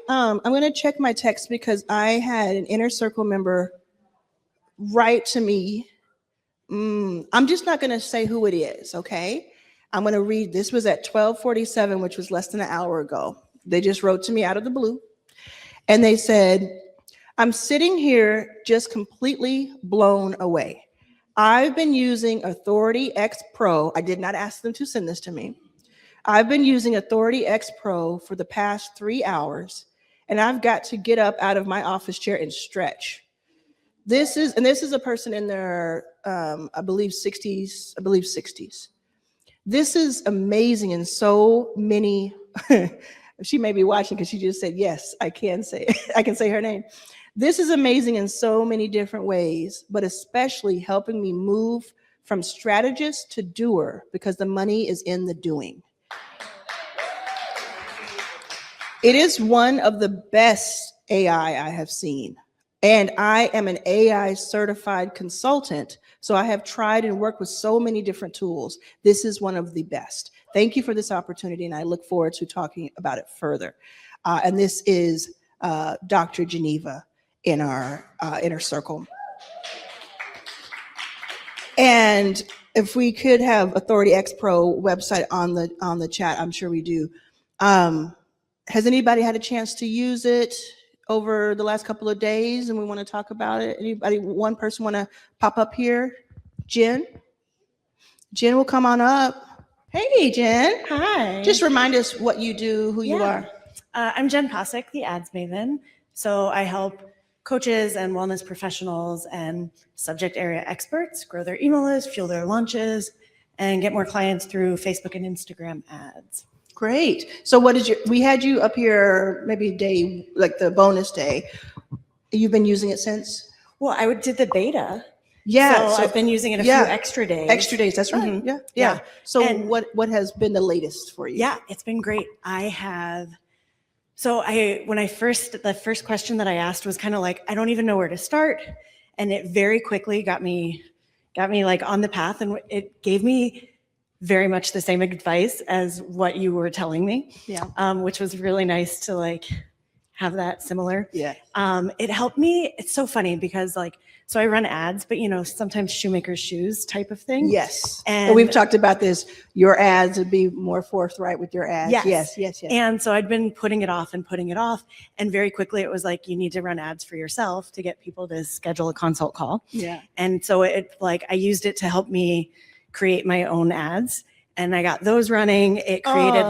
I'm going to check my text because I had an Inner Circle member write to me. I'm just not going to say who it is, okay? I'm going to read. This was at 12:47, which was less than an hour ago. They just wrote to me out of the blue. And they said, I'm sitting here just completely blown away. I've been using Authority X Pro. I did not ask them to send this to me. I've been using Authority X Pro for the past 3 hours, and I've got to get up out of my office chair and stretch. This is a person in their, I believe 60s. This is amazing in so many, she may be watching because she just said, yes, I can say her name. This is amazing in so many different ways, but especially helping me move from strategist to doer because the money is in the doing. It is one of the best AI I have seen. And I am an AI certified consultant, so I have tried and worked with so many different tools. This is one of the best. Thank you for this opportunity, and I look forward to talking about it further. And this is Dr. Geneva in our inner circle. And if we could have Authority X Pro website on the chat, I'm sure we do. Has anybody had a chance to use it over the last couple of days and we want to talk about it? Anybody, one person want to pop up here? Jen will come on up. Hey, Jen. Hi. Just remind us what you do, who you are. I'm Jen Posick, the ads maven. So I help coaches and wellness professionals and subject area experts grow their email list, fuel their launches, and get more clients through Facebook and Instagram ads. Great. So we had you up here maybe day, like the bonus day. You've been using it since? Well, I did the beta. Yeah. So I've been using it a few extra days. Extra days, that's right. Mhm. Yeah. So And- what has been the latest for you? Yeah, it's been great. The first question that I asked was kind of like, I don't even know where to start. And it very quickly got me like on the path, and it gave me very much the same advice as what you were telling me. Yeah. Which was really nice to like have that similar. Yeah. It helped me. It's so funny because so I run ads, but sometimes shoemaker's shoes type of thing. Yes. And And we've talked about this. Your ads would be more forthright with your ads. Yes. Yes. And so I'd been putting it off. And very quickly it was like, you need to run ads for yourself to get people to schedule a consult call. Yeah. And so I used it to help me create my own ads. And I got those running. It created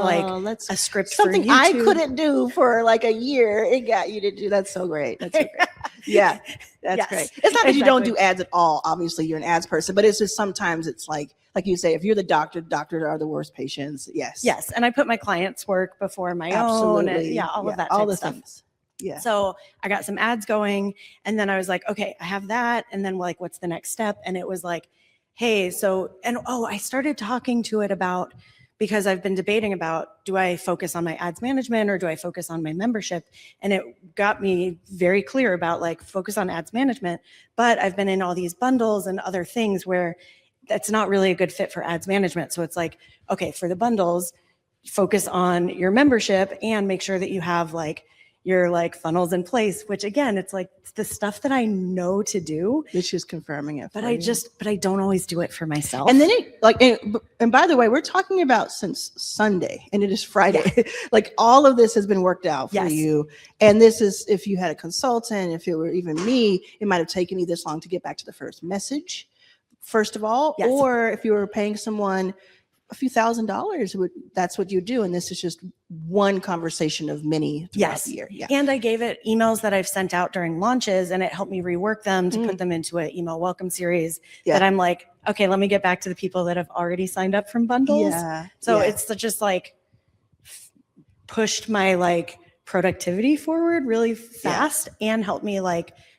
that's a script something for YouTube. I couldn't do for like a year. It got you to do. That's so great. That's so great. Yeah, that's Yes, great. It's not that you don't exactly. do ads at all. Obviously, you're an ads person, but it's just sometimes it's like you say, if you're the doctor, doctors are the worst patients. Yes. Yes. And I put my clients' work before my own. And all of that all type the of stuff. things. Yeah. So I got some ads going, and then I was like, okay, I have that. And then what's the next step? And it was like, hey, I started talking to it about, because I've been debating about, do I focus on my ads management or do I focus on my membership? And it got me very clear about focus on ads management, but I've been in all these bundles and other things where that's not really a good fit for ads management. So it's like, okay, for the bundles, focus on your membership and make sure that you have your funnels in place, which again, it's the stuff that I know to do. It's just confirming it. But I don't always do it for myself. And then and by the way, we're talking about since Sunday and it is Friday. All of this has been worked out for you. And this is, if you had a consultant, if it were even me, it might've taken you this long to get back to the first message, first of all, or if you were paying someone a few $1,000s, that's what you do. And this is just one conversation of many throughout the year. Yeah. And I gave it emails that I've sent out during launches, and it helped me rework them to put them into an email welcome series that I'm like, okay, let me get back to the people that have already signed up from bundles. Yeah. So it's just pushed my productivity forward really fast and helped me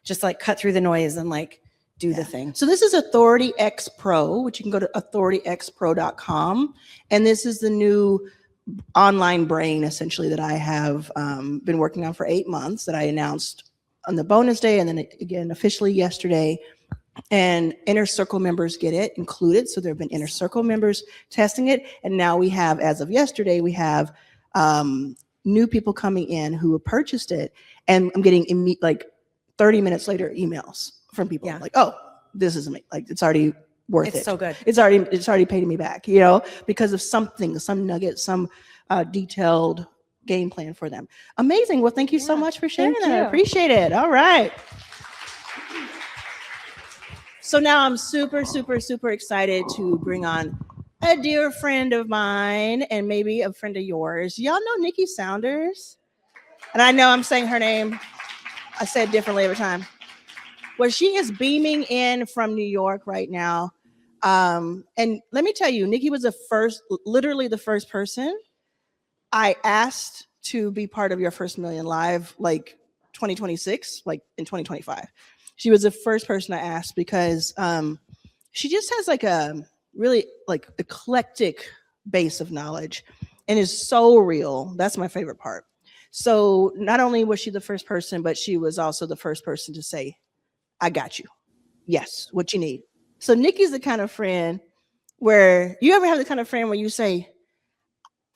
just cut through the noise and do the thing. So this is Authority X Pro, which you can go to authorityxpro.com. And this is the new online brain, essentially, that I have been working on for 8 months, that I announced on the bonus day and then again officially yesterday. And Inner Circle members get it included. So there have been Inner Circle members testing it. And now we have, as of yesterday, we have new people coming in who have purchased it. And I'm getting 30 minutes later emails from people oh, this is amazing. It's already worth it. It's so good. It's already paying me back, because of something, some nugget, some detailed game plan for them. Amazing. Well, thank you so much for sharing that. I appreciate it. All right. So now I'm super, super, super excited to bring on a dear friend of mine and maybe a friend of yours. Y'all know Nicky Saunders? And I know I'm saying her name, I say it differently every time. Well, she is beaming in from New York right now. And let me tell you, Nicky was literally the first person I asked to be part of your First Million Live, like 2026, like in 2025. She was the first person I asked because she just has like a really like eclectic base of knowledge and is so real. That's my favorite part. So not only was she the first person, but she was also the first person to say, I got you. Yes, what you need. So Nicky's the kind of friend where you ever have the kind of friend where you say,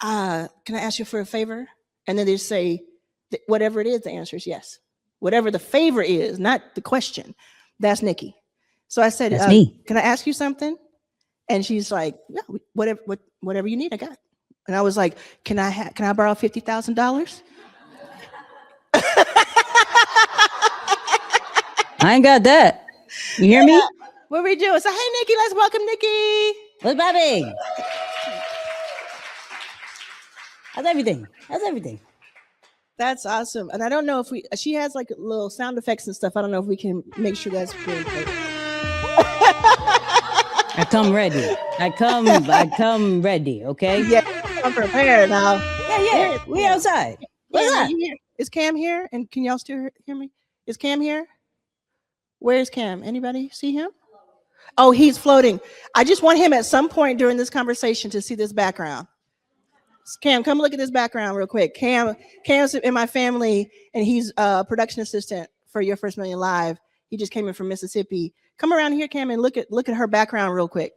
can I ask you for a favor? And then they say, whatever it is, the answer is yes. Whatever the favor is, not the question. That's Nicky. So I said, That's me. Can I ask you something? And she's like, yeah, whatever you need, I got. And I was like, can I borrow $50,000? I ain't got that. You hear me? What we do? So hey, Nicky, let's welcome Nicky. What's popping? How's everything? How's everything? That's awesome. And I don't know if she has like little sound effects and stuff. I don't know if we can make sure that's being played. I come ready. I come ready, okay? Yeah, I'm prepared now. Yeah. We outside. What's up? Is Cam here? And can y'all still hear me? Is Cam here? Where's Cam? Anybody see him? Oh, he's floating. I just want him at some point during this conversation to see this background. Cam, come look at this background real quick. Cam's in my family, and he's a production assistant for Your First Million Live. He just came in from Mississippi. Come around here, Cam, and look at her background real quick.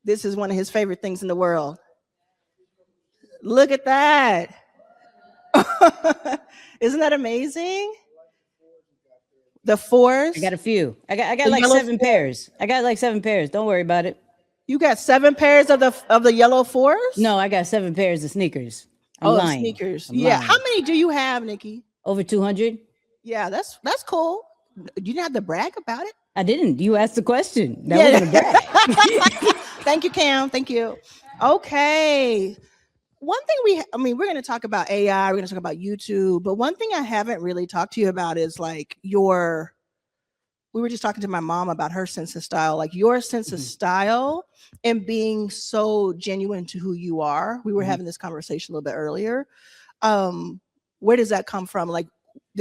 This is one of his favorite things in the world. Look at that. Isn't that amazing? The fours. I got a few. I got like 7 pairs. I got like 7 pairs. Don't worry about it. You got 7 pairs of the yellow fours? No, I got 7 pairs of sneakers. I'm lying. Sneakers. I'm Yeah. lying. How many do you have, Nicky? Over 200. Yeah, that's cool. You didn't have to brag about it. I didn't. You asked the question. That wasn't a brag. Thank you, Cam. Thank you. Okay. One thing we're going to talk about AI. We're going to talk about YouTube. But one thing I haven't really talked to you about is like we were just talking to my mom about her sense of style, like your sense of style and being so genuine to who you are. We were having this conversation a little bit earlier. Where does that come from? Like,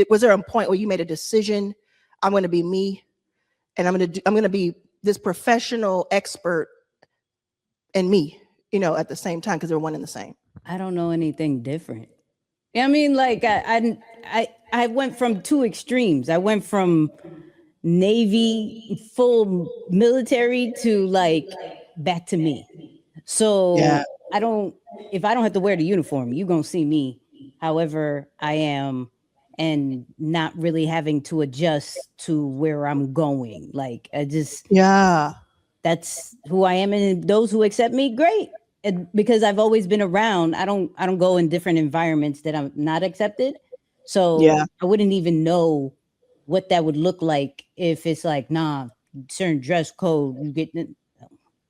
was there a point where you made a decision? I'm going to be me, and I'm going to be this professional expert and me, at the same time, because they're one and the same. I don't know anything different. I mean, like I went from 2 extremes. I went from Navy, full military, to like back to me. So Yeah. if I don't have to wear the uniform, you're gonna see me however I am, and not really having to adjust to where I'm going. Like that's who I am, and those who accept me, great. And because I've always been around, I don't go in different environments that I'm not accepted. So I wouldn't even know what that would look like if it's like, nah, certain dress code, you get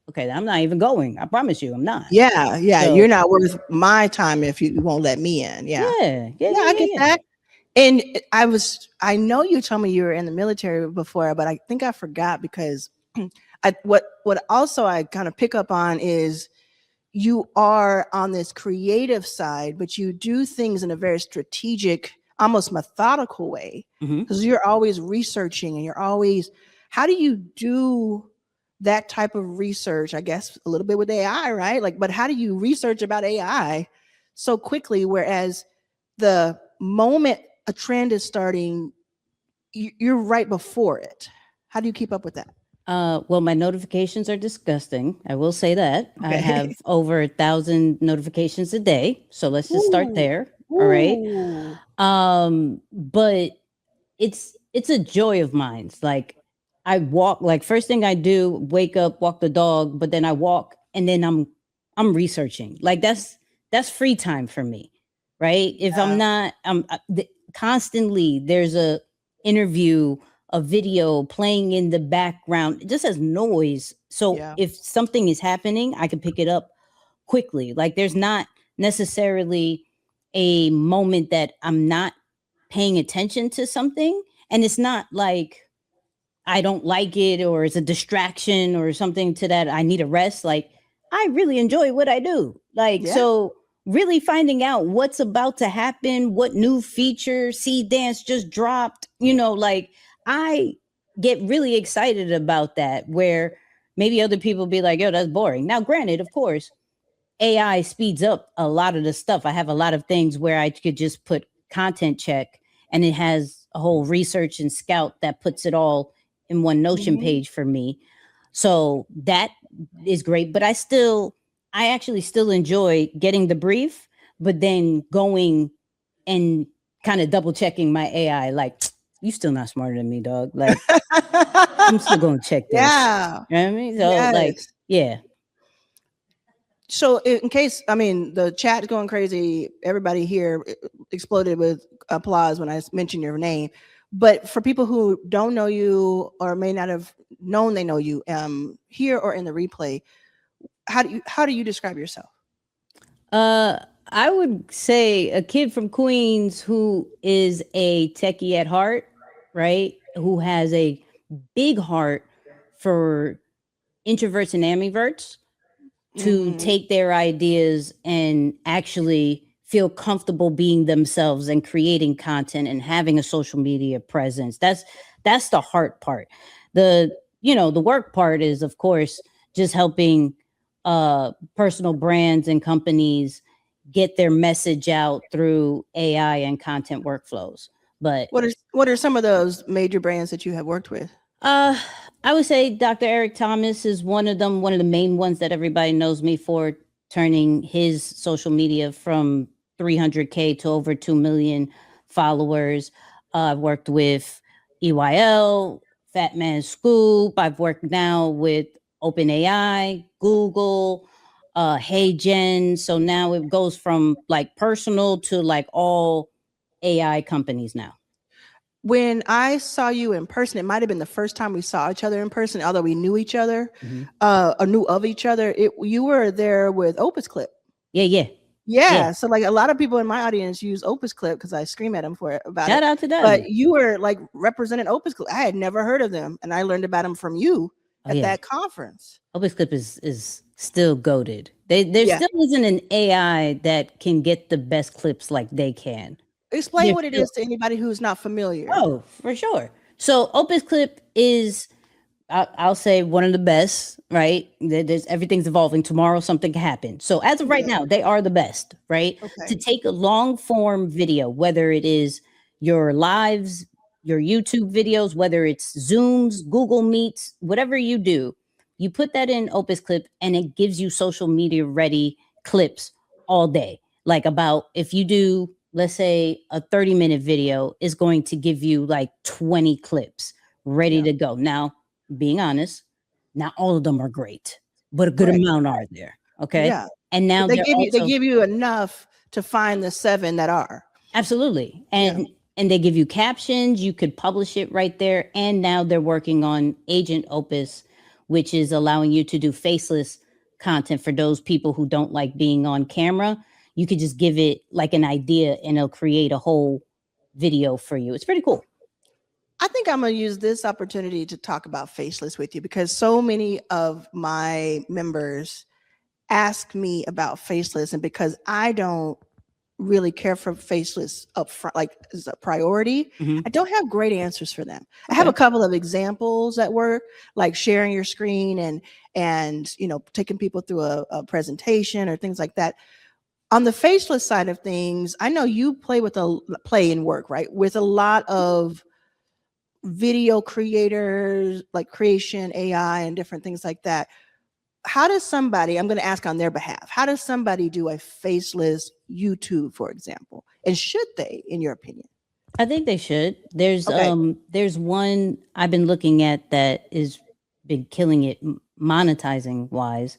okay, I'm not even going. I promise you, I'm not. Yeah. So, You're not worth my time if you won't let me in. Yeah, I get that. And I know you told me you were in the military before, but I think I forgot because what also I kind of pick up on is you are on this creative side, but you do things in a very strategic, almost methodical way, because you're always researching and you're always, how do you do that type of research? I guess a little bit with AI, right? Like, but how do you research about AI so quickly? Whereas the moment a trend is starting, you're right before it. How do you keep up with that? Well, my notifications are disgusting. I will say that. I Okay. have over 1,000 notifications a day. So let's just start there. All right. But it's a joy of mine. Like I walk, like first thing I do, wake up, walk the dog, but then I walk and then I'm researching. Like that's free time for me. Right. If I'm not, constantly there's a interview a video playing in the background, just as noise. So Yeah. if something is happening, I can pick it up quickly. Like there's not necessarily a moment that I'm not paying attention to something. And it's not like I don't like it or it's a distraction or something to that I need a rest. Like I really enjoy what I do. Like, Yeah. so really finding out what's about to happen, what new feature, Seed Dance just dropped, you know, like I get really excited about that, where maybe other people be like, yo, that's boring. Now, granted, of course, AI speeds up a lot of the stuff. I have a lot of things where I could just put content check and it has a whole research and scout that puts it all in one Notion page for me. So that is great. But I actually still enjoy getting the brief, but then going and kind of double checking my AI, like, you still not smarter than me, dog. Like, I'm still going to check this. Yeah. You know what I mean? So, like, Yes. yeah. So in case, I mean, the chat is going crazy. Everybody here exploded with applause when I mentioned your name. But for people who don't know you or may not have known they know you, here or in the replay, how do you describe yourself? I would say a kid from Queens who is a techie at heart, right? Who has a big heart for introverts and ambiverts to take their ideas and actually feel comfortable being themselves and creating content and having a social media presence. That's the heart part. The work part is, of course, just helping personal brands and companies get their message out through AI and content workflows. But what are some of those major brands that you have worked with? I would say Dr. Eric Thomas is one of them, one of the main ones that everybody knows me for, turning his social media from 300K to over 2 million followers. I've worked with EYL, Fat Man Skool. I've worked now with OpenAI, Google, Hey Gen. So now it goes from like personal to like all AI companies now. When I saw you in person, it might have been the first time we saw each other in person, although we knew each other, or knew of each other. You were there with Opus Clip. Yeah. So like a lot of people in my audience use Opus Clip because I scream at them for it about Shout it. out to them. But you were like representing Opus Clip. I had never heard of them, and I learned about them from you at that conference. Opus Clip is still goated. There still isn't an AI that can get the best clips like they can. Explain what it is to anybody who's not familiar. Oh, for sure. So Opus Clip is, I'll say, one of the best, right? Everything's evolving. Tomorrow something can happen. So as of right now, they are the best, right? To take a long form video, whether it is your lives, your YouTube videos, whether it's Zooms, Google Meets, whatever you do, you put that in Opus Clip and it gives you social media ready clips all day. Like about, if you do, let's say a 30-minute video, is going to give you like 20 clips ready to go. Now, being honest, not all of them are great, but a good amount are there. Okay. Yeah. And now they give you enough to find the 7 that are. Absolutely. And they give you captions. You could publish it right there. And now they're working on Agent Opus, which is allowing you to do faceless content for those people who don't like being on camera. You could just give it like an idea and it'll create a whole video for you. It's pretty cool. I think I'm going to use this opportunity to talk about faceless with you because so many of my members ask me about faceless, and because I don't really care for faceless up front, like as a priority, I don't have great answers for them. I have a couple of examples that work, like sharing your screen and taking people through a presentation or things like that. On the faceless side of things, I know you play and work, right? With a lot of video creators, like creation, AI, and different things like that. How does somebody, I'm going to ask on their behalf, how does somebody do a faceless YouTube, for example? And should they, in your opinion? I think they should. There's one I've been looking at that is been killing it monetizing wise.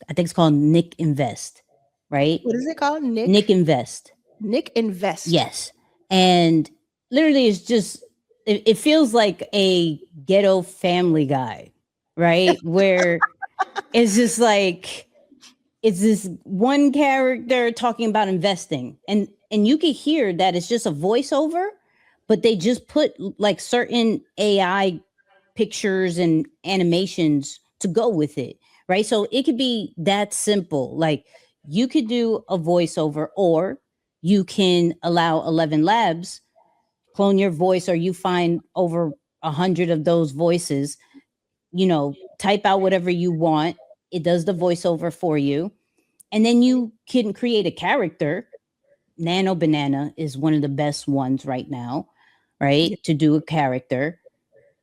I think it's called Nick Invest. Right? What is it called? Nick Invest. Nick Invest. Yes. And literally it's just it feels like a ghetto Family Guy, right? Where it's just like, it's this one character talking about investing, and you can hear that it's just a voiceover, but they just put like certain AI pictures and animations to go with it, right? So it could be that simple. Like you could do a voiceover, or you can allow 11 Labs clone your voice, or you find over 100 of those voices, type out whatever you want. It does the voiceover for you. And then you can create a character. Nano Banana is one of the best ones right now, right? To do a character.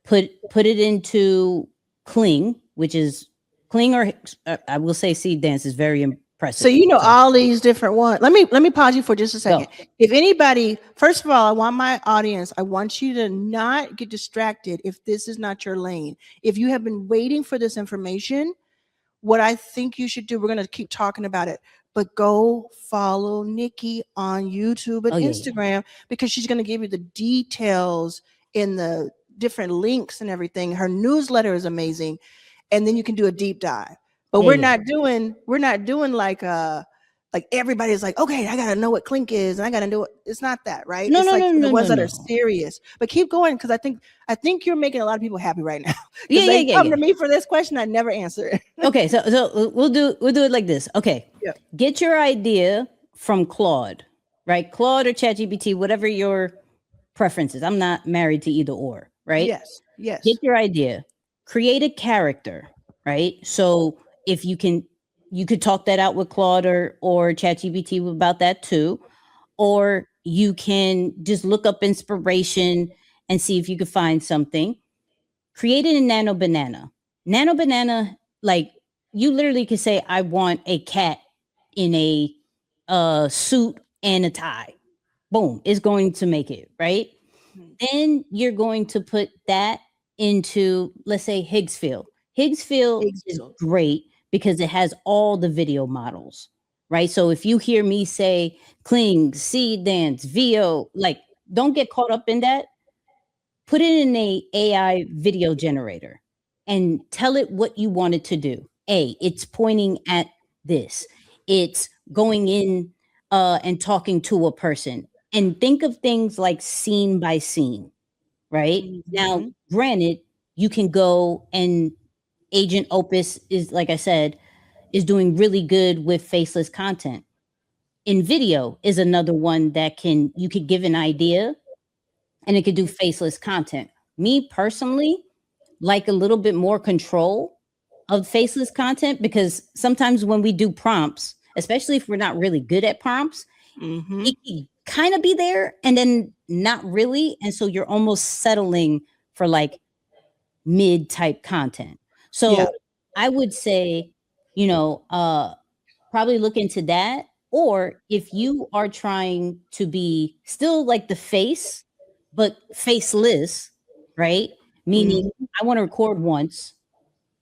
Put it into Kling, which is Kling, or I will say Seed Dance is very impressive. So all these different ones. Let me pause you for just a second. If anybody, first of all, I want my audience, I want you to not get distracted if this is not your lane. If you have been waiting for this information, what I think you should do, we're going to keep talking about it, but go follow Nikki on YouTube and Instagram, because she's going to give you the details in the different links and everything. Her newsletter is amazing. And then you can do a deep dive. But we're not doing like everybody's like, okay, I gotta know what Clink is, and I gotta do it. It's not that, right? No, it's like the ones that no. are serious. But keep going, because I think you're making a lot of people happy right now. They come to me for this question, I never answer it. Okay, so we'll do it like this. Okay, get your idea from Claude, right? Claude or ChatGPT, whatever your preference is. I'm not married to either or, right? Yes. Get your idea, create a character, right? So if you could talk that out with Claude or ChatGPT about that too, or you can just look up inspiration and see if you could find something. Create it in Nano Banana. Nano Banana, like you literally could say, I want a cat in a suit and a tie. Boom, it's going to make it, right? Then you're going to put that into, let's say, Higgsfield. Higgsfield is great because it has all the video models, right? So if you hear me say Kling, Seed Dance, VO, like don't get caught up in that. Put it in a AI video generator and tell it what you want it to do. It's pointing at this. It's going in and talking to a person. And think of things like scene by scene, right? Now, granted, you can go and Agent Opus is, like I said, is doing really good with faceless content. In video is another one that you could give an idea and it could do faceless content. Me personally, like a little bit more control of faceless content, because sometimes when we do prompts, especially if we're not really good at prompts, it can kind of be there and then not really. And so you're almost settling for like mid type content. So I would say, probably look into that. Or if you are trying to be still like the face, but faceless, right? Meaning I want to record once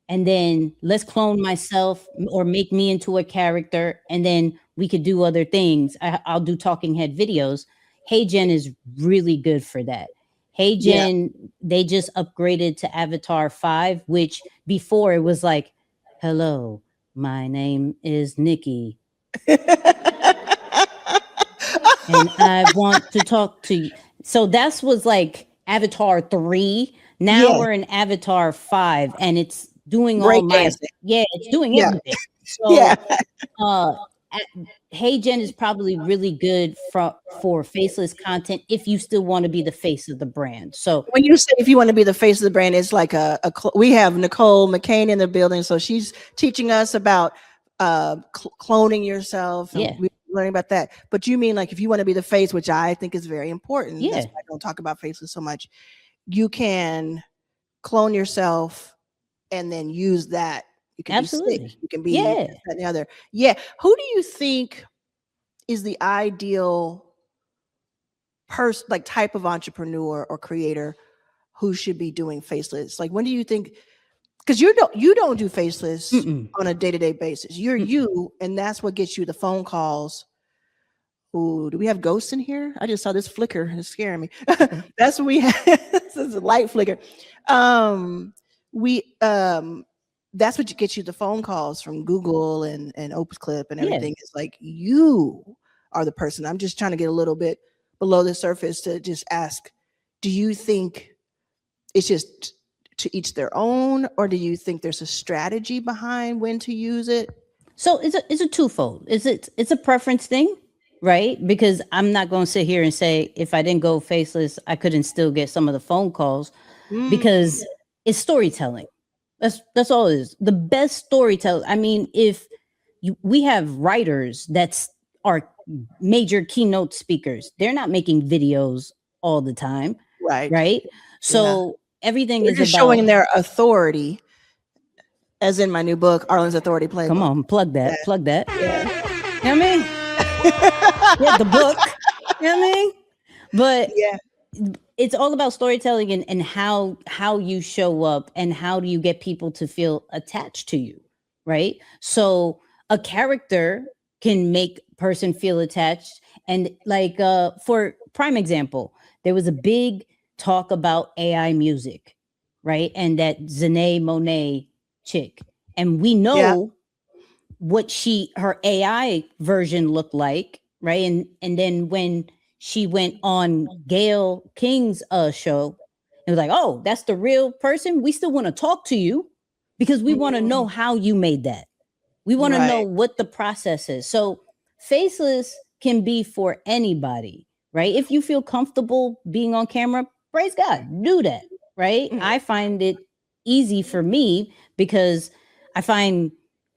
and then let's clone myself or make me into a character. And then we could do other things. I'll do talking head videos. HeyGen is really good for that. HeyGen, they just upgraded to Avatar 5, which before it was like, hello, my name is Nikki. And I want to talk to you. So that was like Avatar 3. Now we're in Avatar 5 and it's doing all my it's doing everything. So HeyGen is probably really good for faceless content if you still want to be the face of the brand. So when you say if you want to be the face of the brand, it's like we have Nicole McCain in the building, so she's teaching us about cloning yourself. And we're learning about that. But you mean like if you want to be the face, which I think is very important. That's why I don't talk about faceless so much. You can clone yourself and then use that. You can absolutely. Be sick. You can be that and the other. Yeah. Who do you think is the ideal person, like type of entrepreneur or creator who should be doing faceless? Like, when do you think? Because you don't do faceless on a day-to-day basis. You're you, and that's what gets you the phone calls. Ooh, do we have ghosts in here? I just saw this flicker and it's scaring me. That's what we have. this is a light flicker. We that's what gets you the phone calls from Google and OpenClip and everything. It's like you are the person. I'm just trying to get a little bit below the surface to just ask, do you think it's just to each their own, or do you think there's a strategy behind when to use it? So it's a twofold. It's a preference thing, right? Because I'm not going to sit here and say if I didn't go faceless, I couldn't still get some of the phone calls because it's storytelling. That's all it is. The best storytelling. I mean, we have writers that are major keynote speakers, they're not making videos all the time, right? So everything is just about showing their authority, as in my new book, Arlan's Authority Playbook. Come on, plug that. Yeah. You know what I mean? Yeah, the book. You know what I mean? But it's all about storytelling and how you show up and how do you get people to feel attached to you, right? So a character can make person feel attached. And like for prime example, there was a big talk about AI music, right? And that Zene Monet chick. And we know what her AI version looked like, right? And then when she went on Gayle King's show, it was like, oh, that's the real person. We still want to talk to you because we want to know how you made that. We want to know what the process is. So faceless can be for anybody, right? If you feel comfortable being on camera, praise God, do that, right? I find it easy for me because I find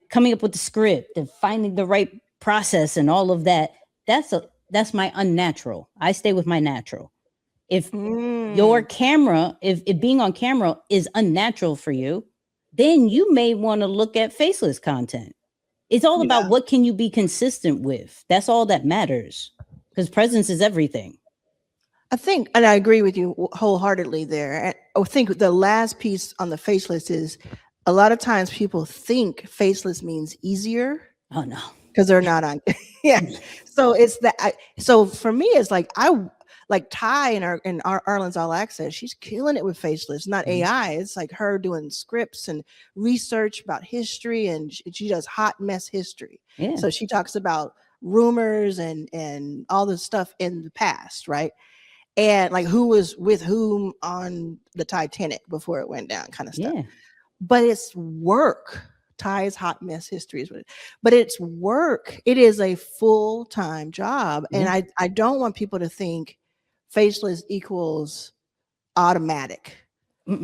coming up with the script and finding the right process and all of that, that's my unnatural. I stay with my natural. If your camera, if being on camera is unnatural for you, then you may want to look at faceless content. It's all about what can you be consistent with. That's all that matters because presence is everything. I think, and I agree with you wholeheartedly there. And I think the last piece on the faceless is a lot of times people think faceless means easier. Oh no. Because they're not on. So it's that. So for me, it's like Ty in Arlan's All Access. She's killing it with faceless, not AI. It's like her doing scripts and research about history, and she does hot mess history. Yeah. So she talks about rumors and all the stuff in the past, right? And like who was with whom on the Titanic before it went down, kind of stuff. Yeah. But it's work. Ty's hot mess history is what but it's work. It is a full-time job. And I don't want people to think faceless equals automatic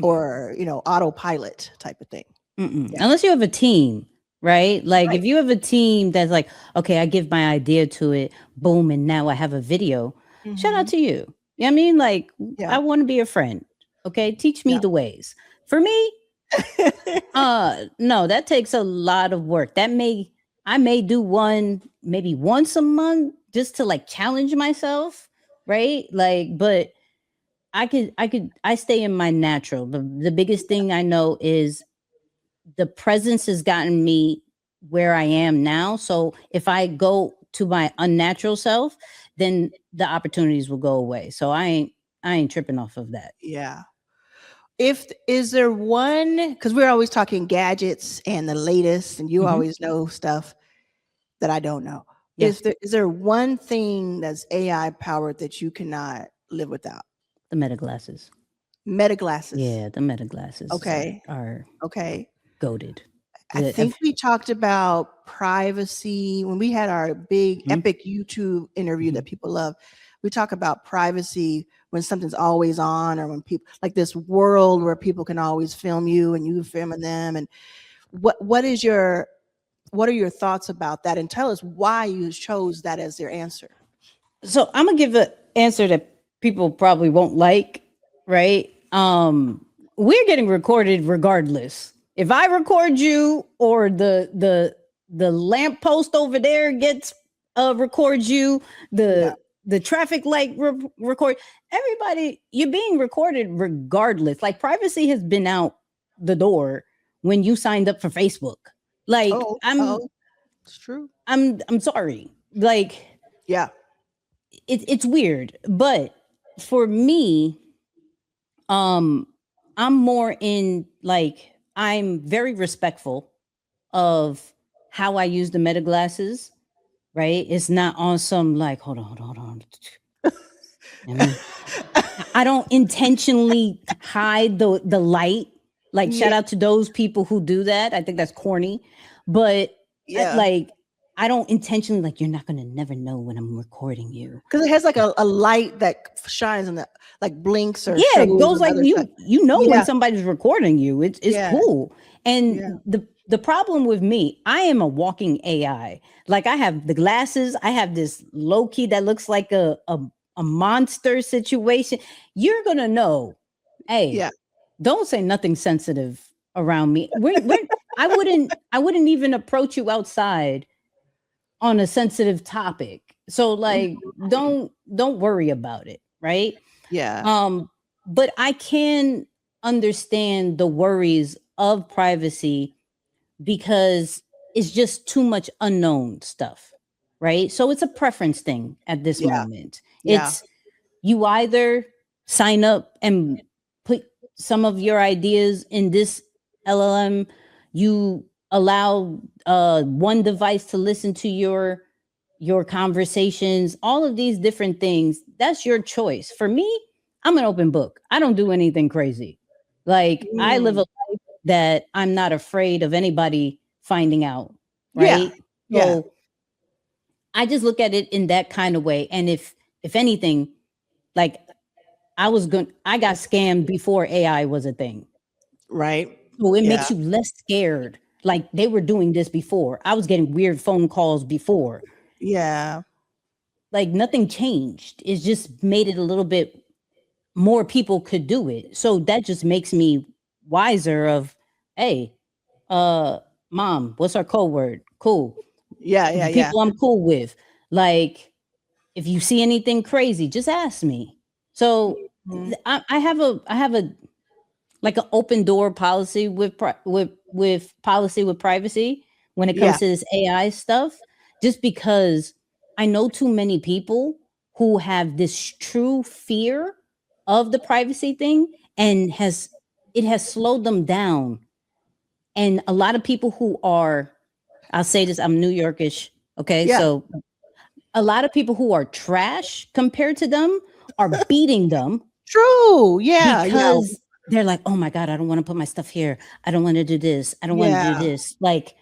or autopilot type of thing. Unless you have a team, right? Like if you have a team that's like, okay, I give my idea to it, boom, and now I have a video. Shout out to you. You know what I mean? Like I want to be a friend. Okay, teach me the ways. For me, no, that takes a lot of work. I may do one maybe once a month just to like challenge myself, right? Like, but I stay in my natural. The biggest thing I know is the presence has gotten me where I am now. So if I go to my unnatural self, then the opportunities will go away. So I ain't tripping off of that. Yeah. Is there one, because we're always talking gadgets and the latest, and you always know stuff that I don't know. Is there one thing that's AI powered that you cannot live without? The meta glasses. Meta glasses. Yeah, the meta glasses. Okay. Are goated. I think we talked about privacy when we had our big epic YouTube interview that people love. We talk about privacy when something's always on, or when people like this world where people can always film you and you filming them. And what are your thoughts about that? And tell us why you chose that as your answer. So I'm gonna give an answer that people probably won't like, right? We're getting recorded regardless. If I record you or the lamppost over there gets records you, the traffic light record, everybody, you're being recorded regardless. Like privacy has been out the door when you signed up for Facebook. Like it's true. I'm sorry. Like, yeah, it's weird. But for me, I'm more in like, I'm very respectful of how I use the meta glasses, right? It's not on some like, hold on. I don't intentionally hide the light. Like, shout out to those people who do that. I think that's corny, but I don't intentionally, like, you're not gonna never know when I'm recording you, because it has like a light that shines and that like blinks or it shows goes like other you stuff. when somebody's recording you. It's cool. And the problem with me, I am a walking AI. Like, I have the glasses, I have this low key that looks like a monster situation. You're gonna know, hey, don't say nothing sensitive around me. I wouldn't even approach you outside on a sensitive topic. So like, don't worry about it, right? But I can understand the worries of privacy because it's just too much unknown stuff, right? So it's a preference thing at this moment. It's, you either sign up and put some of your ideas in this LLM, you allow one device to listen to your conversations, all of these different things. That's your choice. For me, I'm an open book. I don't do anything crazy. Like, I live a life that I'm not afraid of anybody finding out, right? So I just look at it in that kind of way. And if anything, like, I got scammed before AI was a thing. Right. So it makes you less scared. Like, they were doing this before. I was getting weird phone calls before. Yeah. Like, nothing changed. It's just made it a little bit more people could do it. So that just makes me wiser of, hey, mom, what's our code word? Cool. People I'm cool with. Like, if you see anything crazy, just ask me. So I have a like an open door policy with policy with privacy when it comes to this AI stuff, just because I know too many people who have this true fear of the privacy thing, and it has slowed them down. And a lot of people who are, I'll say this, I'm New Yorkish, okay? So a lot of people who are trash compared to them are beating them. True. Because they're like, oh my God, I don't want to put my stuff here. I don't want to do this. I don't want to do this. Like,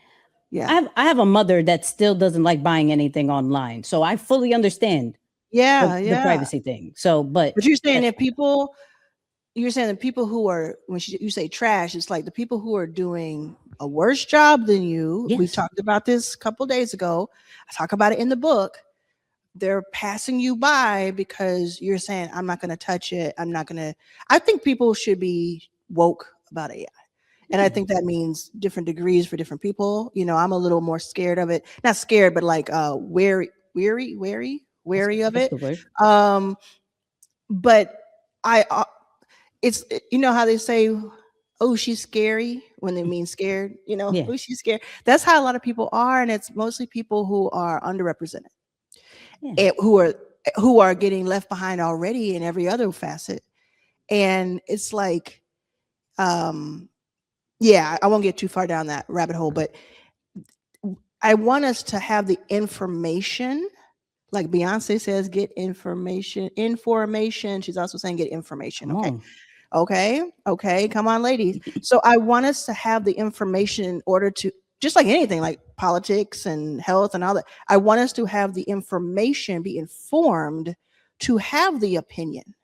I have a mother that still doesn't like buying anything online. So I fully understand the privacy thing. So, but you're saying that people who are, when you say trash, it's like the people who are doing a worse job than you. We talked about this a couple days ago. I talk about it in the book. They're passing you by because you're saying, I'm not going to touch it. I think people should be woke about AI. And I think that means different degrees for different people. You know, I'm a little more scared of it. Not scared, but like wary of it. But it's, you know how they say, oh, she's scary, when they mean scared, you know, oh, she's scared. That's how a lot of people are. And it's mostly people who are underrepresented. Who are getting left behind already in every other facet. And it's like, I won't get too far down that rabbit hole, but I want us to have the information, like Beyonce says, get information. She's also saying get information. Okay, come on, ladies. So I want us to have the information in order to, just like anything, like politics and health and all that, I want us to have the information, be informed to have the opinion,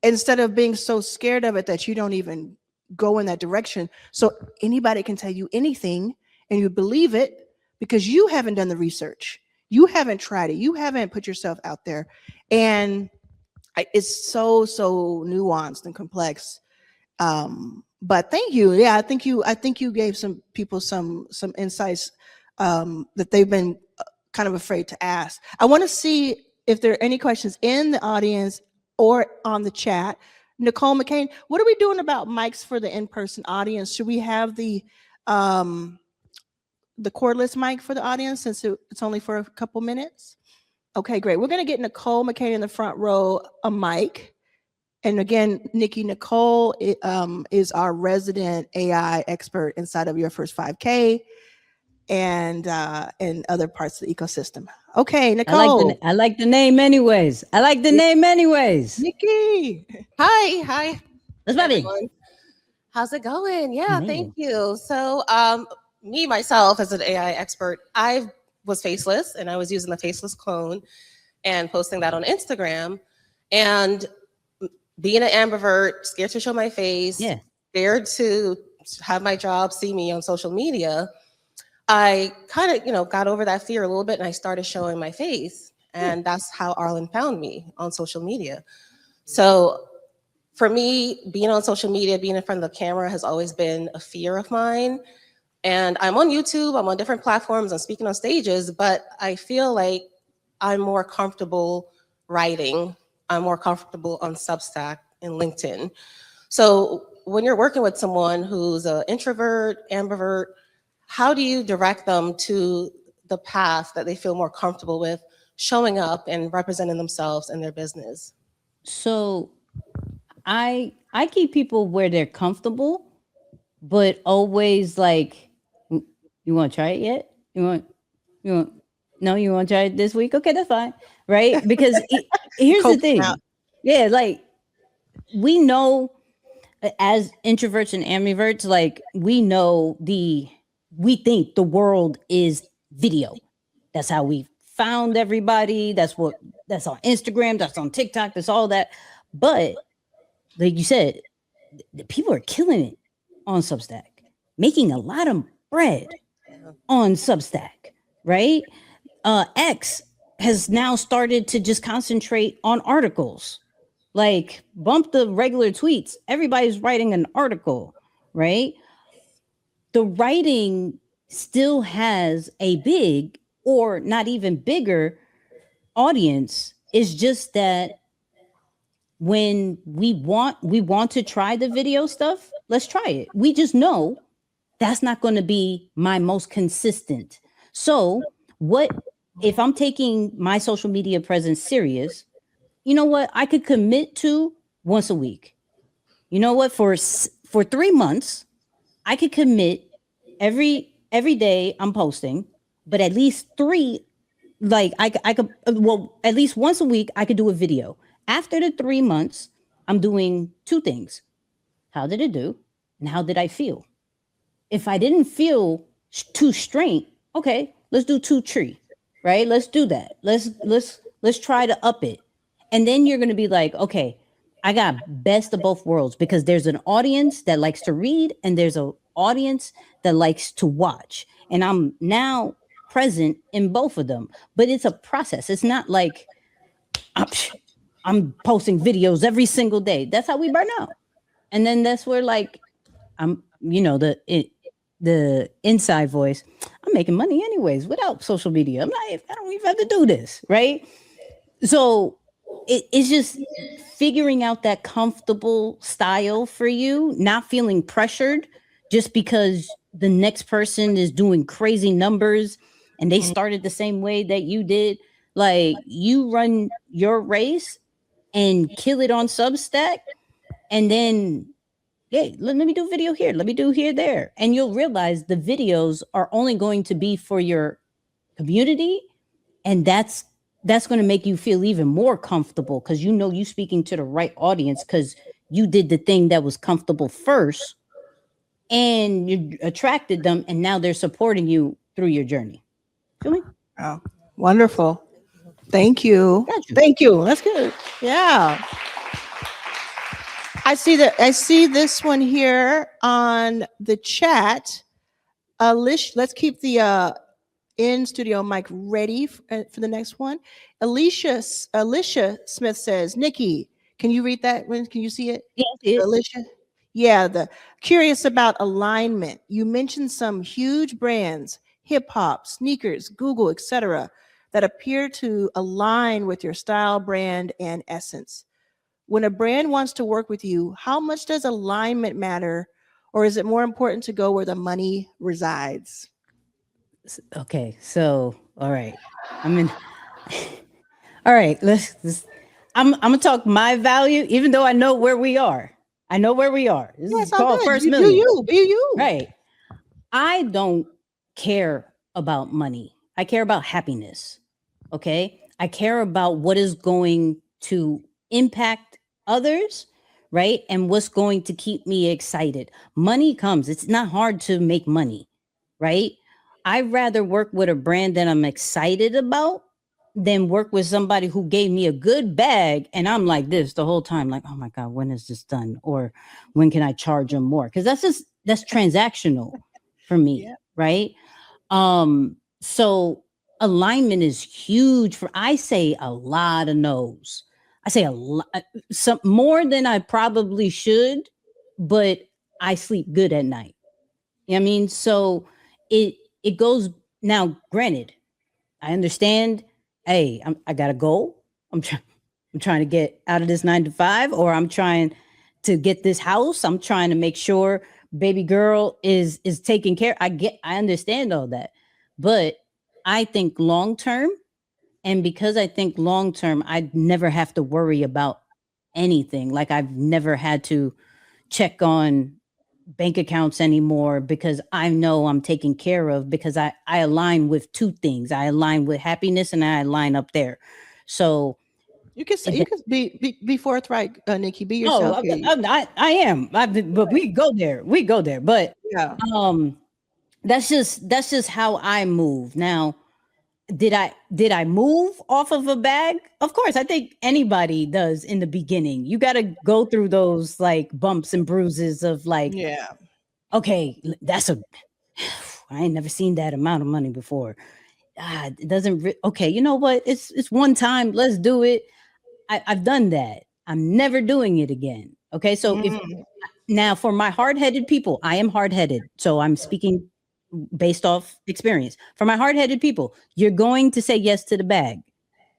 instead of being so scared of it that you don't even go in that direction. So anybody can tell you anything and you believe it because you haven't done the research. You haven't tried it. You haven't put yourself out there. And it's so nuanced and complex. But thank you. Yeah, I think you gave some people some insights that they've been kind of afraid to ask. I want to see if there are any questions in the audience or on the chat. Nicole McCain, what are we doing about mics for the in-person audience? Should we have the cordless mic for the audience since it's only for a couple minutes? Okay, great. We're going to get Nicole McCain in the front row a mic. And again, Nikki Nicole is our resident AI expert inside of Your First 5K and other parts of the ecosystem. Okay, Nicole. I like the name anyways. I like the name anyways. Nikki. Hi. Let's Bobby. Everyone. How's it going? Yeah, Amazing. thank you. So me, myself, as an AI expert, I was faceless and I was using the faceless clone and posting that on Instagram. And being an ambivert, scared to show my face, scared to have my job see me on social media, I kind of, got over that fear a little bit and I started showing my face. And that's how Arlan found me on social media. So for me, being on social media, being in front of the camera has always been a fear of mine. And I'm on YouTube, I'm on different platforms, I'm speaking on stages, but I feel like I'm more comfortable writing. I'm more comfortable on Substack and LinkedIn. So when you're working with someone who's an introvert, ambivert, how do you direct them to the path that they feel more comfortable with showing up and representing themselves in their business? So I keep people where they're comfortable, but always like, you want to try it yet? You want, no, you want to try it this week? Okay, that's fine. Right? Because here's the thing. Yeah, like we know as introverts and ambiverts, like we think the world is video. That's how we found everybody. That's on Instagram, that's on TikTok, that's all that. But like you said, the people are killing it on Substack, making a lot of bread on Substack, right? X has now started to just concentrate on articles. Like, bump the regular tweets. Everybody's writing an article, right? The writing still has a big or not even bigger audience. It's just that when we want to try the video stuff, let's try it. We just know that's not going to be my most consistent. So what if I'm taking my social media presence serious? You know what? I could commit to once a week. You know what? For 3 months, I could commit every day I'm posting, but at least 3, like I could, well, at least once a week, I could do a video. After the 3 months, I'm doing 2 things. How did it do? And how did I feel? If I didn't feel too straight, okay, let's do 2 tree, right? Let's do that. Let's try to up it. And then you're going to be like, okay, I got best of both worlds, because there's an audience that likes to read and there's an audience that likes to watch. And I'm now present in both of them, but it's a process. It's not like I'm posting videos every single day. That's how we burn out. And then that's where like, I'm, the inside voice, I'm making money anyways without social media. I don't even have to do this, right? So it's just figuring out that comfortable style for you, not feeling pressured just because the next person is doing crazy numbers and they started the same way that you did. Like, you run your race and kill it on Substack, and then let me do a video here, let me do here, there, and you'll realize the videos are only going to be for your community, and that's going to make you feel even more comfortable, because you're speaking to the right audience because you did the thing that was comfortable first and you attracted them, and now they're supporting you through your journey. Feel me? Oh, wonderful. Thank you. Thank you. That's good. Yeah. I see this one here on the chat. Alicia, let's keep the in studio mic ready for the next one. Alicia Smith says, Nikki, can you read that? Can you see it? Yeah. Alicia. Yeah, curious about alignment. You mentioned some huge brands, hip hop, sneakers, Google, etc., that appear to align with your style, brand, and essence. When a brand wants to work with you, how much does alignment matter, or is it more important to go where the money resides? Okay, so all right, all right. I'm gonna talk my value, even though I know where we are. I know where we are. This is called first million. Be you. Right. I don't care about money. I care about happiness. Okay. I care about what is going to impact others, right? And what's going to keep me excited. Money comes. It's not hard to make money, right? I'd rather work with a brand that I'm excited about than work with somebody who gave me a good bag and I'm like this the whole time, like, oh my God, when is this done? Or when can I charge them more? Because that's transactional for me, right? So alignment is huge for, I say a lot of no's. I say a lot, some more than I probably should, but I sleep good at night. You know what I mean? So it goes, now granted, I understand, hey, I got a goal. I'm trying to get out of this 9 to 5, or I'm trying to get this house. I'm trying to make sure baby girl is taken care. I understand all that, but I think long term, and because I think long term, I'd never have to worry about anything. Like I've never had to check on bank accounts anymore because I know I'm taken care of, because I align with two things. I align with happiness and I align up there. So you can say, you can be forthright, Nikki. Be yourself. I am. But we go there. But yeah, that's just how I move. Now, did I move off of a bag? Of course, I think anybody does in the beginning. You got to go through those like bumps and bruises of like, okay, I ain't never seen that amount of money before. It doesn't, okay, you know what? It's one time, let's do it. I've done that. I'm never doing it again. Okay, so if now for my hard-headed people, I am hard-headed, so I'm speaking based off experience. For my hard-headed people, you're going to say yes to the bag.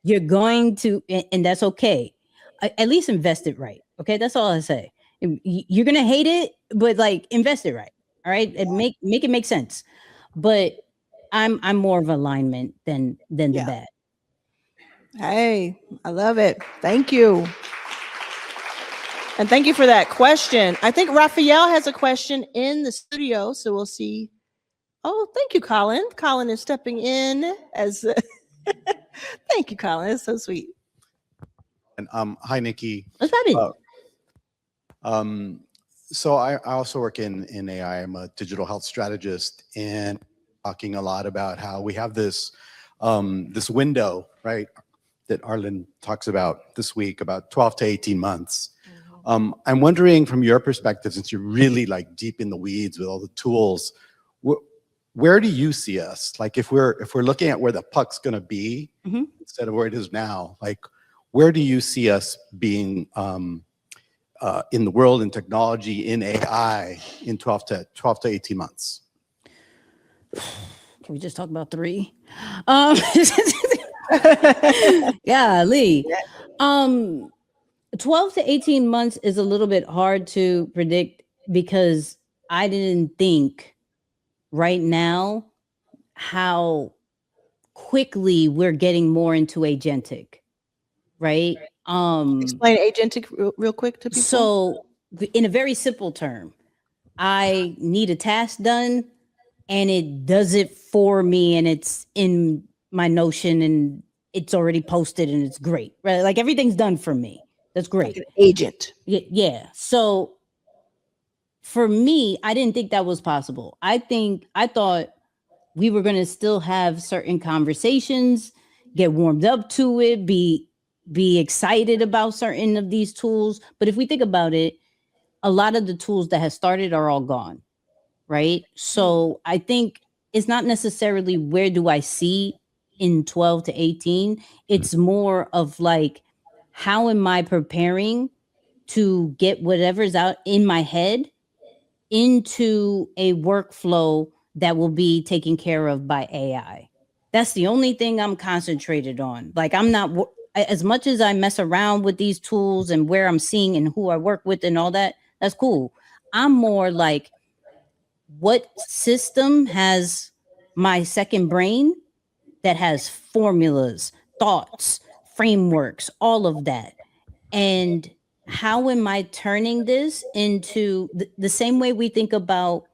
You're going to, and that's okay. At least invest it right. Okay, that's all I say. You're gonna hate it, but like invest it right. All right, and make it make sense. But I'm more of alignment than the bag. Hey, I love it. Thank you. And thank you for that question. I think Raphael has a question in the studio, so we'll see. Oh, thank you, Colin. Colin is stepping in as thank you, Colin. It's so sweet. And hi, Nikki. What's happening? So I also work in AI. I'm a digital health strategist, and talking a lot about how we have this this window, right, that Arlan talks about this week, about 12 to 18 months. I'm wondering from your perspective, since you're really like deep in the weeds with all the tools, where do you see us? Like if we're looking at where the puck's going to be instead of where it is now, like where do you see us being in the world, in technology, in AI in 12 to 18 months? Can we just talk about 3? Yeah, Lee. 12 to 18 months is a little bit hard to predict because I didn't think right now how quickly we're getting more into agentic, right? Explain agentic real quick to people. So in a very simple term, I need a task done and it does it for me and it's in my Notion and it's already posted and it's great, right? Like everything's done for me. That's great. Like an agent. Yeah. So for me, I didn't think that was possible. I thought we were going to still have certain conversations, get warmed up to it, be excited about certain of these tools. But if we think about it, a lot of the tools that have started are all gone, right? So I think it's not necessarily where do I see in 12 to 18. It's more of like, how am I preparing to get whatever's out in my head into a workflow that will be taken care of by AI? That's the only thing I'm concentrated on. Like I'm not, as much as I mess around with these tools and where I'm seeing and who I work with and all that, that's cool. I'm more like, what system has my second brain that has formulas, thoughts, frameworks, all of that? And how am I turning this into the same way we think about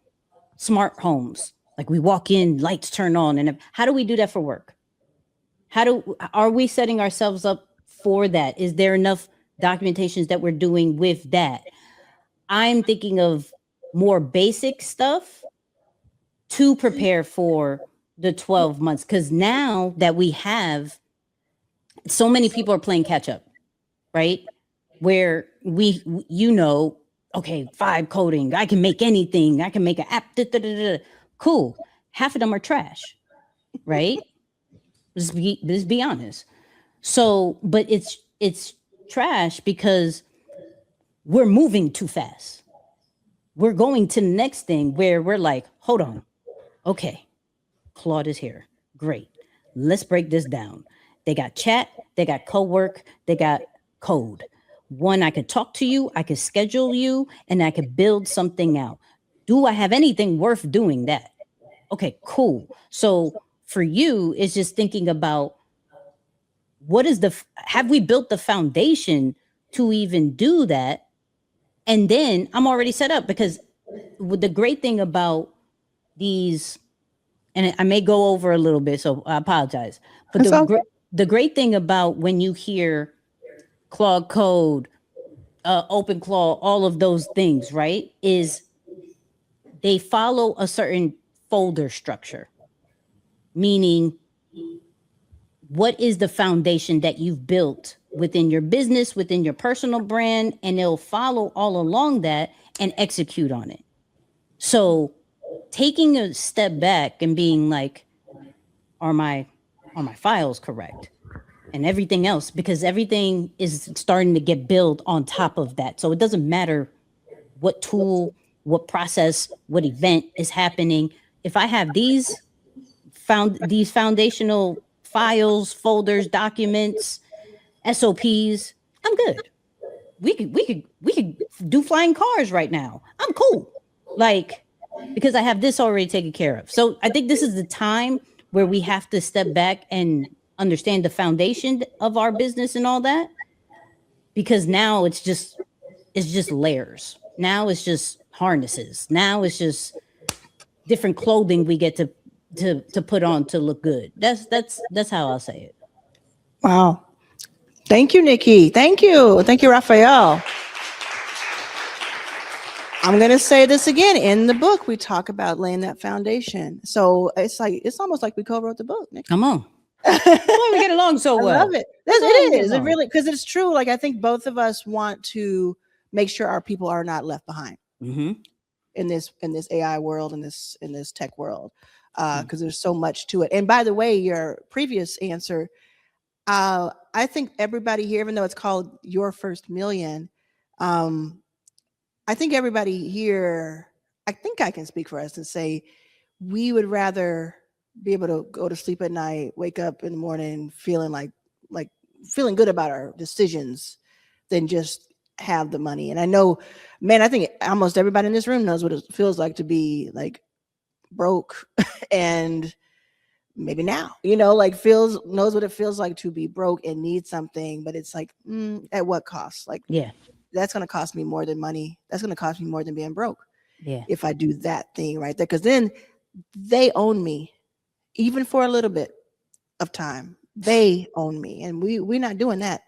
smart homes? Like we walk in, lights turn on, and how do we do that for work? Are we setting ourselves up for that? Is there enough documentations that we're doing with that? I'm thinking of more basic stuff to prepare for the 12 months. Because now that we have, so many people are playing catch up, right? Where okay, 5 coding, I can make anything. I can make an app. Cool. Half of them are trash, right? Let's be honest. So, but it's trash because we're moving too fast. We're going to the next thing where we're like, hold on. Okay, Claude is here. Great. Let's break this down. They got chat, they got co-work, they got code. One, I could talk to you, I could schedule you, and I could build something out. Do I have anything worth doing that? Okay, cool. So for you, it's just thinking about have we built the foundation to even do that? And then I'm already set up, because the great thing about these, and I may go over a little bit, so I apologize. But the great thing about when you hear Claude Code, OpenClaw, all of those things, right, is they follow a certain folder structure. Meaning, what is the foundation that you've built within your business, within your personal brand, and they'll follow all along that and execute on it. So taking a step back and being like, are my files correct? And everything else, because everything is starting to get built on top of that. So it doesn't matter what tool, what process, what event is happening. If I have these foundational files, folders, documents, SOPs, I'm good. We could do flying cars right now. I'm cool. Like, because I have this already taken care of. So I think this is the time where we have to step back and understand the foundation of our business and all that, because now it's just layers. Now it's just harnesses. Now it's just different clothing we get to put on to look good. That's how I'll say it. Wow. Thank you, Nikki. Thank you, Raphael. I'm going to say this again. In the book, we talk about laying that foundation. So it's almost like we co-wrote the book, Nikki. Come on. Well, we get along so well. I love it. It is. It really, because it's true. Like, I think both of us want to make sure our people are not left behind in this AI world, in this tech world, because there's so much to it. And by the way, your previous answer, I think everybody here, even though it's called Your First Million, I think everybody here, I think I can speak for us and say we would rather be able to go to sleep at night, wake up in the morning feeling like feeling good about our decisions than just have the money. And I know, man, I think almost everybody in this room knows what it feels like to be like broke and maybe now, like knows what it feels like to be broke and need something, but it's like, at what cost? Like, yeah, that's going to cost me more than money. That's going to cost me more than being broke. Yeah. If I do that thing right there, because then they own me. Even for a little bit of time, they own me, and we're not doing that.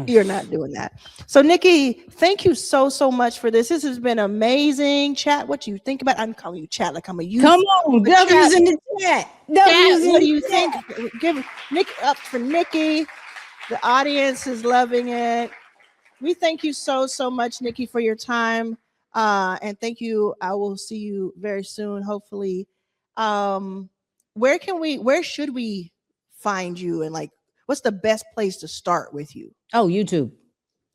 You're not doing that. So, Nikki, thank you so much for this. This has been amazing. Chat, what you think about? I'm calling you chat like I'm a youth. Come on, W's in the chat. What do you think? Give Nikki up for Nikki. The audience is loving it. We thank you so much, Nikki, for your time, and thank you. I will see you very soon, hopefully. Where should we find you, and like, what's the best place to start with you? Oh, YouTube.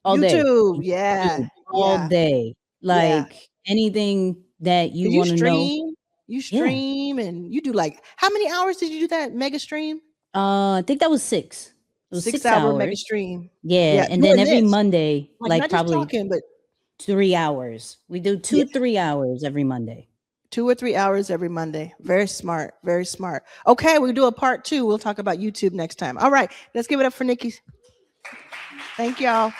All YouTube, day. yeah. YouTube, all day. Like anything that you want to know. You stream and you do like, how many hours did you do that mega stream? I think that was 6. It was 6 hour hours. mega stream. Yeah. And then every Monday, like not probably just talking, but 3 hours. We do 3 hours every Monday. 2 or 3 hours every Monday. Very smart. Very smart. Okay, we'll do a part 2. We'll talk about YouTube next time. All right, let's give it up for Nikki. Thank y'all.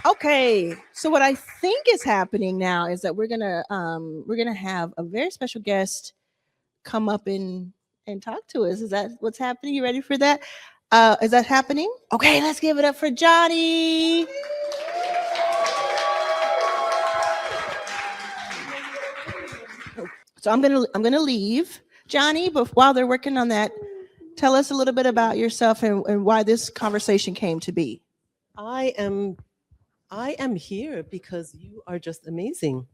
Okay, so what I think is happening now is that we're gonna have a very special guest come up and talk to us. Is that what's happening? You ready for that? Is that happening? Okay, let's give it up for Jani. So I'm gonna leave Jani, but while they're working on that, tell us a little bit about yourself and why this conversation came to be. I am here because you are just amazing.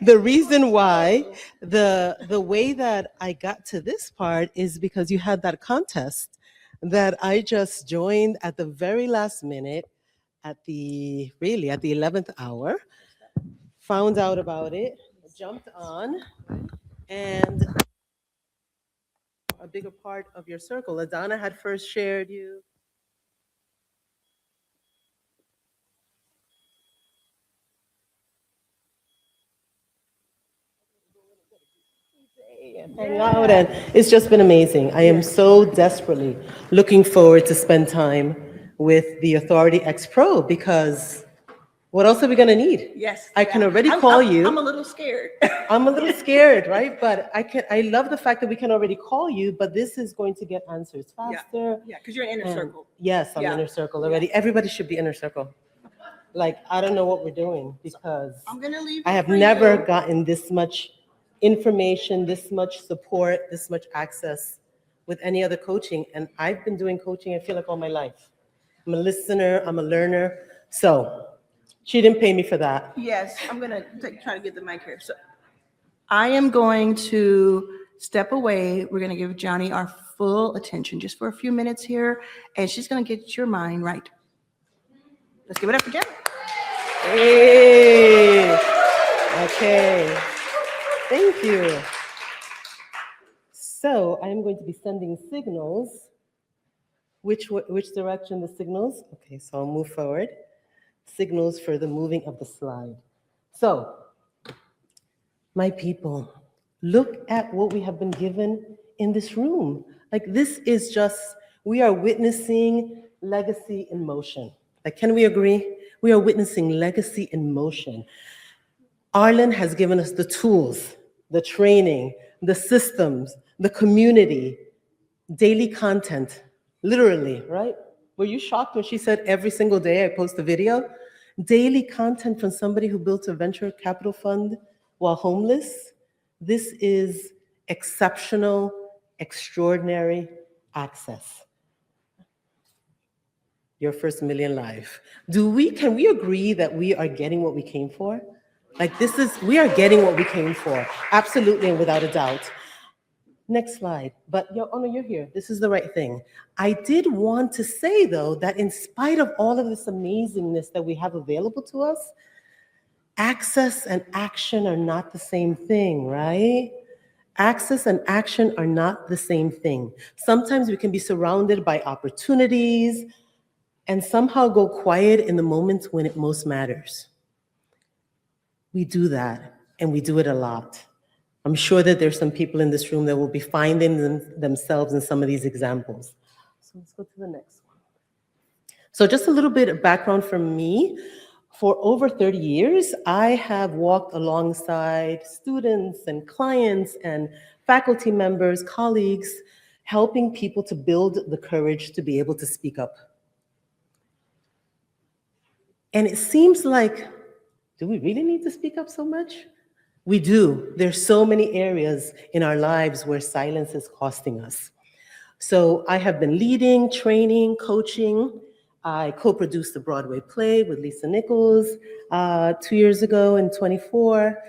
The reason why, the way that I got to this part is because you had that contest that I just joined at the very last minute, at the 11th hour, found out about it, jumped on, and a bigger part of your circle. Adana had first shared you. Hang out, and it's just been amazing. I am so desperately looking forward to spend time with the Authority X Pro, because what else are we going to need? Yes. I can already call you. I'm a little scared. I'm a little scared, right? But I love the fact that we can already call you, but this is going to get answers faster. Yeah, because you're in inner And circle. Yes, I'm Yeah. inner circle already. Everybody should be inner circle. Like, I don't know what we're doing, because I'm gonna leave. I it have for never you. gotten this much information, this much support, this much access with any other coaching. And I've been doing coaching, I feel like, all my life. I'm a listener, I'm a learner. So she didn't pay me for that. Yes, I'm gonna try to get the mic here. So I am going to step away. We're gonna give Jani our full attention just for a few minutes here, and she's gonna get your mind right. Let's give it up for Jani. Hey, okay, thank you. So I'm going to be sending signals. Which direction the signals? Okay, so I'll move forward. Signals for the moving of the slide. So, my people, look at what we have been given in this room. Like, this is just, we are witnessing legacy in motion. Like, can we agree? We are witnessing legacy in motion. Arlan has given us the tools, the training, the systems, the community, daily content, literally, right? Were you shocked when she said every single day I post a video? Daily content from somebody who built a venture capital fund while homeless. This is exceptional, extraordinary access. Your first million live. Can we agree that we are getting what we came for? Like, we are getting what we came for, absolutely and without a doubt. Next slide. But you're here. This is the right thing. I did want to say, though, that in spite of all of this amazingness that we have available to us, access and action are not the same thing, right? Access and action are not the same thing. Sometimes we can be surrounded by opportunities and somehow go quiet in the moments when it most matters. We do that, and we do it a lot. I'm sure that there's some people in this room that will be finding themselves in some of these examples. So let's go to the next one. So just a little bit of background from me. For over 30 years, I have walked alongside students and clients and faculty members, colleagues, helping people to build the courage to be able to speak up. And it seems like, do we really need to speak up so much? We do. There's so many areas in our lives where silence is costing us. So I have been leading, training, coaching. I co-produced the Broadway play with Lisa Nichols 2 years ago in 24.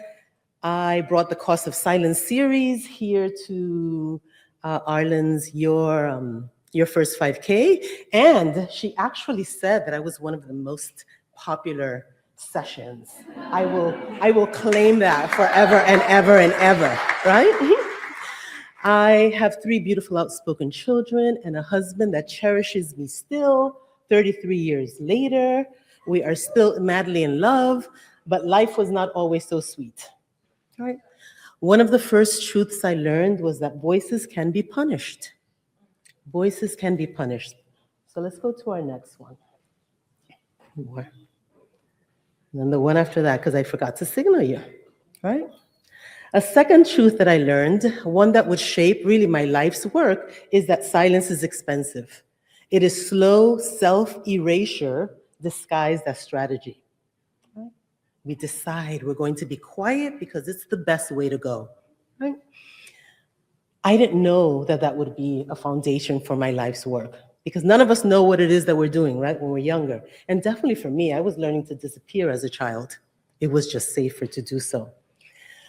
I brought the Cost of Silence series here to Arlan's Your First 5K. And she actually said that I was one of the most popular sessions. I will claim that forever and ever and ever, right? I have 3 beautiful outspoken children and a husband that cherishes me still. 33 years later, we are still madly in love, but life was not always so sweet, right? One of the first truths I learned was that voices can be punished. Voices can be punished. So let's go to our next one. More. And then the one after that, because I forgot to signal you, right? A second truth that I learned, one that would shape really my life's work, is that silence is expensive. It is slow self-erasure disguised as strategy. Right? We decide we're going to be quiet because it's the best way to go. Right? I didn't know that that would be a foundation for my life's work, because none of us know what it is that we're doing, right, when we're younger. And definitely for me, I was learning to disappear as a child. It was just safer to do so.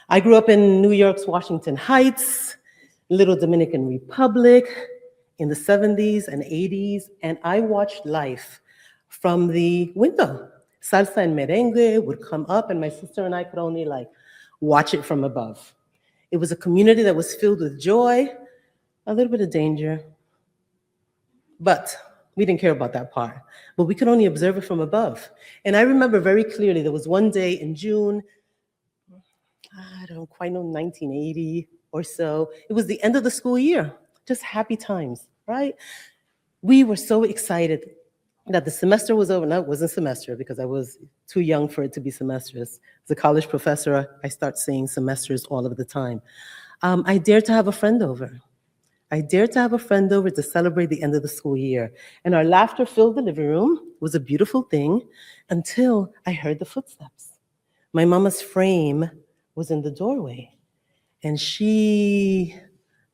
I grew up in New York's Washington Heights, little Dominican Republic in the 70s and 80s, and I watched life from the window. Salsa and merengue would come up, and my sister and I could only watch it from above. It was a community that was filled with joy, a little bit of danger, but we didn't care about that part. But we could only observe it from above. And I remember very clearly, there was one day in June, I don't quite know, 1980 or so. It was the end of the school year, just happy times, right? We were so excited that the semester was over. No, it wasn't semester because I was too young for it to be semesters. As a college professor, I start saying semesters all of the time. I dared to have a friend over. I dared to have a friend over to celebrate the end of the school year. And our laughter filled the living room. It was a beautiful thing until I heard the footsteps. My mama's frame was in the doorway. And the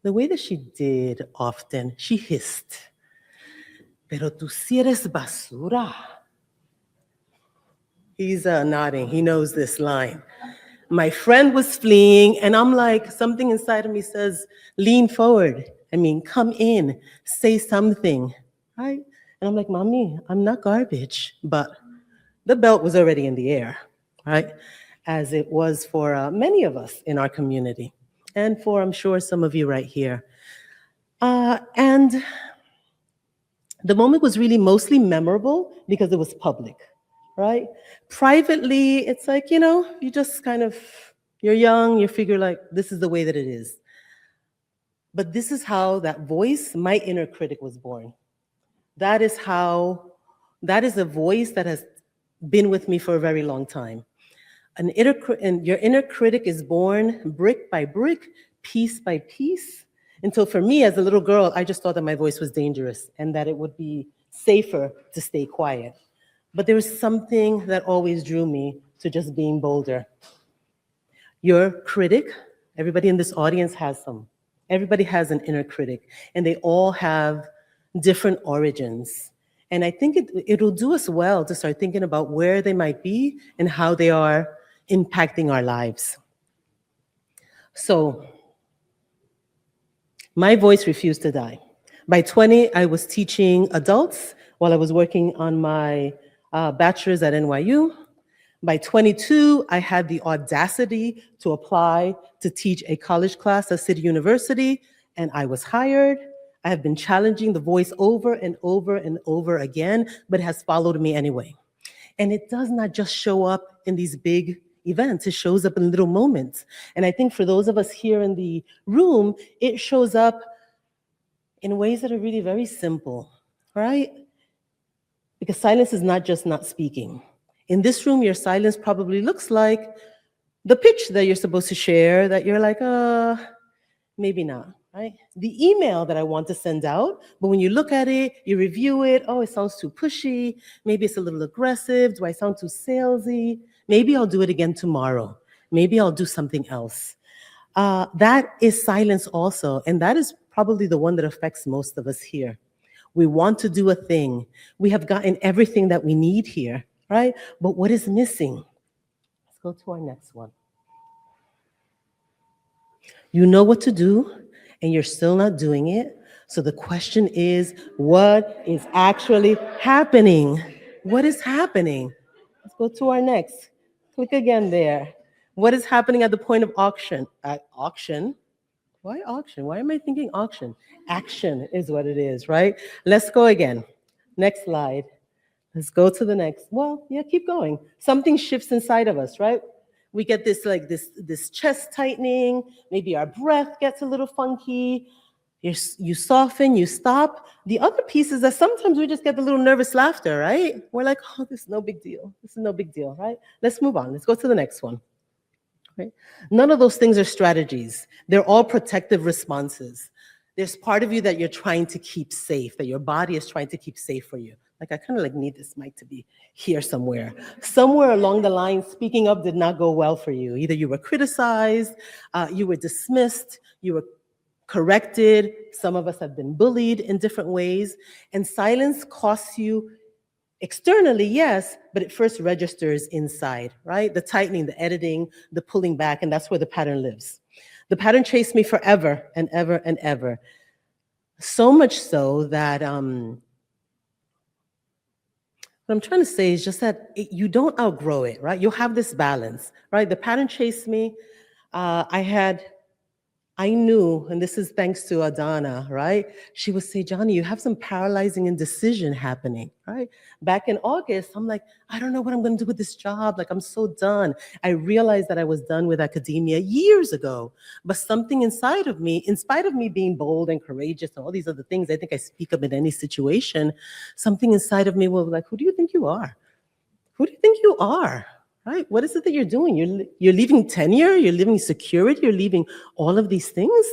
way that she did often, she hissed, "Pero tú sí eres basura." He's nodding, he knows this line. My friend was fleeing, and I'm like, something inside of me says, lean forward. Come in, say something, right? And I'm like, Mommy, I'm not garbage. But the belt was already in the air, right? As it was for many of us in our community, and for, I'm sure, some of you right here. And the moment was really mostly memorable because it was public, right? Privately, it's like, you just you're young, you figure this is the way that it is. But this is how that voice, my inner critic, was born. That is a voice that has been with me for a very long time. And your inner critic is born brick by brick, piece by piece, until for me as a little girl, I just thought that my voice was dangerous and that it would be safer to stay quiet. But there was something that always drew me to just being bolder. Your critic, everybody in this audience has some. Everybody has an inner critic, and they all have different origins. And I think it'll do us well to start thinking about where they might be and how they are impacting our lives. So, my voice refused to die. By 20, I was teaching adults while I was working on my bachelor's at NYU. By 22, I had the audacity to apply to teach a college class at City University, and I was hired. I have been challenging the voice over and over and over again, but it has followed me anyway. And it does not just show up in these big events, it shows up in little moments. And I think for those of us here in the room, it shows up in ways that are really very simple, right? Because silence is not just not speaking. In this room, your silence probably looks like the pitch that you're supposed to share that you're like, maybe not, right? The email that I want to send out, but when you look at it, you review it, it sounds too pushy, maybe it's a little aggressive, do I sound too salesy? Maybe I'll do it again tomorrow. Maybe I'll do something else. That is silence also, and that is probably the one that affects most of us here. We want to do a thing. We have gotten everything that we need here, right? But what is missing? Let's go to our next one. You know what to do, and you're still not doing it. So the question is, what is actually happening? What is happening? Let's go to our next. Click again there. What is happening at the point of auction? Auction? Why auction? Why am I thinking auction? Action is what it is, right? Let's go again. Next slide. Let's go to the next. Well, yeah, keep going. Something shifts inside of us, right? We get this chest tightening. Maybe our breath gets a little funky. You soften, you stop. The other piece is that sometimes we just get the little nervous laughter, right? We're like, oh, this is no big deal. This is no big deal, right? Let's move on. Let's go to the next one. Right? None of those things are strategies. They're all protective responses. There's part of you that you're trying to keep safe, that your body is trying to keep safe for you. Like, I kind of like need this mic to be here somewhere. Somewhere along the line, speaking up did not go well for you. Either you were criticized, you were dismissed, you were corrected. Some of us have been bullied in different ways. And silence costs you externally, yes, but it first registers inside, right? The tightening, the editing, the pulling back, and that's where the pattern lives. The pattern chased me forever and ever and ever. So much so that what I'm trying to say is just that you don't outgrow it, right? You'll have this balance, right? The pattern chased me. I knew, and this is thanks to Adana, right? She would say, Jani, you have some paralyzing indecision happening, right? Back in August, I'm like, I don't know what I'm going to do with this job. Like, I'm so done. I realized that I was done with academia years ago, but something inside of me, in spite of me being bold and courageous and all these other things, I think I speak up in any situation, something inside of me was like, who do you think you are? Who do you think you are? Right? What is it that you're doing? You're leaving tenure, you're leaving security, you're leaving all of these things?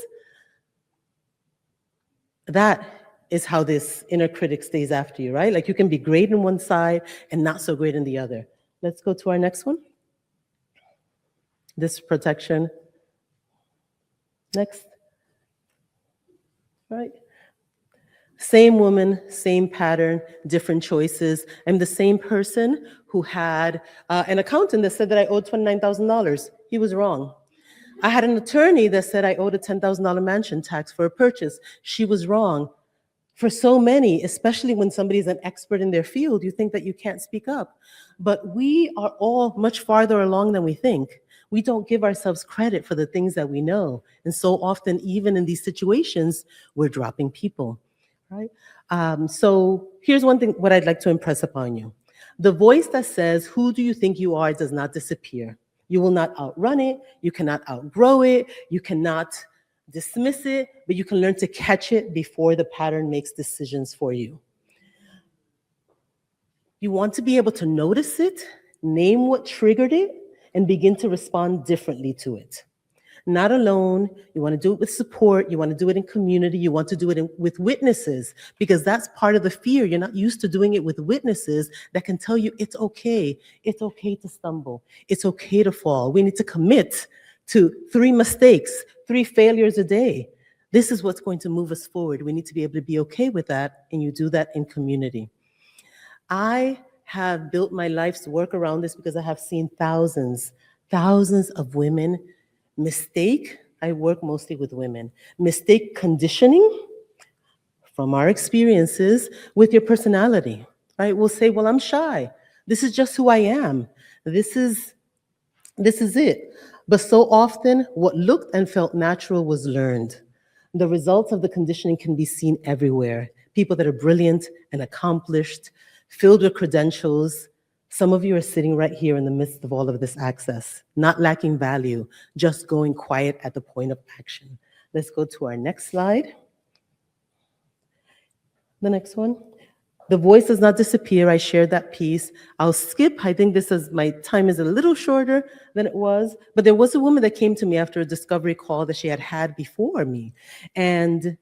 That is how this inner critic stays after you, right? Like, you can be great in one side and not so great in the other. Let's go to our next one. This protection. Next. Right? Same woman, same pattern, different choices. I'm the same person who had an accountant that said that I owed $29,000. He was wrong. I had an attorney that said I owed a $10,000 mansion tax for a purchase. She was wrong. For so many, especially when somebody's an expert in their field, you think that you can't speak up. But we are all much farther along than we think. We don't give ourselves credit for the things that we know. And so often, even in these situations, we're dropping people. Right? So here's one thing, what I'd like to impress upon you. The voice that says, who do you think you are, does not disappear. You will not outrun it. You cannot outgrow it. You cannot dismiss it, but you can learn to catch it before the pattern makes decisions for you. You want to be able to notice it, name what triggered it, and begin to respond differently to it. Not alone. You want to do it with support. You want to do it in community. You want to do it with witnesses, because that's part of the fear. You're not used to doing it with witnesses that can tell you it's okay. It's okay to stumble. It's okay to fall. We need to commit to 3 mistakes, 3 failures a day. This is what's going to move us forward. We need to be able to be okay with that, and you do that in community. I have built my life's work around this because I have seen thousands of women mistake. I work mostly with women. Mistake conditioning from our experiences with your personality, right? We'll say, well, I'm shy. This is just who I am. This is it. But so often, what looked and felt natural was learned. The results of the conditioning can be seen everywhere. People that are brilliant and accomplished, filled with credentials. Some of you are sitting right here in the midst of all of this access, not lacking value, just going quiet at the point of action. Let's go to our next slide. The next one. The voice does not disappear. I shared that piece. I'll skip. I think my time is a little shorter than it was, but there was a woman that came to me after a discovery call that she had had before me. And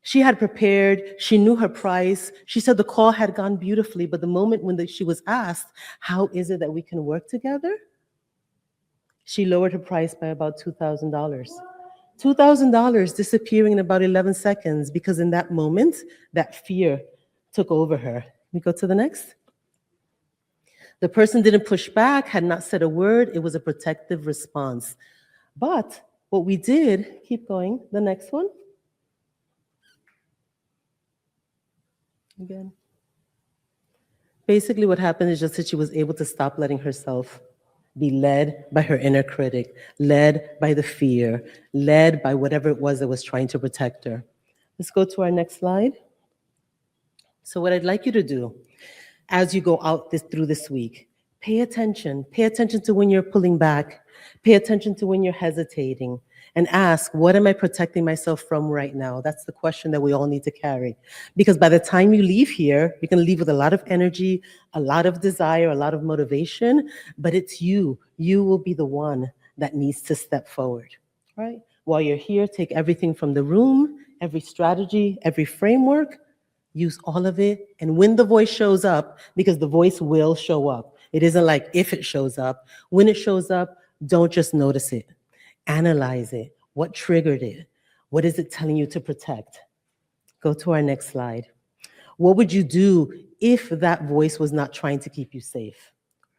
she had prepared, she knew her price. She said the call had gone beautifully, but the moment when she was asked, how is it that we can work together? She lowered her price by about $2,000. $2,000 disappearing in about 11 seconds because in that moment, that fear took over her. We go to the next. The person didn't push back, had not said a word. It was a protective response. But what we did, keep going, the next one. Again. Basically what happened is just that she was able to stop letting herself be led by her inner critic, led by the fear, led by whatever it was that was trying to protect her. Let's go to our next slide. So what I'd like you to do as you go out through this week, pay attention to when you're pulling back, pay attention to when you're hesitating, and ask, what am I protecting myself from right now? That's the question that we all need to carry. Because by the time you leave here, you're going to leave with a lot of energy, a lot of desire, a lot of motivation, but it's you. You will be the one that needs to step forward, right? While you're here, take everything from the room, every strategy, every framework, use all of it. And when the voice shows up, because the voice will show up, it isn't like if it shows up. When it shows up, don't just notice it. Analyze it. What triggered it? What is it telling you to protect? Go to our next slide. What would you do if that voice was not trying to keep you safe?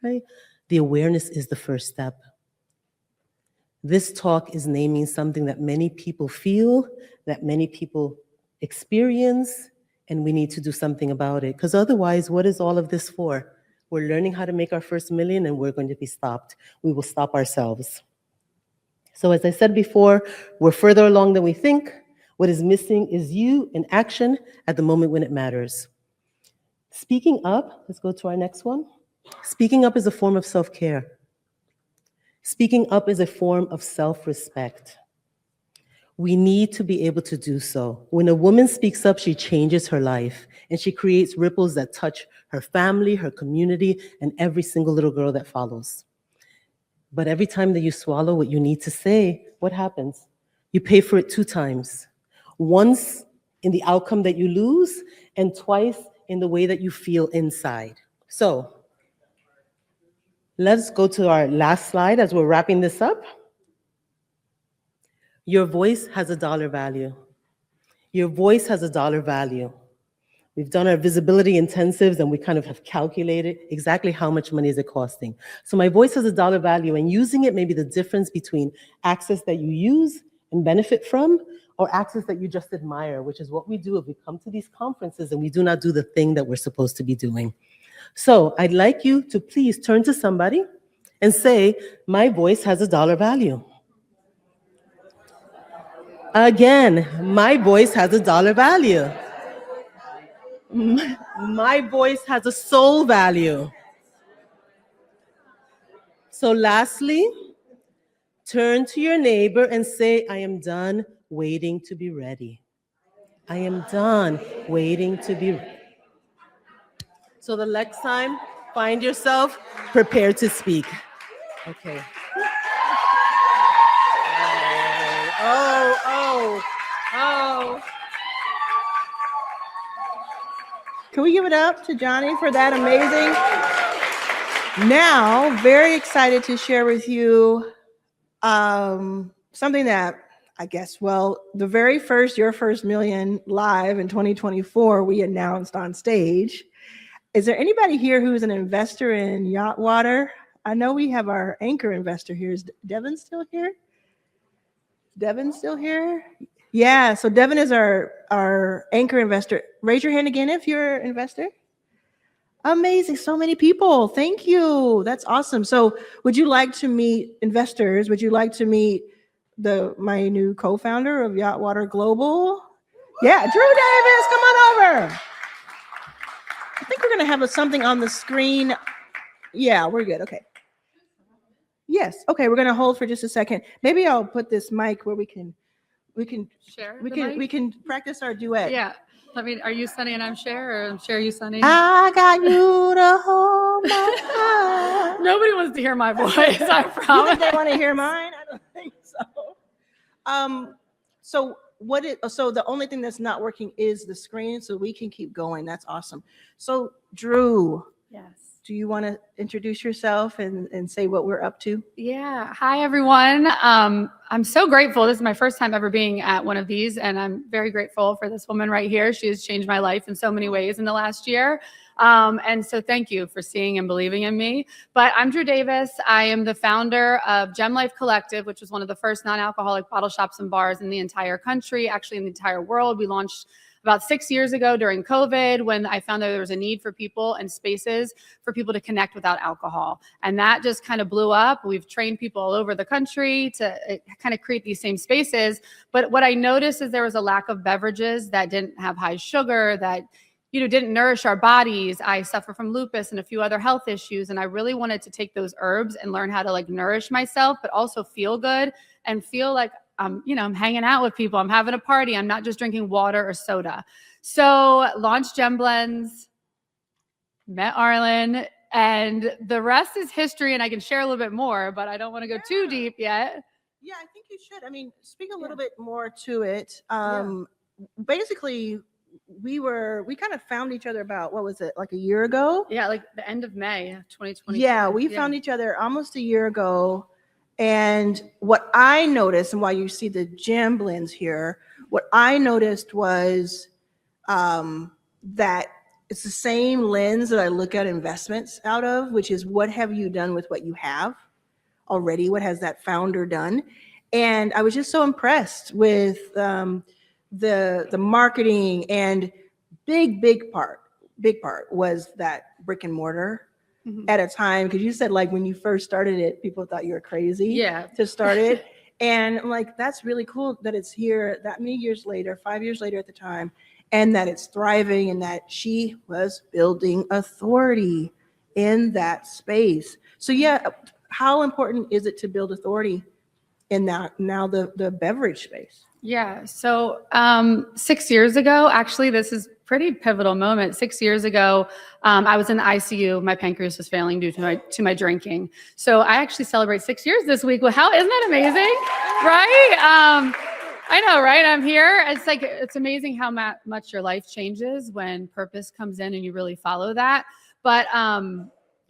Right? The awareness is the first step. This talk is naming something that many people feel, that many people experience, and we need to do something about it. Because otherwise, what is all of this for? We're learning how to make our first million and we're going to be stopped. We will stop ourselves. So as I said before, we're further along than we think. What is missing is you in action at the moment when it matters. Speaking up, let's go to our next one. Speaking up is a form of self-care. Speaking up is a form of self-respect. We need to be able to do so. When a woman speaks up, she changes her life, and she creates ripples that touch her family, her community, and every single little girl that follows. But every time that you swallow what you need to say, what happens? You pay for it 2 times. Once in the outcome that you lose, and twice in the way that you feel inside. So let's go to our last slide as we're wrapping this up. Your voice has a dollar value. Your voice has a dollar value. We've done our visibility intensives and we kind of have calculated exactly how much money is it costing. So my voice has a dollar value, and using it may be the difference between access that you use and benefit from, or access that you just admire, which is what we do if we come to these conferences and we do not do the thing that we're supposed to be doing. So I'd like you to please turn to somebody and say, my voice has a dollar value. Again, my voice has a dollar value. My voice has a soul value. So lastly, turn to your neighbor and say, I am done waiting to be ready. I am done waiting to be ready. So the next time, find yourself prepared to speak. Okay. Oh. Can we give it up to Jani for that amazing? Now, very excited to share with you something that I guess, well, the very first Your First Million live in 2024, we announced on stage. Is there anybody here who is an investor in Yacht Water? I know we have our anchor investor here. Is Devin still here? Devin still here? Yeah, so Devin is our anchor investor. Raise your hand again if you're an investor. Amazing, so many people. Thank you. That's awesome. So would you like to meet investors? Would you like to meet my new co-founder of Yacht Water Global? Yeah, Drew Davis, come on over. I think we're gonna have something on the screen. Yeah, we're good, okay. Yes, okay, we're gonna hold for just a second. Maybe I'll put this mic where we can share. We can practice our duet. Yeah. I mean, are you Sunny and I'm Cher, or Cher, you Sunny? I got you to hold my heart. Nobody wants to hear my voice, I You promise. think they want to hear mine? I don't think so. So the only thing that's not working is the screen, so we can keep going. That's awesome. So Drew. Yes. Do you want to introduce yourself and say what we're up to? Yeah. Hi, everyone. I'm so grateful. This is my first time ever being at one of these, and I'm very grateful for this woman right here. She has changed my life in so many ways in the last year. And so thank you for seeing and believing in me. But I'm Drew Davis. I am the founder of Gem Life Collective, which was one of the first non-alcoholic bottle shops and bars in the entire country, actually in the entire world. We launched about 6 years ago during COVID, when I found that there was a need for people and spaces for people to connect without alcohol. And that just kind of blew up. We've trained people all over the country to kind of create these same spaces. But what I noticed is there was a lack of beverages that didn't have high sugar, that didn't nourish our bodies. I suffer from lupus and a few other health issues. And I really wanted to take those herbs and learn how to nourish myself, but also feel good and feel like I'm hanging out with people. I'm having a party. I'm not just drinking water or soda. So launched Gem Blends, met Arlan, and the rest is history. And I can share a little bit more, but I don't want to go too deep yet. Yeah, I think you should. I mean, speak a little bit more to it. Basically, we kind of found each other about, what was it, like a year ago? Yeah, like the end of May 2020. Yeah, we found each other almost a year ago. And what I noticed, and why you see the Gem Blends here, what I noticed was that it's the same lens that I look at investments out of, which is what have you done with what you have already? What has that founder done? And I was just so impressed with the marketing, and big part was that brick and mortar at a time, because you said like when you first started it, people thought you were crazy to start it. And I'm like, that's really cool that it's here that many years later, 5 years later at the time, and that it's thriving, and that she was building authority in that space. So yeah, how important is it to build authority in that now the beverage space? Yeah. So 6 years ago, actually, this is pretty pivotal moment. 6 years ago, I was in the ICU. My pancreas was failing due to my drinking. So I actually celebrate 6 years this week. Well, isn't that amazing? Right? I know, right? I'm here. It's amazing how much your life changes when purpose comes in and you really follow that. But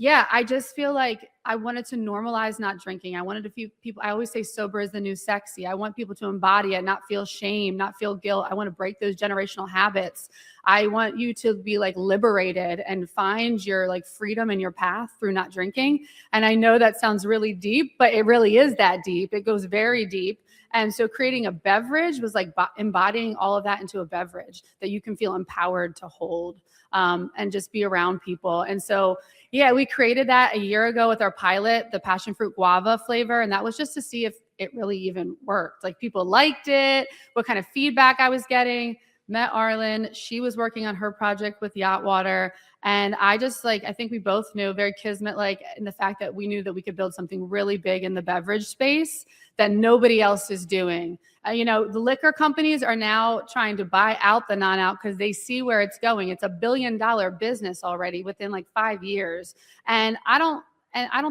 yeah, I just feel like I wanted to normalize not drinking. I wanted people, I always say sober is the new sexy. I want people to embody it, not feel shame, not feel guilt. I want to break those generational habits. I want you to be like liberated and find your like freedom and your path through not drinking. And I know that sounds really deep, but it really is that deep. It goes very deep. And so creating a beverage was like embodying all of that into a beverage that you can feel empowered to hold and just be around people. And so, yeah, we created that a year ago with our pilot, the passion fruit guava flavor. And that was just to see if it really even worked. Like people liked it, what kind of feedback I was getting. Met Arlan. She was working on her project with Yacht Water. And I just I think we both knew, very kismet, in the fact that we knew that we could build something really big in the beverage space that nobody else is doing. The liquor companies are now trying to buy out the non-alc because they see where it's going. It's $1 billion business already within 5 years. And I don't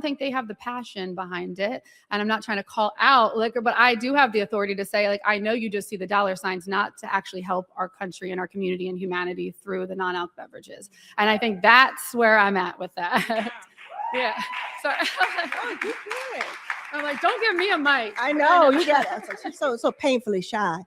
think they have the passion behind it. And I'm not trying to call out liquor, but I do have the authority to say, I know you just see the dollar signs, not to actually help our country and our community and humanity through the non-alc beverages. And I think that's where I'm at with that. Yeah. Sorry. I'm like, don't give me a mic. I know you got it. She's so painfully shy.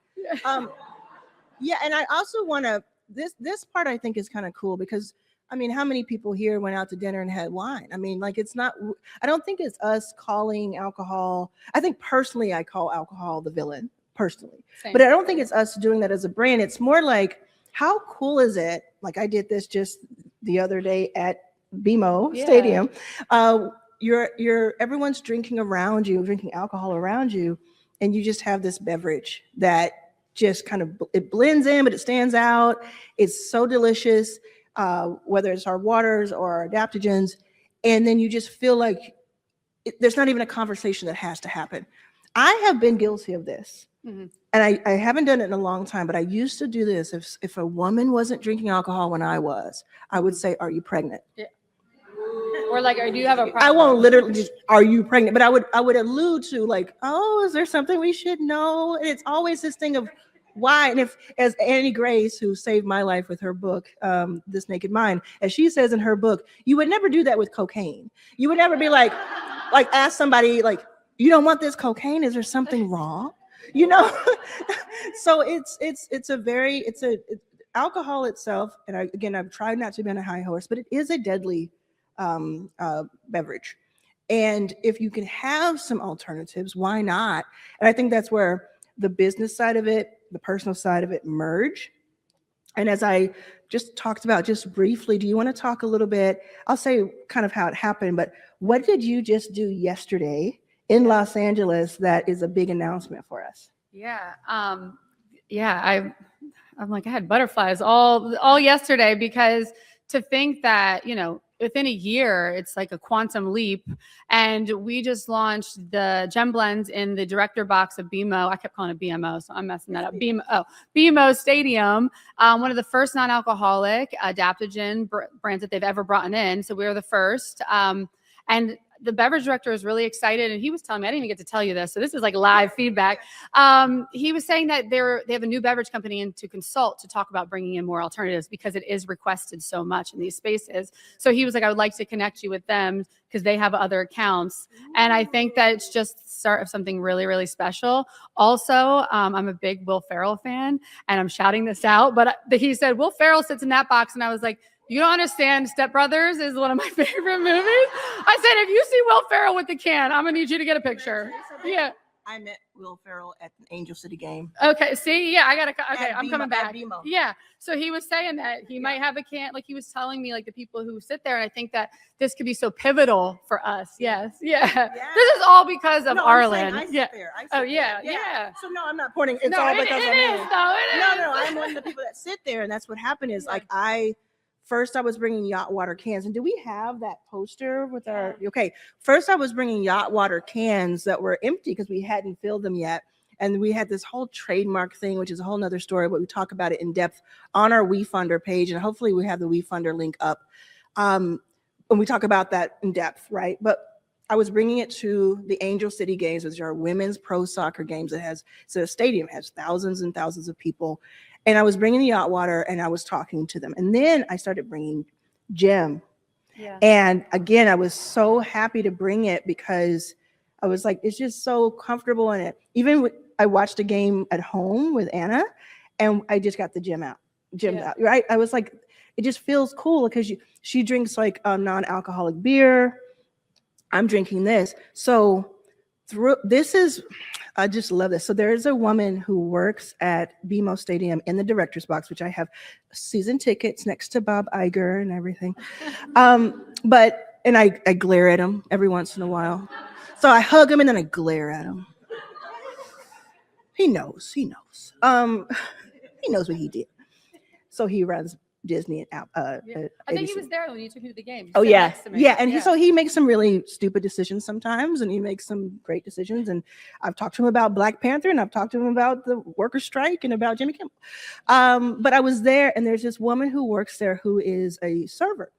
Yeah, and I also want to. This part I think is kind of cool because how many people here went out to dinner and had wine? It's not. I don't think it's us calling alcohol. I think personally, I call alcohol the villain personally, but I don't think it's us doing that as a brand. It's more like, how cool is it? Like I did this just the other day at BMO Stadium. Everyone's drinking around you, drinking alcohol around you, and you just have this beverage that just kind of, it blends in, but it stands out. It's so delicious, whether it's our waters or our adaptogens, and then you just feel like there's not even a conversation that has to happen. I have been guilty of this, and I haven't done it in a long time, but I used to do this. If a woman wasn't drinking alcohol when I would say, "Are you pregnant?" Yeah. Or do you have a problem? I won't literally just, "Are you pregnant?" But I would allude to "Oh, is there something we should know?" And it's always this thing of why. And as Annie Grace, who saved my life with her book, This Naked Mind, as she says in her book, you would never do that with cocaine. You would never be ask somebody "You don't want this cocaine? Is there something wrong?" So it's alcohol itself. And I've tried not to be on a high horse, but it is a deadly beverage. And if you can have some alternatives, why not? And I think that's where the business side of it, the personal side of it merge. And as I just talked about just briefly, do you want to talk a little bit? I'll say kind of how it happened, but what did you just do yesterday in Los Angeles that is a big announcement for us? Yeah. I'm I had butterflies all yesterday, because to think that, within a year, it's like a quantum leap. And we just launched the gem blends in the director box of BMO. I kept calling it BMO, so I'm messing that up. BMO Stadium, one of the first non-alcoholic adaptogen brands that they've ever brought in. So we were the first. And the beverage director is really excited, and he was telling me, I didn't even get to tell you this, so this is like live feedback. He was saying that they have a new beverage company in to consult to talk about bringing in more alternatives because it is requested so much in these spaces. So he was like, I would like to connect you with them because they have other accounts. And I think that it's just the start of something really, really special. Also, I'm a big Will Ferrell fan, and I'm shouting this out, but he said, Will Ferrell sits in that box, and I was like, you don't understand. Step Brothers is one of my favorite movies. I said, if you see Will Ferrell with the can, I'm gonna need you to get a picture. Yeah. I met Will Ferrell at an Angel City game. Okay. See, yeah, I gotta. Okay, I'm BMO, coming back. at BMO. Yeah. So he was saying that he might have a can. Like he was telling me, like the people who sit there, and I think that this could be so pivotal for us. Yes. Yeah. This is all because of No, I'm saying Arlan. I sit Yeah. there. I sit Oh there. yeah. Yeah. So no, I'm not pointing. It's No, all it- because it of me. is, though, it No, is. I'm one of the people that sit there, and that's what happened. Is like I was bringing yacht water cans, and do we have that poster with our? Okay, first I was bringing yacht water cans that were empty because we hadn't filled them yet, and we had this whole trademark thing, which is a whole nother story, but we talk about it in depth on our WeFunder page, and hopefully we have the WeFunder link up. When we talk about that in depth, right? But I was bringing it to the Angel City games, which are women's pro soccer games. So a stadium has thousands and thousands of people. And I was bringing the yacht water, and I was talking to them. And then I started bringing Gem. Yeah. And again, I was so happy to bring it because I was like, it's just so comfortable in it. I watched a game at home with Anna, and I just got the Gem out, right? I was like, it just feels cool because she drinks like non-alcoholic beer. I'm drinking this. So I just love this. So there is a woman who works at BMO Stadium in the director's box, which I have season tickets next to Bob Iger and everything. And I glare at him every once in a while. So I hug him and then I glare at him. He knows. He knows what he did. So he runs Disney I think he was there when you took me to the game. Oh Sit yeah, next to me. yeah, and so he makes some really stupid decisions sometimes, and he makes some great decisions. And I've talked to him about Black Panther, and I've talked to him about the worker strike, and about Jimmy Kimmel. But I was there, and there's this woman who works there who is a server,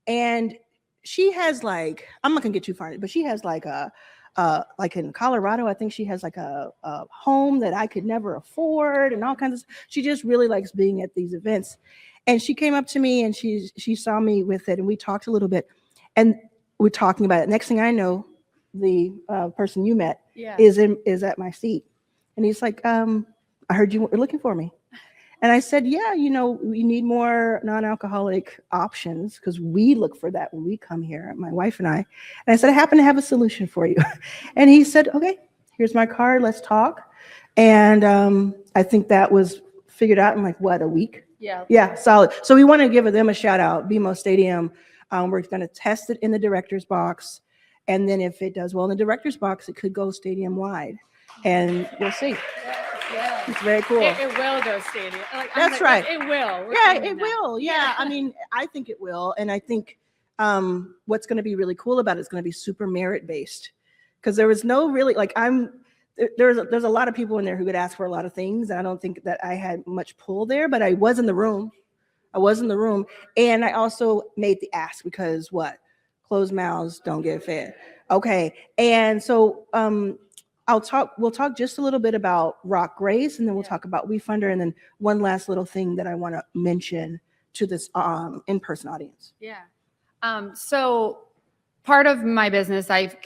and she has like, I'm not gonna get too far, but she has like like in Colorado, I think she has like a home that I could never afford, and all kinds of. She just really likes being at these events. And she came up to me and she saw me with it, and we talked a little bit, and we're talking about it. Next thing I know, the person you met is at my seat, and he's like, I heard you were looking for me. And I said, yeah, we need more non-alcoholic options because we look for that when we come here, my wife and I. And I said, I happen to have a solution for you. And he said, okay, here's my card, let's talk. And I think that was figured out in like, a week? Yeah, solid. So we want to give them a shout out, BMO Stadium. We're going to test it in the director's box. And then if it does well in the director's box, it could go stadium wide. And we'll see. Yeah. It's very cool. It will go stadium. That's right. It will. It will. Yeah. I mean, I think it will. And I think what's going to be really cool about it is going to be super merit based. Because there was no really, there's a lot of people in there who could ask for a lot of things. And I don't think that I had much pull there, but I was in the room. And I also made the ask because closed mouths don't get fed. Okay. And so we'll talk just a little bit about Rock Grace, and then we'll talk about WeFunder, and then one last little thing that I want to mention to this in-person audience. Yeah. So part of my business, I've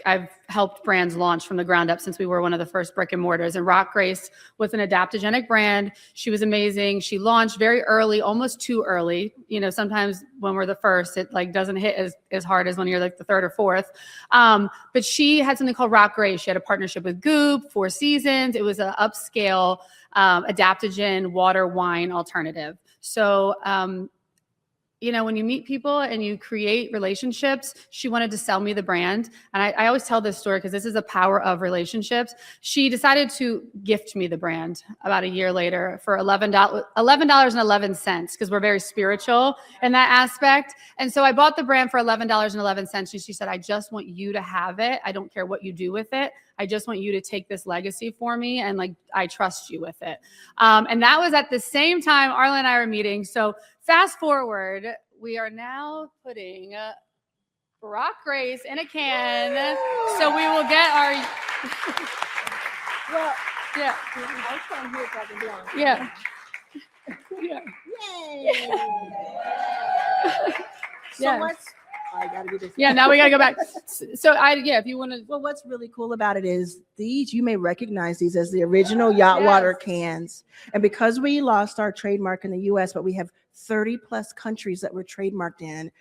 helped brands launch from the ground up since we were one of the first brick and mortars. And Rock Grace was an adaptogenic brand. She was amazing. She launched very early, almost too early. Sometimes when we're the first, it doesn't hit as hard as when you're like the third or fourth. But she had something called Rock Grace. She had a partnership with Goop, 4 Seasons. It was an upscale adaptogen water wine alternative. So you know, when you meet people and you create relationships, she wanted to sell me the brand. And I always tell this story because this is the power of relationships. She decided to gift me the brand about a year later for $11.11 because we're very spiritual in that aspect. And so I bought the brand for $11.11. And she said, I just want you to have it. I don't care what you do with it. I just want you to take this legacy for me. And like, I trust you with it. And that was at the same time Arlan and I were meeting. So fast forward, we are now putting Rock Grace in a can. So we will get our. Well, yeah. I'll come here so I can be on. Yeah. Yeah. Yay. So Yeah. I gotta do this. Yeah, now we gotta go back. So if you want to. Well, what's really cool about it is these, you may recognize these as the original yacht water cans. And because we lost our trademark in the US, but we have 30 plus countries that we're trademarked in.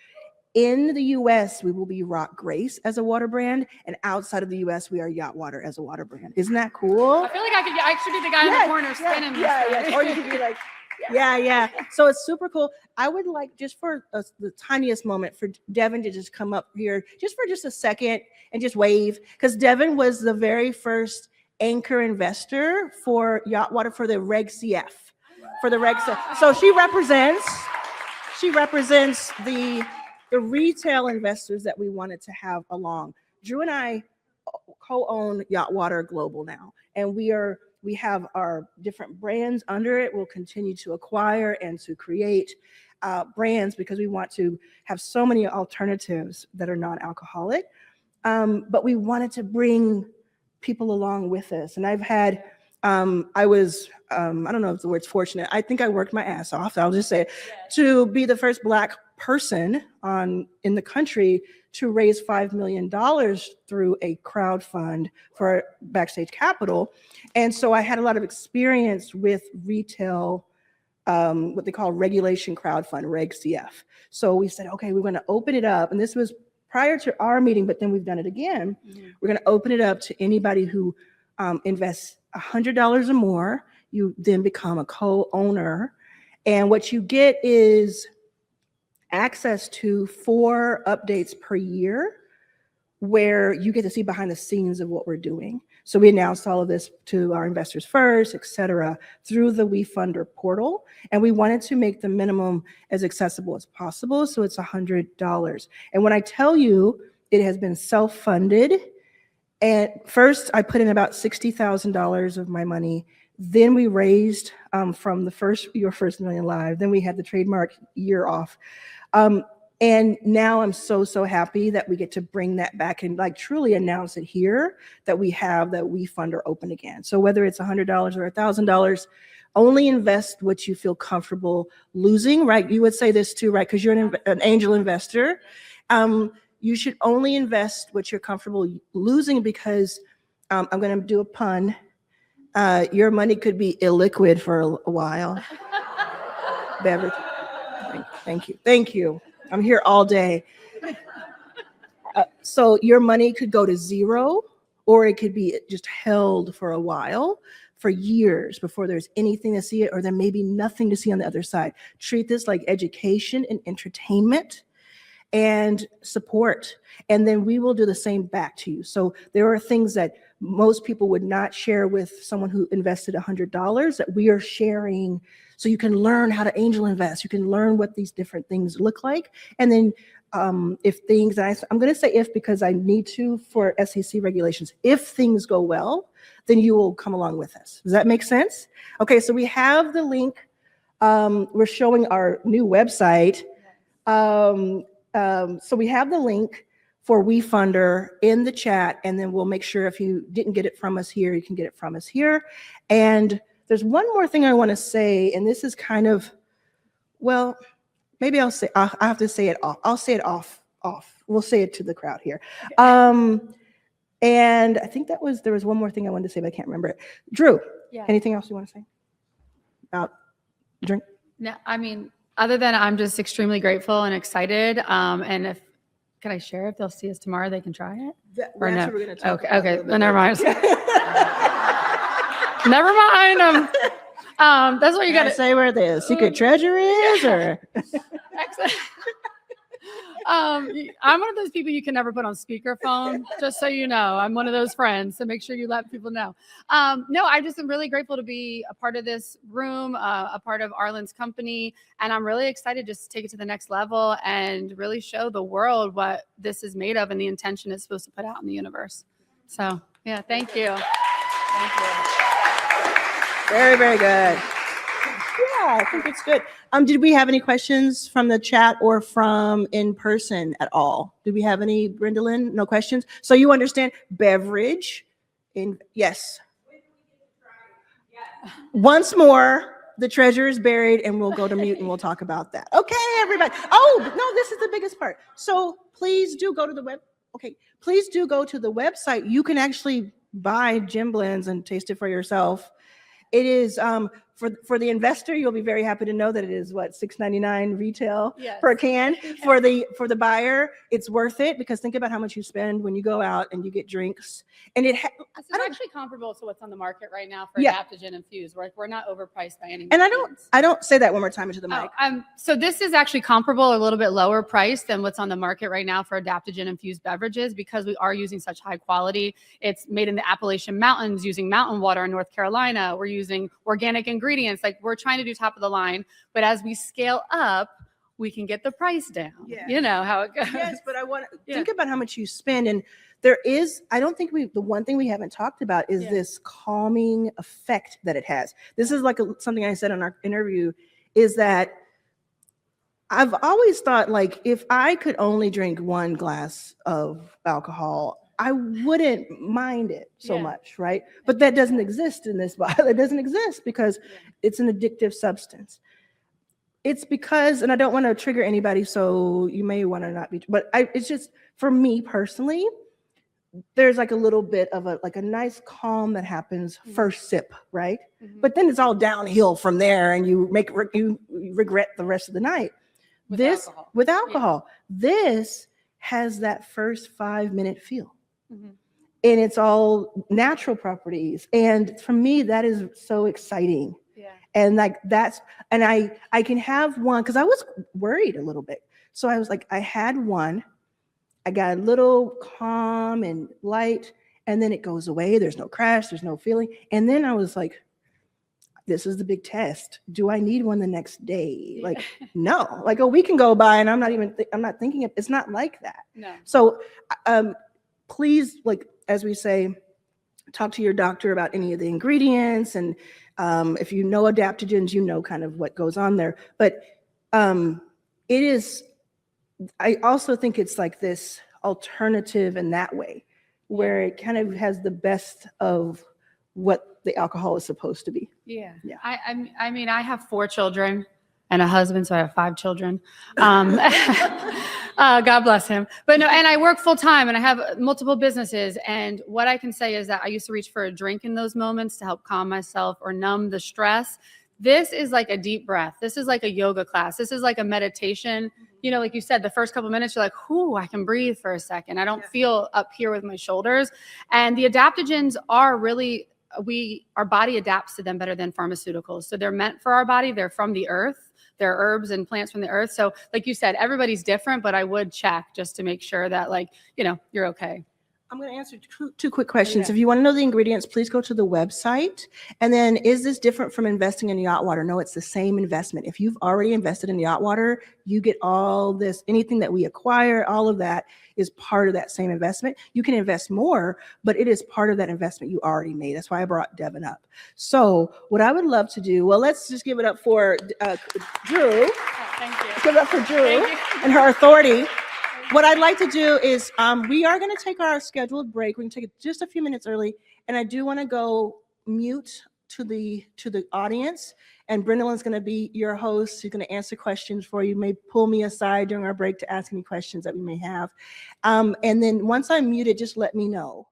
In the US, we will be Rock Grace as a water brand. And outside of the US, we are Yacht Water as a water brand. Isn't that cool? I feel like I should be the guy in the corner spinning this. Yeah. Or you could be like, yeah. So it's super cool. I would like just for the tiniest moment for Devin to just come up here just for just a second and just wave, because Devin was the very first anchor investor for Yacht Water for the Reg CF, So she represents the retail investors that we wanted to have along. Drew and I co-own Yacht Water Global now, and we have our different brands under it. We'll continue to acquire and to create brands because we want to have so many alternatives that are non-alcoholic. But we wanted to bring people along with us. And I've had, I don't know if the word's fortunate. I think I worked my ass off, I'll just say it, to be the first Black person in the country to raise $5 million through a crowd fund for Backstage Capital. And so I had a lot of experience with retail, what they call regulation crowdfund, Reg CF. So we said, okay, we're going to open it up. And this was prior to our meeting, but then we've done it again. Mm-hmm. We're going to open it up to anybody who invests $100 or more. You then become a co-owner. And what you get is access to 4 updates per year where you get to see behind the scenes of what we're doing. So we announced all of this to our investors first, et cetera, through the WeFunder portal. And we wanted to make the minimum as accessible as possible. So it's $100. And when I tell you it has been self-funded, and first I put in about $60,000 of my money. Then we raised from your first million live. Then we had the trademark year off. And now I'm so happy that we get to bring that back and like truly announce it here that we have that WeFunder open again. So whether it's $100 or $1,000, only invest what you feel comfortable losing, right? You would say this too, right? Because you're an angel investor. You should only invest what you're comfortable losing because I'm going to do a pun. Your money could be illiquid for a while. Beverage. Thank you. I'm here all day. So your money could go to zero, or it could be just held for a while, for years before there's anything to see it, or there may be nothing to see on the other side. Treat this like education and entertainment and support. And then we will do the same back to you. So there are things that most people would not share with someone who invested $100 that we are sharing. So you can learn how to angel invest. You can learn what these different things look like. And then if things, I'm going to say if because I need to for SEC regulations, if things go well, then you will come along with us. Does that make sense? Okay, so we have the link. We're showing our new website. So we have the link for WeFunder in the chat, and then we'll make sure if you didn't get it from us here, you can get it from us here. And there's one more thing I want to say, and this is kind of, well, maybe I have to say it off. I'll say it off. We'll say it to the crowd here. And I think there was one more thing I wanted to say, but I can't remember it. Drew, anything else you want to say about drink? No, I mean, other than I'm just extremely grateful and excited. And can I share if they'll see us tomorrow, they can try it? Or no? We're going to talk about okay. Never mind. Never mind. That's what you Can I got to say where the secret treasure is, or Excellent. I'm one of those people you can never put on speakerphone, just so you know. I'm one of those friends, so make sure you let people know. No, I just am really grateful to be a part of this room, a part of Arlan's company, and I'm really excited just to take it to the next level and really show the world what this is made of and the intention it's supposed to put out in the universe. So, yeah, thank you. Thank you. very, very good. Yeah, I think it's good. Did we have any questions from the chat or from in person at all? Did we have any, Brindalyn? No questions? So you understand beverage yes. Once more, the treasure is buried and we'll go to mute and we'll talk about that. Okay, everybody. Oh, no, this is the biggest part. So please do go to the please do go to the website. You can actually buy gin blends and taste it for yourself. It is for the investor, you'll be very happy to know that it is what, $6.99 retail per can. For the buyer, it's worth it, because think about how much you spend when you go out and you get drinks. And it's actually comparable to what's on the market right now for Yeah. adaptogen infused. We're not overpriced by any means. And I don't say that one more time into the mic. So this is actually comparable, a little bit lower price than what's on the market right now for adaptogen infused beverages, because we are using such high quality. It's made in the Appalachian Mountains using mountain water in North Carolina. We're using organic ingredients. Like, we're trying to do top of the line, but as we scale up, we can get the price down. Yeah. You know how it goes. Yes, but I want to think about how much you spend. And there is, I don't think the one thing we haven't talked about is this calming effect that it has. This is like something I said in our interview, is that I've always thought, like, if I could only drink one glass of alcohol, I wouldn't mind it so much, right? But that doesn't exist in this bottle. It doesn't exist because it's an addictive substance. It's because, and I don't want to trigger anybody, so you may want to not be, but it's just, for me personally, there's like a little bit of a nice calm that happens first sip, right? But then it's all downhill from there, and you regret the rest of the night. With alcohol, this has that first 5-minute feel. And it's all natural properties. And for me, that is so exciting. And like and I can have one, because I was worried a little bit. So I was like, I had one, I got a little calm and light, and then it goes away. There's no crash, there's no feeling. And then I was like, this is the big test. Do I need one the next day? Like, no, like a week can go by and I'm not thinking of, it's not like that. No. So please, like, as we say, talk to your doctor about any of the ingredients. And if you know adaptogens, you know kind of what goes on there. But it is, I also think it's like this alternative in that way, where it kind of has the best of what the alcohol is supposed to be. Yeah. I mean, I have 4 children and a husband, so I have 5 children. God bless him. But no, and I work full time and I have multiple businesses. And what I can say is that I used to reach for a drink in those moments to help calm myself or numb the stress. This is like a deep breath. This is like a yoga class. This is like a meditation. You know, like you said, the first couple minutes, you're like, whoo, I can breathe for a second. I don't feel up here with my shoulders. And the adaptogens are really, our body adapts to them better than pharmaceuticals. So they're meant for our body. They're from the earth. They're herbs and plants from the earth. So like you said, everybody's different, but I would check just to make sure that, like, you know, you're okay. I'm going to answer two quick questions. If you want to know the ingredients, please go to the website. And then, is this different from investing in yacht water? No, it's the same investment. If you've already invested in yacht water, you get all this, anything that we acquire, all of that is part of that same investment. You can invest more, but it is part of that investment you already made. That's why I brought Devin up. So what I would love to do, well, let's just give it up for Drew. Oh, thank you. Give it up for Drew and her authority. What I'd like to do is we are going to take our scheduled break. We can take it just a few minutes early. And I do want to go mute to the audience. And Brindalyn's going to be your host. She's going to answer questions for you. May pull me aside during our break to ask any questions that we may have. And then once I'm muted, just let me know.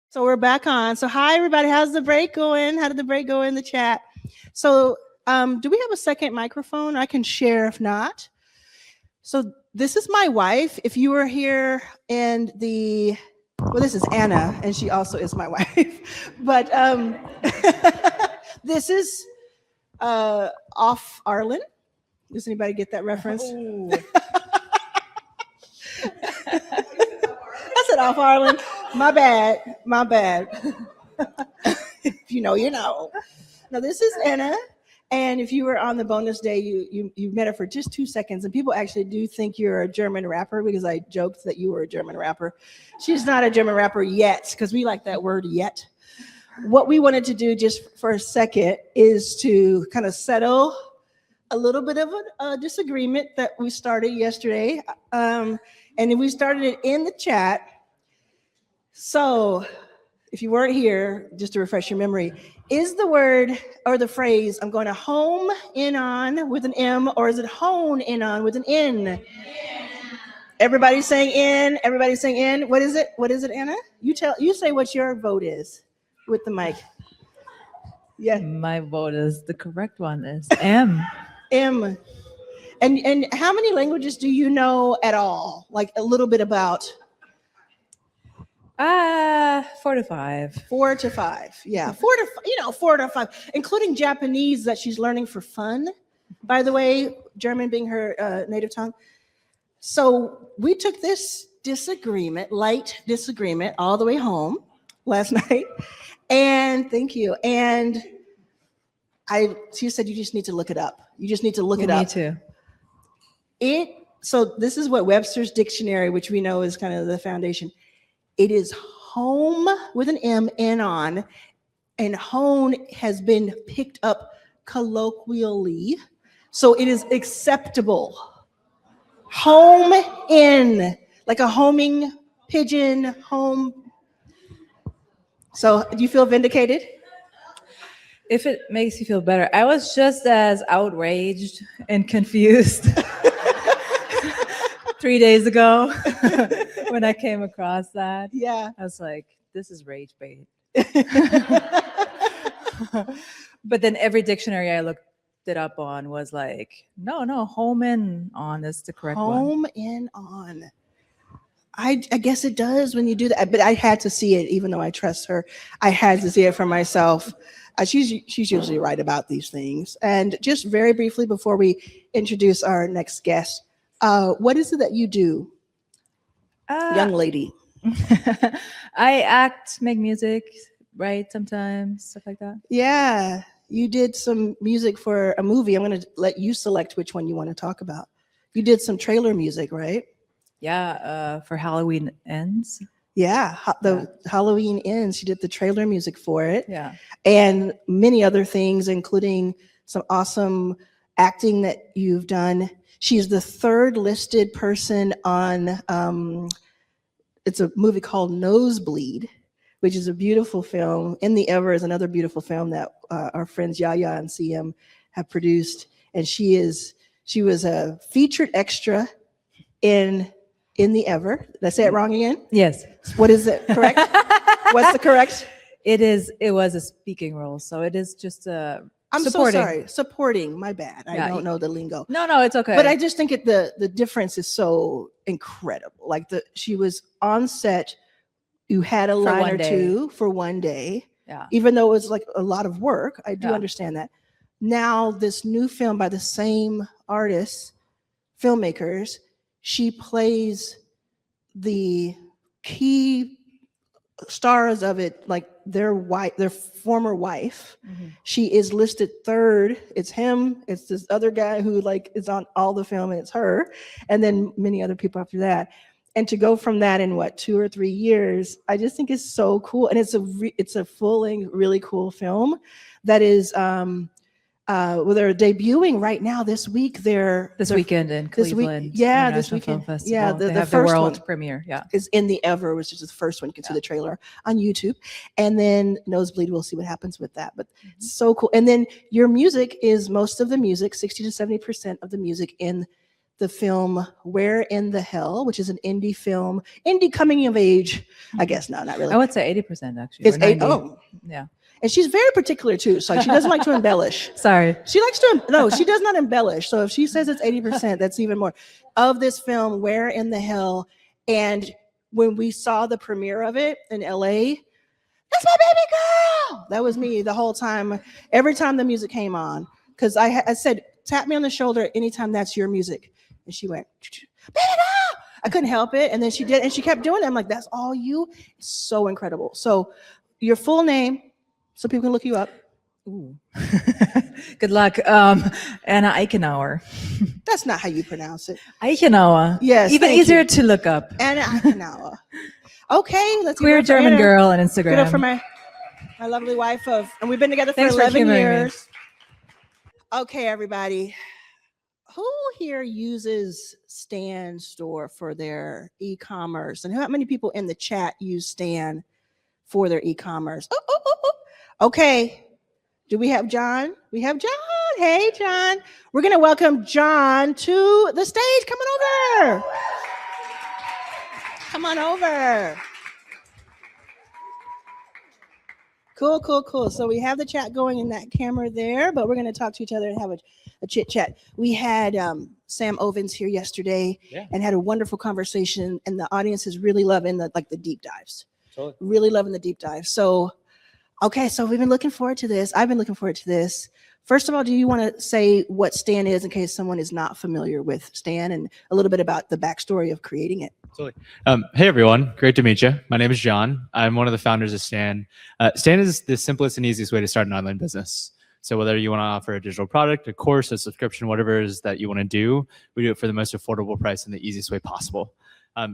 So we're back on. So hi, everybody. How's the break going? How did the break go in the chat? So do we have a second microphone? I can share if not. So this is my wife. If you were here in well, this is Anna, and she also is my wife. But This is off Arlan. Does anybody get that reference? I said off Arlan. My bad. My bad. If you know, you know. Now this is Anna. And if you were on the bonus day, you met her for just 2 seconds. And people actually do think you're a German rapper because I joked that you were a German rapper. She's not a German rapper yet, because we like that word yet. What we wanted to do just for a second is to kind of settle a little bit of a disagreement that we started yesterday. And we started it in the chat. So if you weren't here, just to refresh your memory, is the word or the phrase, I'm going to home in on with an M, or is it hone in on with an N? Everybody's saying in, everybody's saying in. What is it? What is it, Anna? You say what your vote is with the mic. Yeah. My vote is the correct one is M. M. And how many languages do you know at all? Like a little bit about? 4 to 5. 4 to 5. Yeah. 4 to 5, including Japanese that she's learning for fun. By the way, German being her native tongue. So we took this light disagreement all the way home last night. And thank you. And she said, you just need to look it up. You just need to look it up. Me too. So this is what Webster's Dictionary, which we know is kind of the foundation. It is home with an M, N on, and hone has been picked up colloquially. So it is acceptable. Home in, like a homing pigeon, home. So do you feel vindicated? If it makes you feel better, I was just as outraged and confused 3 days ago when I came across that. Yeah. I was like, this is rage bait. But then every dictionary I looked it up on was like, no, home in on is the correct one. Home in on. I guess it does when you do that, but I had to see it, even though I trust her. I had to see it for myself. She's usually right about these things. And just very briefly before we introduce our next guest, what is it that you do, young lady? I act, make music, write sometimes, stuff like that. Yeah, you did some music for a movie. I'm going to let you select which one you want to talk about. You did some trailer music, right? Yeah, for Halloween Ends. Yeah, the Halloween Ends. She did the trailer music for it. Yeah. And many other things, including some awesome acting that you've done. She's the third listed person on, it's a movie called Nosebleed, which is a beautiful film. In the Ever is another beautiful film that our friends Yaya and CM have produced. And she was a featured extra in the Ever. Did I say it wrong again? Yes. What is it? Correct? What's the correct? It was a speaking role. So it is just I'm supporting. so sorry. Supporting, my bad. I don't know the lingo. No, it's okay. But I just think the difference is so incredible. Like she was on set, you had a line or two for one day. Yeah. Even though it was like a lot of work. I do understand that. Now this new film by the same artists, filmmakers, she plays the key stars of it, like their former wife. Mm-hmm. She is listed third. It's him. It's this other guy who like is on all the film, and it's her, and then many other people after that. And to go from that in 2 or 3 years, I just think is so cool. And it's a full-length, really cool film that is. Well, they're debuting right now this week. This weekend in Cleveland. This weekend. Film Yeah, they the have the first world one premiere. Yeah, is in the Ever, which is the first one. You can see the trailer on YouTube, and then Nosebleed. We'll see what happens with that. But it's so cool. And then your music is most of the music, 60 to 70% of the music in the film Where in the Hell, which is an indie film, indie coming of age. I guess not really. I would say 80% actually. It's 80. Oh, yeah. And she's very particular too. So she doesn't like to embellish. Sorry. She likes to, no, she does not embellish. So if she says it's 80%, that's even more of this film, Where in the Hell. And when we saw the premiere of it in LA, that "That's my baby girl." That was me the whole time. Every time the music came on, because I said, "Tap me on the shoulder anytime that's your music," and she went, "Baby girl." I couldn't help it, and then she did, and she kept doing it. I'm like, "That's all you." It's so incredible. So, your full name, so people can look you up. Ooh. Good luck. Anna Eichenauer. That's not how you pronounce it. Eichenauer. Yes. Even thank easier you. to look up. Anna Eichenauer. Okay, let's give it Queer up for German Anna. girl on Give it up for Instagram. my lovely wife and we've been together for Thanks for 11 humoring me. years. Okay, everybody. Who here uses Stan Store for their e-commerce? And how many people in the chat use Stan for their e-commerce? Okay. Do we have John? We have John. Hey, John. We're going to welcome John to the stage. Come on over. Come on over. Cool, cool, cool. So we have the chat going in that camera there, but we're going to talk to each other and have a chit chat. We had Sam Ovens here yesterday and had a wonderful conversation, and the audience is really loving the deep dives. Totally. Really loving the deep dives. So, okay, so we've been looking forward to this. I've been looking forward to this. First of all, do you want to say what Stan is in case someone is not familiar with Stan, and a little bit about the backstory of creating it? Totally. Hey, everyone. Great to meet you. My name is John. I'm one of the founders of Stan. Stan is the simplest and easiest way to start an online business. So whether you want to offer a digital product, a course, a subscription, whatever it is that you want to do, we do it for the most affordable price and the easiest way possible.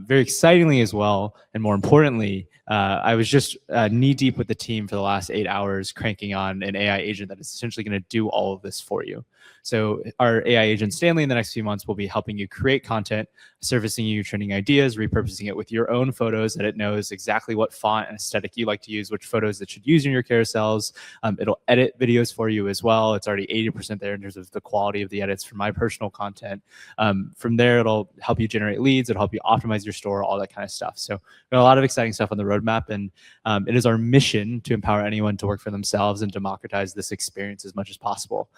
Very excitingly as well, and more importantly, I was just knee deep with the team for the last 8 hours cranking on an AI agent that is essentially going to do all of this for you. So our AI agent, Stanley, in the next few months will be helping you create content, surfacing you trending ideas, repurposing it with your own photos that it knows exactly what font and aesthetic you like to use, which photos it should use in your carousels. It'll edit videos for you as well. It's already 80% there in terms of the quality of the edits for my personal content. From there, it'll help you generate leads. It'll help you optimize your store, all that kind of stuff. So we got a lot of exciting stuff on the roadmap, and it is our mission to empower anyone to work for themselves and democratize this experience as much as possible.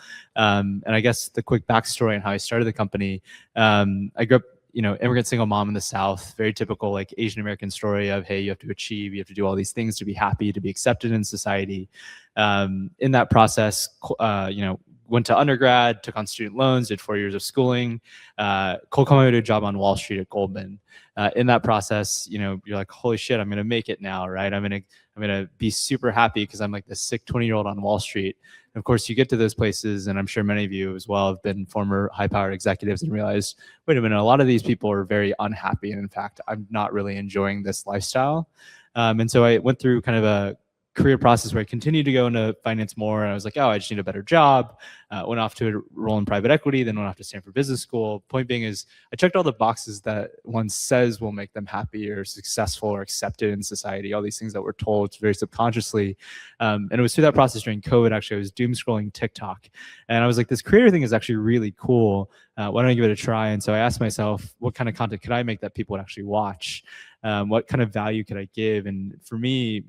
And I guess the quick backstory on how I started the company, I grew up, immigrant single mom in the South, very typical like Asian American story of, hey, you have to achieve, you have to do all these things to be happy, to be accepted in society. In that process, went to undergrad, took on student loans, did 4 years of schooling, cold calling to a job on Wall Street at Goldman. In that process, you're like, holy shit, I'm gonna make it now, right? I'm gonna be super happy because I'm like this sick 20-year-old on Wall Street. And of course, you get to those places, and I'm sure many of you as well have been former high-powered executives and realized, wait a minute, a lot of these people are very unhappy, and in fact, I'm not really enjoying this lifestyle. And so I went through kind of a career process where I continued to go into finance more, and I was like, oh, I just need a better job. Went off to a role in private equity, then went off to Stanford Business School. Point being is I checked all the boxes that one says will make them happy or successful or accepted in society, all these things that we're told very subconsciously. And it was through that process during COVID, actually, I was doom scrolling TikTok. And I was like, this creator thing is actually really cool. Why don't I give it a try? And so I asked myself, what kind of content could I make that people would actually watch? What kind of value could I give? And for me,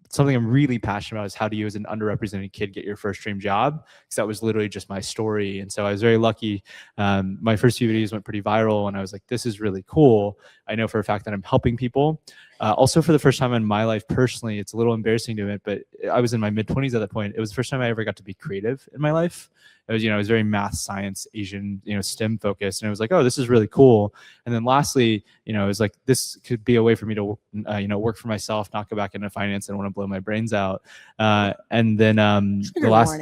something I'm really passionate about is how do you as an underrepresented kid get your first dream job? Because that was literally just my story. And so I was very lucky. My first few videos went pretty viral, and I was like, this is really cool. I know for a fact that I'm helping people. Also, for the first time in my life personally, it's a little embarrassing to admit, but I was in my mid-20s at that point. It was the first time I ever got to be creative in my life. It was, it was very math, science, Asian, STEM focused. And it was like, oh, this is really cool. And then lastly, it was like, this could be a way for me to, work for myself, not go back into finance and want to blow my brains out. And then the last,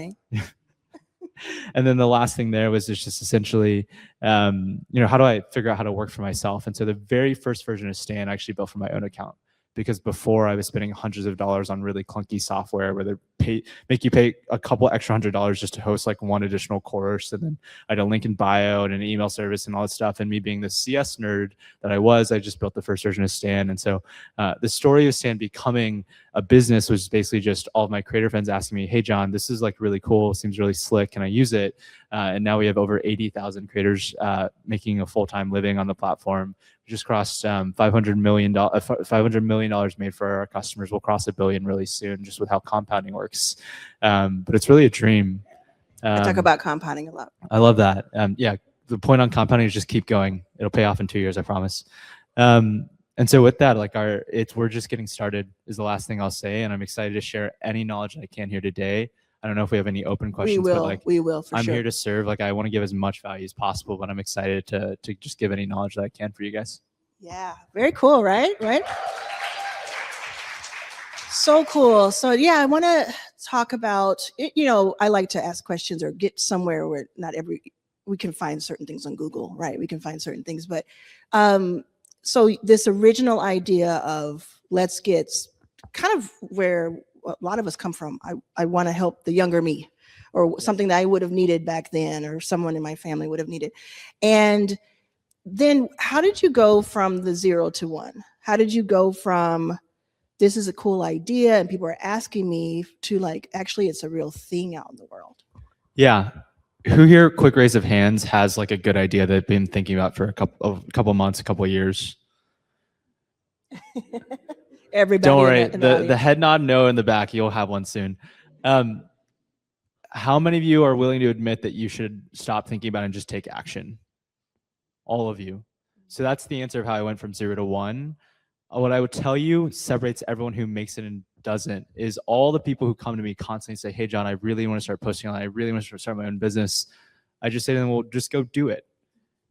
and then the last thing there was just essentially, how do I figure out how to work for myself? And so the very first version of Stan I actually built from my own account. Because before I was spending hundreds of dollars on really clunky software where they make you pay a couple extra $100 just to host like one additional course. And then I had a link in bio and an email service and all that stuff. And me being the CS nerd that I was, I just built the first version of Stan. And so the story of Stan becoming a business was basically just all of my creator friends asking me, hey, John, this is like really cool. Seems really slick. Can I use it? And now we have over 80,000 creators making a full-time living on the platform. We just crossed $500 million made for our customers. We'll cross $1 billion really soon, just with how compounding works. But it's really a dream. I talk about compounding a lot. I love that. Yeah, the point on compounding is just keep going. It'll pay off in 2 years, I promise. And so with that, like we're just getting started is the last thing I'll say. And I'm excited to share any knowledge that I can here today. I don't know if we have any open questions, but like we will for I'm sure. here to serve. Like I want to give as much value as possible, but I'm excited to just give any knowledge that I can for you guys. Yeah, very cool, right? Right. So cool. So yeah, I want to talk about, you know, I like to ask questions or get somewhere where we can find certain things on Google, right? We can find certain things, but so this original idea of let's get kind of where a lot of us come from. I want to help the younger me, or something that I would have needed back then, or someone in my family would have needed. And then how did you go from the 0 to 1? How did you go from this is a cool idea and people are asking me to like, actually it's a real thing out in the world? Yeah. Who here, quick raise of hands, has like a good idea they've been thinking about for a couple months, a couple years? Everybody. Don't worry. In the The head nod no in the back. You'll have one soon. How many of you are willing to admit that you should stop thinking about it and just take action? All of you. So that's the answer of how I went from 0 to 1. What I would tell you separates everyone who makes it and doesn't is all the people who come to me constantly say, hey, John, I really want to start posting online. I really want to start my own business. I just say to them, well, just go do it.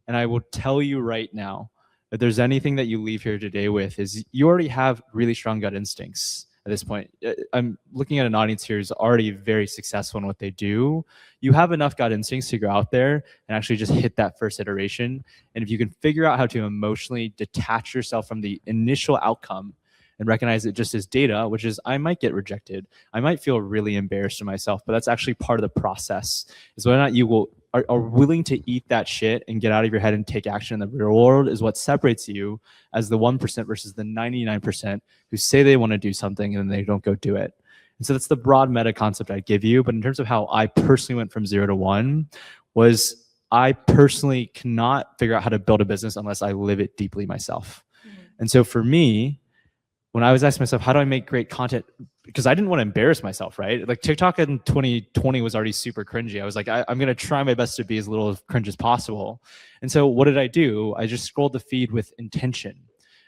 And I will tell you right now, if there's anything that you leave here today with is you already have really strong gut instincts at this point. I'm looking at an audience here who's already very successful in what they do. You have enough gut instincts to go out there and actually just hit that first iteration. And if you can figure out how to emotionally detach yourself from the initial outcome and recognize it just as data, which is I might get rejected. I might feel really embarrassed to myself, but that's actually part of the process, is whether or not you are willing to eat that shit and get out of your head and take action in the real world is what separates you as the 1% versus the 99% who say they want to do something and then they don't go do it. And so that's the broad meta concept I'd give you. But in terms of how I personally went from 0 to 1 was I personally cannot figure out how to build a business unless I live it deeply myself. And so for me, when I was asking myself, how do I make great content? Because I didn't want to embarrass myself, right? Like TikTok in 2020 was already super cringy. I was like, I'm going to try my best to be as little cringe as possible. And so what did I do? I just scrolled the feed with intention.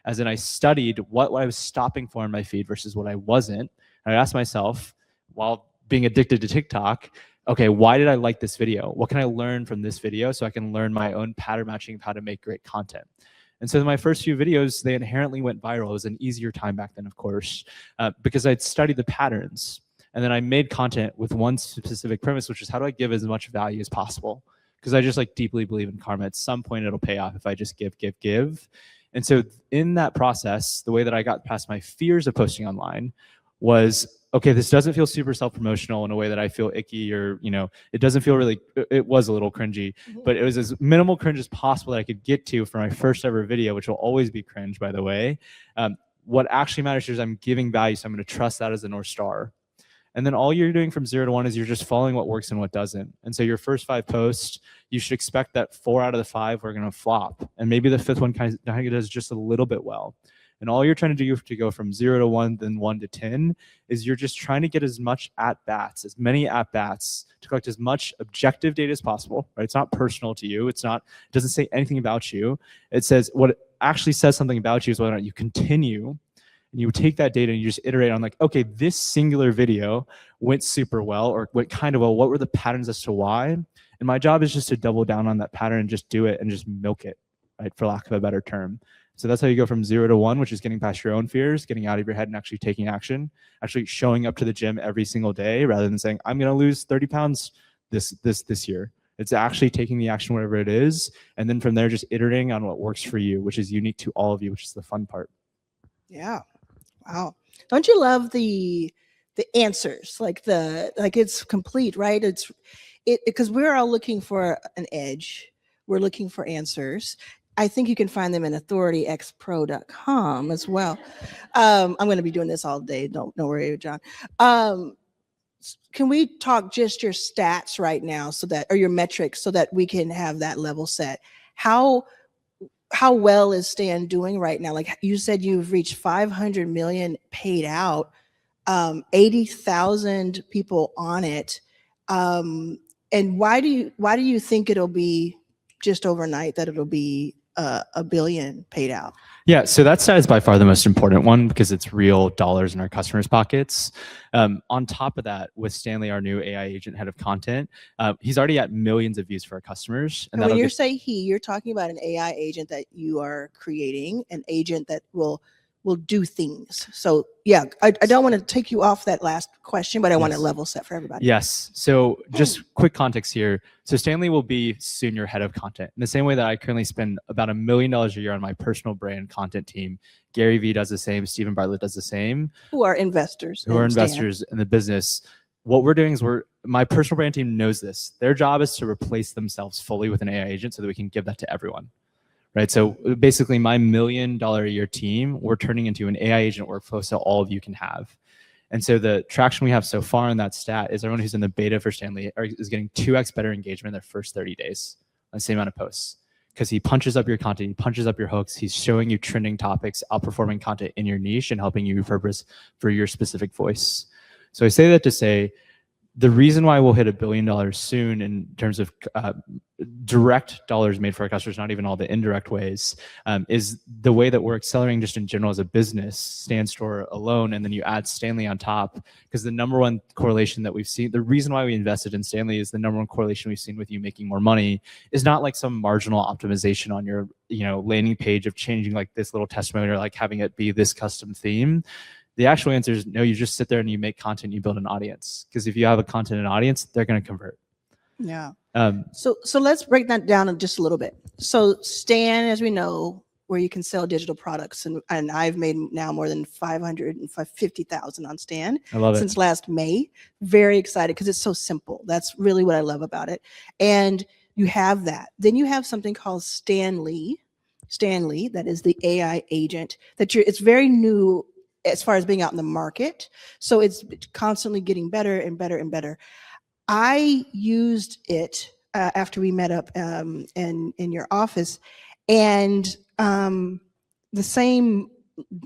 As in I studied what I was stopping for in my feed versus what I wasn't. And I asked myself, while being addicted to TikTok, okay, why did I like this video? What can I learn from this video so I can learn my own pattern matching of how to make great content? And so my first few videos, they inherently went viral. It was an easier time back then, of course, because I'd studied the patterns. And then I made content with one specific premise, which is how do I give as much value as possible? Because I just like deeply believe in karma. At some point, it'll pay off if I just give. And so in that process, the way that I got past my fears of posting online was, okay, this doesn't feel super self-promotional in a way that I feel icky or, you know, it doesn't feel really, it was a little cringy, but it was as minimal cringe as possible that I could get to for my first ever video, which will always be cringe, by the way. What actually matters here is I'm giving value, so I'm going to trust that as a North Star. And then all you're doing from 0 to 1 is you're just following what works and what doesn't. And so your first 5 posts, you should expect that 4 out of the 5 are going to flop. And maybe the 5th one kind of does just a little bit well. And all you're trying to do to go from 0 to 1, then 1 to 10, is you're just trying to get as much at-bats, as many at-bats, to collect as much objective data as possible, right? It's not personal to you. It doesn't say anything about you. It says, what it actually says something about you is whether or not you continue, and you take that data and you just iterate on like, okay, this singular video went super well, or went kind of well. What were the patterns as to why? And my job is just to double down on that pattern and just do it and just milk it, right? For lack of a better term. So that's how you go from 0 to 1, which is getting past your own fears, getting out of your head and actually taking action, actually showing up to the gym every single day rather than saying, I'm going to lose 30 pounds this year. It's actually taking the action, whatever it is. And then from there, just iterating on what works for you, which is unique to all of you, which is the fun part. Yeah. Wow. Don't you love the answers? Like it's complete, right? It's because we're all looking for an edge. We're looking for answers. I think you can find them in authorityxpro.com as well. I'm going to be doing this all day. Don't worry, John. Can we talk just your stats right now or your metrics so that we can have that level set? How well is Stan doing right now? Like you said, you've reached 500 million paid out, 80,000 people on it. And why do you think it'll be just overnight that it'll be a billion paid out. Yeah, so that stat is by far the most important one because it's real dollars in our customers' pockets. On top of that, with Stanley, our new AI agent head of content, he's already at millions of views for our customers. And when you say you're talking about an AI agent that you are creating, an agent that will do things. So yeah, I don't want to take you off that last question, but I want to level set for everybody. Yes. So just quick context here. So Stanley will be soon your head of content. In the same way that I currently spend about $1 million a year on my personal brand content team, Gary Vee does the same, Stephen Bartlett does the same. Who are investors. Who are investors in the business. What we're doing is my personal brand team knows this. Their job is to replace themselves fully with an AI agent so that we can give that to everyone. Right. So basically my $1 million a year team, we're turning into an AI agent workflow so all of you can have. And so the traction we have so far in that stat is everyone who's in the beta for Stanley is getting 2x better engagement in their first 30 days on the same amount of posts. Because he punches up your content, he punches up your hooks, he's showing you trending topics, outperforming content in your niche and helping you repurpose for your specific voice. So I say that to say, the reason why we'll hit $1 billion soon in terms of direct dollars made for our customers, not even all the indirect ways, is the way that we're accelerating just in general as a business, Stan Store alone, and then you add Stanley on top, because the number one correlation that we've seen, the reason why we invested in Stanley is the number one correlation we've seen with you making more money is not like some marginal optimization on your landing page of changing like this little testimony or like having it be this custom theme. The actual answer is no, you just sit there and you make content, you build an audience. Because if you have a content and audience, they're going to convert. Yeah. So let's break that down in just a little bit. So Stan, as we know, where you can sell digital products, and I've made now more than 550,000 on Stan I love it. since last May. Very excited because it's so simple. That's really what I love about it. And you have that. Then you have something called Stanley, that is the AI agent it's very new as far as being out in the market. So it's constantly getting better and better and better. I used it after we met up in your office, and the same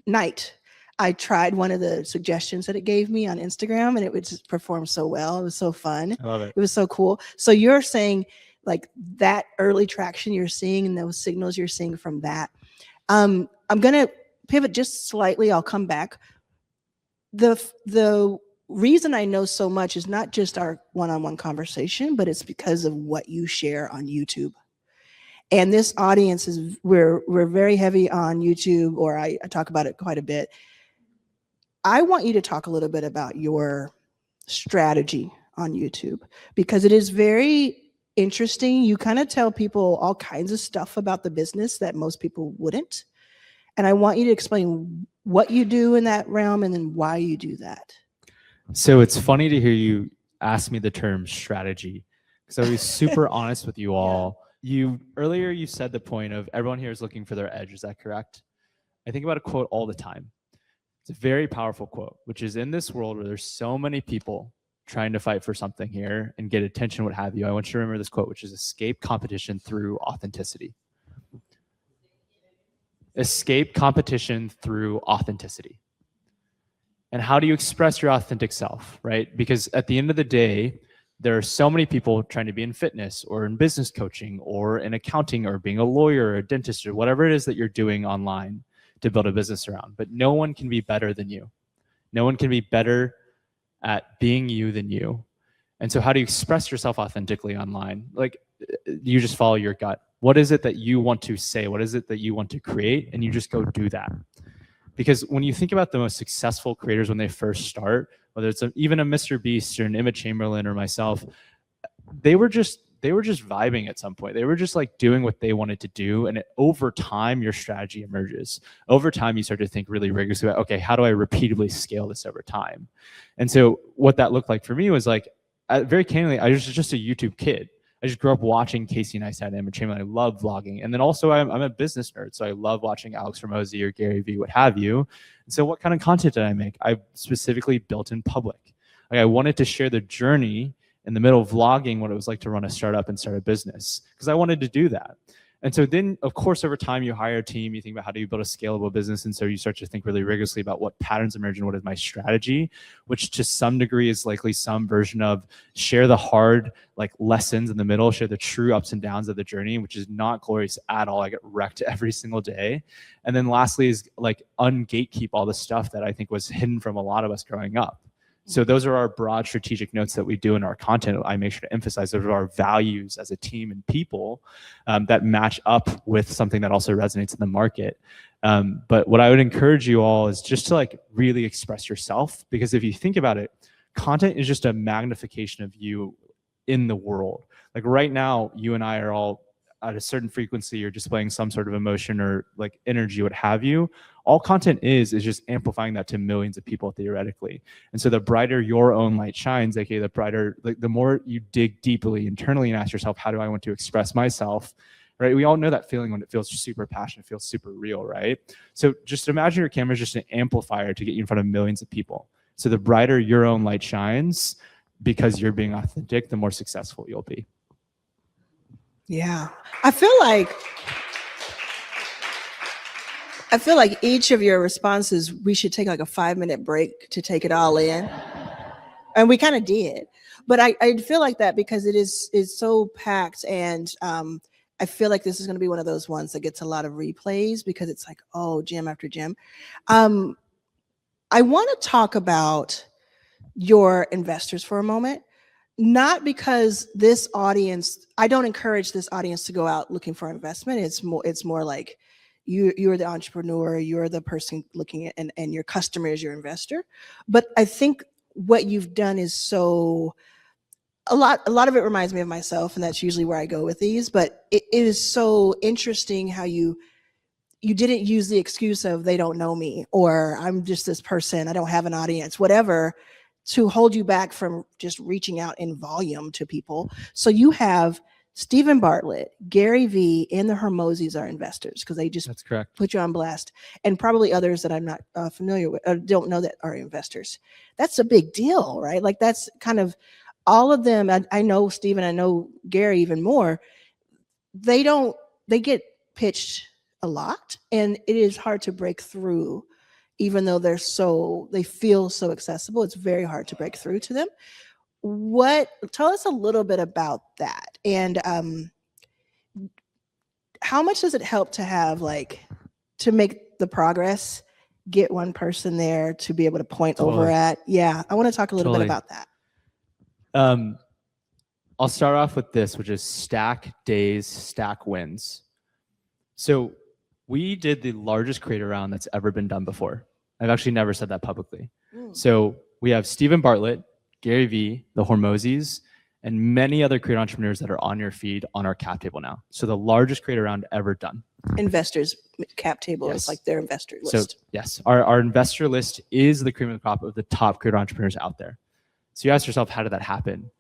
night I tried one of the suggestions that it gave me on Instagram, and it would just perform so well. It was so fun. I love it. It was so cool. So you're saying like that early traction you're seeing and those signals you're seeing from that. I'm gonna pivot just slightly. I'll come back. The reason I know so much is not just our one-on-one conversation, but it's because of what you share on YouTube. And this audience is, we're very heavy on YouTube, or I talk about it quite a bit. I want you to talk a little bit about your strategy on YouTube, because it is very interesting. You kind of tell people all kinds of stuff about the business that most people wouldn't. And I want you to explain what you do in that realm and then why you do that. So it's funny to hear you ask me the term strategy, because I was super honest with you all. Earlier you said the point of everyone here is looking for their edge. Is that correct? I think about a quote all the time. It's a very powerful quote, which is, in this world where there's so many people trying to fight for something here and get attention, what have you, I want you to remember this quote, which is escape competition through authenticity. Escape competition through authenticity. And how do you express your authentic self, right? Because at the end of the day, there are so many people trying to be in fitness or in business coaching or in accounting or being a lawyer or a dentist or whatever it is that you're doing online to build a business around. But no one can be better than you. No one can be better at being you than you. And so how do you express yourself authentically online? Like, you just follow your gut. What is it that you want to say? What is it that you want to create? And you just go do that. Because when you think about the most successful creators when they first start, whether it's even a Mr. Beast or an Emma Chamberlain or myself, they were just vibing at some point. They were just like doing what they wanted to do. And over time, your strategy emerges. Over time, you start to think really rigorously about, okay, how do I repeatedly scale this over time? And so what that looked like for me was like, very candidly, I was just a YouTube kid. I just grew up watching Casey Neistat and Emma Chamberlain. I love vlogging. And then also I'm a business nerd. So I love watching Alex Hormozi or Gary Vee, what have you. And so what kind of content did I make? I specifically built in public. Like, I wanted to share the journey in the middle of vlogging, what it was like to run a startup and start a business, because I wanted to do that. And so then, of course, over time, you hire a team, you think about how do you build a scalable business. And so you start to think really rigorously about what patterns emerge and what is my strategy, which to some degree is likely some version of share the hard like lessons in the middle, share the true ups and downs of the journey, which is not glorious at all. I get wrecked every single day. And then lastly is like ungatekeep all the stuff that I think was hidden from a lot of us growing up. So those are our broad strategic notes that we do in our content. I make sure to emphasize those are our values as a team and people that match up with something that also resonates in the market. But what I would encourage you all is just to like really express yourself, because if you think about it, content is just a magnification of you in the world. Like right now, you and I are all at a certain frequency or displaying some sort of emotion or like energy, what have you. All content is just amplifying that to millions of people theoretically. And so the brighter your own light shines, aka the brighter, like the more you dig deeply internally and ask yourself, how do I want to express myself? Right? We all know that feeling when it feels super passionate, feels super real, right? So just imagine your camera is just an amplifier to get you in front of millions of people. So the brighter your own light shines, because you're being authentic, the more successful you'll be. Yeah. I feel like each of your responses, we should take like a 5-minute break to take it all in. And we kind of did. But I feel like that because it's so packed, and I feel like this is going to be one of those ones that gets a lot of replays because it's like, oh, gym after gym. I want to talk about your investors for a moment. Not because this audience, I don't encourage this audience to go out looking for investment. It's more like you're the entrepreneur, you're the person looking at, and your customer is your investor. But I think what you've done is a lot of it reminds me of myself, and that's usually where I go with these. But it is so interesting how you didn't use the excuse of they don't know me, or I'm just this person, I don't have an audience, whatever, to hold you back from just reaching out in volume to people. So you have Stephen Bartlett, Gary Vee, and the Hormozis are investors because they just That's correct. Put you on blast, and probably others that I'm not familiar with or don't know that are investors. That's a big deal, right? Like that's kind of all of them. I know Stephen, I know Gary even more. They get pitched a lot, and it is hard to break through. Even though they feel so accessible, it's very hard to break through to them. Tell us a little bit about that, and how much does it help to have to make the progress, get one person there to be able to point over at? Yeah, I want to talk a little bit about that. I'll start off with this, which is stack days, stack wins. So we did the largest creator round that's ever been done before. I've actually never said that publicly. So we have Stephen Bartlett, Gary Vee, the Hormozis, and many other creator entrepreneurs that are on your feed on our cap table now. So the largest creator round ever done. Investors cap table is like their investor list. So yes, our investor list is the cream of the crop of the top creator entrepreneurs out there. So you ask yourself, how did that happen?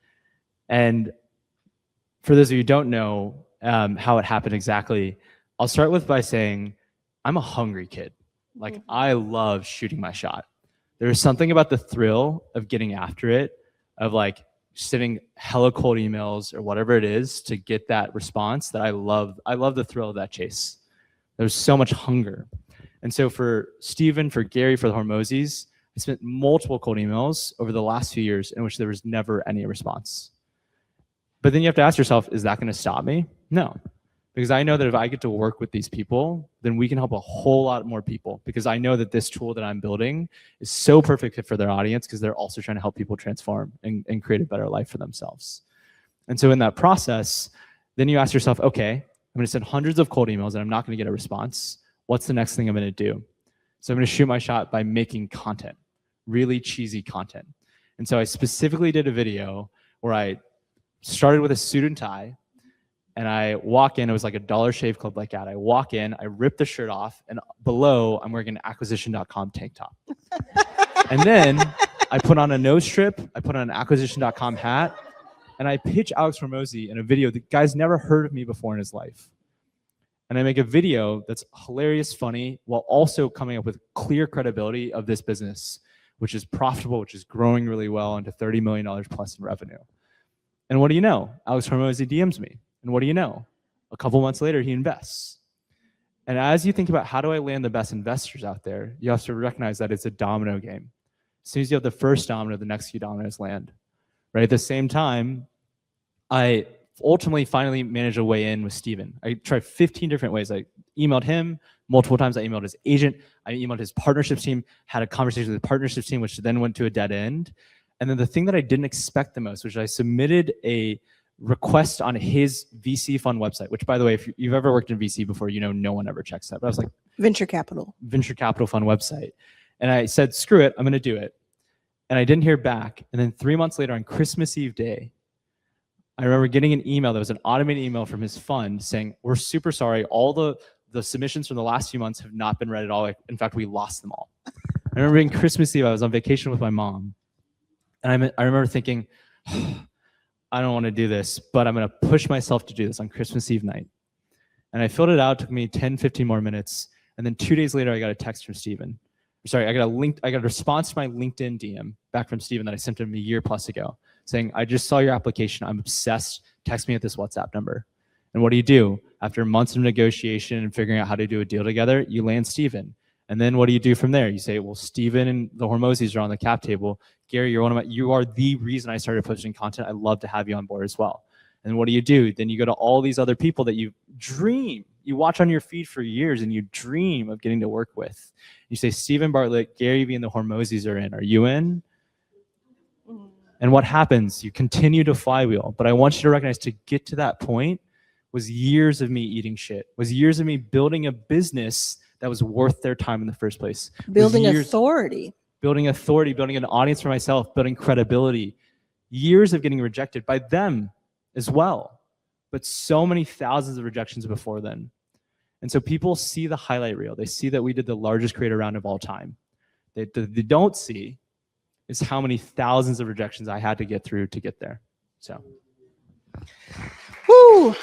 And for those of you who don't know how it happened exactly, I'll start with by saying I'm a hungry kid. Like I love shooting my shot. There's something about the thrill of getting after it, of like sending hella cold emails or whatever it is to get that response that I love. I love the thrill of that chase. There's so much hunger. And so for Stephen, for Gary, for the Hormozis, I spent multiple cold emails over the last few years in which there was never any response. But then you have to ask yourself, is that going to stop me? No. Because I know that if I get to work with these people, then we can help a whole lot more people, because I know that this tool that I'm building is so perfect fit for their audience, because they're also trying to help people transform and create a better life for themselves. And so in that process, then you ask yourself, okay, I'm going to send hundreds of cold emails and I'm not going to get a response. What's the next thing I'm going to do? So I'm going to shoot my shot by making content, really cheesy content. And so I specifically did a video where I started with a suit and tie. And I walk in, it was like a Dollar Shave Club like ad. I walk in, I rip the shirt off, and below I'm wearing an acquisition.com tank top. And then I put on a nose strip, I put on an acquisition.com hat, and I pitch Alex Hormozi in a video. The guy's never heard of me before in his life. And I make a video that's hilarious, funny, while also coming up with clear credibility of this business, which is profitable, which is growing really well into $30 million plus in revenue. And what do you know? Alex Hormozi DMs me. And what do you know? A couple months later, he invests. And as you think about how do I land the best investors out there, you have to recognize that it's a domino game. As soon as you have the first domino, the next few dominoes land. Right? At the same time, I ultimately finally managed a way in with Steven. I tried 15 different ways. I emailed him multiple times. I emailed his agent. I emailed his partnerships team, had a conversation with the partnerships team, which then went to a dead end. And then the thing that I didn't expect the most, which I submitted a request on his VC fund website, which by the way, if you've ever worked in VC before, you know no one ever checks that. But I was like, venture capital fund website. And I said, screw it, I'm going to do it. And I didn't hear back. And then 3 months later on Christmas Eve day, I remember getting an email that was an automated email from his fund saying, we're super sorry. All the submissions from the last few months have not been read at all. In fact, we lost them all. I remember being Christmas Eve, I was on vacation with my mom. And I remember thinking, I don't want to do this, but I'm going to push myself to do this on Christmas Eve night. And I filled it out. It took me 10, 15 more minutes. And then 2 days later, I got a text from Steven. Sorry, I got a response to my LinkedIn DM back from Steven that I sent him a year plus ago saying, I just saw your application. I'm obsessed. Text me at this WhatsApp number. And what do? After months of negotiation and figuring out how to do a deal together, you land Steven. And then what do you do from there? You say, well, Steven and the Hormozis are on the cap table. Gary, you are the reason I started posting content. I'd love to have you on board as well. And what do? Then you go to all these other people that you watch on your feed for years and you dream of getting to work with. You say, Steven Bartlett, Gary Vee, and the Hormozis are in. Are you in? And what happens? You continue to flywheel. But I want you to recognize to get to that point was years of me eating shit, was years of me building a business that was worth their time in the first place. Building authority. Building authority, building an audience for myself, building credibility. Years of getting rejected by them as well. But so many thousands of rejections before then. And so people see the highlight reel. They see that we did the largest creator round of all time. They don't see is how many thousands of rejections I had to get through to get there. So. Woo!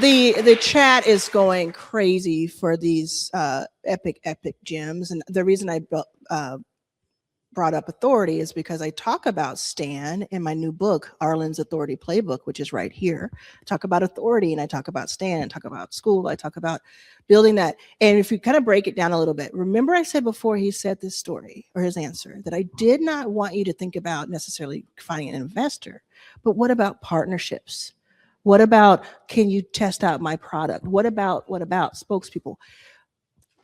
The chat is going crazy for these epic gems. And the reason I brought up authority is because I talk about Stan in my new book, Arlan's Authority Playbook, which is right here. I talk about authority and I talk about Stan, I talk about Skool, I talk about building that. And if you kind of break it down a little bit, remember I said before he said this story or his answer that I did not want you to think about necessarily finding an investor, but what about partnerships? What about, can you test out my product? What about spokespeople?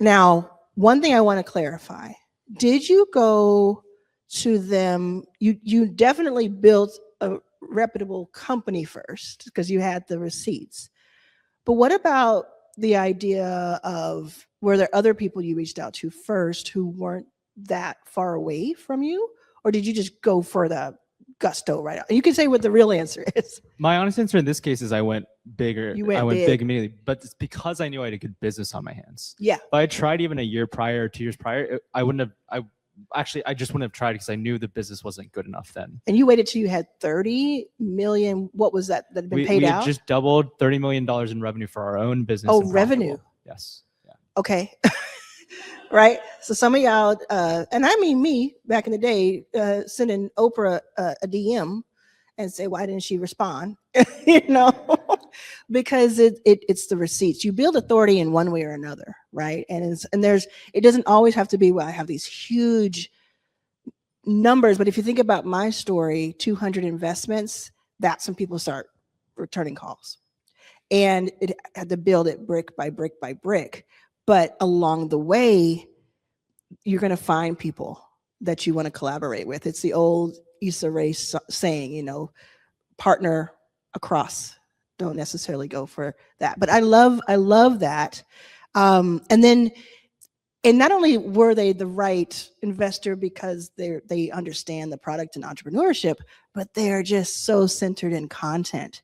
Now, one thing I want to clarify, did you go to them? You definitely built a reputable company first because you had the receipts. But what about the idea of, were there other people you reached out to first who weren't that far away from you? Or did you just go for the gusto right out? You can say what the real answer is. My honest answer in this case is I went bigger. You went I went big. big immediately, but it's because I knew I had a good business on my hands. Yeah. If I tried even a year prior, 2 years prior, I just wouldn't have tried because I knew the business wasn't good enough then. And you waited till you had 30 million. What was that had been paid we out? had just doubled $30 million in revenue for our own business. Oh, and revenue. profitable. Yes. Yeah. Okay. Right. So some of y'all, and I mean me back in the day, sending Oprah a DM and say, why didn't she respond? You know, because it's the receipts. You build authority in one way or another, right? And it doesn't always have to be, well, I have these huge numbers, but if you think about my story, 200 investments, that's when people start returning calls. And it had to build it brick by brick by brick. But along the way, you're going to find people that you want to collaborate with. It's the old Issa Rae saying, you know, partner across. Don't necessarily go for that. But I love that. And not only were they the right investor because they understand the product and entrepreneurship, but they're just so centered in content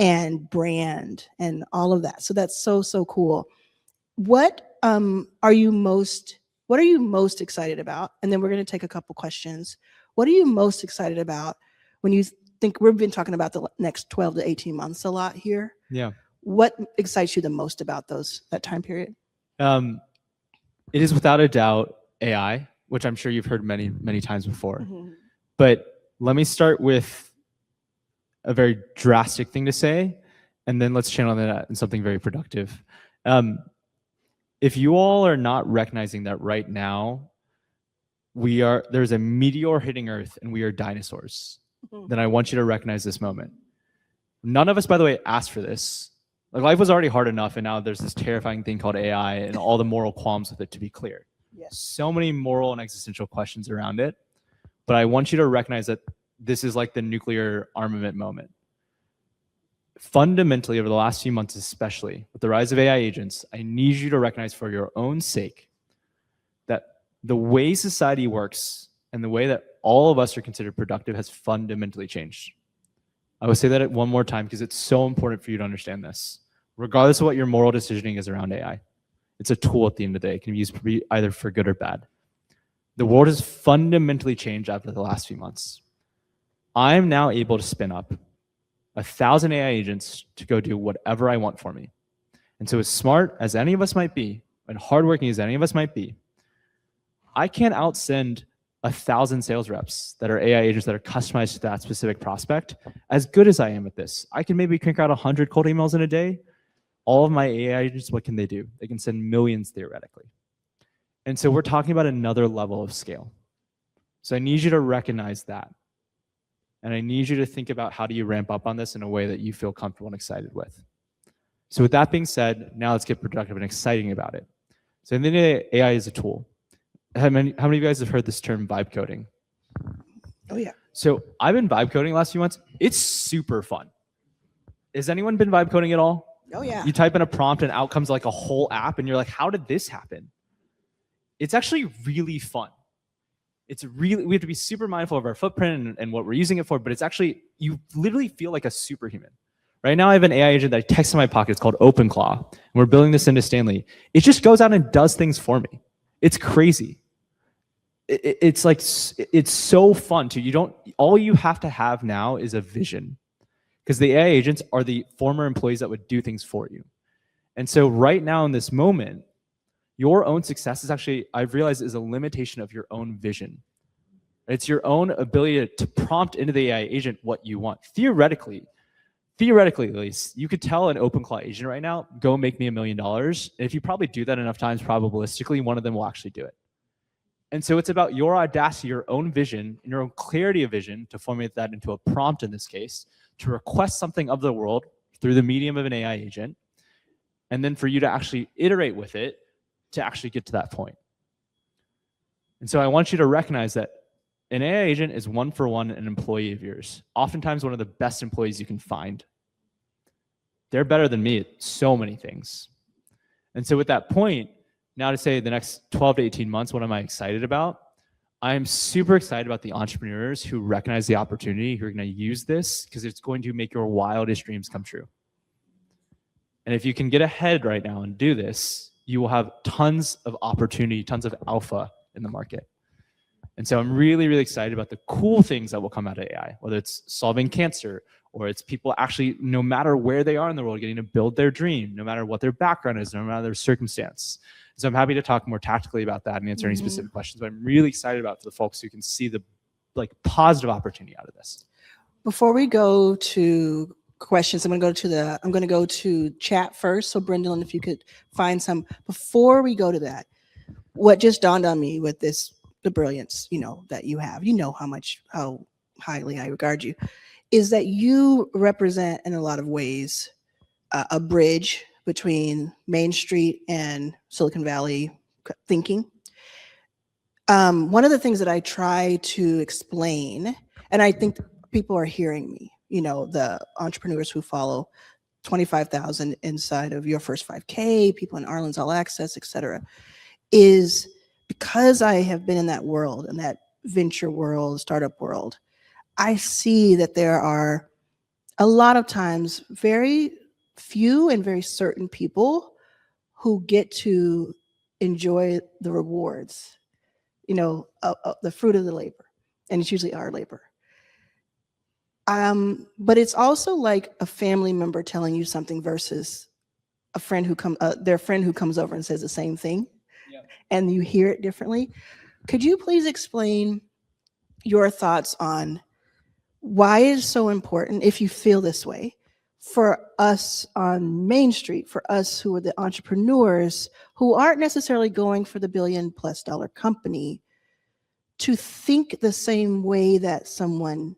and brand and all of that. So that's so cool. What are you most excited about? And then we're going to take a couple questions. What are you most excited about when you think, we've been talking about the next 12 to 18 months a lot here. Yeah. What excites you the most about that time period? It is without a doubt AI, which I'm sure you've heard many times before. Mm-hmm. But let me start with a very drastic thing to say, and then let's channel that in something very productive. If you all are not recognizing that right now, there's a meteor hitting Earth and we are dinosaurs, then I want you to recognize this moment. None of us, by the way, asked for this. Like, life was already hard enough, and now there's this terrifying thing called AI and all the moral qualms with it, to be clear. Yes. So many moral and existential questions around it. But I want you to recognize that this is like the nuclear armament moment. Fundamentally, over the last few months, especially with the rise of AI agents, I need you to recognize for your own sake that the way society works and the way that all of us are considered productive has fundamentally changed. I will say that one more time because it's so important for you to understand this. Regardless of what your moral decisioning is around AI, it's a tool at the end of the day. It can be used either for good or bad. The world has fundamentally changed after the last few months. I am now able to spin up 1,000 AI agents to go do whatever I want for me. And so as smart as any of us might be, and hardworking as any of us might be, I can't outsend 1,000 sales reps that are AI agents that are customized to that specific prospect as good as I am at this. I can maybe crank out 100 cold emails in a day. All of my AI agents, what can they do? They can send millions theoretically. And so we're talking about another level of scale. So I need you to recognize that. And I need you to think about how do you ramp up on this in a way that you feel comfortable and excited with. So with that being said, now let's get productive and exciting about it. So in the end of the day, AI is a tool. How many of you guys have heard this term vibe coding? Oh yeah. So I've been vibe coding the last few months. It's super fun. Has anyone been vibe coding at all? Oh yeah. You type in a prompt and out comes like a whole app and you're like, how did this happen? It's actually really fun. We have to be super mindful of our footprint and what we're using it for, but it's actually, you literally feel like a superhuman. Right now I have an AI agent that I text in my pocket. It's called OpenClaw. And we're building this into Stanley. It just goes out and does things for me. It's crazy. It's like, it's so fun too. All you have to have now is a vision, because the AI agents are the former employees that would do things for you. And so right now in this moment, your own success is actually, I've realized, is a limitation of your own vision. It's your own ability to prompt into the AI agent what you want. Theoretically at least, you could tell an OpenClaw agent right now, go make me $1 million. If you probably do that enough times, probabilistically, one of them will actually do it. And so it's about your audacity, your own vision, and your own clarity of vision to formulate that into a prompt in this case, to request something of the world through the medium of an AI agent, and then for you to actually iterate with it to actually get to that point. And so I want you to recognize that an AI agent is one-for-one an employee of yours, oftentimes one of the best employees you can find. They're better than me at so many things. And so with that point, now to say the next 12 to 18 months, what am I excited about? I'm super excited about the entrepreneurs who recognize the opportunity, who are going to use this, because it's going to make your wildest dreams come true. And if you can get ahead right now and do this, you will have tons of opportunity, tons of alpha in the market. And so I'm really, really excited about the cool things that will come out of AI, whether it's solving cancer, or it's people actually, no matter where they are in the world, getting to build their dream, no matter what their background is, no matter their circumstance. So I'm happy to talk more tactically about that and answer any specific questions, but I'm really excited about the folks who can see the positive opportunity out of this. Before we go to questions, I'm going to go to chat first. So Brendan, if you could find some before we go to that, what just dawned on me with this, the brilliance, that you have, how highly I regard you, is that you represent in a lot of ways a bridge between Main Street and Silicon Valley thinking. One of the things that I try to explain, and I think people are hearing me, the entrepreneurs who follow 25,000 inside of your first 5K, people in Arlan's All Access, et cetera, is because I have been in that world, in that venture world, startup world, I see that there are a lot of times very few and very certain people who get to enjoy the rewards, the fruit of the labor, and it's usually our labor. But it's also like a family member telling you something versus their friend who comes over and says the same thing, and you hear it differently. Could you please explain your thoughts on why it's so important, if you feel this way, for us on Main Street, for us who are the entrepreneurs who aren't necessarily going for the $1 billion+ company, to think the same way that someone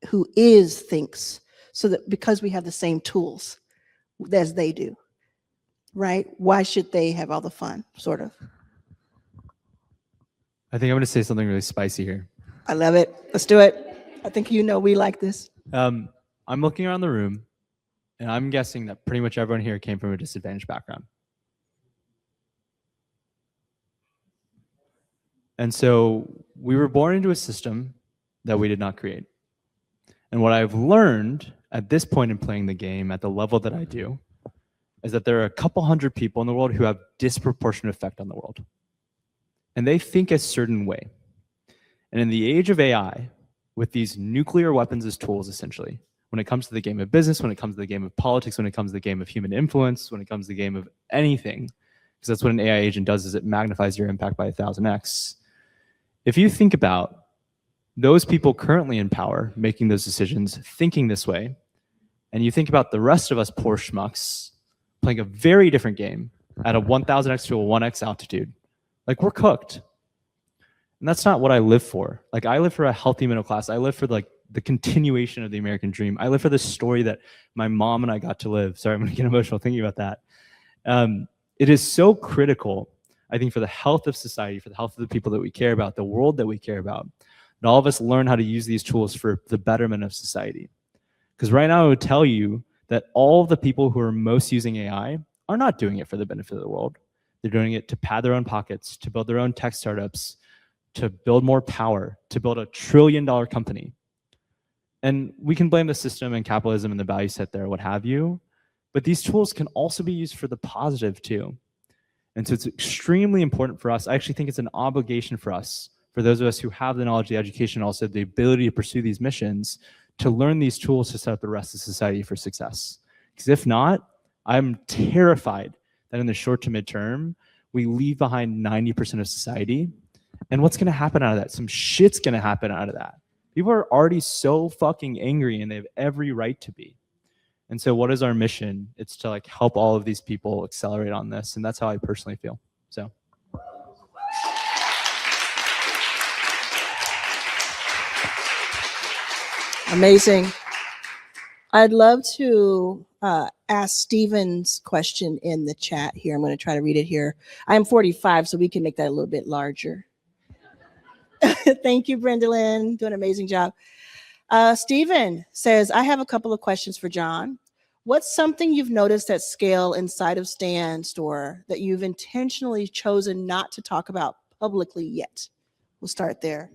who is thinks, so that because we have the same tools as they do, right? Why should they have all the fun, sort of? I think I'm going to say something really spicy here. I love it. Let's do it. I think we like this. I'm looking around the room, and I'm guessing that pretty much everyone here came from a disadvantaged background. And so we were born into a system that we did not create. And what I've learned at this point in playing the game at the level that I do is that there are a couple hundred people in the world who have disproportionate effect on the world. And they think a certain way. And in the age of AI, with these nuclear weapons as tools, essentially, when it comes to the game of business, when it comes to the game of politics, when it comes to the game of human influence, when it comes to the game of anything, because that's what an AI agent does, is it magnifies your impact by 1000x. If you think about those people currently in power making those decisions, thinking this way, and you think about the rest of us poor schmucks playing a very different game at a 1000x to a 1x altitude, like, we're cooked. And that's not what I live for. Like, I live for a healthy middle class. I live for like the continuation of the American dream. I live for the story that my mom and I got to live. Sorry, I'm gonna get emotional thinking about that. It is so critical, I think, for the health of society, for the health of the people that we care about, the world that we care about, that all of us learn how to use these tools for the betterment of society. Because right now I would tell you that all of the people who are most using AI are not doing it for the benefit of the world. They're doing it to pad their own pockets, to build their own tech startups, to build more power, to build a $1 trillion company. And we can blame the system and capitalism and the value set there, what have you, but these tools can also be used for the positive too. And so it's extremely important for us. I actually think it's an obligation for us, for those of us who have the knowledge, the education, also the ability to pursue these missions, to learn these tools to set up the rest of society for success. Because if not, I'm terrified that in the short to midterm, we leave behind 90% of society. And what's gonna happen out of that? Some shit's gonna happen out of that. People are already so fucking angry, and they have every right to be. And so what is our mission? It's to like help all of these people accelerate on this. And that's how I personally feel, so. Amazing. I'd love to ask Steven's question in the chat here. I'm going to try to read it here. I'm 45, so we can make that a little bit larger. Thank you, Brenda-Lynn. Doing an amazing job. Steven says, I have a couple of questions for John. What's something you've noticed at scale inside of Stan Store that you've intentionally chosen not to talk about publicly yet? We'll start there.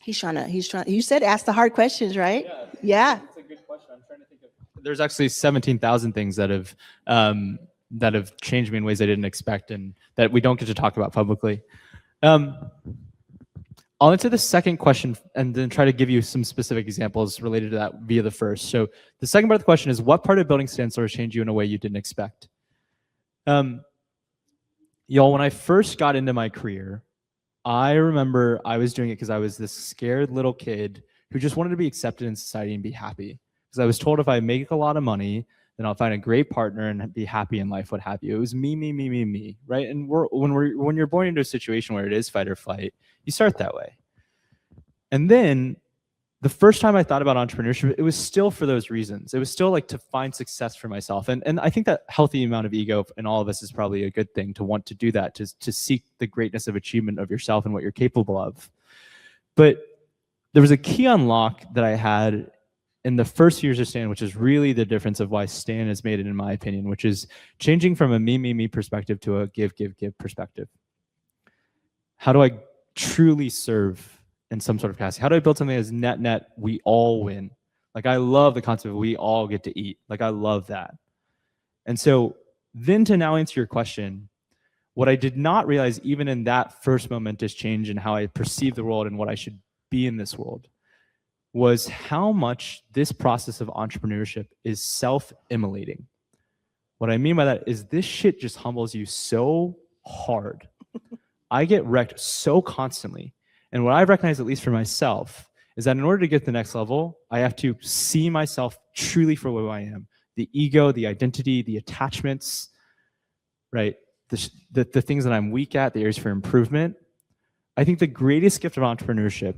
He's trying, you said ask the hard questions, right? Yeah. That's a good question. I'm trying to think of. There's actually 17,000 things that have changed me in ways I didn't expect and that we don't get to talk about publicly. I'll answer the second question and then try to give you some specific examples related to that via the first. So the second part of the question is, what part of building Stan Store changed you in a way you didn't expect? Y'all, when I first got into my career, I remember I was doing it because I was this scared little kid who just wanted to be accepted in society and be happy. Because I was told if I make a lot of money, then I'll find a great partner and be happy in life, what have you. It was me, right? And when you're born into a situation where it is fight or flight, you start that way. And then the first time I thought about entrepreneurship, it was still for those reasons. It was still like to find success for myself. And I think that healthy amount of ego in all of us is probably a good thing, to want to do that, to seek the greatness of achievement of yourself and what you're capable of. But there was a key unlock that I had in the first years of Stan, which is really the difference of why Stan has made it, in my opinion, which is changing from a me perspective to a give perspective. How do I truly serve in some sort of capacity? How do I build something as net we all win? Like, I love the concept of we all get to eat. Like, I love that. And so then to now answer your question, what I did not realize even in that first momentous change in how I perceive the world and what I should be in this world was how much this process of entrepreneurship is self-immolating. What I mean by that is this shit just humbles you so hard. I get wrecked so constantly. And what I've recognized, at least for myself, is that in order to get to the next level, I have to see myself truly for who I am. The ego, the identity, the attachments, right? The things that I'm weak at, the areas for improvement. I think the greatest gift of entrepreneurship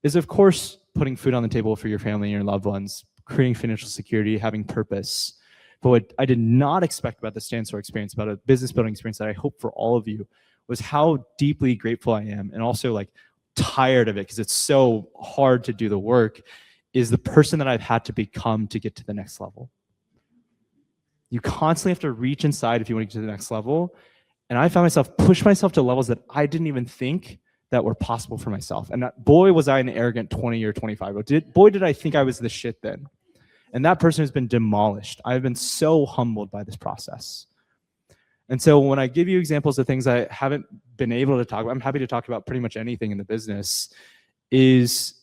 is, of course, putting food on the table for your family and your loved ones, creating financial security, having purpose. But what I did not expect about the Stan Store experience, about a business building experience that I hope for all of you, was how deeply grateful I am, and also like tired of it because it's so hard to do the work, is the person that I've had to become to get to the next level. You constantly have to reach inside if you want to get to the next level. And I found myself push myself to levels that I didn't even think that were possible for myself. And boy, was I an arrogant 20 or 25. Boy, did I think I was the shit then. And that person has been demolished. I've been so humbled by this process. And so when I give you examples of things I haven't been able to talk about, I'm happy to talk about pretty much anything in the business, is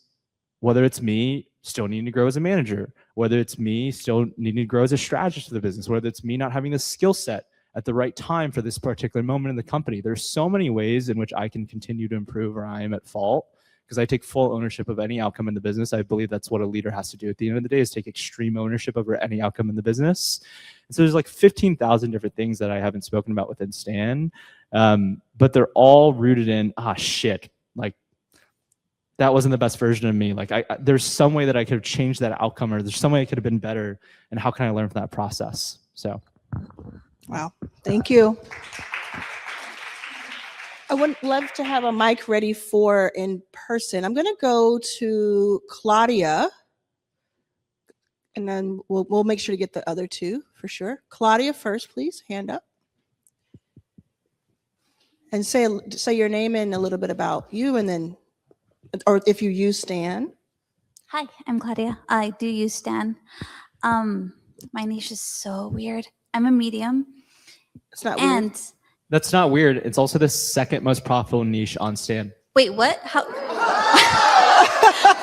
whether it's me still needing to grow as a manager, whether it's me still needing to grow as a strategist for the business, whether it's me not having the skill set at the right time for this particular moment in the company. There's so many ways in which I can continue to improve, or I am at fault, because I take full ownership of any outcome in the business. I believe that's what a leader has to do at the end of the day, is take extreme ownership over any outcome in the business. And so there's like 15,000 different things that I haven't spoken about within Stan, but they're all rooted in, shit, like that wasn't the best version of me. Like there's some way that I could have changed that outcome, or there's some way I could have been better, and how can I learn from that process? So. Wow, thank you. I would love to have a mic ready for in person. I'm going to go to Claudia, and then we'll make sure to get the other two for sure. Claudia first, please, hand up. And say your name and a little bit about you, and then, or if you use Stan. Hi, I'm Claudia. I do use Stan. My niche is so weird. I'm a medium. It's not weird. That's not weird. It's also the second most profitable niche on Stan. Wait, what? How?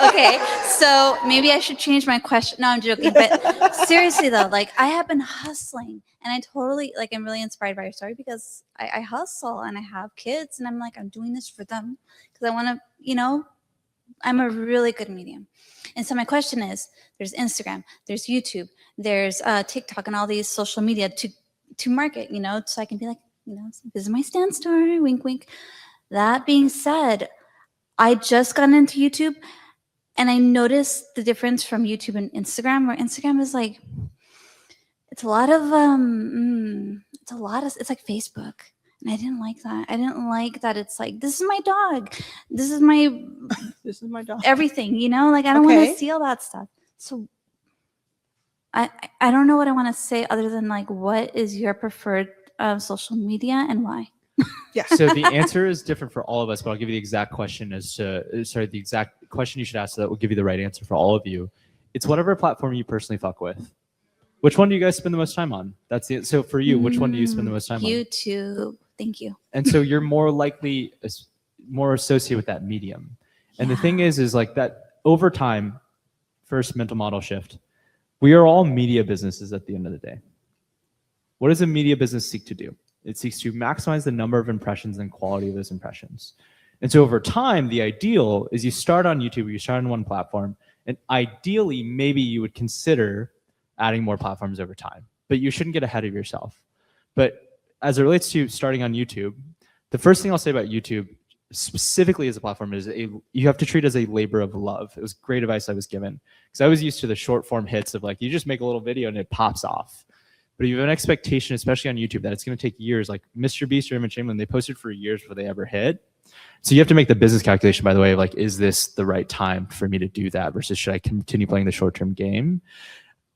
Okay, so maybe I should change my question. No, I'm joking. But seriously though, like I have been hustling, and I totally I'm really inspired by your story, because I hustle and I have kids, and I'm like, I'm doing this for them because I want to, I'm a really good medium. And so my question is, there's Instagram, there's YouTube, there's TikTok, and all these social media to market, so I can be like, this is my Stan Store, wink, wink. That being said, I just got into YouTube, and I noticed the difference from YouTube and Instagram, where Instagram is like, it's a lot of, it's like Facebook. And I didn't like that. I didn't like that it's like, this is my dog. This is my dog. Everything, like I don't want to see all that stuff. So I don't know what I want to say other than like, what is your preferred social media and why? Yeah. So the answer is different for all of us, but I'll give you the exact question the exact question you should ask, so that will give you the right answer for all of you. It's whatever platform you personally fuck with. Which one do you guys spend the most time on? That's it. So for you, which one do you spend the most time on? YouTube. Thank you. And so you're more likely more associated with that medium. And the thing is like that over time, first mental model shift, we are all media businesses at the end of the day. What does a media business seek to do? It seeks to maximize the number of impressions and quality of those impressions. And so over time, the ideal is you start on YouTube, you start on one platform, and ideally, maybe you would consider adding more platforms over time, but you shouldn't get ahead of yourself. But as it relates to starting on YouTube, the first thing I'll say about YouTube specifically as a platform is you have to treat it as a labor of love. It was great advice I was given, because I was used to the short form hits of like, you just make a little video and it pops off. But if you have an expectation, especially on YouTube, that it's going to take years, like Mr. Beast or Emma Chamberlain, they posted for years before they ever hit. So you have to make the business calculation, by the way, of like, is this the right time for me to do that versus should I continue playing the short-term game?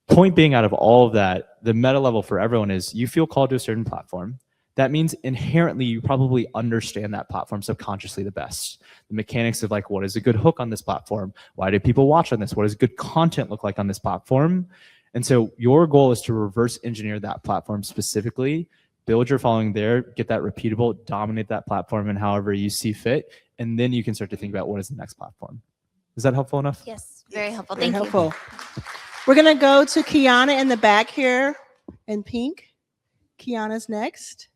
Point being, out of all of that, the meta level for everyone is you feel called to a certain platform. That means inherently you probably understand that platform subconsciously the best. The mechanics of like, what is a good hook on this platform? Why do people watch on this? What does good content look like on this platform? And so your goal is to reverse engineer that platform specifically, build your following there, get that repeatable, dominate that platform in however you see fit, and then you can start to think about what is the next platform. Is that helpful enough? Yes, very helpful. Very Thank helpful. you. We're going to go to Kiana in the back here in pink. Kiana's next.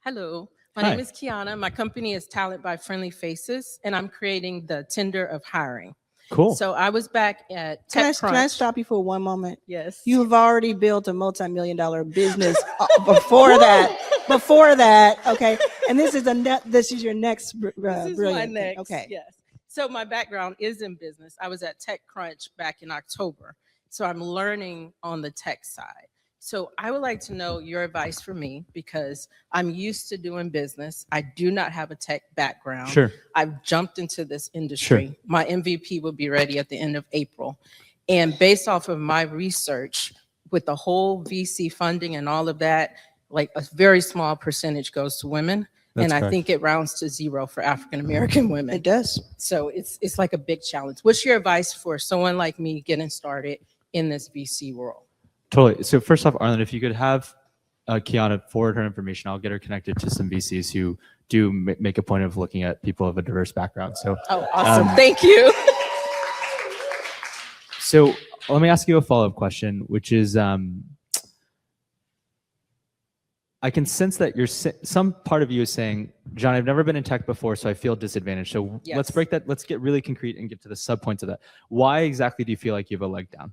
Hello, my Hi. name is Kiana. My company is Talent by Friendly Faces, and I'm creating the Tinder of hiring. Cool. So I was back at Can I TechCrunch. stop you for one moment? Yes. You have already built a multi-million-dollar business before that. Before that, okay. And this is your next This is my brilliant thing. next. Okay. Yes. So my background is in business. I was at TechCrunch back in October. So I'm learning on the tech side. So I would like to know your advice for me because I'm used to doing business. I do not have a tech background. Sure. I've jumped into this industry. Sure. My MVP will be ready at the end of April. And based off of my research with the whole VC funding and all of that, like a very small percentage goes to women. That's and I correct. think it rounds to 0 for African-American women. It does. So it's like a big challenge. What's your advice for someone like me getting started in this VC world? Totally. So first off, Arlan, if you could have Kiana forward her information, I'll get her connected to some VCs who do make a point of looking at people of a diverse background. So, oh, awesome. Thank you. So let me ask you a follow-up question, which is, I can sense that some part of you is saying, John, I've never been in tech before, so I feel disadvantaged. So Yes. let's break that. Let's get really concrete and get to the sub-points of that. Why exactly do you feel like you have a leg down?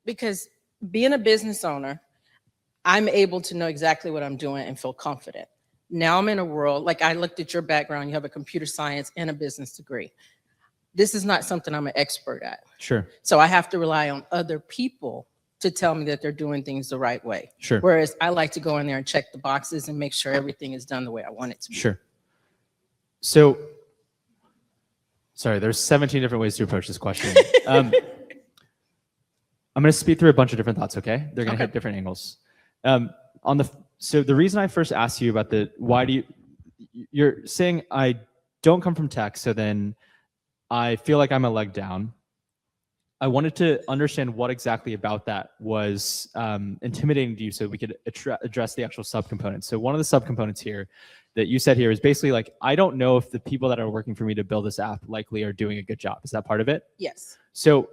Because being a business owner, I'm able to know exactly what I'm doing and feel confident. Now I'm in a world, like I looked at your background, you have a computer science and a business degree. This is not something I'm an expert at. Sure. So I have to rely on other people to tell me that they're doing things the right way. Sure. Whereas I like to go in there and check the boxes and make sure everything is done the way I want it to be. Sure. So, sorry, there's 17 different ways to approach this question. I'm going to speed through a bunch of different thoughts, okay? They're going to hit different angles. So the reason I first asked you about you're saying I don't come from tech, so then I feel like I'm a leg down. I wanted to understand what exactly about that was intimidating to you so we could address the actual subcomponents. So one of the subcomponents here that you said here is basically like, I don't know if the people that are working for me to build this app likely are doing a good job. Is that part of it? Yes. So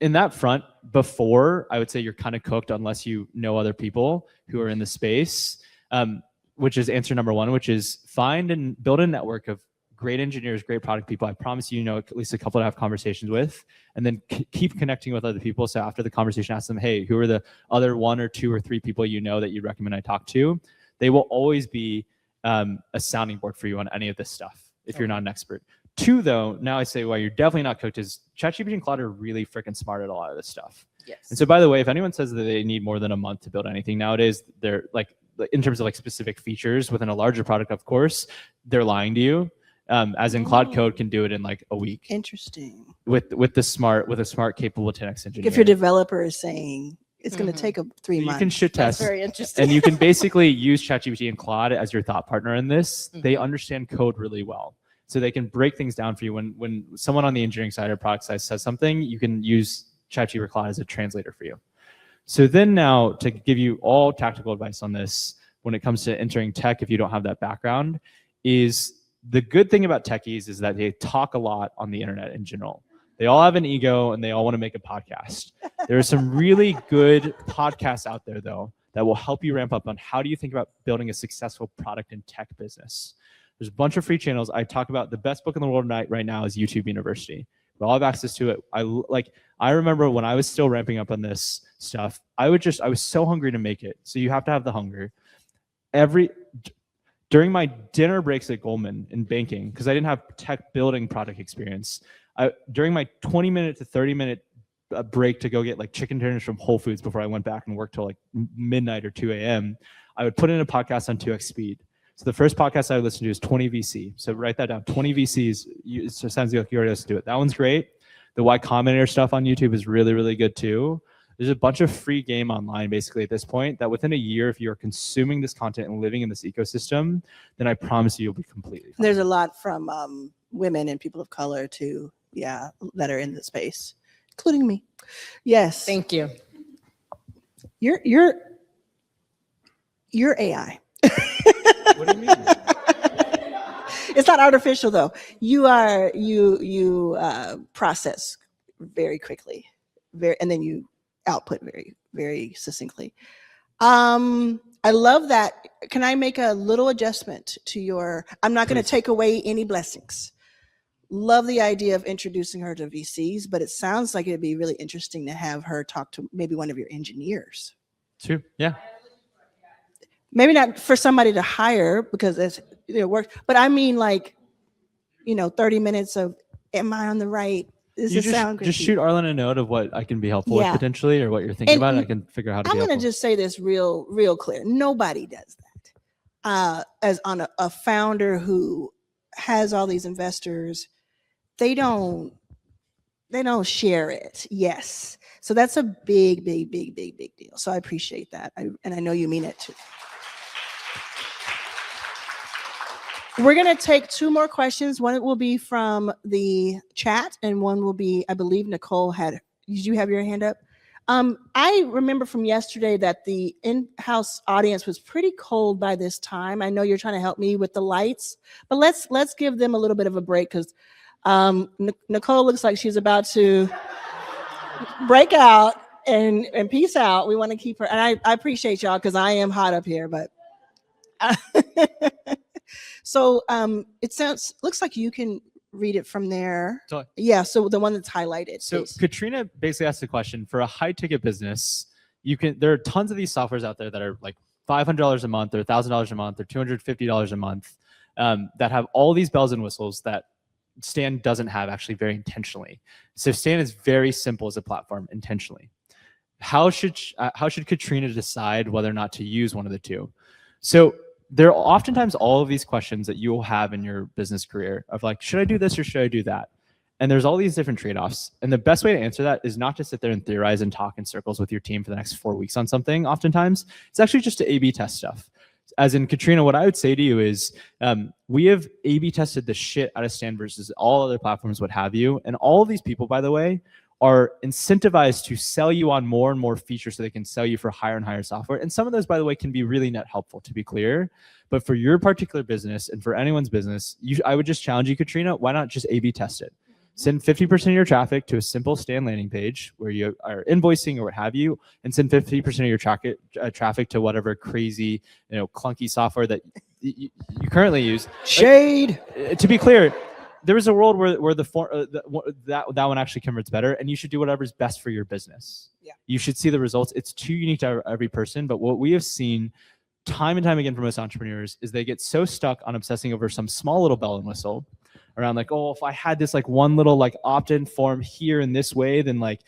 in that front, before, I would say you're kind of cooked unless you know other people who are in the space, which is answer number one, which is find and build a network of great engineers, great product people. I promise you know at least a couple to have conversations with, and then keep connecting with other people. So after the conversation, ask them, hey, who are the other 1 or 2 or 3 people you know that you recommend I talk to? They will always be a sounding board for you on any of this stuff if you're not an expert. 2, though, now I say why you're definitely not cooked is ChatGPT and Claude are really freaking smart at a lot of this stuff. Yes. And so, by the way, if anyone says that they need more than a month to build anything nowadays, they're like, in terms of like specific features within a larger product, of course, they're lying to you. As in Claude Code can do it in like a week. Interesting. With a smart, capable 10x engineer. If your developer is saying it's going to take 3 months. You can shit test. That's very interesting. And you can basically use ChatGPT and Claude as your thought partner in this. They understand code really well. So they can break things down for you. When someone on the engineering side or product side says something, you can use ChatGPT or Claude as a translator for you. So then now to give you all tactical advice on this, when it comes to entering tech, if you don't have that background, is the good thing about techies is that they talk a lot on the internet in general. They all have an ego and they all want to make a podcast. There are some really good podcasts out there though that will help you ramp up on how do you think about building a successful product and tech business. There's a bunch of free channels. I talk about the best book in the world right now is YouTube University. We all have access to it. I remember when I was still ramping up on this stuff, I was so hungry to make it. So you have to have the hunger. During my dinner breaks at Goldman in banking, because I didn't have tech building product experience, during my 20-minute to 30-minute break to go get like chicken tenders from Whole Foods before I went back and worked till like midnight or 2 a.m., I would put in a podcast on 2x speed. So the first podcast I would listen to is 20 VC. So write that down. 20 VCs. It sounds like you already have to do it. That one's great. The Y Combinator stuff on YouTube is really, really good too. There's a bunch of free game online basically at this point that within a year, if you're consuming this content and living in this ecosystem, then I promise you, you'll be completely fine. There's a lot from women and people of color too, that are in the space, including me. Yes. Thank you. You're AI. What do you mean? It's not artificial though. You process very quickly, and then you output very, very succinctly. I love that. Can I make a little adjustment to your? I'm not going to take away any blessings, love the idea of introducing her to VCs, but it sounds like it'd be really interesting to have her talk to maybe one of your engineers. True. Yeah. Maybe not for somebody to hire because it's work, but I mean 30 minutes of, am I on the right? Does You it sound good? just to you? shoot Arlan a note of what I can be helpful Yeah. with potentially, or what you're thinking And about, and I can figure out how to I'm be going to helpful. just say this real clear. Nobody does that. As on a founder who has all these investors, they don't share it. Yes. So that's a big deal. So I appreciate that. And I know you mean it too. We're going to take 2 more questions. One will be from the chat and one will be, I believe Nicole did you have your hand up? I remember from yesterday that the in-house audience was pretty cold by this time. I know you're trying to help me with the lights, but let's give them a little bit of a break because Nicole looks like she's about to break out and peace out. We want to keep her, and I appreciate y'all because I am hot up here, but so looks like you can read it from there. Totally. Yeah, so the one that's highlighted. So please. Katrina basically asked the question, for a high ticket business, there are tons of these softwares out there that are like $500 a month or $1,000 a month or $250 a month that have all these bells and whistles that Stan doesn't have actually very intentionally. So Stan is very simple as a platform intentionally. How should Katrina decide whether or not to use one of the two? So there are oftentimes all of these questions that you'll have in your business career of like, should I do this or should I do that? And there's all these different trade-offs. And the best way to answer that is not to sit there and theorize and talk in circles with your team for the next 4 weeks on something. Oftentimes, it's actually just to A/B test stuff. As in, Katrina, what I would say to you is we have A/B tested the shit out of Stan versus all other platforms, what have you. And all of these people, by the way, are incentivized to sell you on more and more features so they can sell you for higher and higher software. And some of those, by the way, can be really net helpful, to be clear. But for your particular business and for anyone's business, I would just challenge you, Katrina, why not just A/B test it? Send 50% of your traffic to a simple Stan landing page where you are invoicing or what have you, and send 50% of your traffic to whatever crazy, clunky software that you currently use. Shade. To be clear, there is a world where that one actually converts better, and you should do whatever's best for your business. Yeah. You should see the results. It's too unique to every person, but what we have seen time and time again from most entrepreneurs is they get so stuck on obsessing over some small little bell and whistle around like, oh, if I had this like one little like opt-in form here in this way, then like,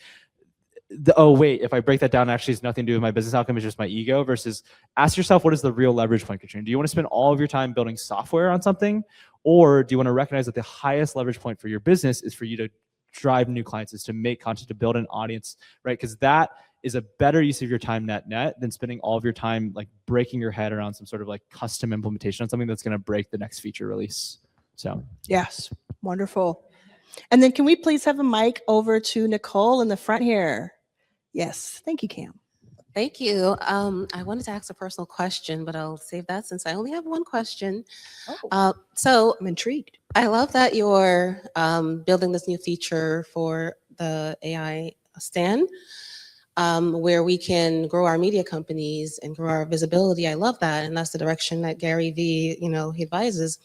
oh wait, if I break that down, actually has nothing to do with my business outcome, it's just my ego. Versus ask yourself, what is the real leverage point, Katrina? Do you want to spend all of your time building software on something? Or do you want to recognize that the highest leverage point for your business is for you to drive new clients, is to make content, to build an audience, right? Because that is a better use of your time net than spending all of your time like breaking your head around some sort of like custom implementation on something that's going to break the next feature release. So Yes, wonderful. And then can we please have a mic over to Nicole in the front here? Yes, thank you, Cam. Thank you. I wanted to ask a personal question, but I'll save that since I only have one question. So I'm intrigued. I love that you're building this new feature for the AI Stan, where we can grow our media companies and grow our visibility. I love that, and that's the direction that Gary Vee, he advises.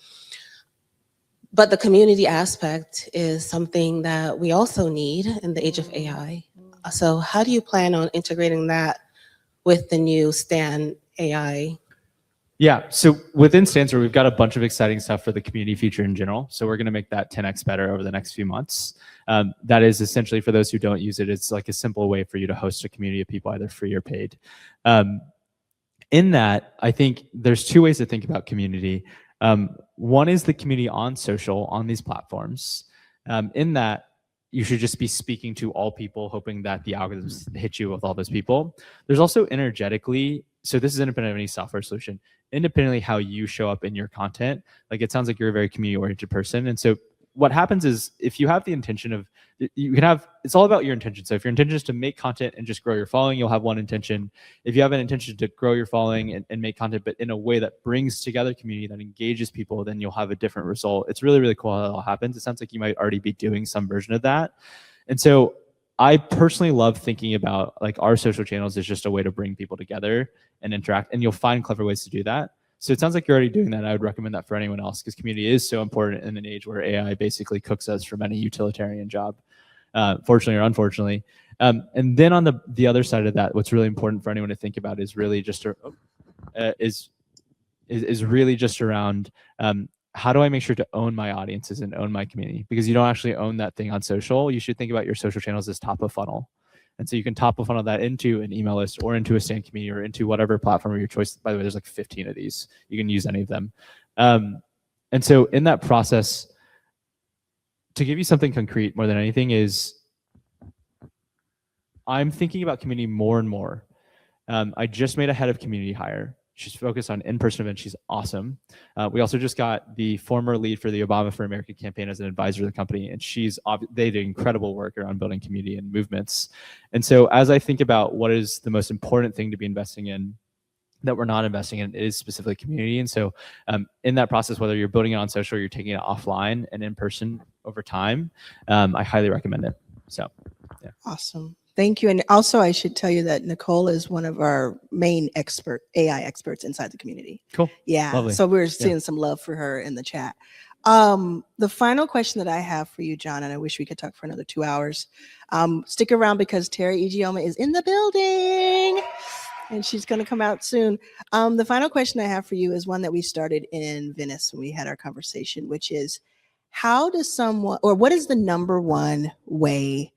But the community aspect is something that we also need in the age of AI. So how do you plan on integrating that with the new Stan AI? yeah, so within Stancer, we've got a bunch of exciting stuff for the community feature in general. So we're going to make that 10x better over the next few months. That is essentially, for those who don't use it, it's like a simple way for you to host a community of people, either free or paid. In that, I think there's 2 ways to think about community. One is the community on social, on these platforms. In that, you should just be speaking to all people, hoping that the algorithms hit you with all those people. There's also energetically, so this is independent of any software solution, independently how you show up in your content. Like it sounds like you're a very community-oriented person. And so what happens is if you have the intention of, it's all about your intention. So if your intention is to make content and just grow your following, you'll have one intention. If you have an intention to grow your following and make content, but in a way that brings together community, that engages people, then you'll have a different result. It's really, really cool how that all happens. It sounds like you might already be doing some version of that. And so I personally love thinking about like our social channels as just a way to bring people together and interact, and you'll find clever ways to do that. So it sounds like you're already doing that. I would recommend that for anyone else because community is so important in an age where AI basically cooks us from any utilitarian job, fortunately or unfortunately. And then on the other side of that, what's really important for anyone to think about is really just is really just around how do I make sure to own my audiences and own my community? Because you don't actually own that thing on social. You should think about your social channels as top of funnel. And so you can top of funnel that into an email list or into a Stan community or into whatever platform of your choice. By the way, there's like 15 of these. You can use any of them. And so in that process, to give you something concrete more than anything is I'm thinking about community more and more. I just made a head of community hire. She's focused on in-person events. She's awesome. We also just got the former lead for the Obama for America campaign as an advisor to the company, and they did incredible work around building community and movements. And so as I think about what is the most important thing to be investing in that we're not investing in, it is specifically community. And so in that process, whether you're building it on social or you're taking it offline and in person over time, I highly recommend it. So, yeah. Awesome. Thank you. And also I should tell you that Nicole is one of our main AI experts inside the community. Cool. Yeah. Lovely. So we're seeing some love for her in the chat. The final question that I have for you, John, and I wish we could talk for another 2 hours. Stick around because Teri Ijeoma is in the building and she's going to come out soon. The final question I have for you is one that we started in Venice when we had our conversation, which is how does someone, or what is the number one way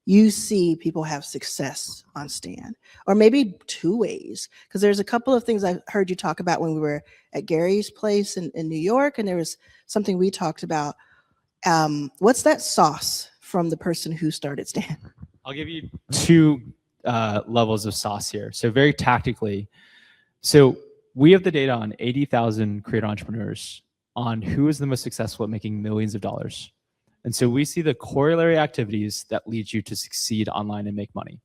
you see people have success on Stan? Or maybe two ways, because there's a couple of things I heard you talk about when we were at Gary's place in New York, and there was something we talked about. What's that sauce from the person who started Stan? I'll give you two levels of sauce here. So very tactically, so we have the data on 80,000 creator entrepreneurs on who is the most successful at making millions of dollars. And so we see the corollary activities that lead you to succeed online and make money.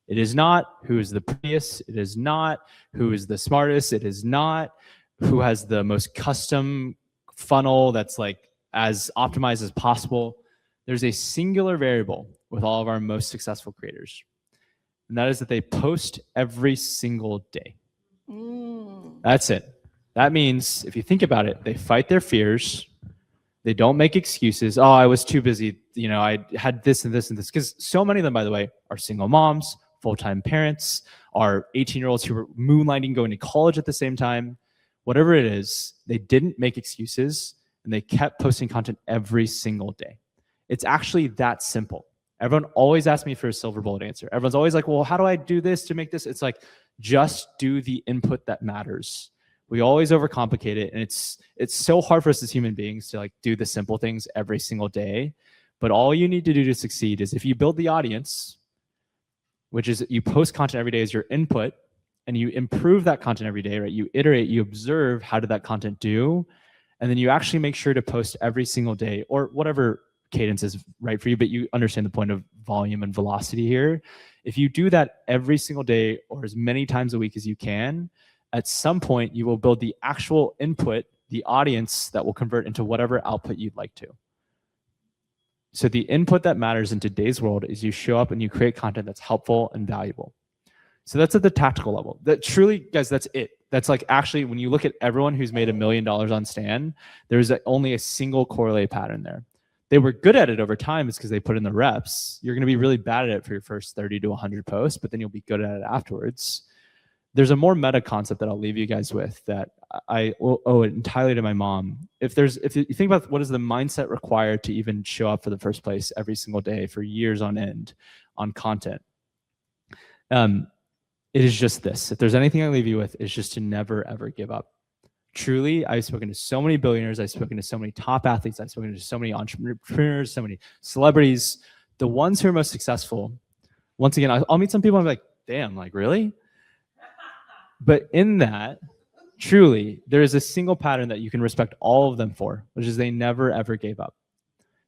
It is not who is the prettiest. It is not who is the smartest. It is not who has the most custom funnel that's like as optimized as possible. There's a singular variable with all of our most successful creators. And that is that they post every single day. That's it. That means if you think about it, they fight their fears. They don't make excuses. Oh, I was too busy. You know, I had this and this and this. Because so many of them, by the way, are single moms, full-time parents, are 18-year-olds who are moonlighting, going to college at the same time. Whatever it is, they didn't make excuses and they kept posting content every single day. It's actually that simple. Everyone always asks me for a silver bullet answer. Everyone's always like, well, how do I do this to make this? It's like, just do the input that matters. We always overcomplicate it, and it's so hard for us as human beings to like do the simple things every single day. But all you need to do to succeed is if you build the audience, which is you post content every day as your input, and you improve that content every day, right? You iterate, you observe how did that content do, and then you actually make sure to post every single day or whatever cadence is right for you, but you understand the point of volume and velocity here. If you do that every single day or as many times a week as you can, at some point, you will build the actual input, the audience that will convert into whatever output you'd like to. So the input that matters in today's world is you show up and you create content that's helpful and valuable. So that's at the tactical level. That truly, guys, that's it. That's like actually, when you look at everyone who's made $1 million on Stan, there's only a single correlate pattern there. They were good at it over time. It's because they put in the reps. You're going to be really bad at it for your first 30 to 100 posts, but then you'll be good at it afterwards. There's a more meta concept that I'll leave you guys with that I will owe it entirely to my mom. If you think about what is the mindset required to even show up for the first place every single day for years on end on content, it is just this. If there's anything I leave you with, it's just to never, ever give up. Truly, I've spoken to so many billionaires. I've spoken to so many top athletes. I've spoken to so many entrepreneurs, so many celebrities. The ones who are most successful, once again, I'll meet some people and be like, damn, like really? But in that, truly, there is a single pattern that you can respect all of them for, which is they never, ever gave up.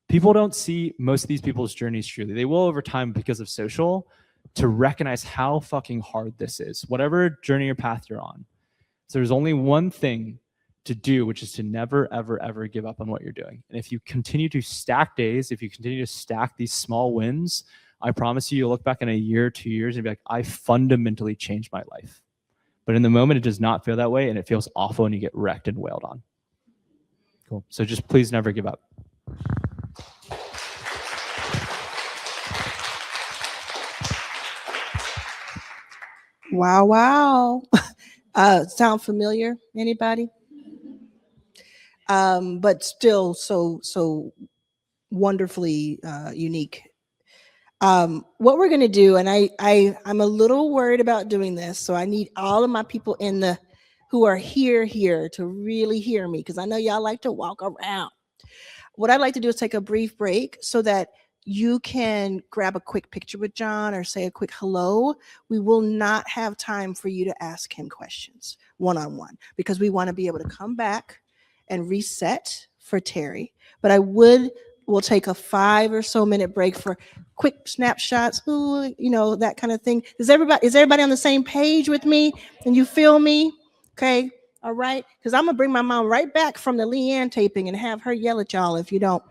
People don't see most of these people's journeys truly. They will over time because of social to recognize how fucking hard this is, whatever journey or path you're on. So there's only one thing to do, which is to never, ever, ever give up on what you're doing. And if you continue to stack days, if you continue to stack these small wins, I promise you, you'll look back in a year, 2 years and be like, I fundamentally changed my life. But in the moment, it does not feel that way, and it feels awful, and you get wrecked and wailed on. Cool. So just please never give up. Wow, wow. Sound familiar? Anybody? But still so wonderfully unique. What we're gonna do, and I'm a little worried about doing this, so I need all of my people who are here to really hear me, because I know y'all like to walk around. What I'd like to do is take a brief break so that you can grab a quick picture with John or say a quick hello. We will not have time for you to ask him questions one-on-one, because we want to be able to come back and reset for Teri. But we'll take a 5 or so minute break for quick snapshots, that kind of thing. Is everybody on the same page with me? And you feel me? Okay. All right. Because I'm gonna bring my mom right back from the Leanne taping and have her yell at y'all if you don't.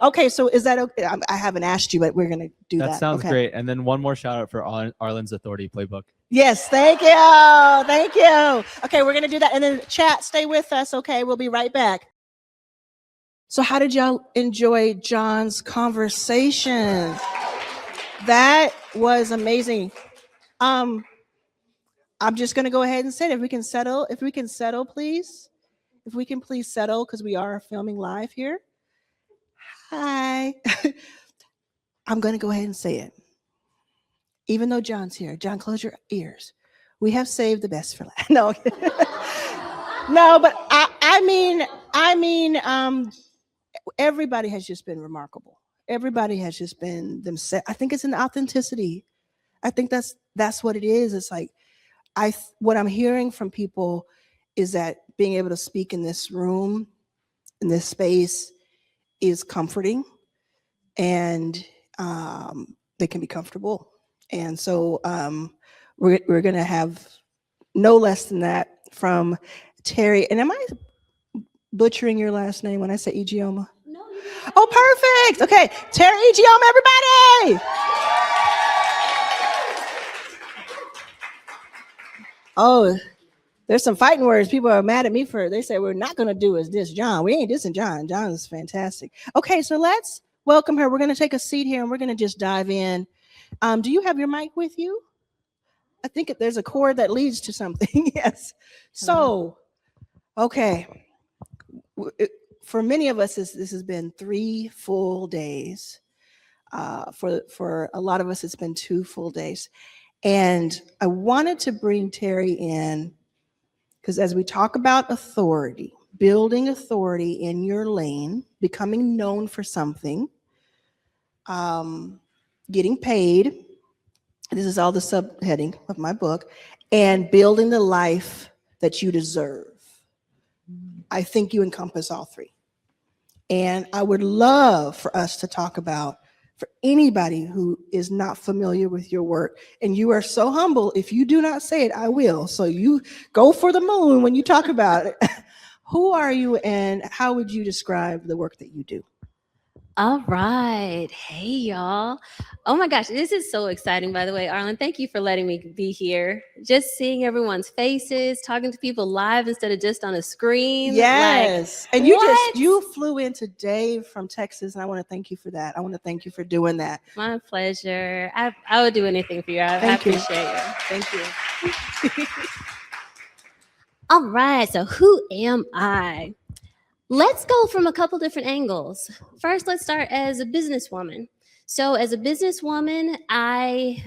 Okay, so is that okay? I haven't asked you, but we're gonna do that. That sounds okay. great. And then one more shout out for Arlan's Authority Playbook. Yes, thank you. Thank you. Okay, we're gonna do that. And then chat, stay with us. Okay, we'll be right back. So how did y'all enjoy John's conversation? That was amazing. I'm just gonna go ahead and say it. If we can settle, please. If we can please settle, because we are filming live here. Hi. I'm gonna go ahead and say it. Even though John's here, John, close your ears. We have saved the best for last. No, no, but I mean, everybody has just been remarkable. Everybody has just been themselves. I think it's an authenticity. I think that's what it is. It's like what I'm hearing from people is that being able to speak in this room, in this space, is comforting, and they can be comfortable. And so we're going to have no less than that from Teri. And am I butchering your last name when I say Ijeoma? No. Oh, perfect. Okay, Teri Ijeoma, everybody. Oh, there's some fighting words. People are mad at me for. They say we're not going to do is this John. We ain't dissing John. John is fantastic. Okay, so let's welcome her. We're going to take a seat here and we're going to just dive in. Do you have your mic with you? I think there's a cord that leads to something. Yes. So, okay. For many of us, this has been 3 full days. For a lot of us, it's been 2 full days. And I wanted to bring Teri in because as we talk about authority, building authority in your lane, becoming known for something, getting paid, this is all the subheading of my book, and building the life that you deserve. I think you encompass all 3. And I would love for us to talk about, for anybody who is not familiar with your work, and you are so humble, if you do not say it, I will. So you go for the moon when you talk about it. Who are you and how would you describe the work that you do? All right. Hey, y'all. Oh my gosh, this is so exciting, by the way. Arlan, thank you for letting me be here. Just seeing everyone's faces, talking to people live instead of just on a screen. Yes. Like, and you flew in today from Texas, and I want to thank you for that. I want to thank you for doing that. My pleasure. I would do anything for you. I appreciate you. Thank you. All right. So who am I? Let's go from a couple different angles. First, let's start as a businesswoman. So as a businesswoman, I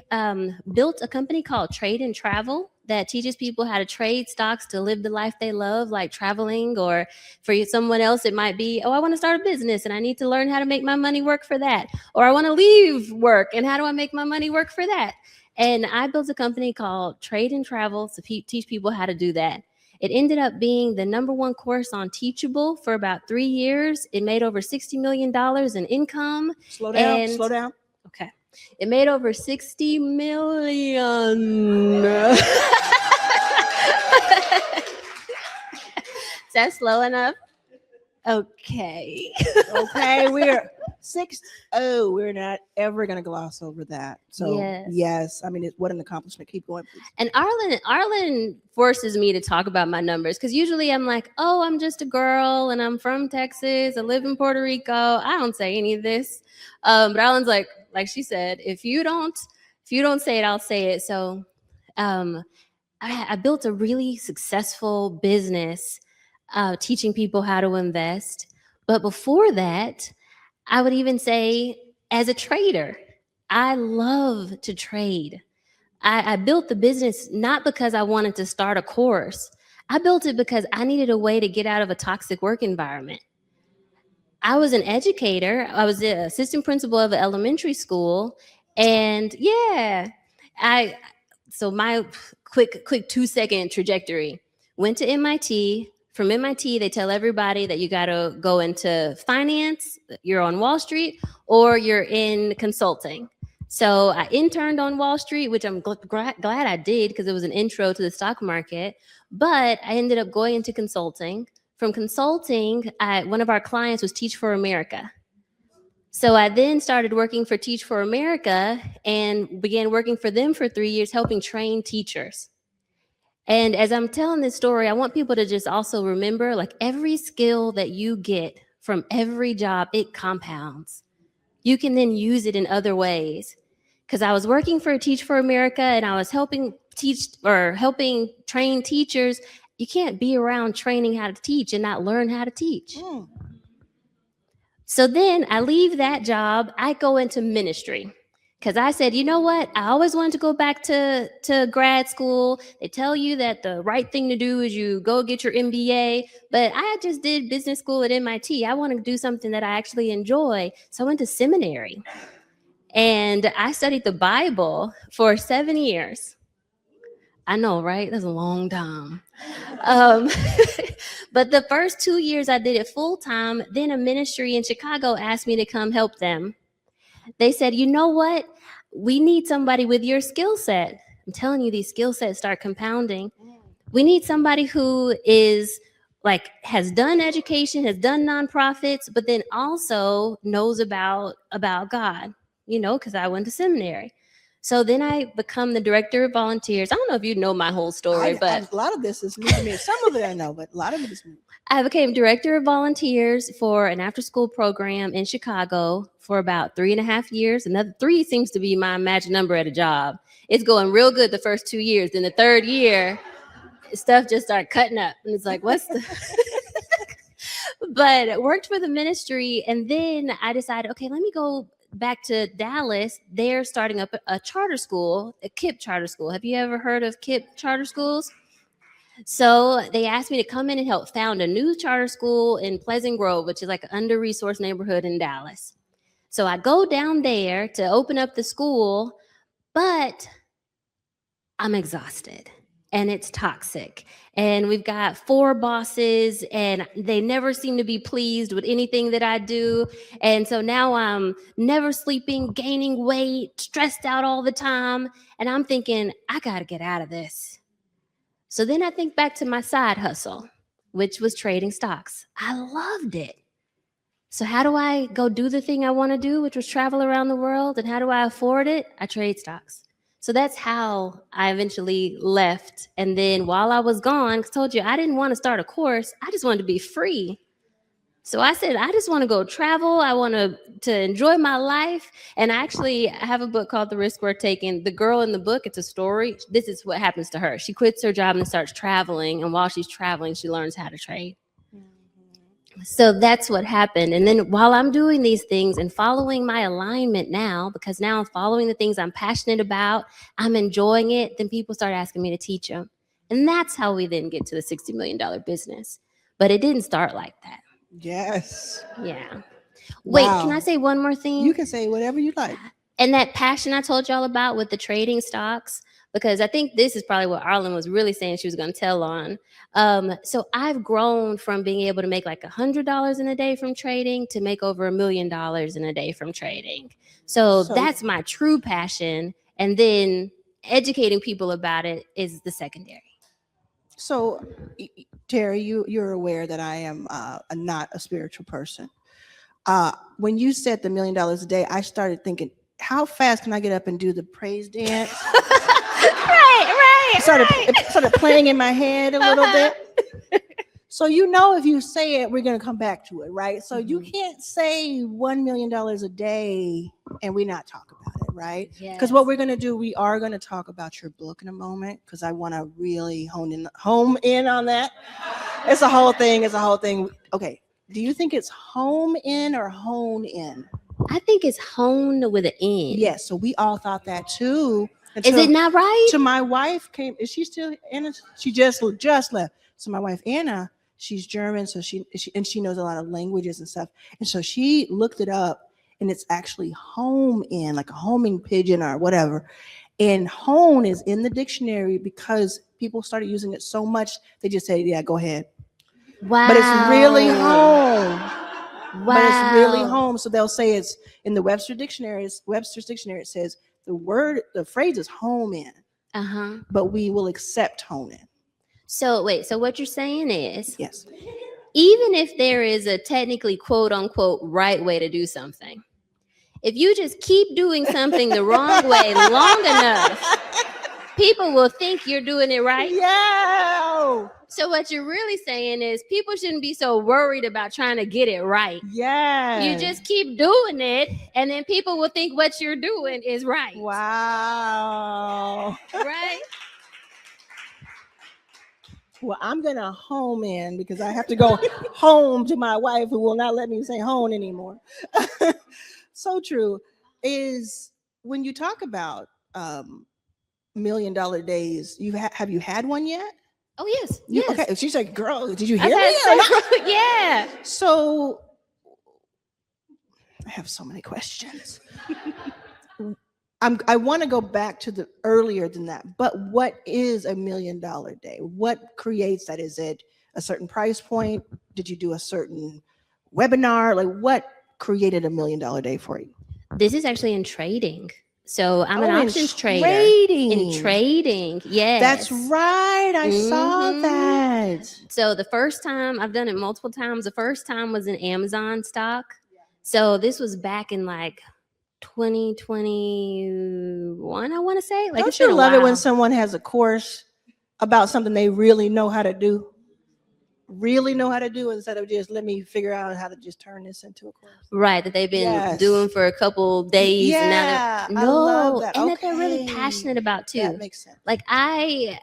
built a company called Trade and Travel that teaches people how to trade stocks to live the life they love, like traveling, or for someone else, it might be, oh, I want to start a business and I need to learn how to make my money work for that. Or I want to leave work and how do I make my money work for that? And I built a company called Trade and Travel to teach people how to do that. It ended up being the #1 course on Teachable for about 3 years. It made over $60 million in income. Slow down. Okay. It made over 60 million. Is that slow enough? Okay. Okay, 6-0. We're not ever going to gloss over that. So Yes. yes, I mean, what an accomplishment. Keep going, please. And Arlan forces me to talk about my numbers because usually I'm like, oh, I'm just a girl and I'm from Texas. I live in Puerto Rico. I don't say any of this. But Arlan's like she said, if you don't say it, I'll say it. So I built a really successful business teaching people how to invest. But before that, I would even say as a trader, I love to trade. I built the business not because I wanted to start a course. I built it because I needed a way to get out of a toxic work environment. I was an educator. I was the assistant principal of an elementary school. And so my quick 2-second trajectory, went to MIT. From MIT, they tell everybody that you got to go into finance, you're on Wall Street, or you're in consulting. So I interned on Wall Street, which I'm glad I did because it was an intro to the stock market. But I ended up going into consulting. From consulting, one of our clients was Teach for America. So I then started working for Teach for America and began working for them for 3 years, helping train teachers. And as I'm telling this story, I want people to just also remember, like, every skill that you get from every job, it compounds. You can then use it in other ways. Because I was working for Teach for America and I was helping train teachers. You can't be around training how to teach and not learn how to teach. So then I leave that job. I go into ministry. Because I said, you know what? I always wanted to go back to grad school. They tell you that the right thing to do is you go get your MBA. But I just did business school at MIT. I want to do something that I actually enjoy. So I went to seminary. And I studied the Bible for 7 years. I know, right? That's a long time. But the first 2 years I did it full time. Then a ministry in Chicago asked me to come help them. They said, you know what? We need somebody with your skill set. I'm telling you, these skill sets start compounding. We need somebody who has done education, has done nonprofits, but then also knows about God, because I went to seminary. So then I become the director of volunteers. I don't know if you know my whole story, but a lot of this is new to me. Some of it I know, but a lot of it is new. I became director of volunteers for an after-school program in Chicago for about 3.5 years. Another 3 seems to be my magic number at a job. It's going real good the first 2 years. Then the third year, stuff just started cutting up. And it's like, what's the... But I worked for the ministry. And then I decided, okay, let me go back to Dallas. They're starting up a charter school, a KIPP charter school. Have you ever heard of KIPP charter schools? So they asked me to come in and help found a new charter school in Pleasant Grove, which is like an under-resourced neighborhood in Dallas. So I go down there to open up the school, but I'm exhausted and it's toxic. And we've got 4 bosses and they never seem to be pleased with anything that I do. And so now I'm never sleeping, gaining weight, stressed out all the time. And I'm thinking, I got to get out of this. So then I think back to my side hustle, which was trading stocks. I loved it. So how do I go do the thing I want to do, which was travel around the world? And how do I afford it? I trade stocks. So that's how I eventually left. And then while I was gone, I told you I didn't want to start a course. I just wanted to be free. So I said, I just want to go travel. I want to enjoy my life. And I have a book called The Risk Worth Taking. The girl in the book, it's a story. This is what happens to her. She quits her job and starts traveling. And while she's traveling, she learns how to trade. So that's what happened. And then while I'm doing these things and following my alignment now, because now I'm following the things I'm passionate about, I'm enjoying it, then people start asking me to teach them. And that's how we then get to the $60 million business. But it didn't start like that. Yes. Yeah. Wait, Wow. Can I say one more thing? You can say whatever you like. And that passion I told y'all about with the trading stocks, because I think this is probably what Arlan was really saying she was going to tell on. So I've grown from being able to make like $100 in a day from trading to make over $1 million in a day from trading. So that's my true passion. And then educating people about it is the secondary. So, Teri, you're aware that I am not a spiritual person. When you said the $1 million a day, I started thinking, how fast can I get up and do the praise dance? It started playing in my head a little bit. So if you say it, we're going to come back to it, right? So you can't say $1 million a day and we not talk about it, right? Because what we're going to do, we are going to talk about your book in a moment, because I want to really home in on that. It's a whole thing. Okay. Do you think it's home in or hone in? I think it's honed with an N. Yes. So we all thought that too. Is it not right? So my wife came. Is she still Anna? She just left. So my wife Anna, she's German, so she knows a lot of languages and stuff. And so she looked it up, and it's actually home in, like a homing pigeon or whatever. And hone is in the dictionary because people started using it so much, they just say, yeah, go ahead. Wow. But it's really home. Wow. But it's really home. So they'll say it's in the Webster's dictionary. It says the phrase is home in. But we will accept hone in. So wait, so what you're saying is, yes, even if there is a technically quote unquote right way to do something, if you just keep doing something the wrong way long enough, people will think you're doing it right. Yeah. So what you're really saying is people shouldn't be so worried about trying to get it right. Yeah. You just keep doing it, and then people will think what you're doing is right. Wow. Right? Well, I'm going to home in because I have to go home to my wife, who will not let me say home anymore. So true. Is when you talk about $1 million days, have you had one yet? Oh, yes. Yes. Okay. She's like, girl, did you I've hear me? had yeah. So I have so many questions. I want to go back to the earlier than that, but what is $1 million day? What creates that? Is it a certain price point? Did you do a certain webinar? Like, what created $1 million day for you? This is actually in trading. So I'm an in options trader. trading. In trading, yes. That's right. I saw Mhm. that. So the first time, I've done it multiple times. The first time was in Amazon stock. So this was back in like 2021, I want to say. Like, Don't it's been you a love it when while. someone has a course about something they really know how to do? Instead of just let me figure out how to just turn this into a course. Right, that they've been Yes. doing for a couple days. And now Yeah, they're, I love no, that. and that they're really Okay. passionate about too. That makes sense. Like I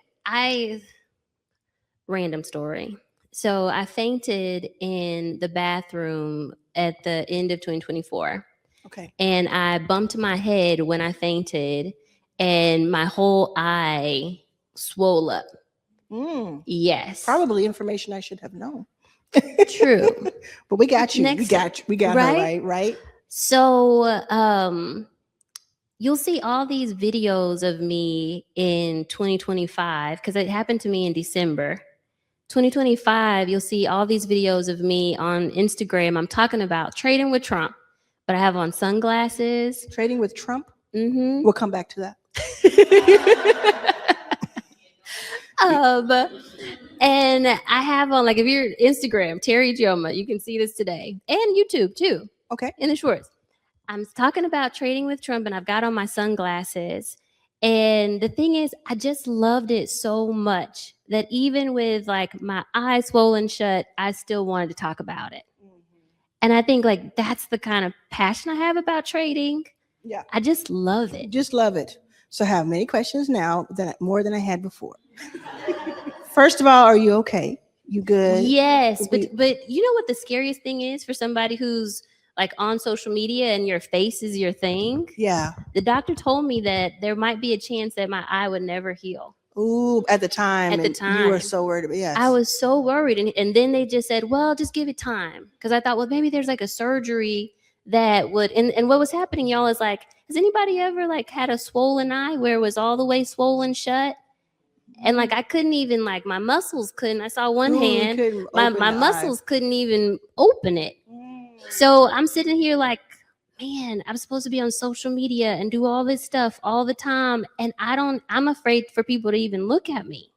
random story. So I fainted in the bathroom at the end of 2024. Okay. And I bumped my head when I fainted, and my whole eye swole up. Yes. Probably information I should have known. True. But we got you. Next- we got right? her right? So you'll see all these videos of me in 2025, because it happened to me in December. 2025, you'll see all these videos of me on Instagram. I'm talking about trading with Trump, but I have on sunglasses. Trading with Trump? Mm-hmm. We'll come back to that. And I have on, like, if you're Instagram, Teri Ijeoma, you can see this today, and YouTube too. Okay. In the shorts. I'm talking about trading with Trump, and I've got on my sunglasses. And the thing is, I just loved it so much that even with like my eyes swollen shut, I still wanted to talk about it. And I think like that's the kind of passion I have about trading. Yeah. I just love it. Just love it. So I have many questions now, more than I had before. First of all, are you okay? You good? Yes, but you know what the scariest thing is for somebody who's like on social media and your face is your thing? Yeah. The doctor told me that there might be a chance that my eye would never heal. Ooh, at the time. At the and time. You were so worried about, yes. I was so worried. And then they just said, well, just give it time. Because I thought, well, maybe there's like a surgery that would, and what was happening, y'all, is like, has anybody ever like had a swollen eye where it was all the way swollen shut? And like I couldn't even, like my muscles couldn't. I saw one hand, my muscles couldn't even open it. So I'm sitting here like, man, I'm supposed to be on social media and do all this stuff all the time. And I'm afraid for people to even look at me.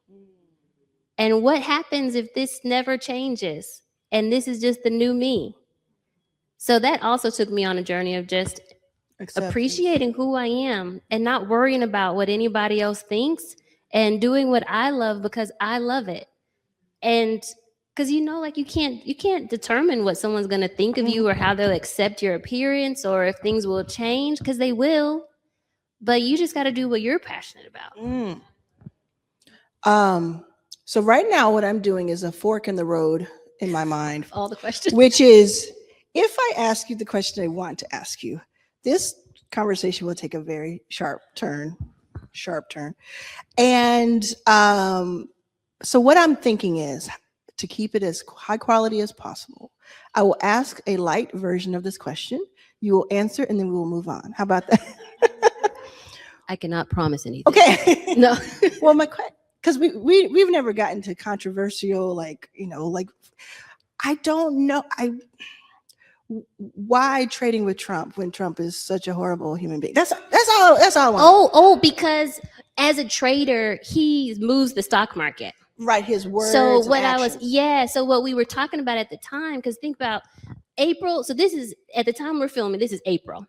And what happens if this never changes? And this is just the new me. So that also took me on a journey of just appreciating who I am and not worrying about what anybody else thinks and doing what I love because I love it. And because like you can't determine what someone's going to think of you or how they'll accept your appearance or if things will change, because they will, but you just got to do what you're passionate about. So right now what I'm doing is a fork in the road in my mind. All the questions. Which is, if I ask you the question I want to ask you, this conversation will take a very sharp turn. And so what I'm thinking is, to keep it as high quality as possible, I will ask a light version of this question. You will answer, and then we will move on. How about that? I cannot promise anything. Okay. No. Well, because we've never gotten to controversial, like I don't know. Why trading with Trump when Trump is such a horrible human being? That's all I want. Because as a trader, he moves the stock market. Right, his words. So what actions. so what we were talking about at the time, because think about April. So this is, at the time we're filming, this is April.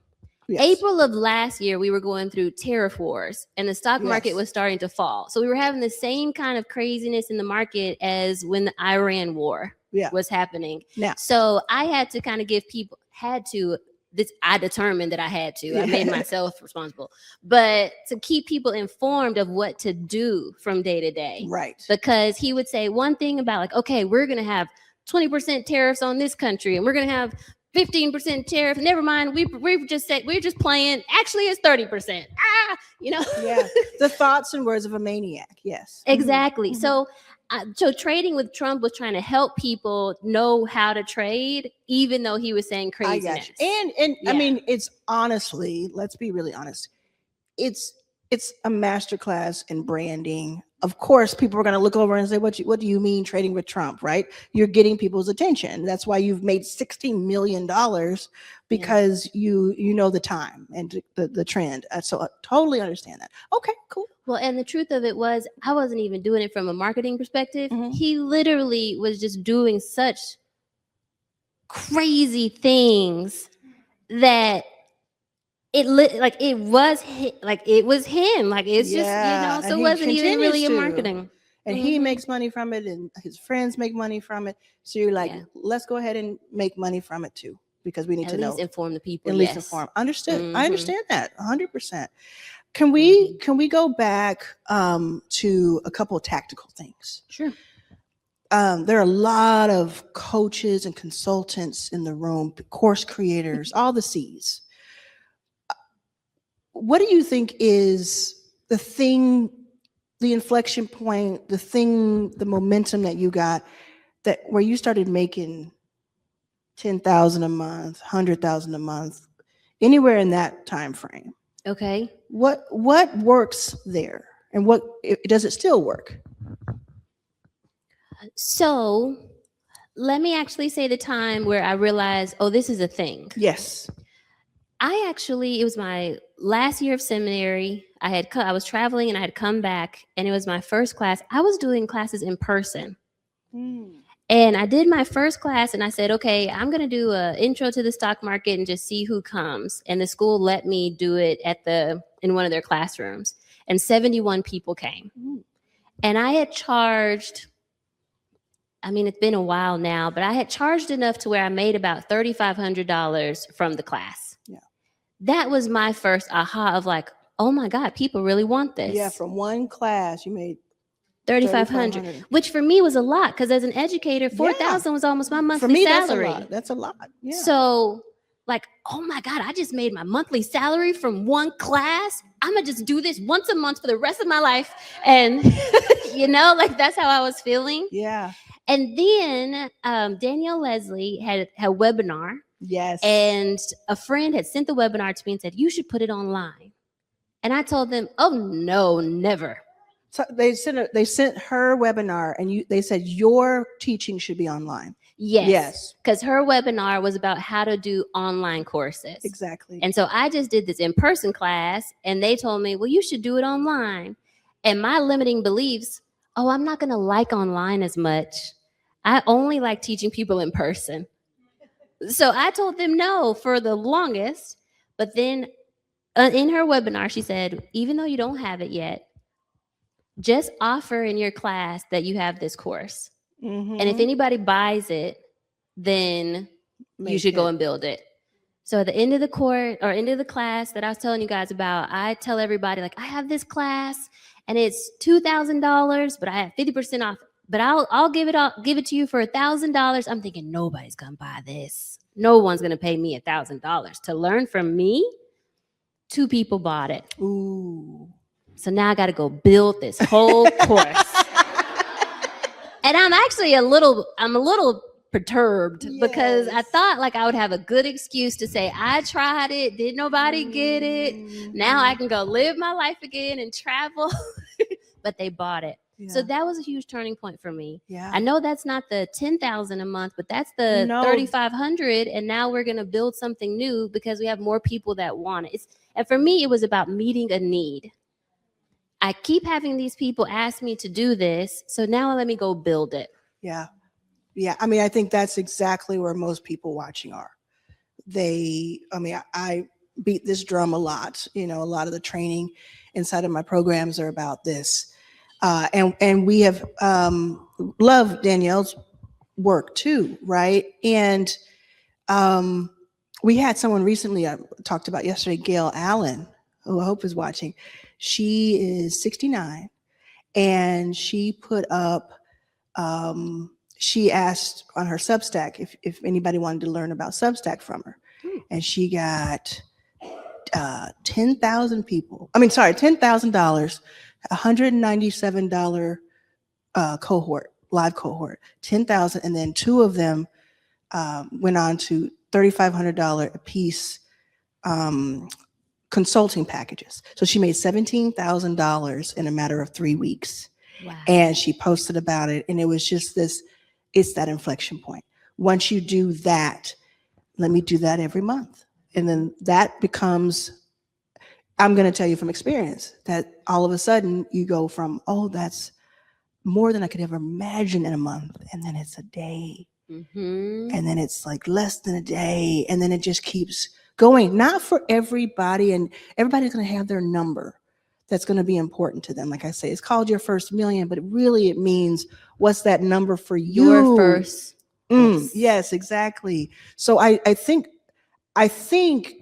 Yes. April of last year, we were going through tariff wars and the stock market was starting to fall. So we were having the same kind of craziness in the market as when the Iran war was happening. Yeah. So I had to kind of give people, I determined that I had to. I made myself responsible. But to keep people informed of what to do from day to day. Right. Because he would say one thing about like, okay, we're going to have 20% tariffs on this country and we're going to have 15% tariff. Never mind. We're just playing. Actually, it's 30%. Yeah. The thoughts and words of a maniac. Yes. Exactly. So trading with Trump was trying to help people know how to trade, even though he was saying craziness. And I mean, it's honestly, let's be really honest. It's a masterclass in branding. Of course, people are going to look over and say, what do you mean trading with Trump, right? You're getting people's attention. That's why you've made $16 million, because you know the time and the trend. So I totally understand that. Okay, cool. Well, and the truth of it was, I wasn't even doing it from a marketing perspective. He literally was just doing such crazy things that it was him. Like it's just, so it wasn't even really a marketing. And he makes money from it and his friends make money from it. So you're like, let's go ahead and make money from it too, because we need to know. At least inform the people. At least inform. Understood. I understand that 100%. Can we go back to a couple of tactical things? Sure. There are a lot of coaches and consultants in the room, course creators, all the C's. What do you think is the thing, the inflection point, the momentum that you got, that where you started making 10,000 a month, 100,000 a month, anywhere in that time frame? Okay. What works there, and does it still work? So let me actually say the time where I realized, this is a thing. Yes. It was my last year of seminary. I was traveling and I had come back, and it was my first class. I was doing classes in person. And I did my first class and I said, okay, I'm going to do an intro to the stock market and just see who comes. And the school let me do it in one of their classrooms, and 71 people came. And I had charged, it's been a while now, but I had charged enough to where I made about $3,500 from the class. That was my first aha of like, oh my God, people really want this. Yeah, from one class you made $3,500, which for me was a lot, because as an educator, $4,000 was almost my monthly salary. That's a lot. Yeah. So like, oh my God, I just made my monthly salary from one class. I'm gonna just do this once a month for the rest of my life. And that's how I was feeling. Yeah. And then Danielle Leslie had a webinar. Yes. And a friend had sent the webinar to me and said, you should put it online. And I told them, oh no, never. So they sent her webinar, and they said your teaching should be online. Yes. Because her webinar was about how to do online courses. Exactly. And so I just did this in-person class, and they told me, well, you should do it online. And my limiting beliefs, I'm not going to like online as much. I only like teaching people in person. So I told them no for the longest. But then in her webinar, she said, even though you don't have it yet, just offer in your class that you have this course. And if anybody buys it, then you should go and build it. So at the end of the course or end of the class that I was telling you guys about, I tell everybody, like, I have this class and it's $2,000, but I have 50% off. But I'll give it to you for $1,000. I'm thinking nobody's gonna buy this. No one's gonna pay me $1,000 to learn from me. 2 people bought it. Ooh. So now I got to go build this whole course. And I'm actually a little perturbed because I thought like I would have a good excuse to say, I tried it, did nobody get it? Now I can go live my life again and travel. But they bought it. Yeah. So that was a huge turning point for me. Yeah. I know that's not the $10,000 a month, but that's the $3,500. And now we're going to build something new because we have more people that want it. And for me, it was about meeting a need. I keep having these people ask me to do this. So now let me go build it. Yeah. Yeah. I mean, I think that's exactly where most people watching are. I beat this drum a lot. You know, a lot of the training inside of my programs are about this. And we have loved Danielle's work too, right? And we had someone recently I talked about yesterday, Gail Allen, who I hope is watching. She is 69, and she put up, she asked on her Substack if anybody wanted to learn about Substack from her. And she got $10,000 people. $10,000, $197 cohort, live cohort, 10,000. And then 2 of them went on to $3,500 a piece consulting packages. So she made $17,000 in a matter of 3 weeks. Wow. And she posted about it. And it was just it's that inflection point. Once you do that, let me do that every month. And then that becomes, I'm going to tell you from experience, that all of a sudden you go from, oh, that's more than I could ever imagine in a month. And then it's a day. Mm-hmm. And then it's like less than a day. And then it just keeps going. Not for everybody. And everybody's going to have their number that's going to be important to them. Like I say, it's called your first million, but it means what's that number for you? Your first. Yes, exactly. So I think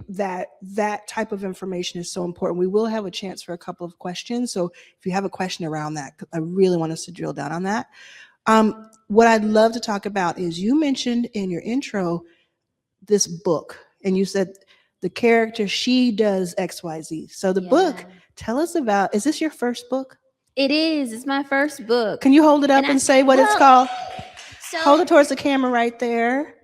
that type of information is so important. We will have a chance for a couple of questions. So if you have a question around that, I really want us to drill down on that. What I'd love to talk about is you mentioned in your intro this book, and you said the character, she does XYZ. So the book, tell us about, is this your first book? It is. It's my first book. Can you hold it up and say what it's called? Hold it towards the camera right there.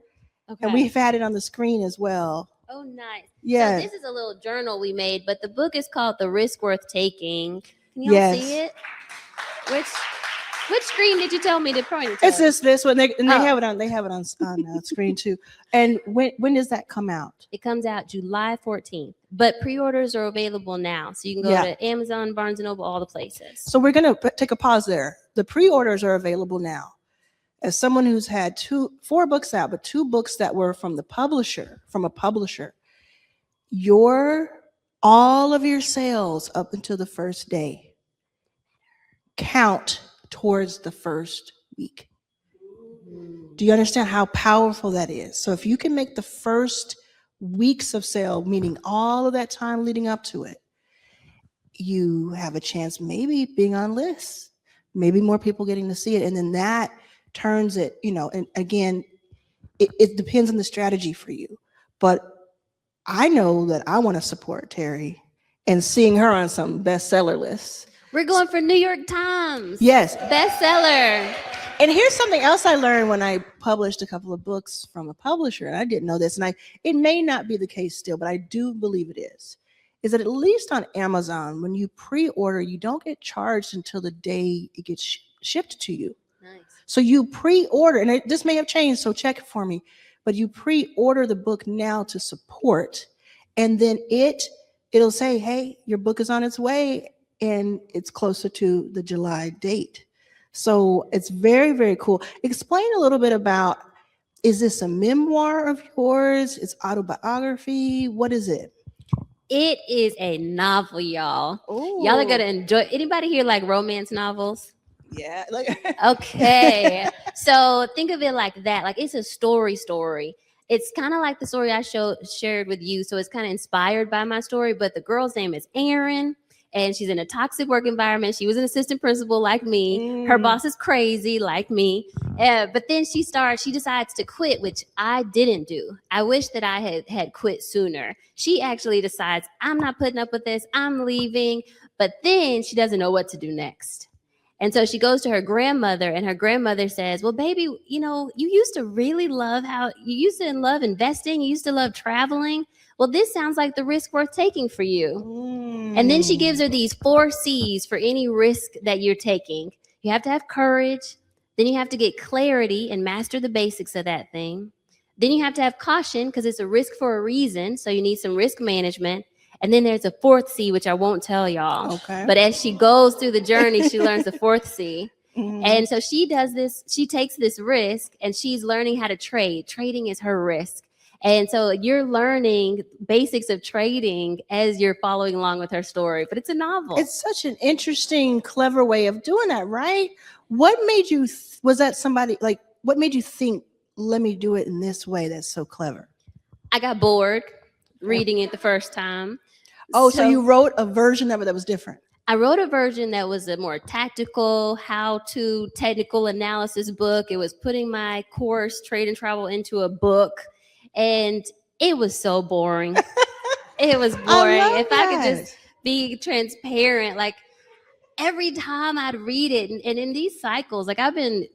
Okay. And we've had it on the screen as well. Oh, nice. Yeah. So this is a little journal we made, but the book is called The Risk Worth Taking. Can you all see it? Which screen did you tell me to point it to? It's this one. They have it on screen too. And when does that come out? It comes out July 14th, but pre-orders are available now. So you can go to Amazon, Barnes & Noble, all the places. So we're going to take a pause there. The pre-orders are available now. As someone who's had 4 books out, but 2 books that were from a publisher, all of your sales up until the first day count towards the first week. Do you understand how powerful that is? So if you can make the first weeks of sale, meaning all of that time leading up to it, you have a chance maybe being on lists, maybe more people getting to see it. And then that turns it, and again, it depends on the strategy for you. But I know that I want to support Teri and seeing her on some bestseller lists. We're going for New York Times. Yes. Bestseller. And here's something else I learned when I published a couple of books from a publisher, and I didn't know this, and it may not be the case still, but I do believe it is that at least on Amazon, when you pre-order, you don't get charged until the day it gets shipped to you. Nice. So you pre-order, and this may have changed, so check it for me, but you pre-order the book now to support, and then it'll say, hey, your book is on its way, and it's closer to the July date. So it's very, very cool. Explain a little bit about, Is this a memoir of yours? It's autobiography? What is it? It is a novel, y'all. Y'all are gonna enjoy. Anybody here like romance novels? Yeah. Okay. So think of it like that. Like it's a story. It's kind of like the story I shared with you. So it's kind of inspired by my story. But the girl's name is Erin, and she's in a toxic work environment. She was an assistant principal like me. Her boss is crazy like me. But then she decides to quit, which I didn't do. I wish that I had quit sooner. She actually decides, I'm not putting up with this. I'm leaving. But then she doesn't know what to do next. And so she goes to her grandmother, and her grandmother says, well, baby, you used to really love love investing. You used to love traveling. Well, this sounds like the risk worth taking for you. And then she gives her these 4 C's for any risk that you're taking. You have to have courage. Then you have to get clarity and master the basics of that thing. Then you have to have caution because it's a risk for a reason. So you need some risk management. And then there's a 4th C, which I won't tell y'all. Okay. But as she goes through the journey, she learns the 4th C. And so she does this, she takes this risk and she's learning how to trade. Trading is her risk. And so you're learning basics of trading as you're following along with her story, but it's a novel. It's such an interesting, clever way of doing that, right? What made you, was that somebody, like, what made you think, let me do it in this way that's so clever? I got bored reading it the first time. Oh, so you wrote a version of it that was different. I wrote a version that was a more tactical, how-to, technical analysis book. It was putting my course, Trade and Travel, into a book. And it was so boring. It was boring. If I could just be transparent, like every time I'd read it, and in these cycles, like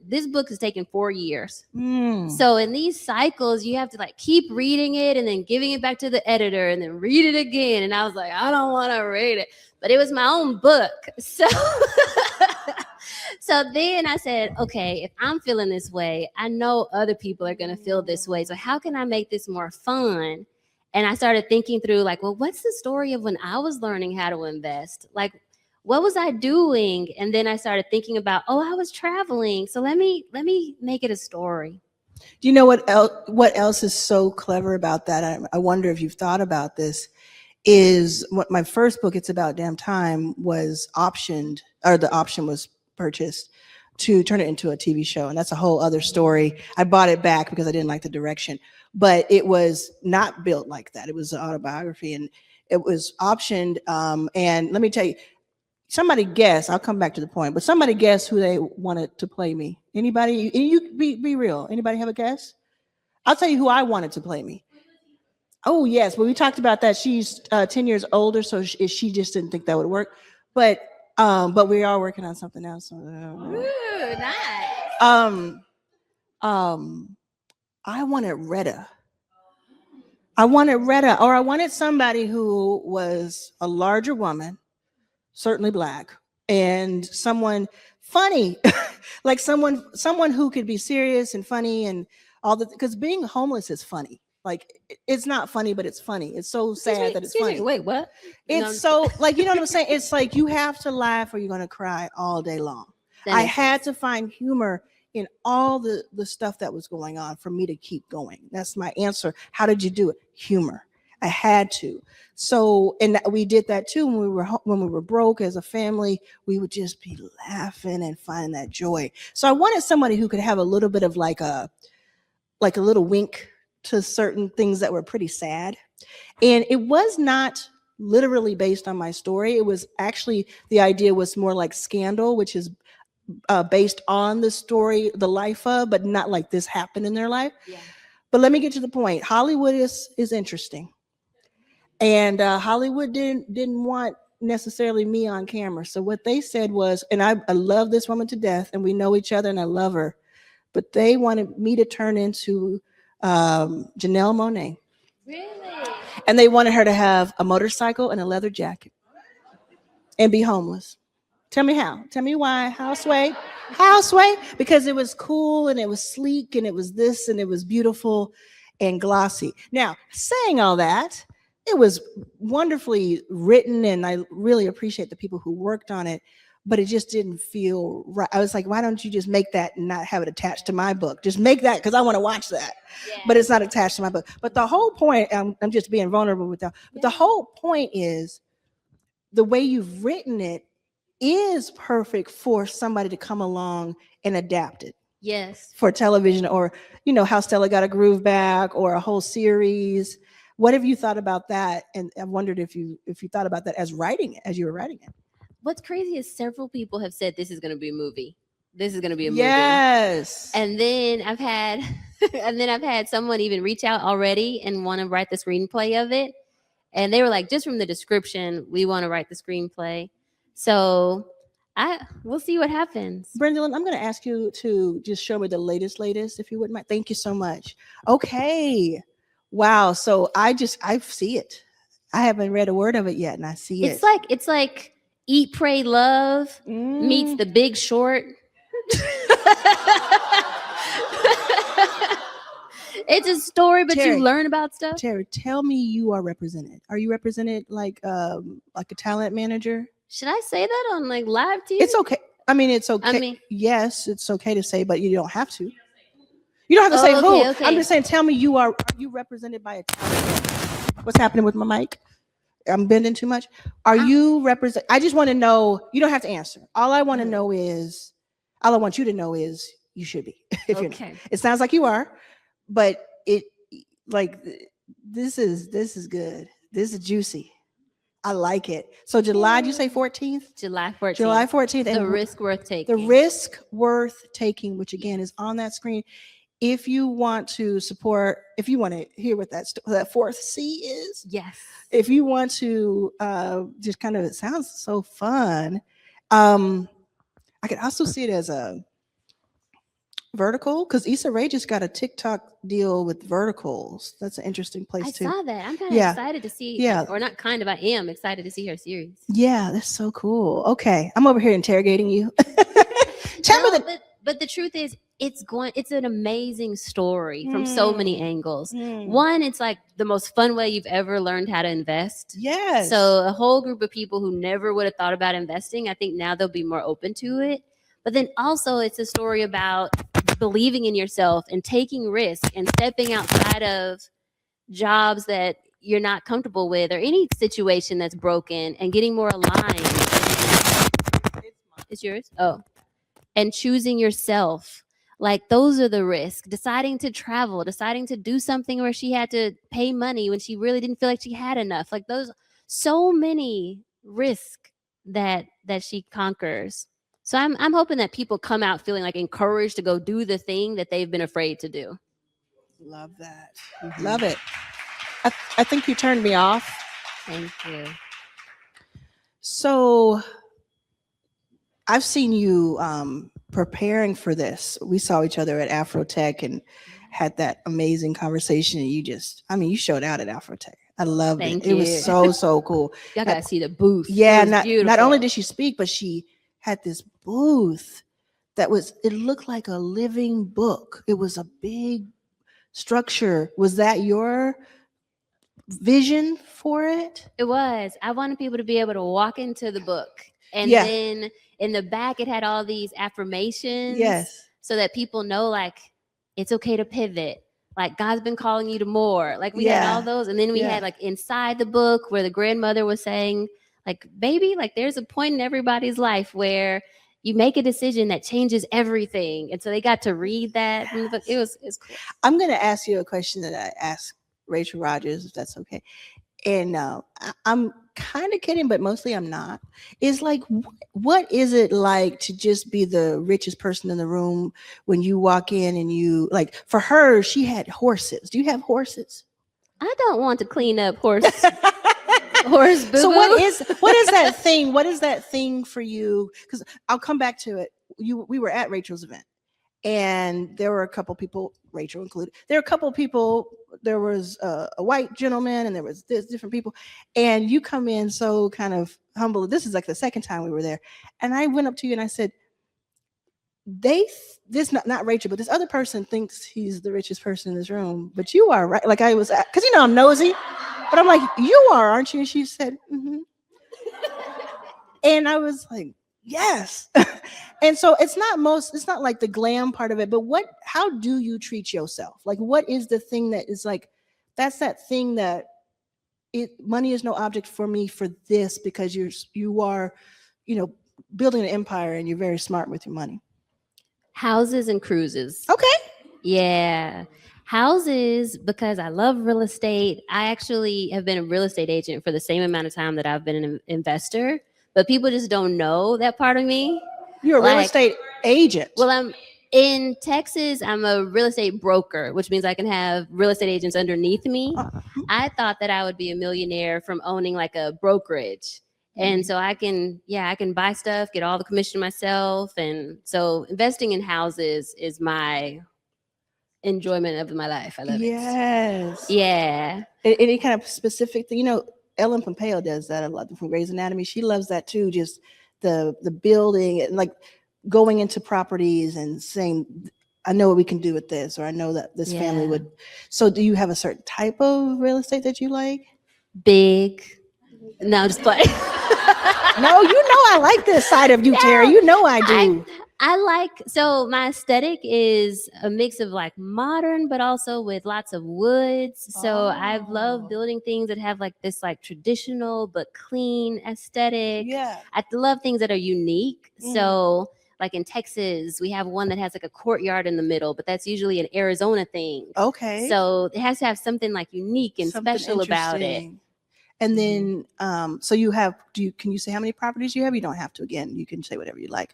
this book has taken 4 years. So in these cycles, you have to like keep reading it and then giving it back to the editor and then read it again. And I was like, I don't want to read it, but it was my own book. So, so then I said, okay, if I'm feeling this way, I know other people are going to feel this way. So how can I make this more fun? And I started thinking through like, well, what's the story of when I was learning how to invest? Like, what was I doing? And then I started thinking about, I was traveling. So let me make it a story. Do you know what else is so clever about that? I wonder if you've thought about this. Is what my first book, It's About Damn Time, was optioned, or the option was purchased to turn it into a TV show. And that's a whole other story. I bought it back because I didn't like the direction, but it was not built like that. It was an autobiography and it was optioned. And let me tell you, somebody guess, I'll come back to the point, but somebody guess who they wanted to play me. Anybody? You be real. Anybody have a guess? I'll tell you who I wanted to play me. Oh, yes. Well, we talked about that. She's 10 years older, so she just didn't think that would work. But we are working on something else. So, Ooh, nice. I wanted Retta. Or I wanted somebody who was a larger woman, certainly Black, and someone funny, like someone who could be serious and funny and all the, because being homeless is funny. Like it's not funny, but it's funny. It's so sad that it's funny. Wait, what? It's so like, you know what I'm saying? It's like you have to laugh or you're going to cry all day long. I had to find humor in all the stuff that was going on for me to keep going. That's my answer. How did you do it? Humor. I had to. So, and we did that too when we were broke as a family. We would just be laughing and finding that joy. So I wanted somebody who could have a little bit of like a little wink to certain things that were pretty sad. And it was not literally based on my story. It was actually, the idea was more like Scandal, which is based on the story, the life of, but not like this happened in their life. Yeah. But let me get to the point. Hollywood is interesting. And Hollywood didn't want necessarily me on camera. So what they said was, and I love this woman to death and we know each other and I love her, but they wanted me to turn into Janelle Monáe. Really? And they wanted her to have a motorcycle and a leather jacket and be homeless. Tell me how. Tell me why. Houseway. Because it was cool and it was sleek and it was this and it was beautiful and glossy. Now, saying all that, it was wonderfully written and I really appreciate the people who worked on it. but it just didn't feel right. I was like, why don't you just make that and not have it attached to my book? Just make that, because I want to watch that, but it's not attached to my book. But the whole point, I'm just being vulnerable with that. But the whole point is the way you've written it is perfect for somebody to come along and adapt it. Yes. For television, or How Stella Got a Groove Back, or a whole series. What have you thought about that? And I wondered if you thought about that as you were writing it. What's crazy is several people have said this is going to be a movie. This is going to be a movie. Yes. And then I've had someone even reach out already and want to write the screenplay of it. And they were like, just from the description, we want to write the screenplay. So we'll see what happens. Brendolyn, I'm going to ask you to just show me the latest, if you wouldn't mind. Thank you so much. Okay. Wow. So I see it. I haven't read a word of it yet, and I see it. It's like Eat, Pray, Love meets The Big Short. It's a story, but Teri, you learn about stuff. Teri, tell me you are represented. Are you represented like a talent manager? Should I say that on like live TV? It's okay. I mean, it's okay. Yes, it's okay to say, but you don't have to. You don't have to say who. Okay. I'm just saying, tell me are you represented by a talent manager? What's happening with my mic? I'm bending too much. Are you represent? I just want to know. You don't have to answer. All I want to know is, all I want you to know is you should be. If you're not. It sounds like you are, but this is good. This is juicy. I like it. So July, did you say 14th? July 14th. July 14th. The risk worth taking. The risk worth taking, which again is on that screen. If you want to support, if you want to hear what that fourth C is. Yes. If you want to just kind of, it sounds so fun. I could also see it as a vertical, because Issa Rae just got a TikTok deal with verticals. That's an interesting place too. I saw that. I'm kind of excited to see. Yeah. Or not kind of. I am excited to see her series. Yeah, that's so cool. Okay, I'm over here interrogating you. But the truth is, it's an amazing story from so many angles. One, it's like the most fun way you've ever learned how to invest. Yes. So a whole group of people who never would have thought about investing, I think now they'll be more open to it. But then also it's a story about believing in yourself and taking risks and stepping outside of jobs that you're not comfortable with, or any situation that's broken, and getting more aligned. It's yours? Oh. And choosing yourself. Like, those are the risks. Deciding to travel, deciding to do something where she had to pay money when she really didn't feel like she had enough. Like, those, so many risks that she conquers. So I'm hoping that people come out feeling like encouraged to go do the thing that they've been afraid to do. Love that. Love it. I think you turned me off. Thank you. So I've seen you preparing for this. We saw each other at Afrotech and had that amazing conversation. And you showed out at Afrotech. I loved it. It was so cool. Y'all gotta see the booth. Yeah, not only did she speak, but she had this booth it looked like a living book. It was a big structure. Was that your vision for it? It was. I wanted people to be able to walk into the book, and then in the back it had all these affirmations. Yes. So that people know, like, it's okay to pivot. Like, God's been calling you to more. Like, we had all those, and then we had like inside the book where the grandmother was saying, like, baby, like, there's a point in everybody's life where you make a decision that changes everything. And so they got to read that in the book. It was cool. I'm going to ask you a question that I asked Rachel Rogers, if that's okay. And I'm kind of kidding, but mostly I'm not. Is like, what is it like to just be the richest person in the room when you walk in and you, like, for her, she had horses. Do you have horses? I don't want to clean up horse boo-boo. So what is that thing? What is that thing for you? Because I'll come back to it. We were at Rachel's event, and there were a couple people, Rachel included. There were a couple people. There was a white gentleman, and there was different people. And you come in so kind of humble. This is like the second time we were there, and I went up to you and I said, not Rachel, but this other person thinks he's the richest person in this room, but you are, right? Like, I was, because I'm nosy, but I'm like, you are, aren't you? And she said, mm-hmm. And I was like, Yes. And so it's not like the glam part of it, but how do you treat yourself? Like, what is the thing that is like, that's that thing that money is no object for me for this, because you are, building an empire and you're very smart with your money. Houses and cruises. Okay. Yeah. Houses, because I love real estate. I actually have been a real estate agent for the same amount of time that I've been an investor, but people just don't know that part of me. You're a real estate agent. Well, I'm in Texas. I'm a real estate broker, which means I can have real estate agents underneath me. I thought that I would be a millionaire from owning like a brokerage. And so I can buy stuff, get all the commission myself. And so investing in houses is my enjoyment of my life. I love it. Yes. Yeah. Any kind of specific thing, Ellen Pompeo does that a lot from Grey's Anatomy. She loves that too. Just the building and like going into properties and saying, I know what we can do with this, or I know that this family would. So do you have a certain type of real estate that you like? Big. No, just play. No, I like this side of you, Teri. I do. I like, so my aesthetic is a mix of like modern, but also with lots of woods. So I love building things that have like this like traditional but clean aesthetic. Yeah. I love things that are unique. So like in Texas, we have one that has like a courtyard in the middle, but that's usually an Arizona thing. Okay. So it has to have something like unique and special about it. And then, so you have, can you say how many properties you have? You don't have to, again, you can say whatever you like.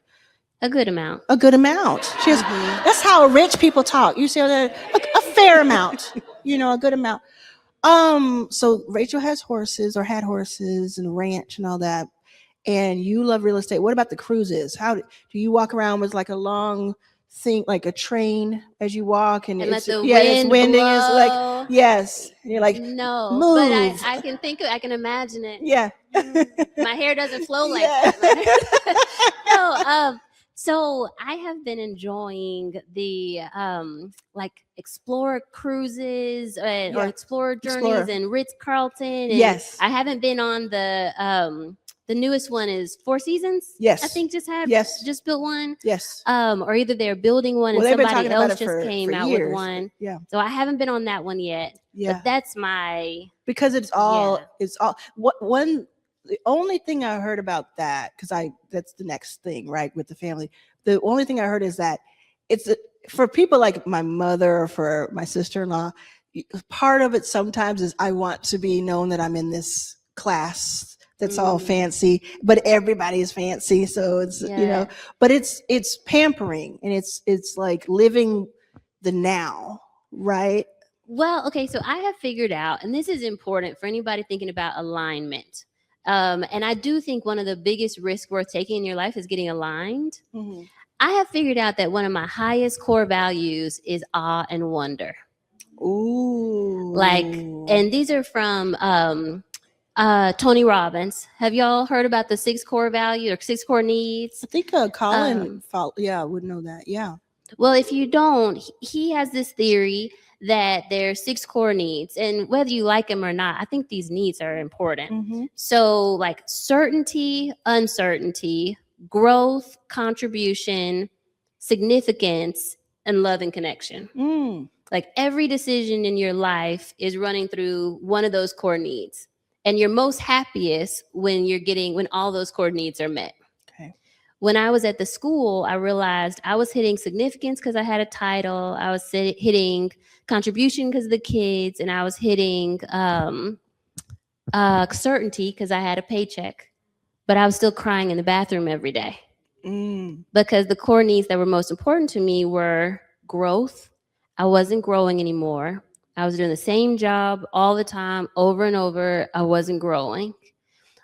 A good amount. A good amount. That's how rich people talk. You say a fair amount, a good amount. So Rachel has horses, or had horses and ranch and all that. And you love real estate. What about the cruises? How do you walk around with like a long thing, like a train as you walk, and it's it's winding, blow. It's like, yes. And you're like, no, move. but I can imagine it. Yeah. My hair doesn't flow like that. No, so I have been enjoying the like Explorer cruises or Explorer journeys and Ritz-Carlton. Yes. I haven't been on the newest one is Four Seasons. Yes. I think just built one. Yes. Or either they're building one and somebody else just came out with one. Yeah. So I haven't been on that one yet. Yeah. But that's my, because the only thing I heard about that, because that's the next thing, right, with the family. The only thing I heard is that for people like my mother or for my sister-in-law, part of it sometimes is I want to be known that I'm in this class that's all fancy, but everybody is fancy. So it's, but it's pampering, and it's like living the now, right? Well, okay, so I have figured out, and this is important for anybody thinking about alignment. And I do think one of the biggest risks worth taking in your life is getting aligned. Mm-hmm. I have figured out that one of my highest core values is awe and wonder. Ooh. And these are from Tony Robbins. Have y'all heard about the 6 core value or 6 core needs? I think Colin, I would know that. Yeah. Well, if you don't, he has this theory that there are 6 core needs, and whether you like them or not, I think these needs are important. Mm-hmm. So like certainty, uncertainty, growth, contribution, significance, and love and connection. Like every decision in your life is running through one of those core needs. And you're most happiest when all those core needs are met. Okay. When I was at the school, I realized I was hitting significance because I had a title. I was hitting contribution because of the kids, and I was hitting certainty because I had a paycheck. But I was still crying in the bathroom every day because the core needs that were most important to me were growth. I wasn't growing anymore. I was doing the same job all the time, over and over. I wasn't growing.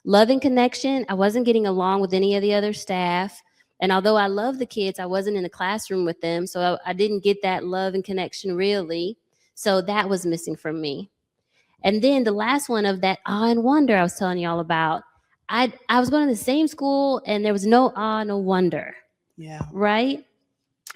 Love and connection. I wasn't getting along with any of the other staff. And although I love the kids, I wasn't in the classroom with them. So I didn't get that love and connection really. So that was missing from me. And then the last one of that awe and wonder I was telling y'all about, I was going to the same school and there was no awe, no wonder. Yeah. Right?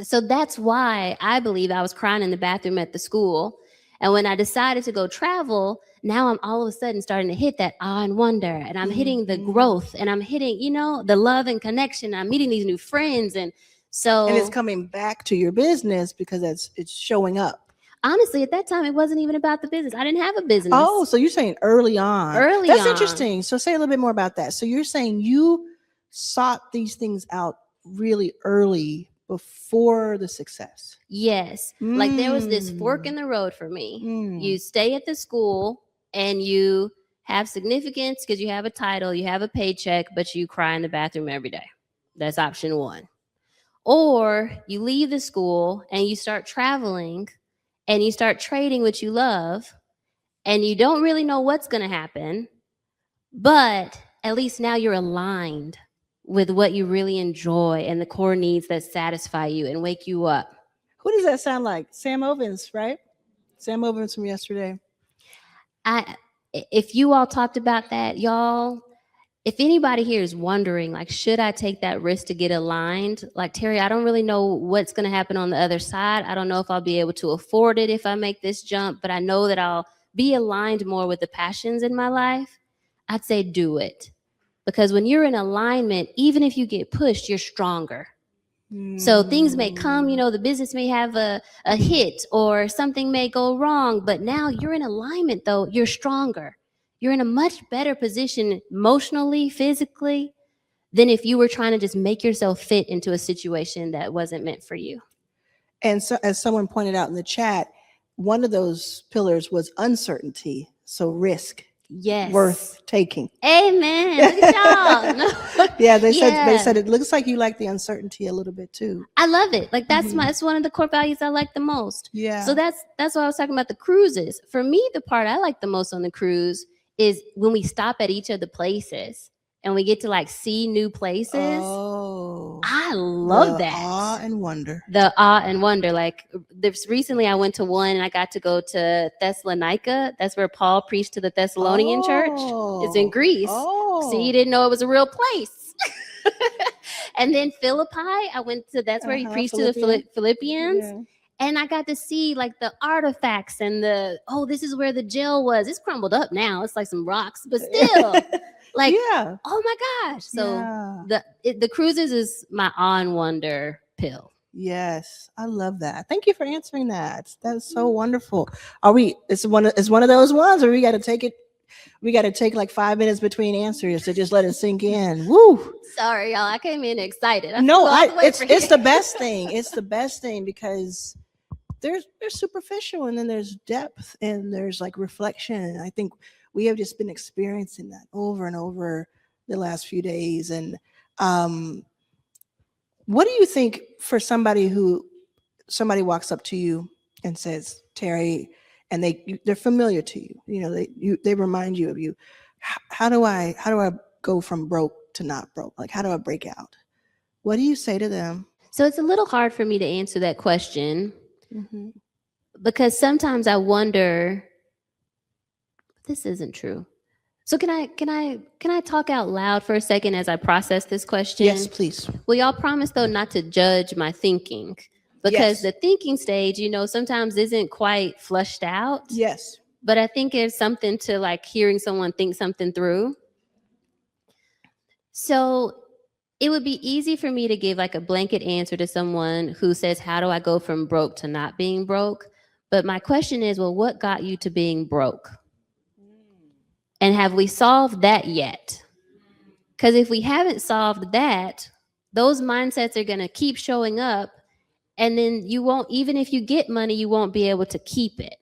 So that's why I believe I was crying in the bathroom at the school. And when I decided to go travel, now I'm all of a sudden starting to hit that awe and wonder, and I'm hitting the growth, and I'm hitting, the love and connection. I'm meeting these new friends. And so, and it's coming back to your business because it's showing up. Honestly, at that time, it wasn't even about the business. I didn't have a business. Oh, so you're saying early on. That's interesting. So say a little bit more about that. So you're saying you sought these things out really early before the success. Yes. Like there was this fork in the road for me. You stay at the school and you have significance because you have a title, you have a paycheck, but you cry in the bathroom every day. That's option one. Or you leave the school and you start traveling and you start trading what you love and you don't really know what's going to happen, but at least now you're aligned with what you really enjoy and the core needs that satisfy you and wake you up. Who does that sound like? Sam Ovens, right? Sam Ovens from yesterday. If you all talked about that, y'all, if anybody here is wondering, like, should I take that risk to get aligned? Like, Teri, I don't really know what's going to happen on the other side. I don't know if I'll be able to afford it if I make this jump, but I know that I'll be aligned more with the passions in my life. I'd say do it. Because when you're in alignment, even if you get pushed, you're stronger. So things may come, the business may have a hit or something may go wrong, but now you're in alignment though, you're stronger. You're in a much better position emotionally, physically, than if you were trying to just make yourself fit into a situation that wasn't meant for you. And so as someone pointed out in the chat, one of those pillars was uncertainty. So risk. Yes. Worth taking. Amen. Look at y'all. Yeah, they said it looks like you like the uncertainty a little bit too. I love it. Like that's that's one of the core values I like the most. Yeah. So that's why I was talking about the cruises. For me, the part I like the most on the cruise is when we stop at each of the places and we get to like see new places. Oh, I love that. Awe and wonder. The awe and wonder. Like recently I went to one and I got to go to Thessalonica. That's where Paul preached to the Thessalonian church. It's in Greece. Oh. So you didn't know it was a real place. And then Philippi, I went to, that's where he preached to the Philippians. Yeah. And I got to see like the artifacts and this is where the jail was. It's crumbled up now. It's like some rocks, but still like, oh my gosh. So the cruises is my awe and wonder pill. Yes, I love that. Thank you for answering that. That's so wonderful. It's one of those ones where we got to take it. We got to take like 5 minutes between answers to just let it sink in. Woo. Sorry, y'all. I came in excited. It's the best thing. It's the best thing because there's superficial and then there's depth and there's like reflection. I think we have just been experiencing that over and over the last few days. And what do you think for somebody walks up to you and says, Teri, and they're familiar to you, they remind you of you. How do I go from broke to not broke? Like, how do I break out? What do you say to them? So it's a little hard for me to answer that question because sometimes I wonder, this isn't true. So can I talk out loud for a second as I process this question? Yes, please. Well, y'all promise though not to judge my thinking because the thinking stage, sometimes isn't quite flushed out. Yes. But I think it's something to like hearing someone think something through. So it would be easy for me to give like a blanket answer to someone who says, how do I go from broke to not being broke? But my question is, well, what got you to being broke? And have we solved that yet? Because if we haven't solved that, those mindsets are going to keep showing up. And then you won't, even if you get money, you won't be able to keep it.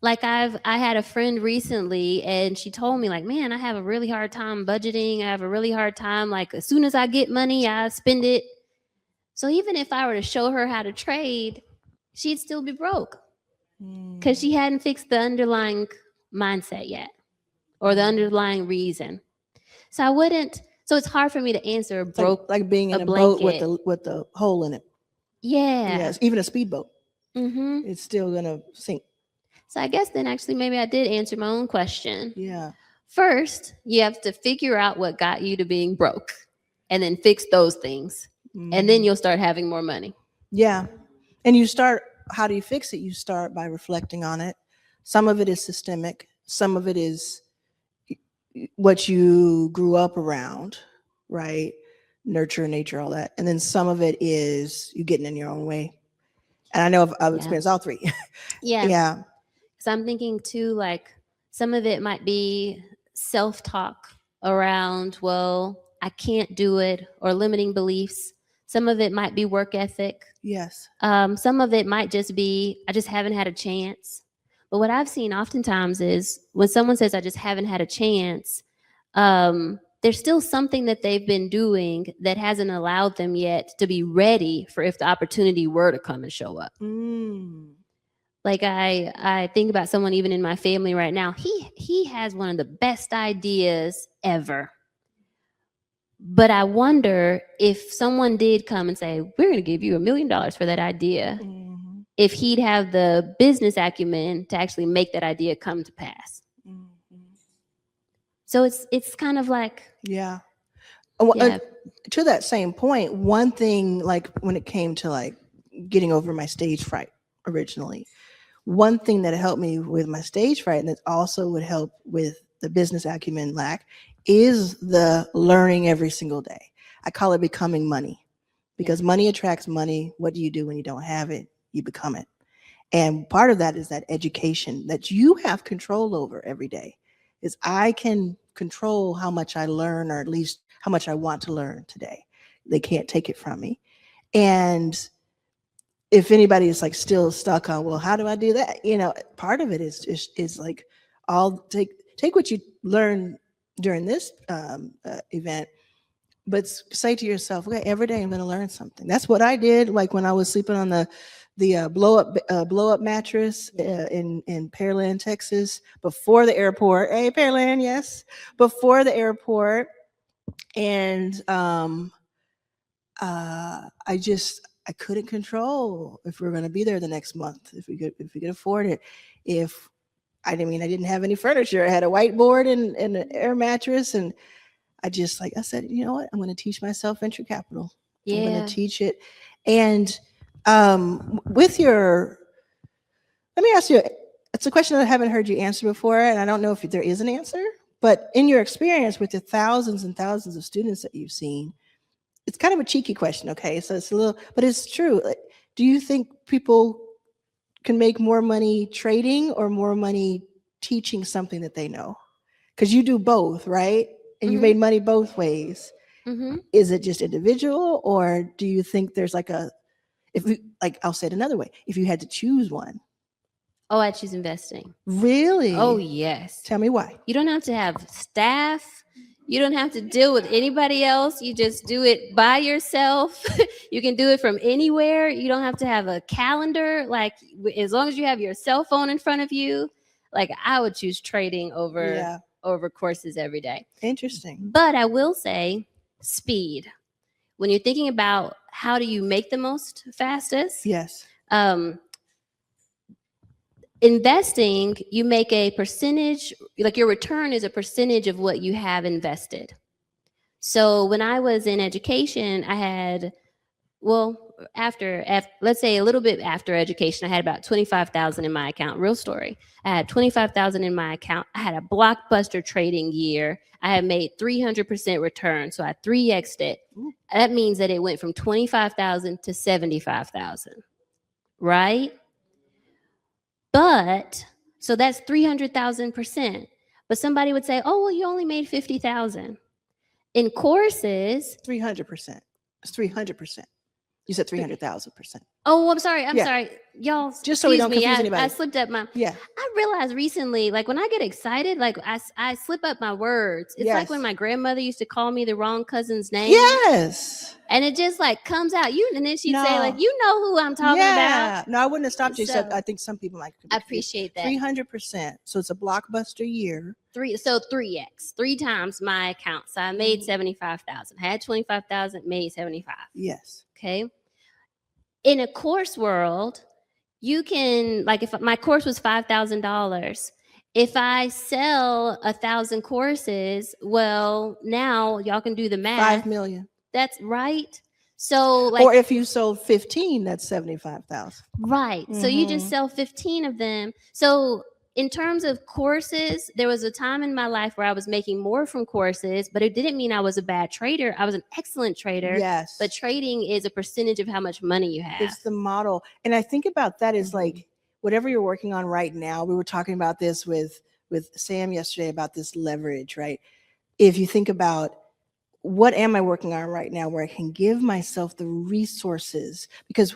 Like I had a friend recently and she told me like, man, I have a really hard time budgeting. I have a really hard time. Like as soon as I get money, I spend it. So even if I were to show her how to trade, she'd still be broke because she hadn't fixed the underlying mindset yet or the underlying reason. So it's hard for me to answer broke. Like being in a boat with the hole in it. Yeah. Yes, even a speedboat. It's still going to sink. So I guess then actually maybe I did answer my own question. Yeah. First, you have to figure out what got you to being broke and then fix those things. And then you'll start having more money. Yeah. And you start how do you fix it? You start by reflecting on it. Some of it is systemic. Some of it is what you grew up around, right? Nurture, nature, all that. And then some of it is you getting in your own way. And I know I've experienced all three. Yeah. Yeah. So I'm thinking too, like some of it might be self-talk around, well, I can't do it, or limiting beliefs. Some of it might be work ethic. Yes. Some of it might just be, I just haven't had a chance. But what I've seen oftentimes is when someone says, I just haven't had a chance, there's still something that they've been doing that hasn't allowed them yet to be ready for if the opportunity were to come and show up. Like I think about someone even in my family right now, he has one of the best ideas ever. But I wonder if someone did come and say, we're going to give you $1 million for that idea, if he'd have the business acumen to actually make that idea come to pass. So it's kind of like, yeah. Yeah. To that same point, one thing, like when it came to like getting over my stage fright originally, one thing that helped me with my stage fright, and that also would help with the business acumen lack, is the learning every single day. I call it becoming money, because money attracts money. What do you do when you don't have it? You become it. And part of that is that education that you have control over every day. Is I can control how much I learn, or at least how much I want to learn today. They can't take it from me. And if anybody is like still stuck on, well, how do I do that? You know, part of it is like, I'll take what you learn during this event, but say to yourself, okay, every day I'm going to learn something. That's what I did. Like when I was sleeping on the blow up mattress in Pearland, Texas, before the airport. Hey, Pearland, yes, before the airport. And I couldn't control if we were going to be there the next month, if we could afford it. I didn't have any furniture. I had a whiteboard and an air mattress, and I said, you know what? I'm going to teach myself venture capital. I'm going Yeah. to teach it. And let me ask you, it's a question that I haven't heard you answer before, and I don't know if there is an answer, but in your experience with the thousands and thousands of students that you've seen, it's kind of a cheeky question, okay? So it's a little, but it's true. Like, do you think people can make more money trading or more money teaching something that they know? Because you do both, right? And you made money both ways. Is it just individual, or do you think there's I'll say it another way, if you had to choose one? Oh, I choose investing. Really? Oh, yes. Tell me why. You don't have to have staff. You don't have to deal with anybody else. You just do it by yourself. You can do it from anywhere. You don't have to have a calendar. Like, as long as you have your cell phone in front of you, like I would choose trading over courses every day. Interesting. But I will say speed. When you're thinking about how do you make the most fastest? Yes. Investing, you make a percentage, like your return is a percentage of what you have invested. So when I was in education, I had, after let's say a little bit after education, I had about 25,000 in my account. Real story. I had 25,000 in my account. I had a blockbuster trading year. I had made 300% return. So I 3x'd it. That means that it went from 25,000 to 75,000, right? But so that's 300,000%. But somebody would say, oh, well, you only made 50,000. In courses, 300%. It's 300%. You said 300,000%. Oh, I'm sorry. I'm Yeah. sorry. Y'all, Just so we don't excuse me. confuse anybody. I slipped up my. Yeah. I realized recently, like when I get excited, like I slip up my words. It's like when my grandmother used to call me the wrong cousin's name. Yes. And it just like comes out. And then she'd say, No. like, you know who I'm talking about. No, I wouldn't have stopped you. So- I think some people might. I appreciate that. 300%. So it's a blockbuster year. 3x, 3 times my account. So I made 75,000. Had 25,000, made 75. Yes. Okay. In a course world, you can, like, if my course was $5,000, if I sell 1,000 courses, well, now y'all can do the math. 5 million. That's right. So like, or if you sold 15, that's 75,000. right. So you just Mhm. sell 15 of them. So in terms of courses, there was a time in my life where I was making more from courses, but it didn't mean I was a bad trader. I was an excellent trader. Yes. But trading is a percentage of how much money you have. It's the model. And I think about that is like whatever you're working on right now. We were talking about this with Sam yesterday about this leverage, right? If you think about what am I working on right now where I can give myself the resources, because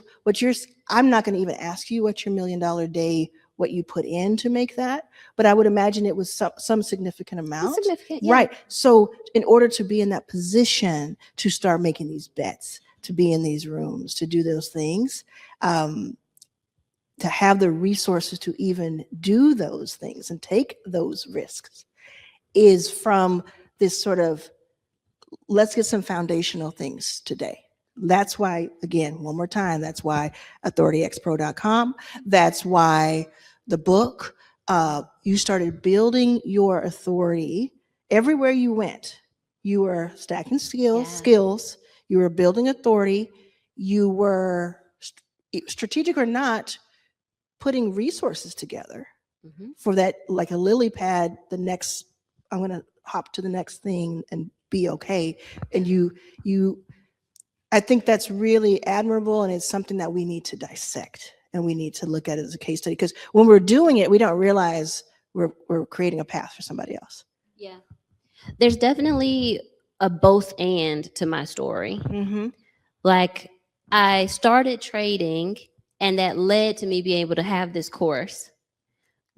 I'm not going to even ask you what your $1 million day, what you put in to make that, but I would imagine it was some significant amount. Significant, yeah. Right. So in order to be in that position to start making these bets, to be in these rooms, to do those things, to have the resources to even do those things and take those risks is from this sort of, let's get some foundational things today. That's why, again, one more time, that's why authorityxpro.com. That's why the book, you started building your authority everywhere you went. You were stacking skills, you were building authority, you were strategic or not, putting resources together for that, like a lily pad, the next, I'm going to hop to the next thing and be okay. And I think that's really admirable, and it's something that we need to dissect and we need to look at it as a case study, because when we're doing it, we don't realize we're creating a path for somebody else. Yeah. There's definitely a both and to my story. Like, I started trading and that led to me being able to have this course.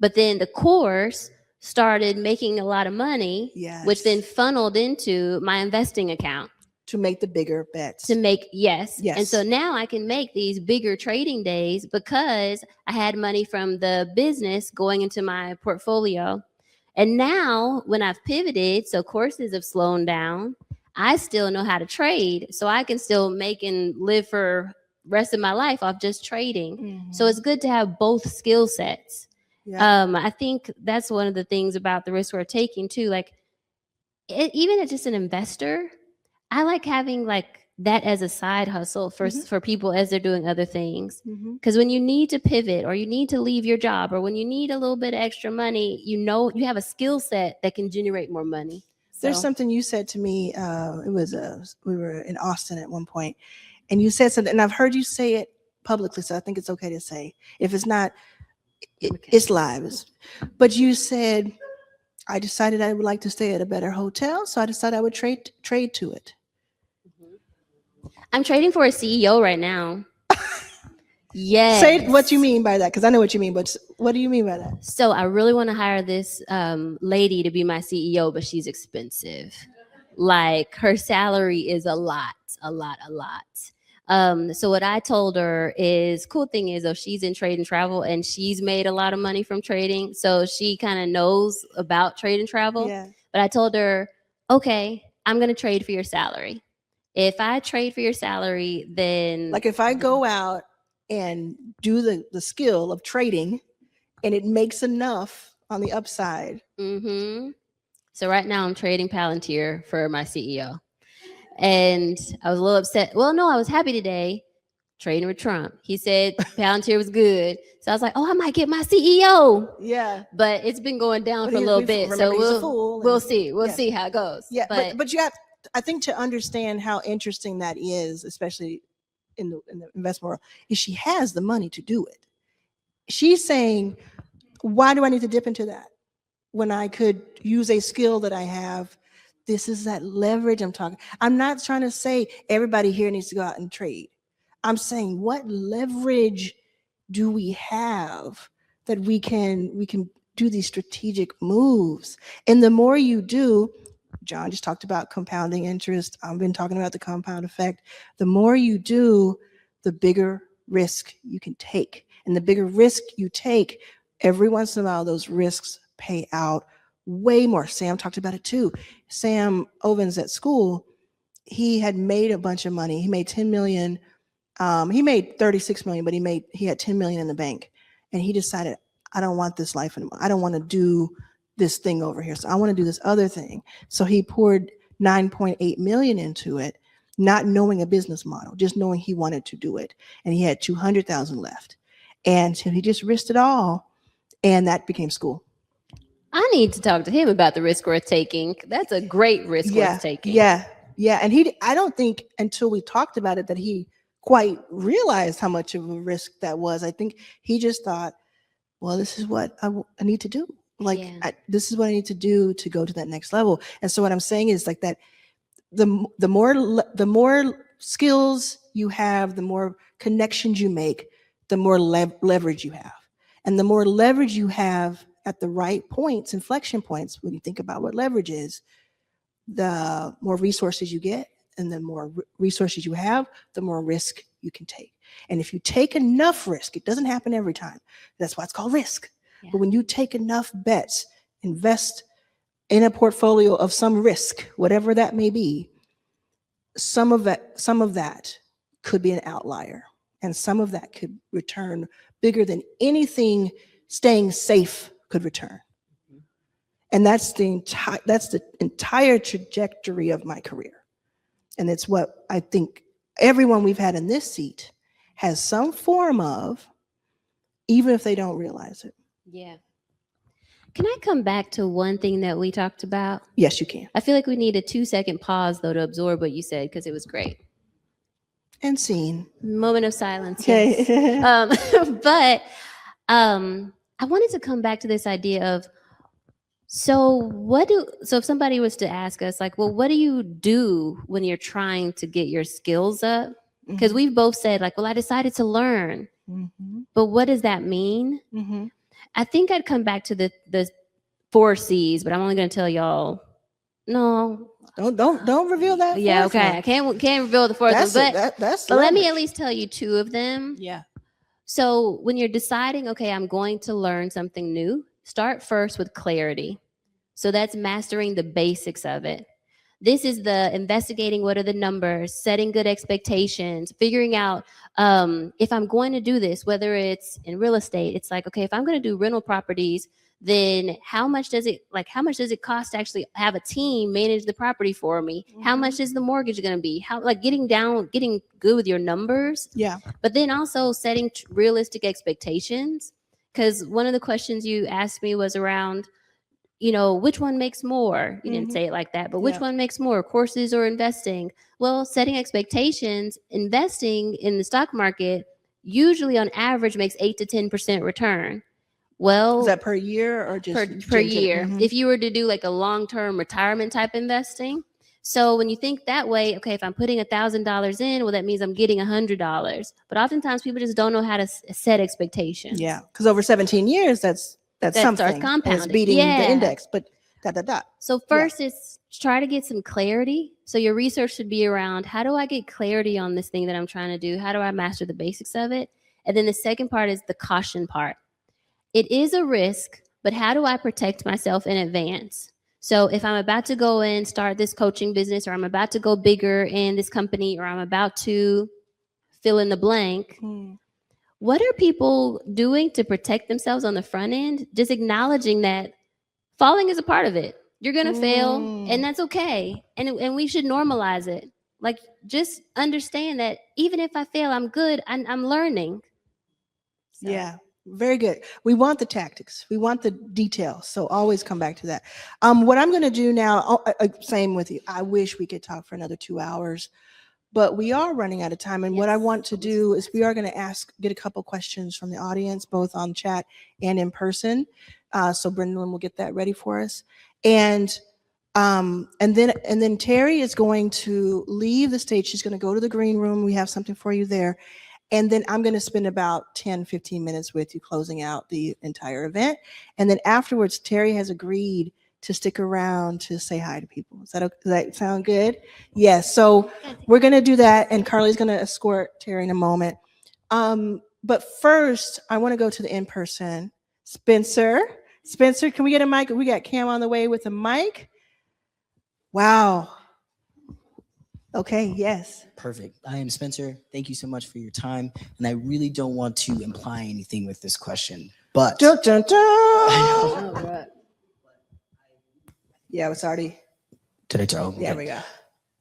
But then the course started making a lot of money, which then funneled into my investing account. To make the bigger bets. Yes. And so now I can make these bigger trading days because I had money from the business going into my portfolio. And now when I've pivoted, so courses have slowed down, I still know how to trade. So I can still make and live for rest of my life off just trading. So it's good to have both skill sets. I think that's one of the things about the risk we're taking too. Like, even as just an investor, I like having like that as a side hustle for people as they're doing other things. Because when you need to pivot or you need to leave your job or when you need a little bit of extra money, you know, you have a skill set that can generate more money. There's something you said to me. We were in Austin at one point, and you said something, and I've heard you say it publicly, so I think it's okay to say. If it's not, it's live. But you said, I decided I would like to stay at a better hotel, so I decided I would trade to it. I'm trading for a CEO right now. Yes. Say what you mean by that, because I know what you mean, but what do you mean by that? So I really want to hire this lady to be my CEO, but she's expensive. Like, her salary is a lot. So what I told her is, cool thing is though, she's in trade and travel and she's made a lot of money from trading. So she kind of knows about trade and travel. Yeah. But I told her, okay, I'm going to trade for your salary. If I trade for your salary, then Like, if I go out and do the skill of trading and it makes enough on the upside. So right now I'm trading Palantir for my CEO. And I was a little upset. Well, no, I was happy today trading with Trump. He said Palantir was good. So I was like, oh, I might get my CEO. Yeah. But it's been going down But for a little bit. So we'll see. We'll yeah. see how it goes. Yeah, but you have, I think, to understand how interesting that is, especially in the investment world, is she has the money to do it. She's saying, why do I need to dip into that when I could use a skill that I have? This is that leverage I'm talking. I'm not trying to say everybody here needs to go out and trade. I'm saying, what leverage do we have that we can do these strategic moves? And the more you do, John just talked about compounding interest. I've been talking about the compound effect. The more you do, the bigger risk you can take. And the bigger risk you take, every once in a while, those risks pay out way more. Sam talked about it too. Sam Ovens at Skool, he had made a bunch of money. He made 10 million. He made 36 million, but he had 10 million in the bank. And he decided, I don't want this life anymore. I don't want to do this thing over here. So I want to do this other thing. So he poured 9.8 million into it. not knowing a business model, just knowing he wanted to do it. And he had 200,000 left. And so he just risked it all. And that became Skool. I need to talk to him about the risk worth taking. That's a great risk worth taking. Yeah. And I don't think until we talked about it that he quite realized how much of a risk that was. I think he just thought, well, this is what I need to do. Like, this is what I need to do to go to that next level. And so what I'm saying is like that, the more skills you have, the more connections you make, the more leverage you have. And the more leverage you have at the right points, inflection points, when you think about what leverage is, the more resources you get, and the more resources you have, the more risk you can take. And if you take enough risk, it doesn't happen every time. That's why it's called risk. Yeah. But when you take enough bets, invest in a portfolio of some risk, whatever that may be, some of that could be an outlier, and some of that could return bigger than anything staying safe could return. And that's the entire trajectory of my career. And it's what I think everyone we've had in this seat has some form of, even if they don't realize it. Yeah. Can I come back to one thing that we talked about? Yes, you can. I feel like we need a 2-second pause, though, to absorb what you said, because it was great. And scene. Moment of silence. Okay. Yes. But I wanted to come back to this idea of, so if somebody was to ask us, like, well, what do you do when you're trying to get your skills up? Because we've both said, like, well, I decided to learn. But what does that mean? I think I'd come back to the 4 C's, but I'm only going to tell y'all, no. Don't reveal that. Yeah, okay. One. I can't reveal the 4th one, but let me at least tell you 2 of them. Yeah. So when you're deciding, okay, I'm going to learn something new, start first with clarity. So that's mastering the basics of it. This is the investigating what are the numbers, setting good expectations, figuring out if I'm going to do this, whether it's in real estate, it's like, okay, if I'm going to do rental properties, then how much does it cost to actually have a team manage the property for me? How much is the mortgage going to be? Getting good with your numbers. Yeah. But then also setting realistic expectations. Because one of the questions you asked me was around, which one makes more? You didn't say it like that, but which one makes more, courses or investing? Well, setting expectations, investing in the stock market usually on average makes 8 to 10% return. Well, is that per year or just per year? If you were to do like a long-term retirement type investing. So when you think that way, okay, if I'm putting $1,000 in, well, that means I'm getting $100. But oftentimes people just don't know how to set expectations. Yeah, because over 17 years, that's that something. starts compounding. It's beating the index, but . So first, it's try to get some clarity. So your research should be around, how do I get clarity on this thing that I'm trying to do? How do I master the basics of it? And then the second part is the caution part. It is a risk, but how do I protect myself in advance? So if I'm about to go and start this coaching business, or I'm about to go bigger in this company, or I'm about to fill in the blank, what are people doing to protect themselves on the front end? Just acknowledging that falling is a part of it. You're going to fail, and that's okay. And we should normalize it. Like, just understand that even if I fail, I'm good. I'm learning. So. Yeah. Very good. We want the tactics. We want the details. So always come back to that. What I'm going to do now, same with you. I wish we could talk for another 2 hours, but we are running out of time. And what I want to do is we are going to get a couple questions from the audience, both on chat and in person. So Brendan will get that ready for us. And then Teri is going to leave the stage. She's going to go to the green room. We have something for you there. And then I'm going to spend about 10, 15 minutes with you closing out the entire event. And then afterwards, Teri has agreed to stick around to say hi to people. Does that sound good? Yes. So we're going to do that. And Carly's going to escort Teri in a moment. But first, I want to go to the in-person. Spencer, can we get a mic? We got Cam on the way with a mic. Wow. Okay, yes. Perfect. I am Spencer. Thank you so much for your time. And I really don't want to imply anything with this question, but dun, dun, dun. I know. Yeah, it's already. Did I tell? There we go.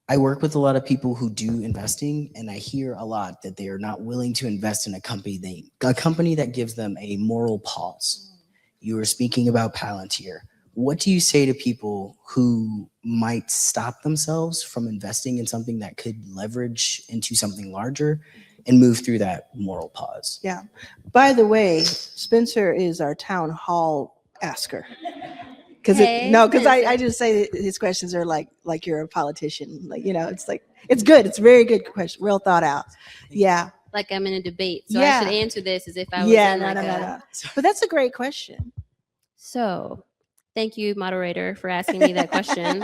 I work with a lot of people who do investing, and I hear a lot that they are not willing to invest in a company that gives them a moral pause. You were speaking about Palantir. What do you say to people who might stop themselves from investing in something that could leverage into something larger and move through that moral pause? Yeah. By the way, Spencer is our town hall asker. Because I just say that his questions are like you're a politician. Like, it's like, it's good. It's a very good question. Real thought out. Yeah. Like I'm in a debate. So Yeah. I should answer this as if I was Yeah, in no. But that's a great question. So thank you, moderator, for asking me that question.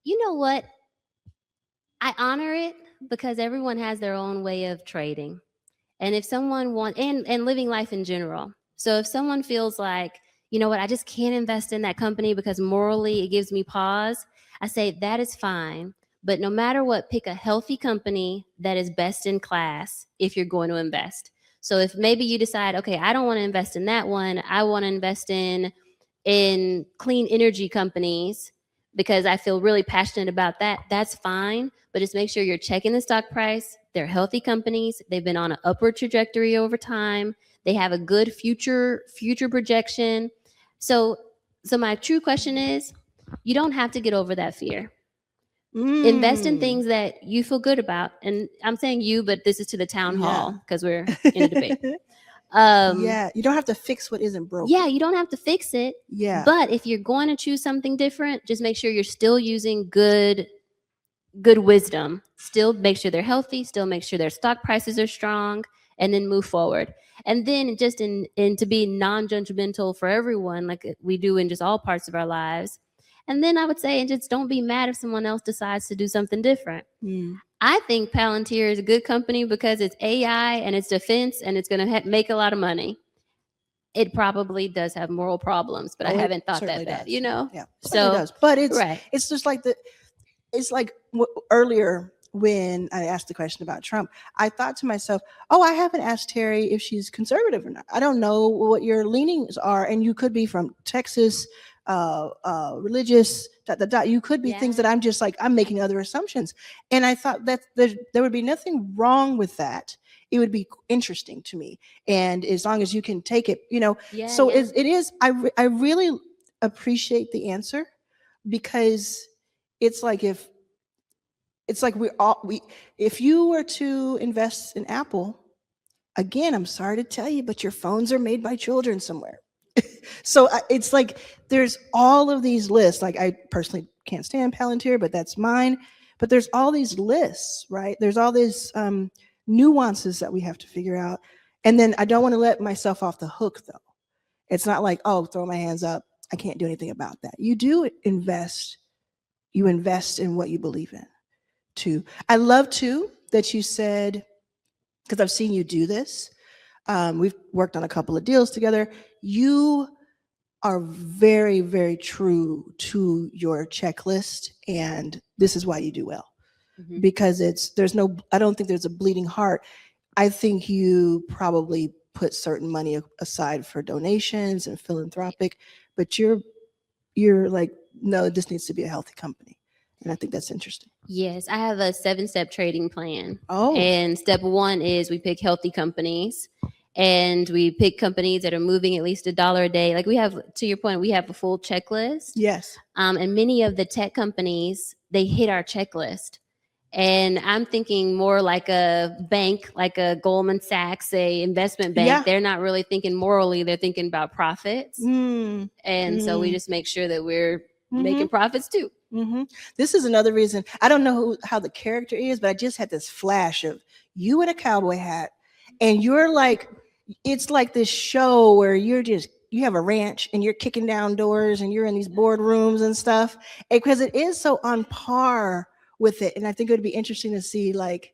You know what? I honor it because everyone has their own way of trading. And if someone wants, and living life in general. So if someone feels like, you know what, I just can't invest in that company because morally it gives me pause, I say that is fine. But no matter what, pick a healthy company that is best in class if you're going to invest. So if maybe you decide, okay, I don't want to invest in that one, I want to invest in clean energy companies because I feel really passionate about that, that's fine. But just make sure you're checking the stock price. They're healthy companies. They've been on an upward trajectory over time. They have a good future projection. So my true question is, you don't have to get over that fear. Invest in things that you feel good about. And I'm saying you, but this is to the town hall because we're in a debate. Yeah, you don't have to fix what isn't broken. Yeah, you don't have to fix it. Yeah. But if you're going to choose something different, just make sure you're still using good wisdom. Still make sure they're healthy, still make sure their stock prices are strong, and then move forward. And then just in to be non-judgmental for everyone, like we do in just all parts of our lives. And then I would say, and just don't be mad if someone else decides to do something different. I think Palantir is a good company because it's AI and it's defense and it's going to make a lot of money. It probably does have moral problems, but I haven't thought that bad, does. Yeah, So does. But it's right. it's just like earlier when I asked the question about Trump, I thought to myself, oh, I haven't asked Teri if she's conservative or not. I don't know what your leanings are, and you could be from Texas, religious, ... You could be things that I'm just like, I'm making other assumptions. And I thought that there would be nothing wrong with that. It would be interesting to me. And as long as you can take it, it is, I really appreciate the answer because it's like if you were to invest in Apple, again, I'm sorry to tell you, but your phones are made by children somewhere. So it's like there's all of these lists. Like I personally can't stand Palantir, but that's mine. But there's all these lists, right? There's all these nuances that we have to figure out. And then I don't want to let myself off the hook, though. It's not like, oh, throw my hands up. I can't do anything about that. You do invest. You invest in what you believe in, too. I love, too, that you said, because I've seen you do this. We've worked on a couple of deals together. You are very, very true to your checklist, and this is why you do well. Because I don't think there's a bleeding heart. I think you probably put certain money aside for donations and philanthropic, but you're like, no, this needs to be a healthy company. And I think that's interesting. Yes, I have a 7-step trading plan. Oh. And step 1 is we pick healthy companies. And we pick companies that are moving at least $1 a day. Like we have, to your point, we have a full checklist. Yes. And many of the tech companies, they hit our checklist. And I'm thinking more like a bank, like a Goldman Sachs, a investment bank. Yeah. They're not really thinking morally, they're thinking about profits. And so we just make sure that we're making profits too. This is another reason. I don't know how the character is, but I just had this flash of you in a cowboy hat, and you're like, it's like this show where you have a ranch and you're kicking down doors and you're in these boardrooms and stuff, because it is so on par with it. And I think it would be interesting to see like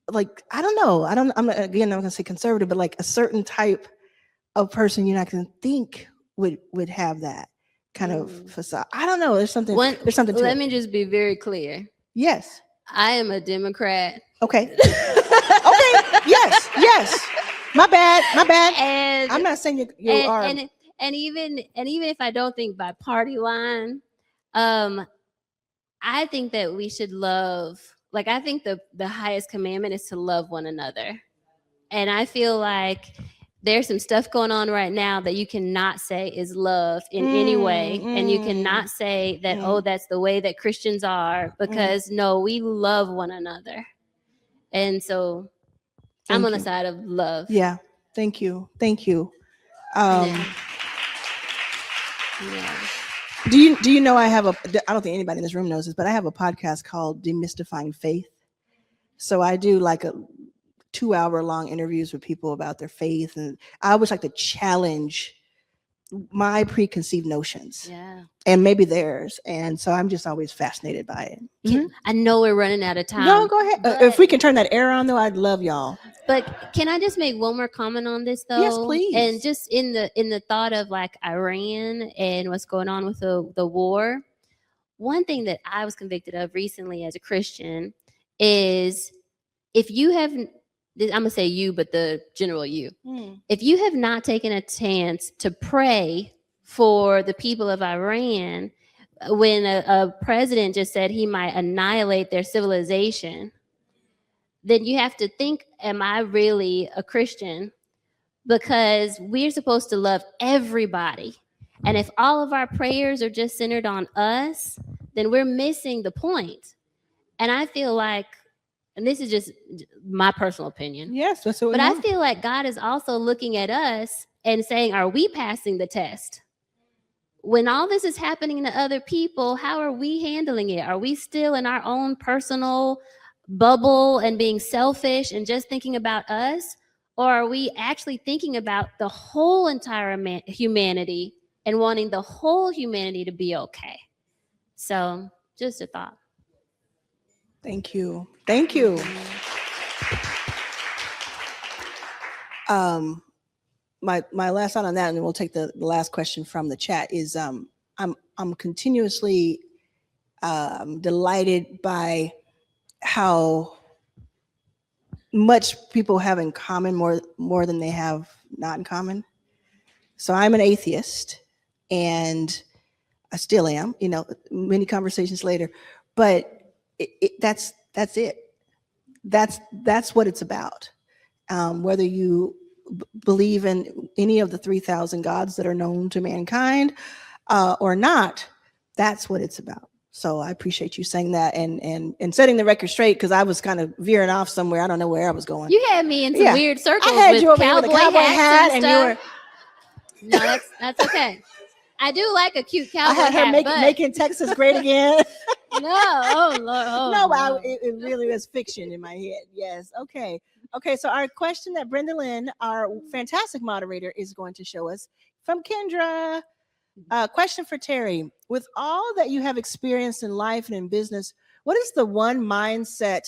I don't know. I'm not gonna say conservative, but like a certain type of person you're not gonna think would have that kind of facade. I don't know. There's something to Let it. me just be very clear. Yes. I am a Democrat. Okay. Okay. Yes. My bad. And I'm not saying you are. And even if I don't think by party line, I think that we should love, like, I think the highest commandment is to love one another. And I feel like there's some stuff going on right now that you cannot say is love in any way. And you cannot say that, oh, that's the way that Christians are, because no, we love one another. And so I'm on the side of love. Yeah. Thank you. Thank you. Yeah. Do you know I don't think anybody in this room knows this, but I have a podcast called Demystifying Faith. So I do like a 2-hour-long interviews with people about their faith, and I always like to challenge my preconceived notions, and maybe theirs, and so I'm just always fascinated by it. I know we're running out of time. No, go ahead. If we can turn that air on, though, I'd love y'all. But can I just make one more comment on this, though? Yes, please. And just in the thought of like Iran and what's going on with the war, one thing that I was convicted of recently as a Christian is, if you have, I'm gonna say you, but the general you, if you have not taken a chance to pray for the people of Iran, when a president just said he might annihilate their civilization, then you have to think, am I really a Christian? Because we're supposed to love everybody. And if all of our prayers are just centered on us, then we're missing the point. And I feel like, and this is just my personal opinion. Yes, that's what. But I feel like God is also looking at us and saying, are we passing the test? When all this is happening to other people, how are we handling it? Are we still in our own personal bubble and being selfish and just thinking about us? Or are we actually thinking about the whole entire humanity and wanting the whole humanity to be okay? So just a thought. Thank you. Thank you. My last thought on that, and then we'll take the last question from the chat, is I'm continuously delighted by how much people have in common, more than they have not in common. So I'm an atheist, and I still am, many conversations later, but that's it. That's what it's about. Whether you believe in any of the 3,000 gods that are known to mankind or not, that's what it's about. So I appreciate you saying that and setting the record straight, because I was kind of veering off somewhere. I don't know where I was going. You had me in some weird circles. I had with you over here with a cowboy hats hat, and you were. No, that's okay. I do like a cute cowboy I had her hat, making Texas great again. No, oh Lord, oh, No, but Lord. it really was fiction in my head. Yes. Okay. So our question that Brenda Lynn, our fantastic moderator, is going to show us from Kendra. Question for Teri. With all that you have experienced in life and in business, what is the one mindset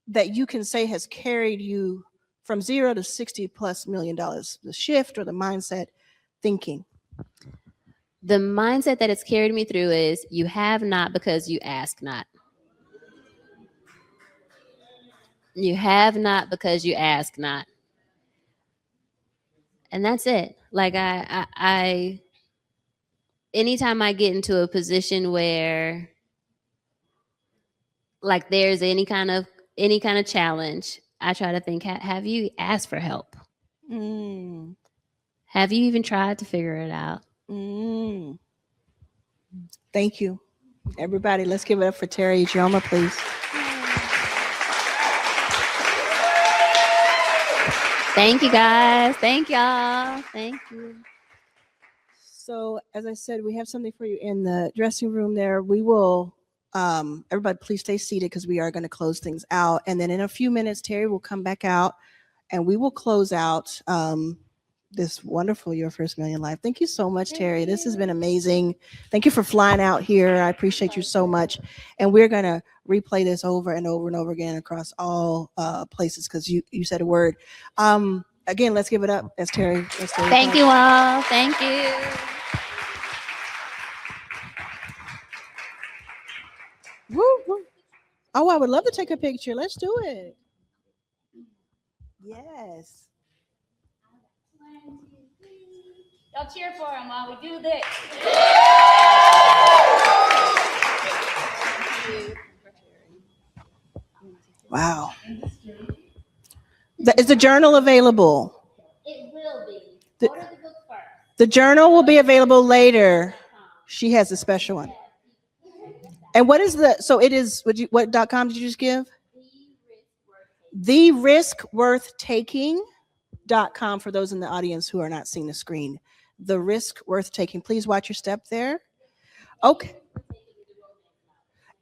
that you can say has carried you from $0 to $60+ million? The shift or the mindset thinking? The mindset that it's carried me through is, you have not because you ask not. You have not because you ask not. And that's it. Like I anytime I get into a position where like there's any kind of challenge, I try to think, have you asked for help? Have you even tried to figure it out? Thank you. Everybody, let's give it up for Teri Ijeoma, please. Thank you, guys. Thank y'all. Thank you. So, as I said, we have something for you in the dressing room there. We will, everybody, please stay seated, because we are going to close things out. And then in a few minutes, Teri will come back out and we will close out this wonderful Your First Million Life. Thank you so much, Teri. This has been amazing. Thank you for flying out here. I appreciate you so much. And we're going to replay this over and over and over again across all places, because you said a word. Again, let's give it up as Teri. Thank you all. Thank you. Woo, woo. Oh, I would love to take a picture. Let's do it. Yes. Y'all cheer for him while we do this. Wow. Is the journal available? It will be. The- Order the book first. The journal will be available later. She has a special one. And what is so it is, what.com did you just give? TheRiskWorthTaking.com for those in the audience who are not seeing the screen. The Risk Worth Taking. Please watch your step there. Okay.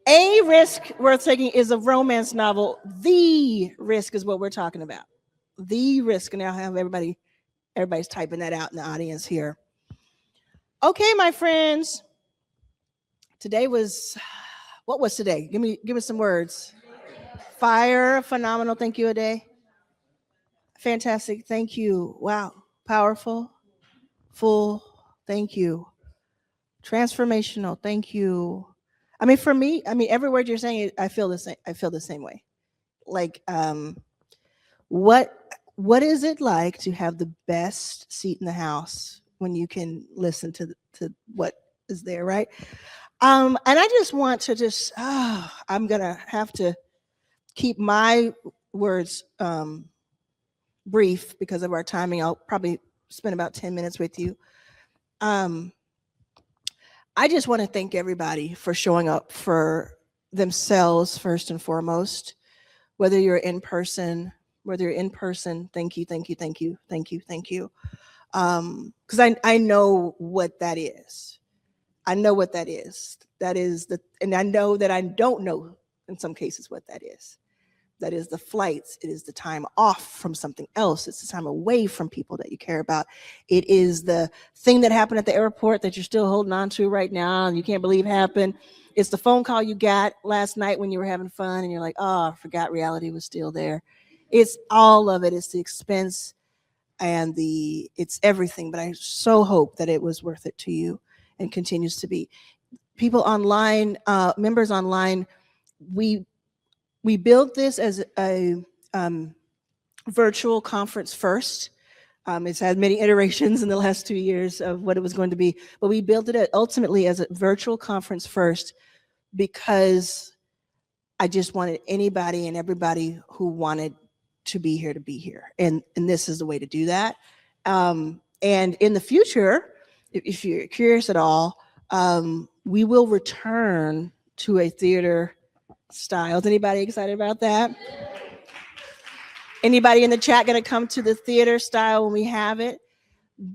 A Risk Worth Taking is a romance novel. The Risk is what we're talking about. The Risk. And I'll have everybody's typing that out in the audience here. Okay, my friends. Today was, what was today? Give me some words. Fire, phenomenal. Thank you, Ade. Fantastic. Thank you. Wow. Powerful. Full. Thank you. Transformational. Thank you. I mean, for me, every word you're saying, I feel the same. I feel the same way. Like, what is it like to have the best seat in the house when you can listen to what is there, right? And I just want to I'm gonna have to keep my words brief because of our timing. I'll probably spend about 10 minutes with you. I just want to thank everybody for showing up for themselves first and foremost, whether you're in person, thank you. Because I know what that is. I know what that is. And I know that I don't know in some cases what that is. That is the flights. It is the time off from something else. It's the time away from people that you care about. It is the thing that happened at the airport that you're still holding on to right now and you can't believe happened. It's the phone call you got last night when you were having fun and you're like, oh, I forgot reality was still there. It's all of it. It's the expense and it's everything. But I so hope that it was worth it to you and continues to be. People online, members online, we built this as a virtual conference first. It's had many iterations in the last 2 years of what it was going to be, but we built it ultimately as a virtual conference first because I just wanted anybody and everybody who wanted to be here. And this is the way to do that. And in the future, if you're curious at all, we will return to a theater style. Is anybody excited about that? Anybody in the chat going to come to the theater style when we have it?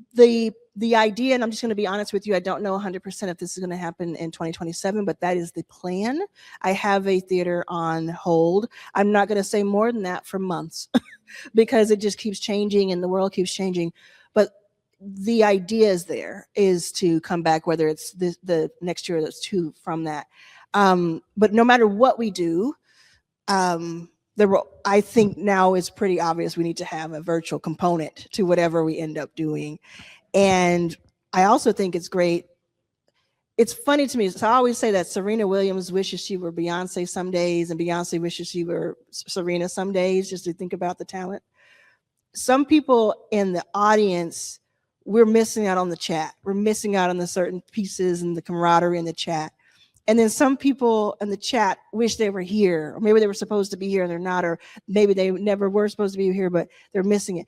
The idea, and I'm just going to be honest with you, I don't know 100% if this is going to happen in 2027, but that is the plan. I have a theater on hold. I'm not going to say more than that for months because it just keeps changing and the world keeps changing. But the idea is to come back, whether it's the next year or that's two from that. But no matter what we do, I think now it's pretty obvious we need to have a virtual component to whatever we end up doing. And I also think it's great. It's funny to me. So I always say that Serena Williams wishes she were Beyonce some days and Beyonce wishes she were Serena some days, just to think about the talent. Some people in the audience, we're missing out on the chat. We're missing out on the certain pieces and the camaraderie in the chat. And then some people in the chat wish they were here, or maybe they were supposed to be here and they're not, or maybe they never were supposed to be here, but they're missing it.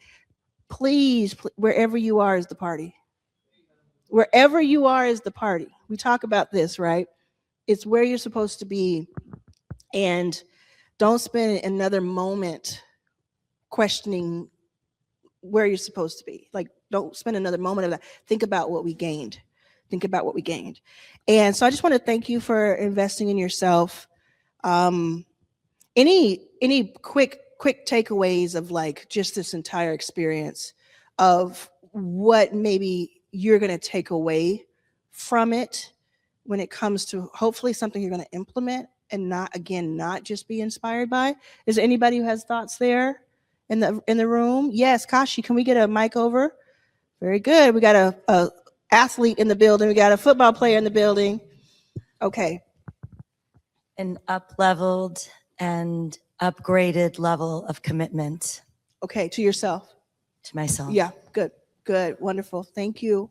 Please, wherever you are is the party. Wherever you are is the party. We talk about this, right? It's where you're supposed to be. And don't spend another moment questioning where you're supposed to be. Like, don't spend another moment of that. Think about what we gained. And so I just want to thank you for investing in yourself. Any quick takeaways of like just this entire experience of what maybe you're going to take away from it when it comes to hopefully something you're going to implement and not just be inspired by? Is there anybody who has thoughts there in the room? Yes, Kashi, can we get a mic over? Very good. We got a athlete in the building. We got a football player in the building. Okay. An up-leveled and upgraded level of commitment. Okay, to yourself. To myself. Yeah, good, wonderful. Thank you.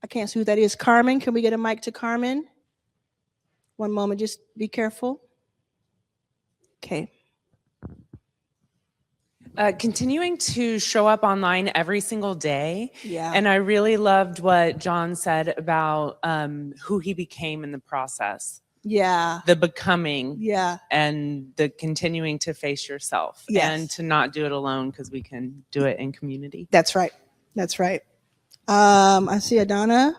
I can't see who that is. Carmen, can we get a mic to Carmen? One moment, just be careful. Okay. Continuing to show up online every single day. Yeah. And I really loved what John said about who he became in the process. Yeah. The becoming. Yeah. And the continuing to face yourself. Yes. And to not do it alone, because we can do it in community. That's right. That's right. I see Adana.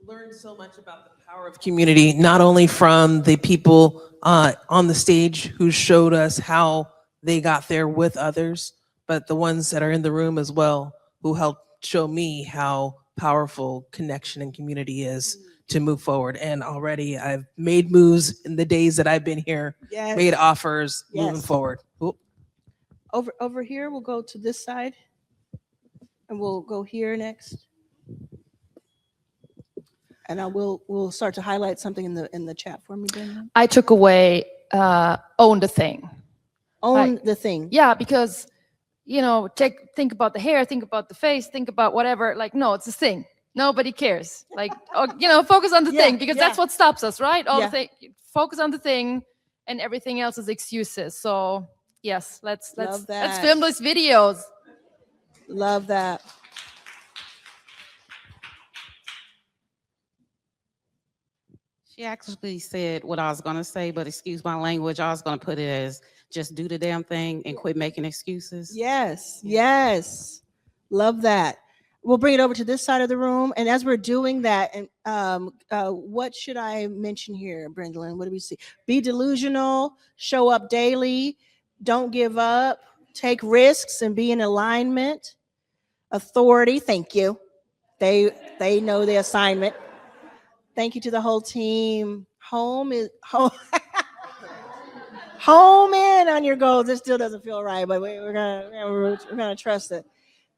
Learned so much about the power of community, not only from the people on the stage who showed us how they got there with others, but the ones that are in the room as well, who helped show me how powerful connection and community is to move forward. And already I've made moves in the days that I've been here, Yes. made offers, moving Yes. forward. Oop. Over here, we'll go to this side, and we'll go here next. And we'll start to highlight something in the chat for me, Brenda. I took away own the thing. Own the thing. Yeah, because think about the hair, think about the face, think about whatever. Like, no, it's a thing. Nobody cares. Like, focus on the thing, because that's what stops us, right? All the thing. Focus on the thing, and everything else is excuses. So yes, let's film those videos. Love that. She actually said what I was going to say, but excuse my language. I was going to put it as just do the damn thing and quit making excuses. Yes, yes. Love that. We'll bring it over to this side of the room. And as we're doing that, and what should I mention here, Brendlin? What do we see? Be delusional, show up daily, don't give up, take risks and be in alignment. Authority, thank you. They know the assignment. Thank you to the whole team. Home in on your goals. This still doesn't feel right, but we're gonna trust it.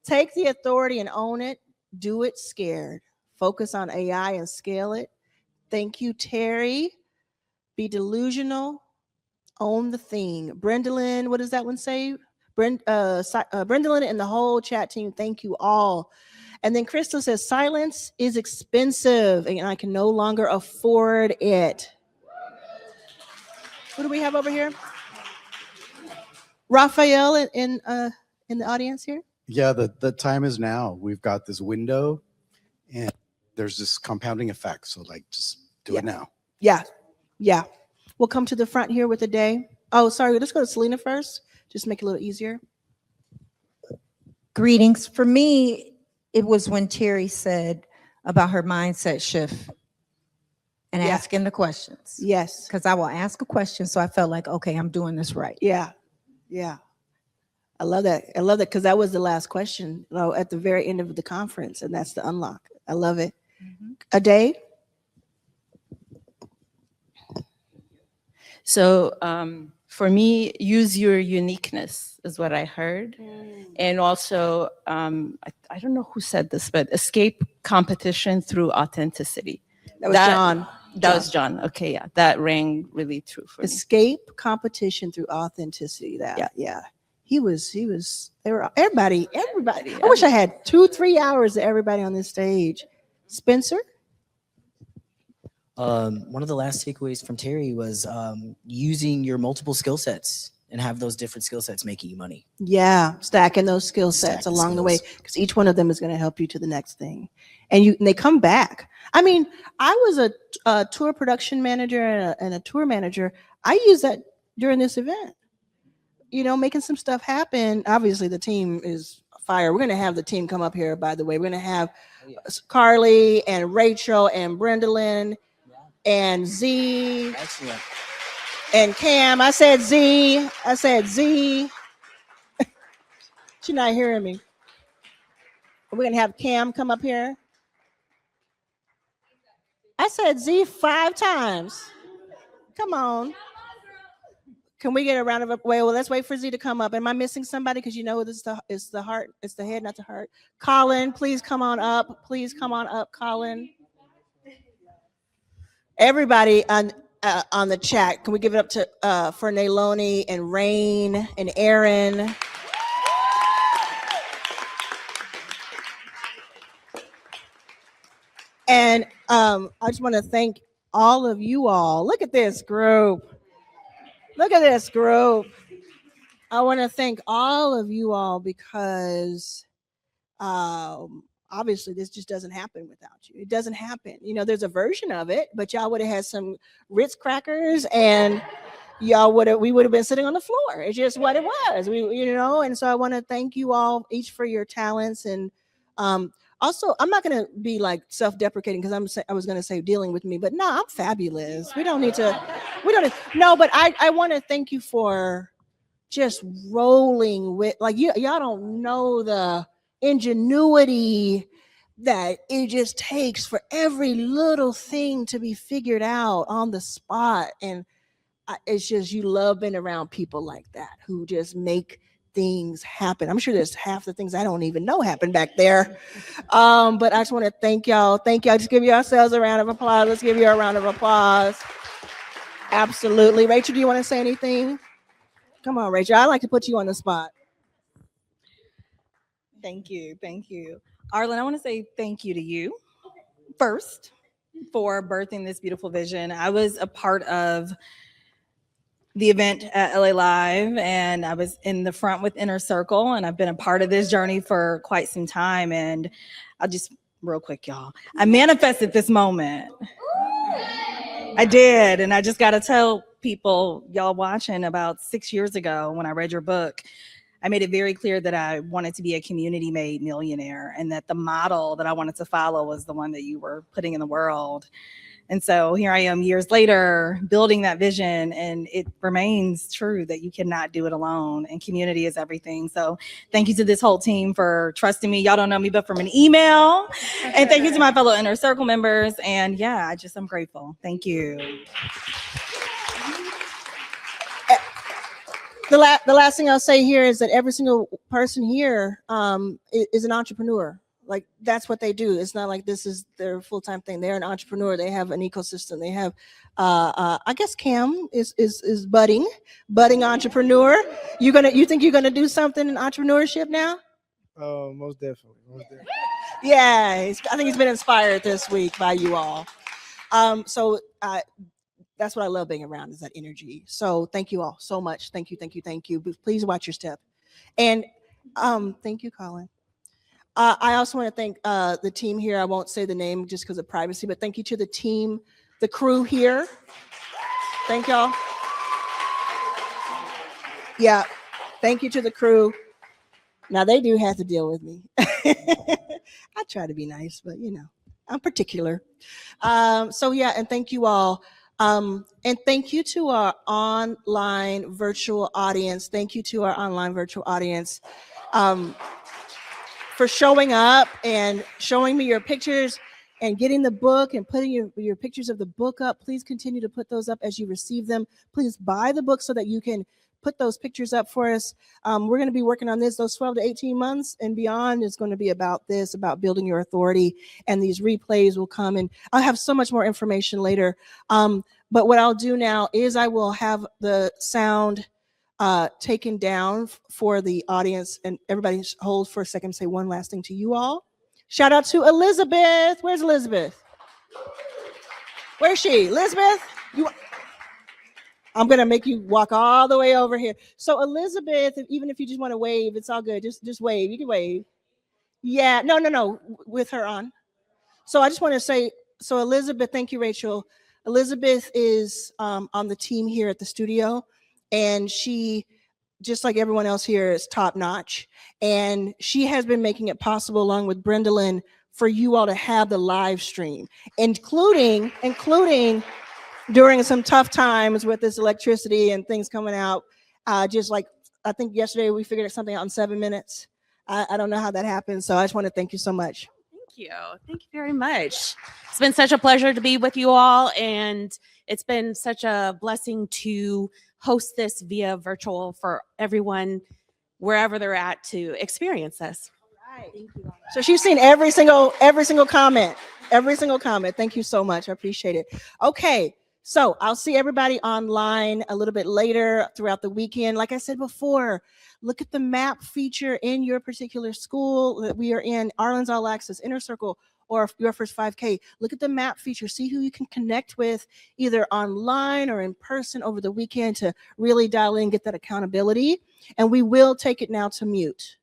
Take the authority and own it. Do it scared. Focus on AI and scale it. Thank you, Teri. Be delusional. Own the thing. Brendlin, what does that one say? Brendlin and the whole chat team, thank you all. And then Crystal says, silence is expensive and I can no longer afford it. Who do we have over here? Raphael in the audience here? Yeah, the time is now. We've got this window and there's this compounding effect. So just do it now. Yeah. Yeah. We'll come to the front here with the day. Oh, sorry. Let's go to Selena first. Just make it a little easier. Greetings. For me, it was when Teri said about her mindset shift and asking the questions. Yes. Because I will ask a question. So I felt like, okay, I'm doing this right. Yeah. Yeah. I love that. I love that because that was the last question at the very end of the conference. And that's the unlock. I love it. Mm-hmm. A day. So for me, use your uniqueness is what I heard. And also, I don't know who said this, but escape competition through authenticity. That was John. That was John. Okay, yeah, that rang really true for me. Escape competition through authenticity. Yeah. He was, they were, everybody. I wish I had 2-3 hours of everybody on this stage. Spencer? One of the last takeaways from Teri was using your multiple skill sets and have those different skill sets making you money. Yeah, stacking those skill sets along the way, because each one of them is going to help you to the next thing. And they come back. I mean, I was a tour production manager and a tour manager. I use that during this event. Making some stuff happen. Obviously, the team is fire. We're going to have the team come up here, by the way. We're going to have Carly and Rachel and Brendlin and Z. Excellent. And Cam. I said Z. She's not hearing me. We're going to have Cam come up here. I said Z 5 times. Come on. Can we get a round of applause? Well, let's wait for Z to come up. Am I missing somebody? Because it's the heart, it's the head, not the heart. Colin, please come on up. Please come on up, Colin. Everybody on the chat, can we give it up to for Nailoni and Rain and Aaron? And I just want to thank all of you all. Look at this group. Look at this group. I want to thank all of you all because obviously this just doesn't happen without you. It doesn't happen. You know, there's a version of it, but y'all would have had some Ritz crackers and we would have been sitting on the floor. It's just what it was. And so I want to thank you all each for your talents. And also, I'm not going to be like self-deprecating because I was going to say dealing with me, but no, I'm fabulous. We don't need to. But I want to thank you for just rolling with, like, y'all don't know the ingenuity that it just takes for every little thing to be figured out on the spot. And it's just, you love being around people like that who just make things happen. I'm sure there's half the things I don't even know happen back there. But I just want to thank y'all. Just give yourselves a round of applause. Let's give you a round of applause. Absolutely. Rachel, do you want to say anything? Come on, Rachel. I like to put you on the spot. Thank you. Arlan, I want to say thank you to you first for birthing this beautiful vision. I was a part of the event at LA Live, and I was in the front with Inner Circle, and I've been a part of this journey for quite some time. And I'll just real quick, y'all, I manifested this moment. I did, and I just got to tell people, y'all watching, about 6 years ago when I read your book, I made it very clear that I wanted to be a community-made millionaire, and that the model that I wanted to follow was the one that you were putting in the world. And so here I am years later building that vision, and it remains true that you cannot do it alone, and community is everything. So thank you to this whole team for trusting me. Y'all don't know me but from an email. And thank you to my fellow Inner Circle members. And yeah, I'm grateful. Thank you. The last thing I'll say here is that every single person here is an entrepreneur. Like, that's what they do. It's not like this is their full-time thing. They're an entrepreneur. They have an ecosystem. They have, I guess Cam is budding entrepreneur. You think you're gonna do something in entrepreneurship now? Oh, most definitely. Yeah, I think he's been inspired this week by you all. So that's what I love being around, is that energy. So thank you all so much. Thank you. Please watch your step. And thank you, Colin. I also want to thank the team here. I won't say the name just because of privacy, but thank you to the team, the crew here. Thank y'all. Yeah, thank you to the crew. Now, they do have to deal with me. I try to be nice, but I'm particular. So yeah, and thank you all. And thank you to our online virtual audience. For showing up and showing me your pictures and getting the book and putting your pictures of the book up. Please continue to put those up as you receive them. Please buy the book so that you can put those pictures up for us. We're going to be working on this. Those 12 to 18 months and beyond is going to be about building your authority. And these replays will come, and I'll have so much more information later. But what I'll do now is I will have the sound taken down for the audience, and everybody hold for a second. Say one last thing to you all. Shout out to Elizabeth. Where's Elizabeth? Where's she? Elizabeth? I'm gonna make you walk all the way over here. So Elizabeth, even if you just want to wave, it's all good. Just wave. You can wave. Yeah. No. With her on. So I just want to say, so Elizabeth, thank you, Rachel. Elizabeth is on the team here at the studio. And she, just like everyone else here, is top notch. And she has been making it possible, along with Brendolyn, for you all to have the live stream, including during some tough times with this electricity and things coming out. Just like, I think yesterday we figured something out in 7 minutes. I don't know how that happened. So I just want to thank you so much. Thank you very much. It's been such a pleasure to be with you all, and it's been such a blessing to host this via virtual for everyone wherever they're at to experience this. Right. So she's seen every single comment. Thank you so much. I appreciate it. Okay, So I'll see everybody online a little bit later throughout the weekend. Like I said before, look at the map feature in your particular school that we are in, Arlan's All Access, Inner Circle, or Your First 5K. Look at the map feature, see who you can connect with either online or in person over the weekend to really dial in, get that accountability. And we will take it now to mute.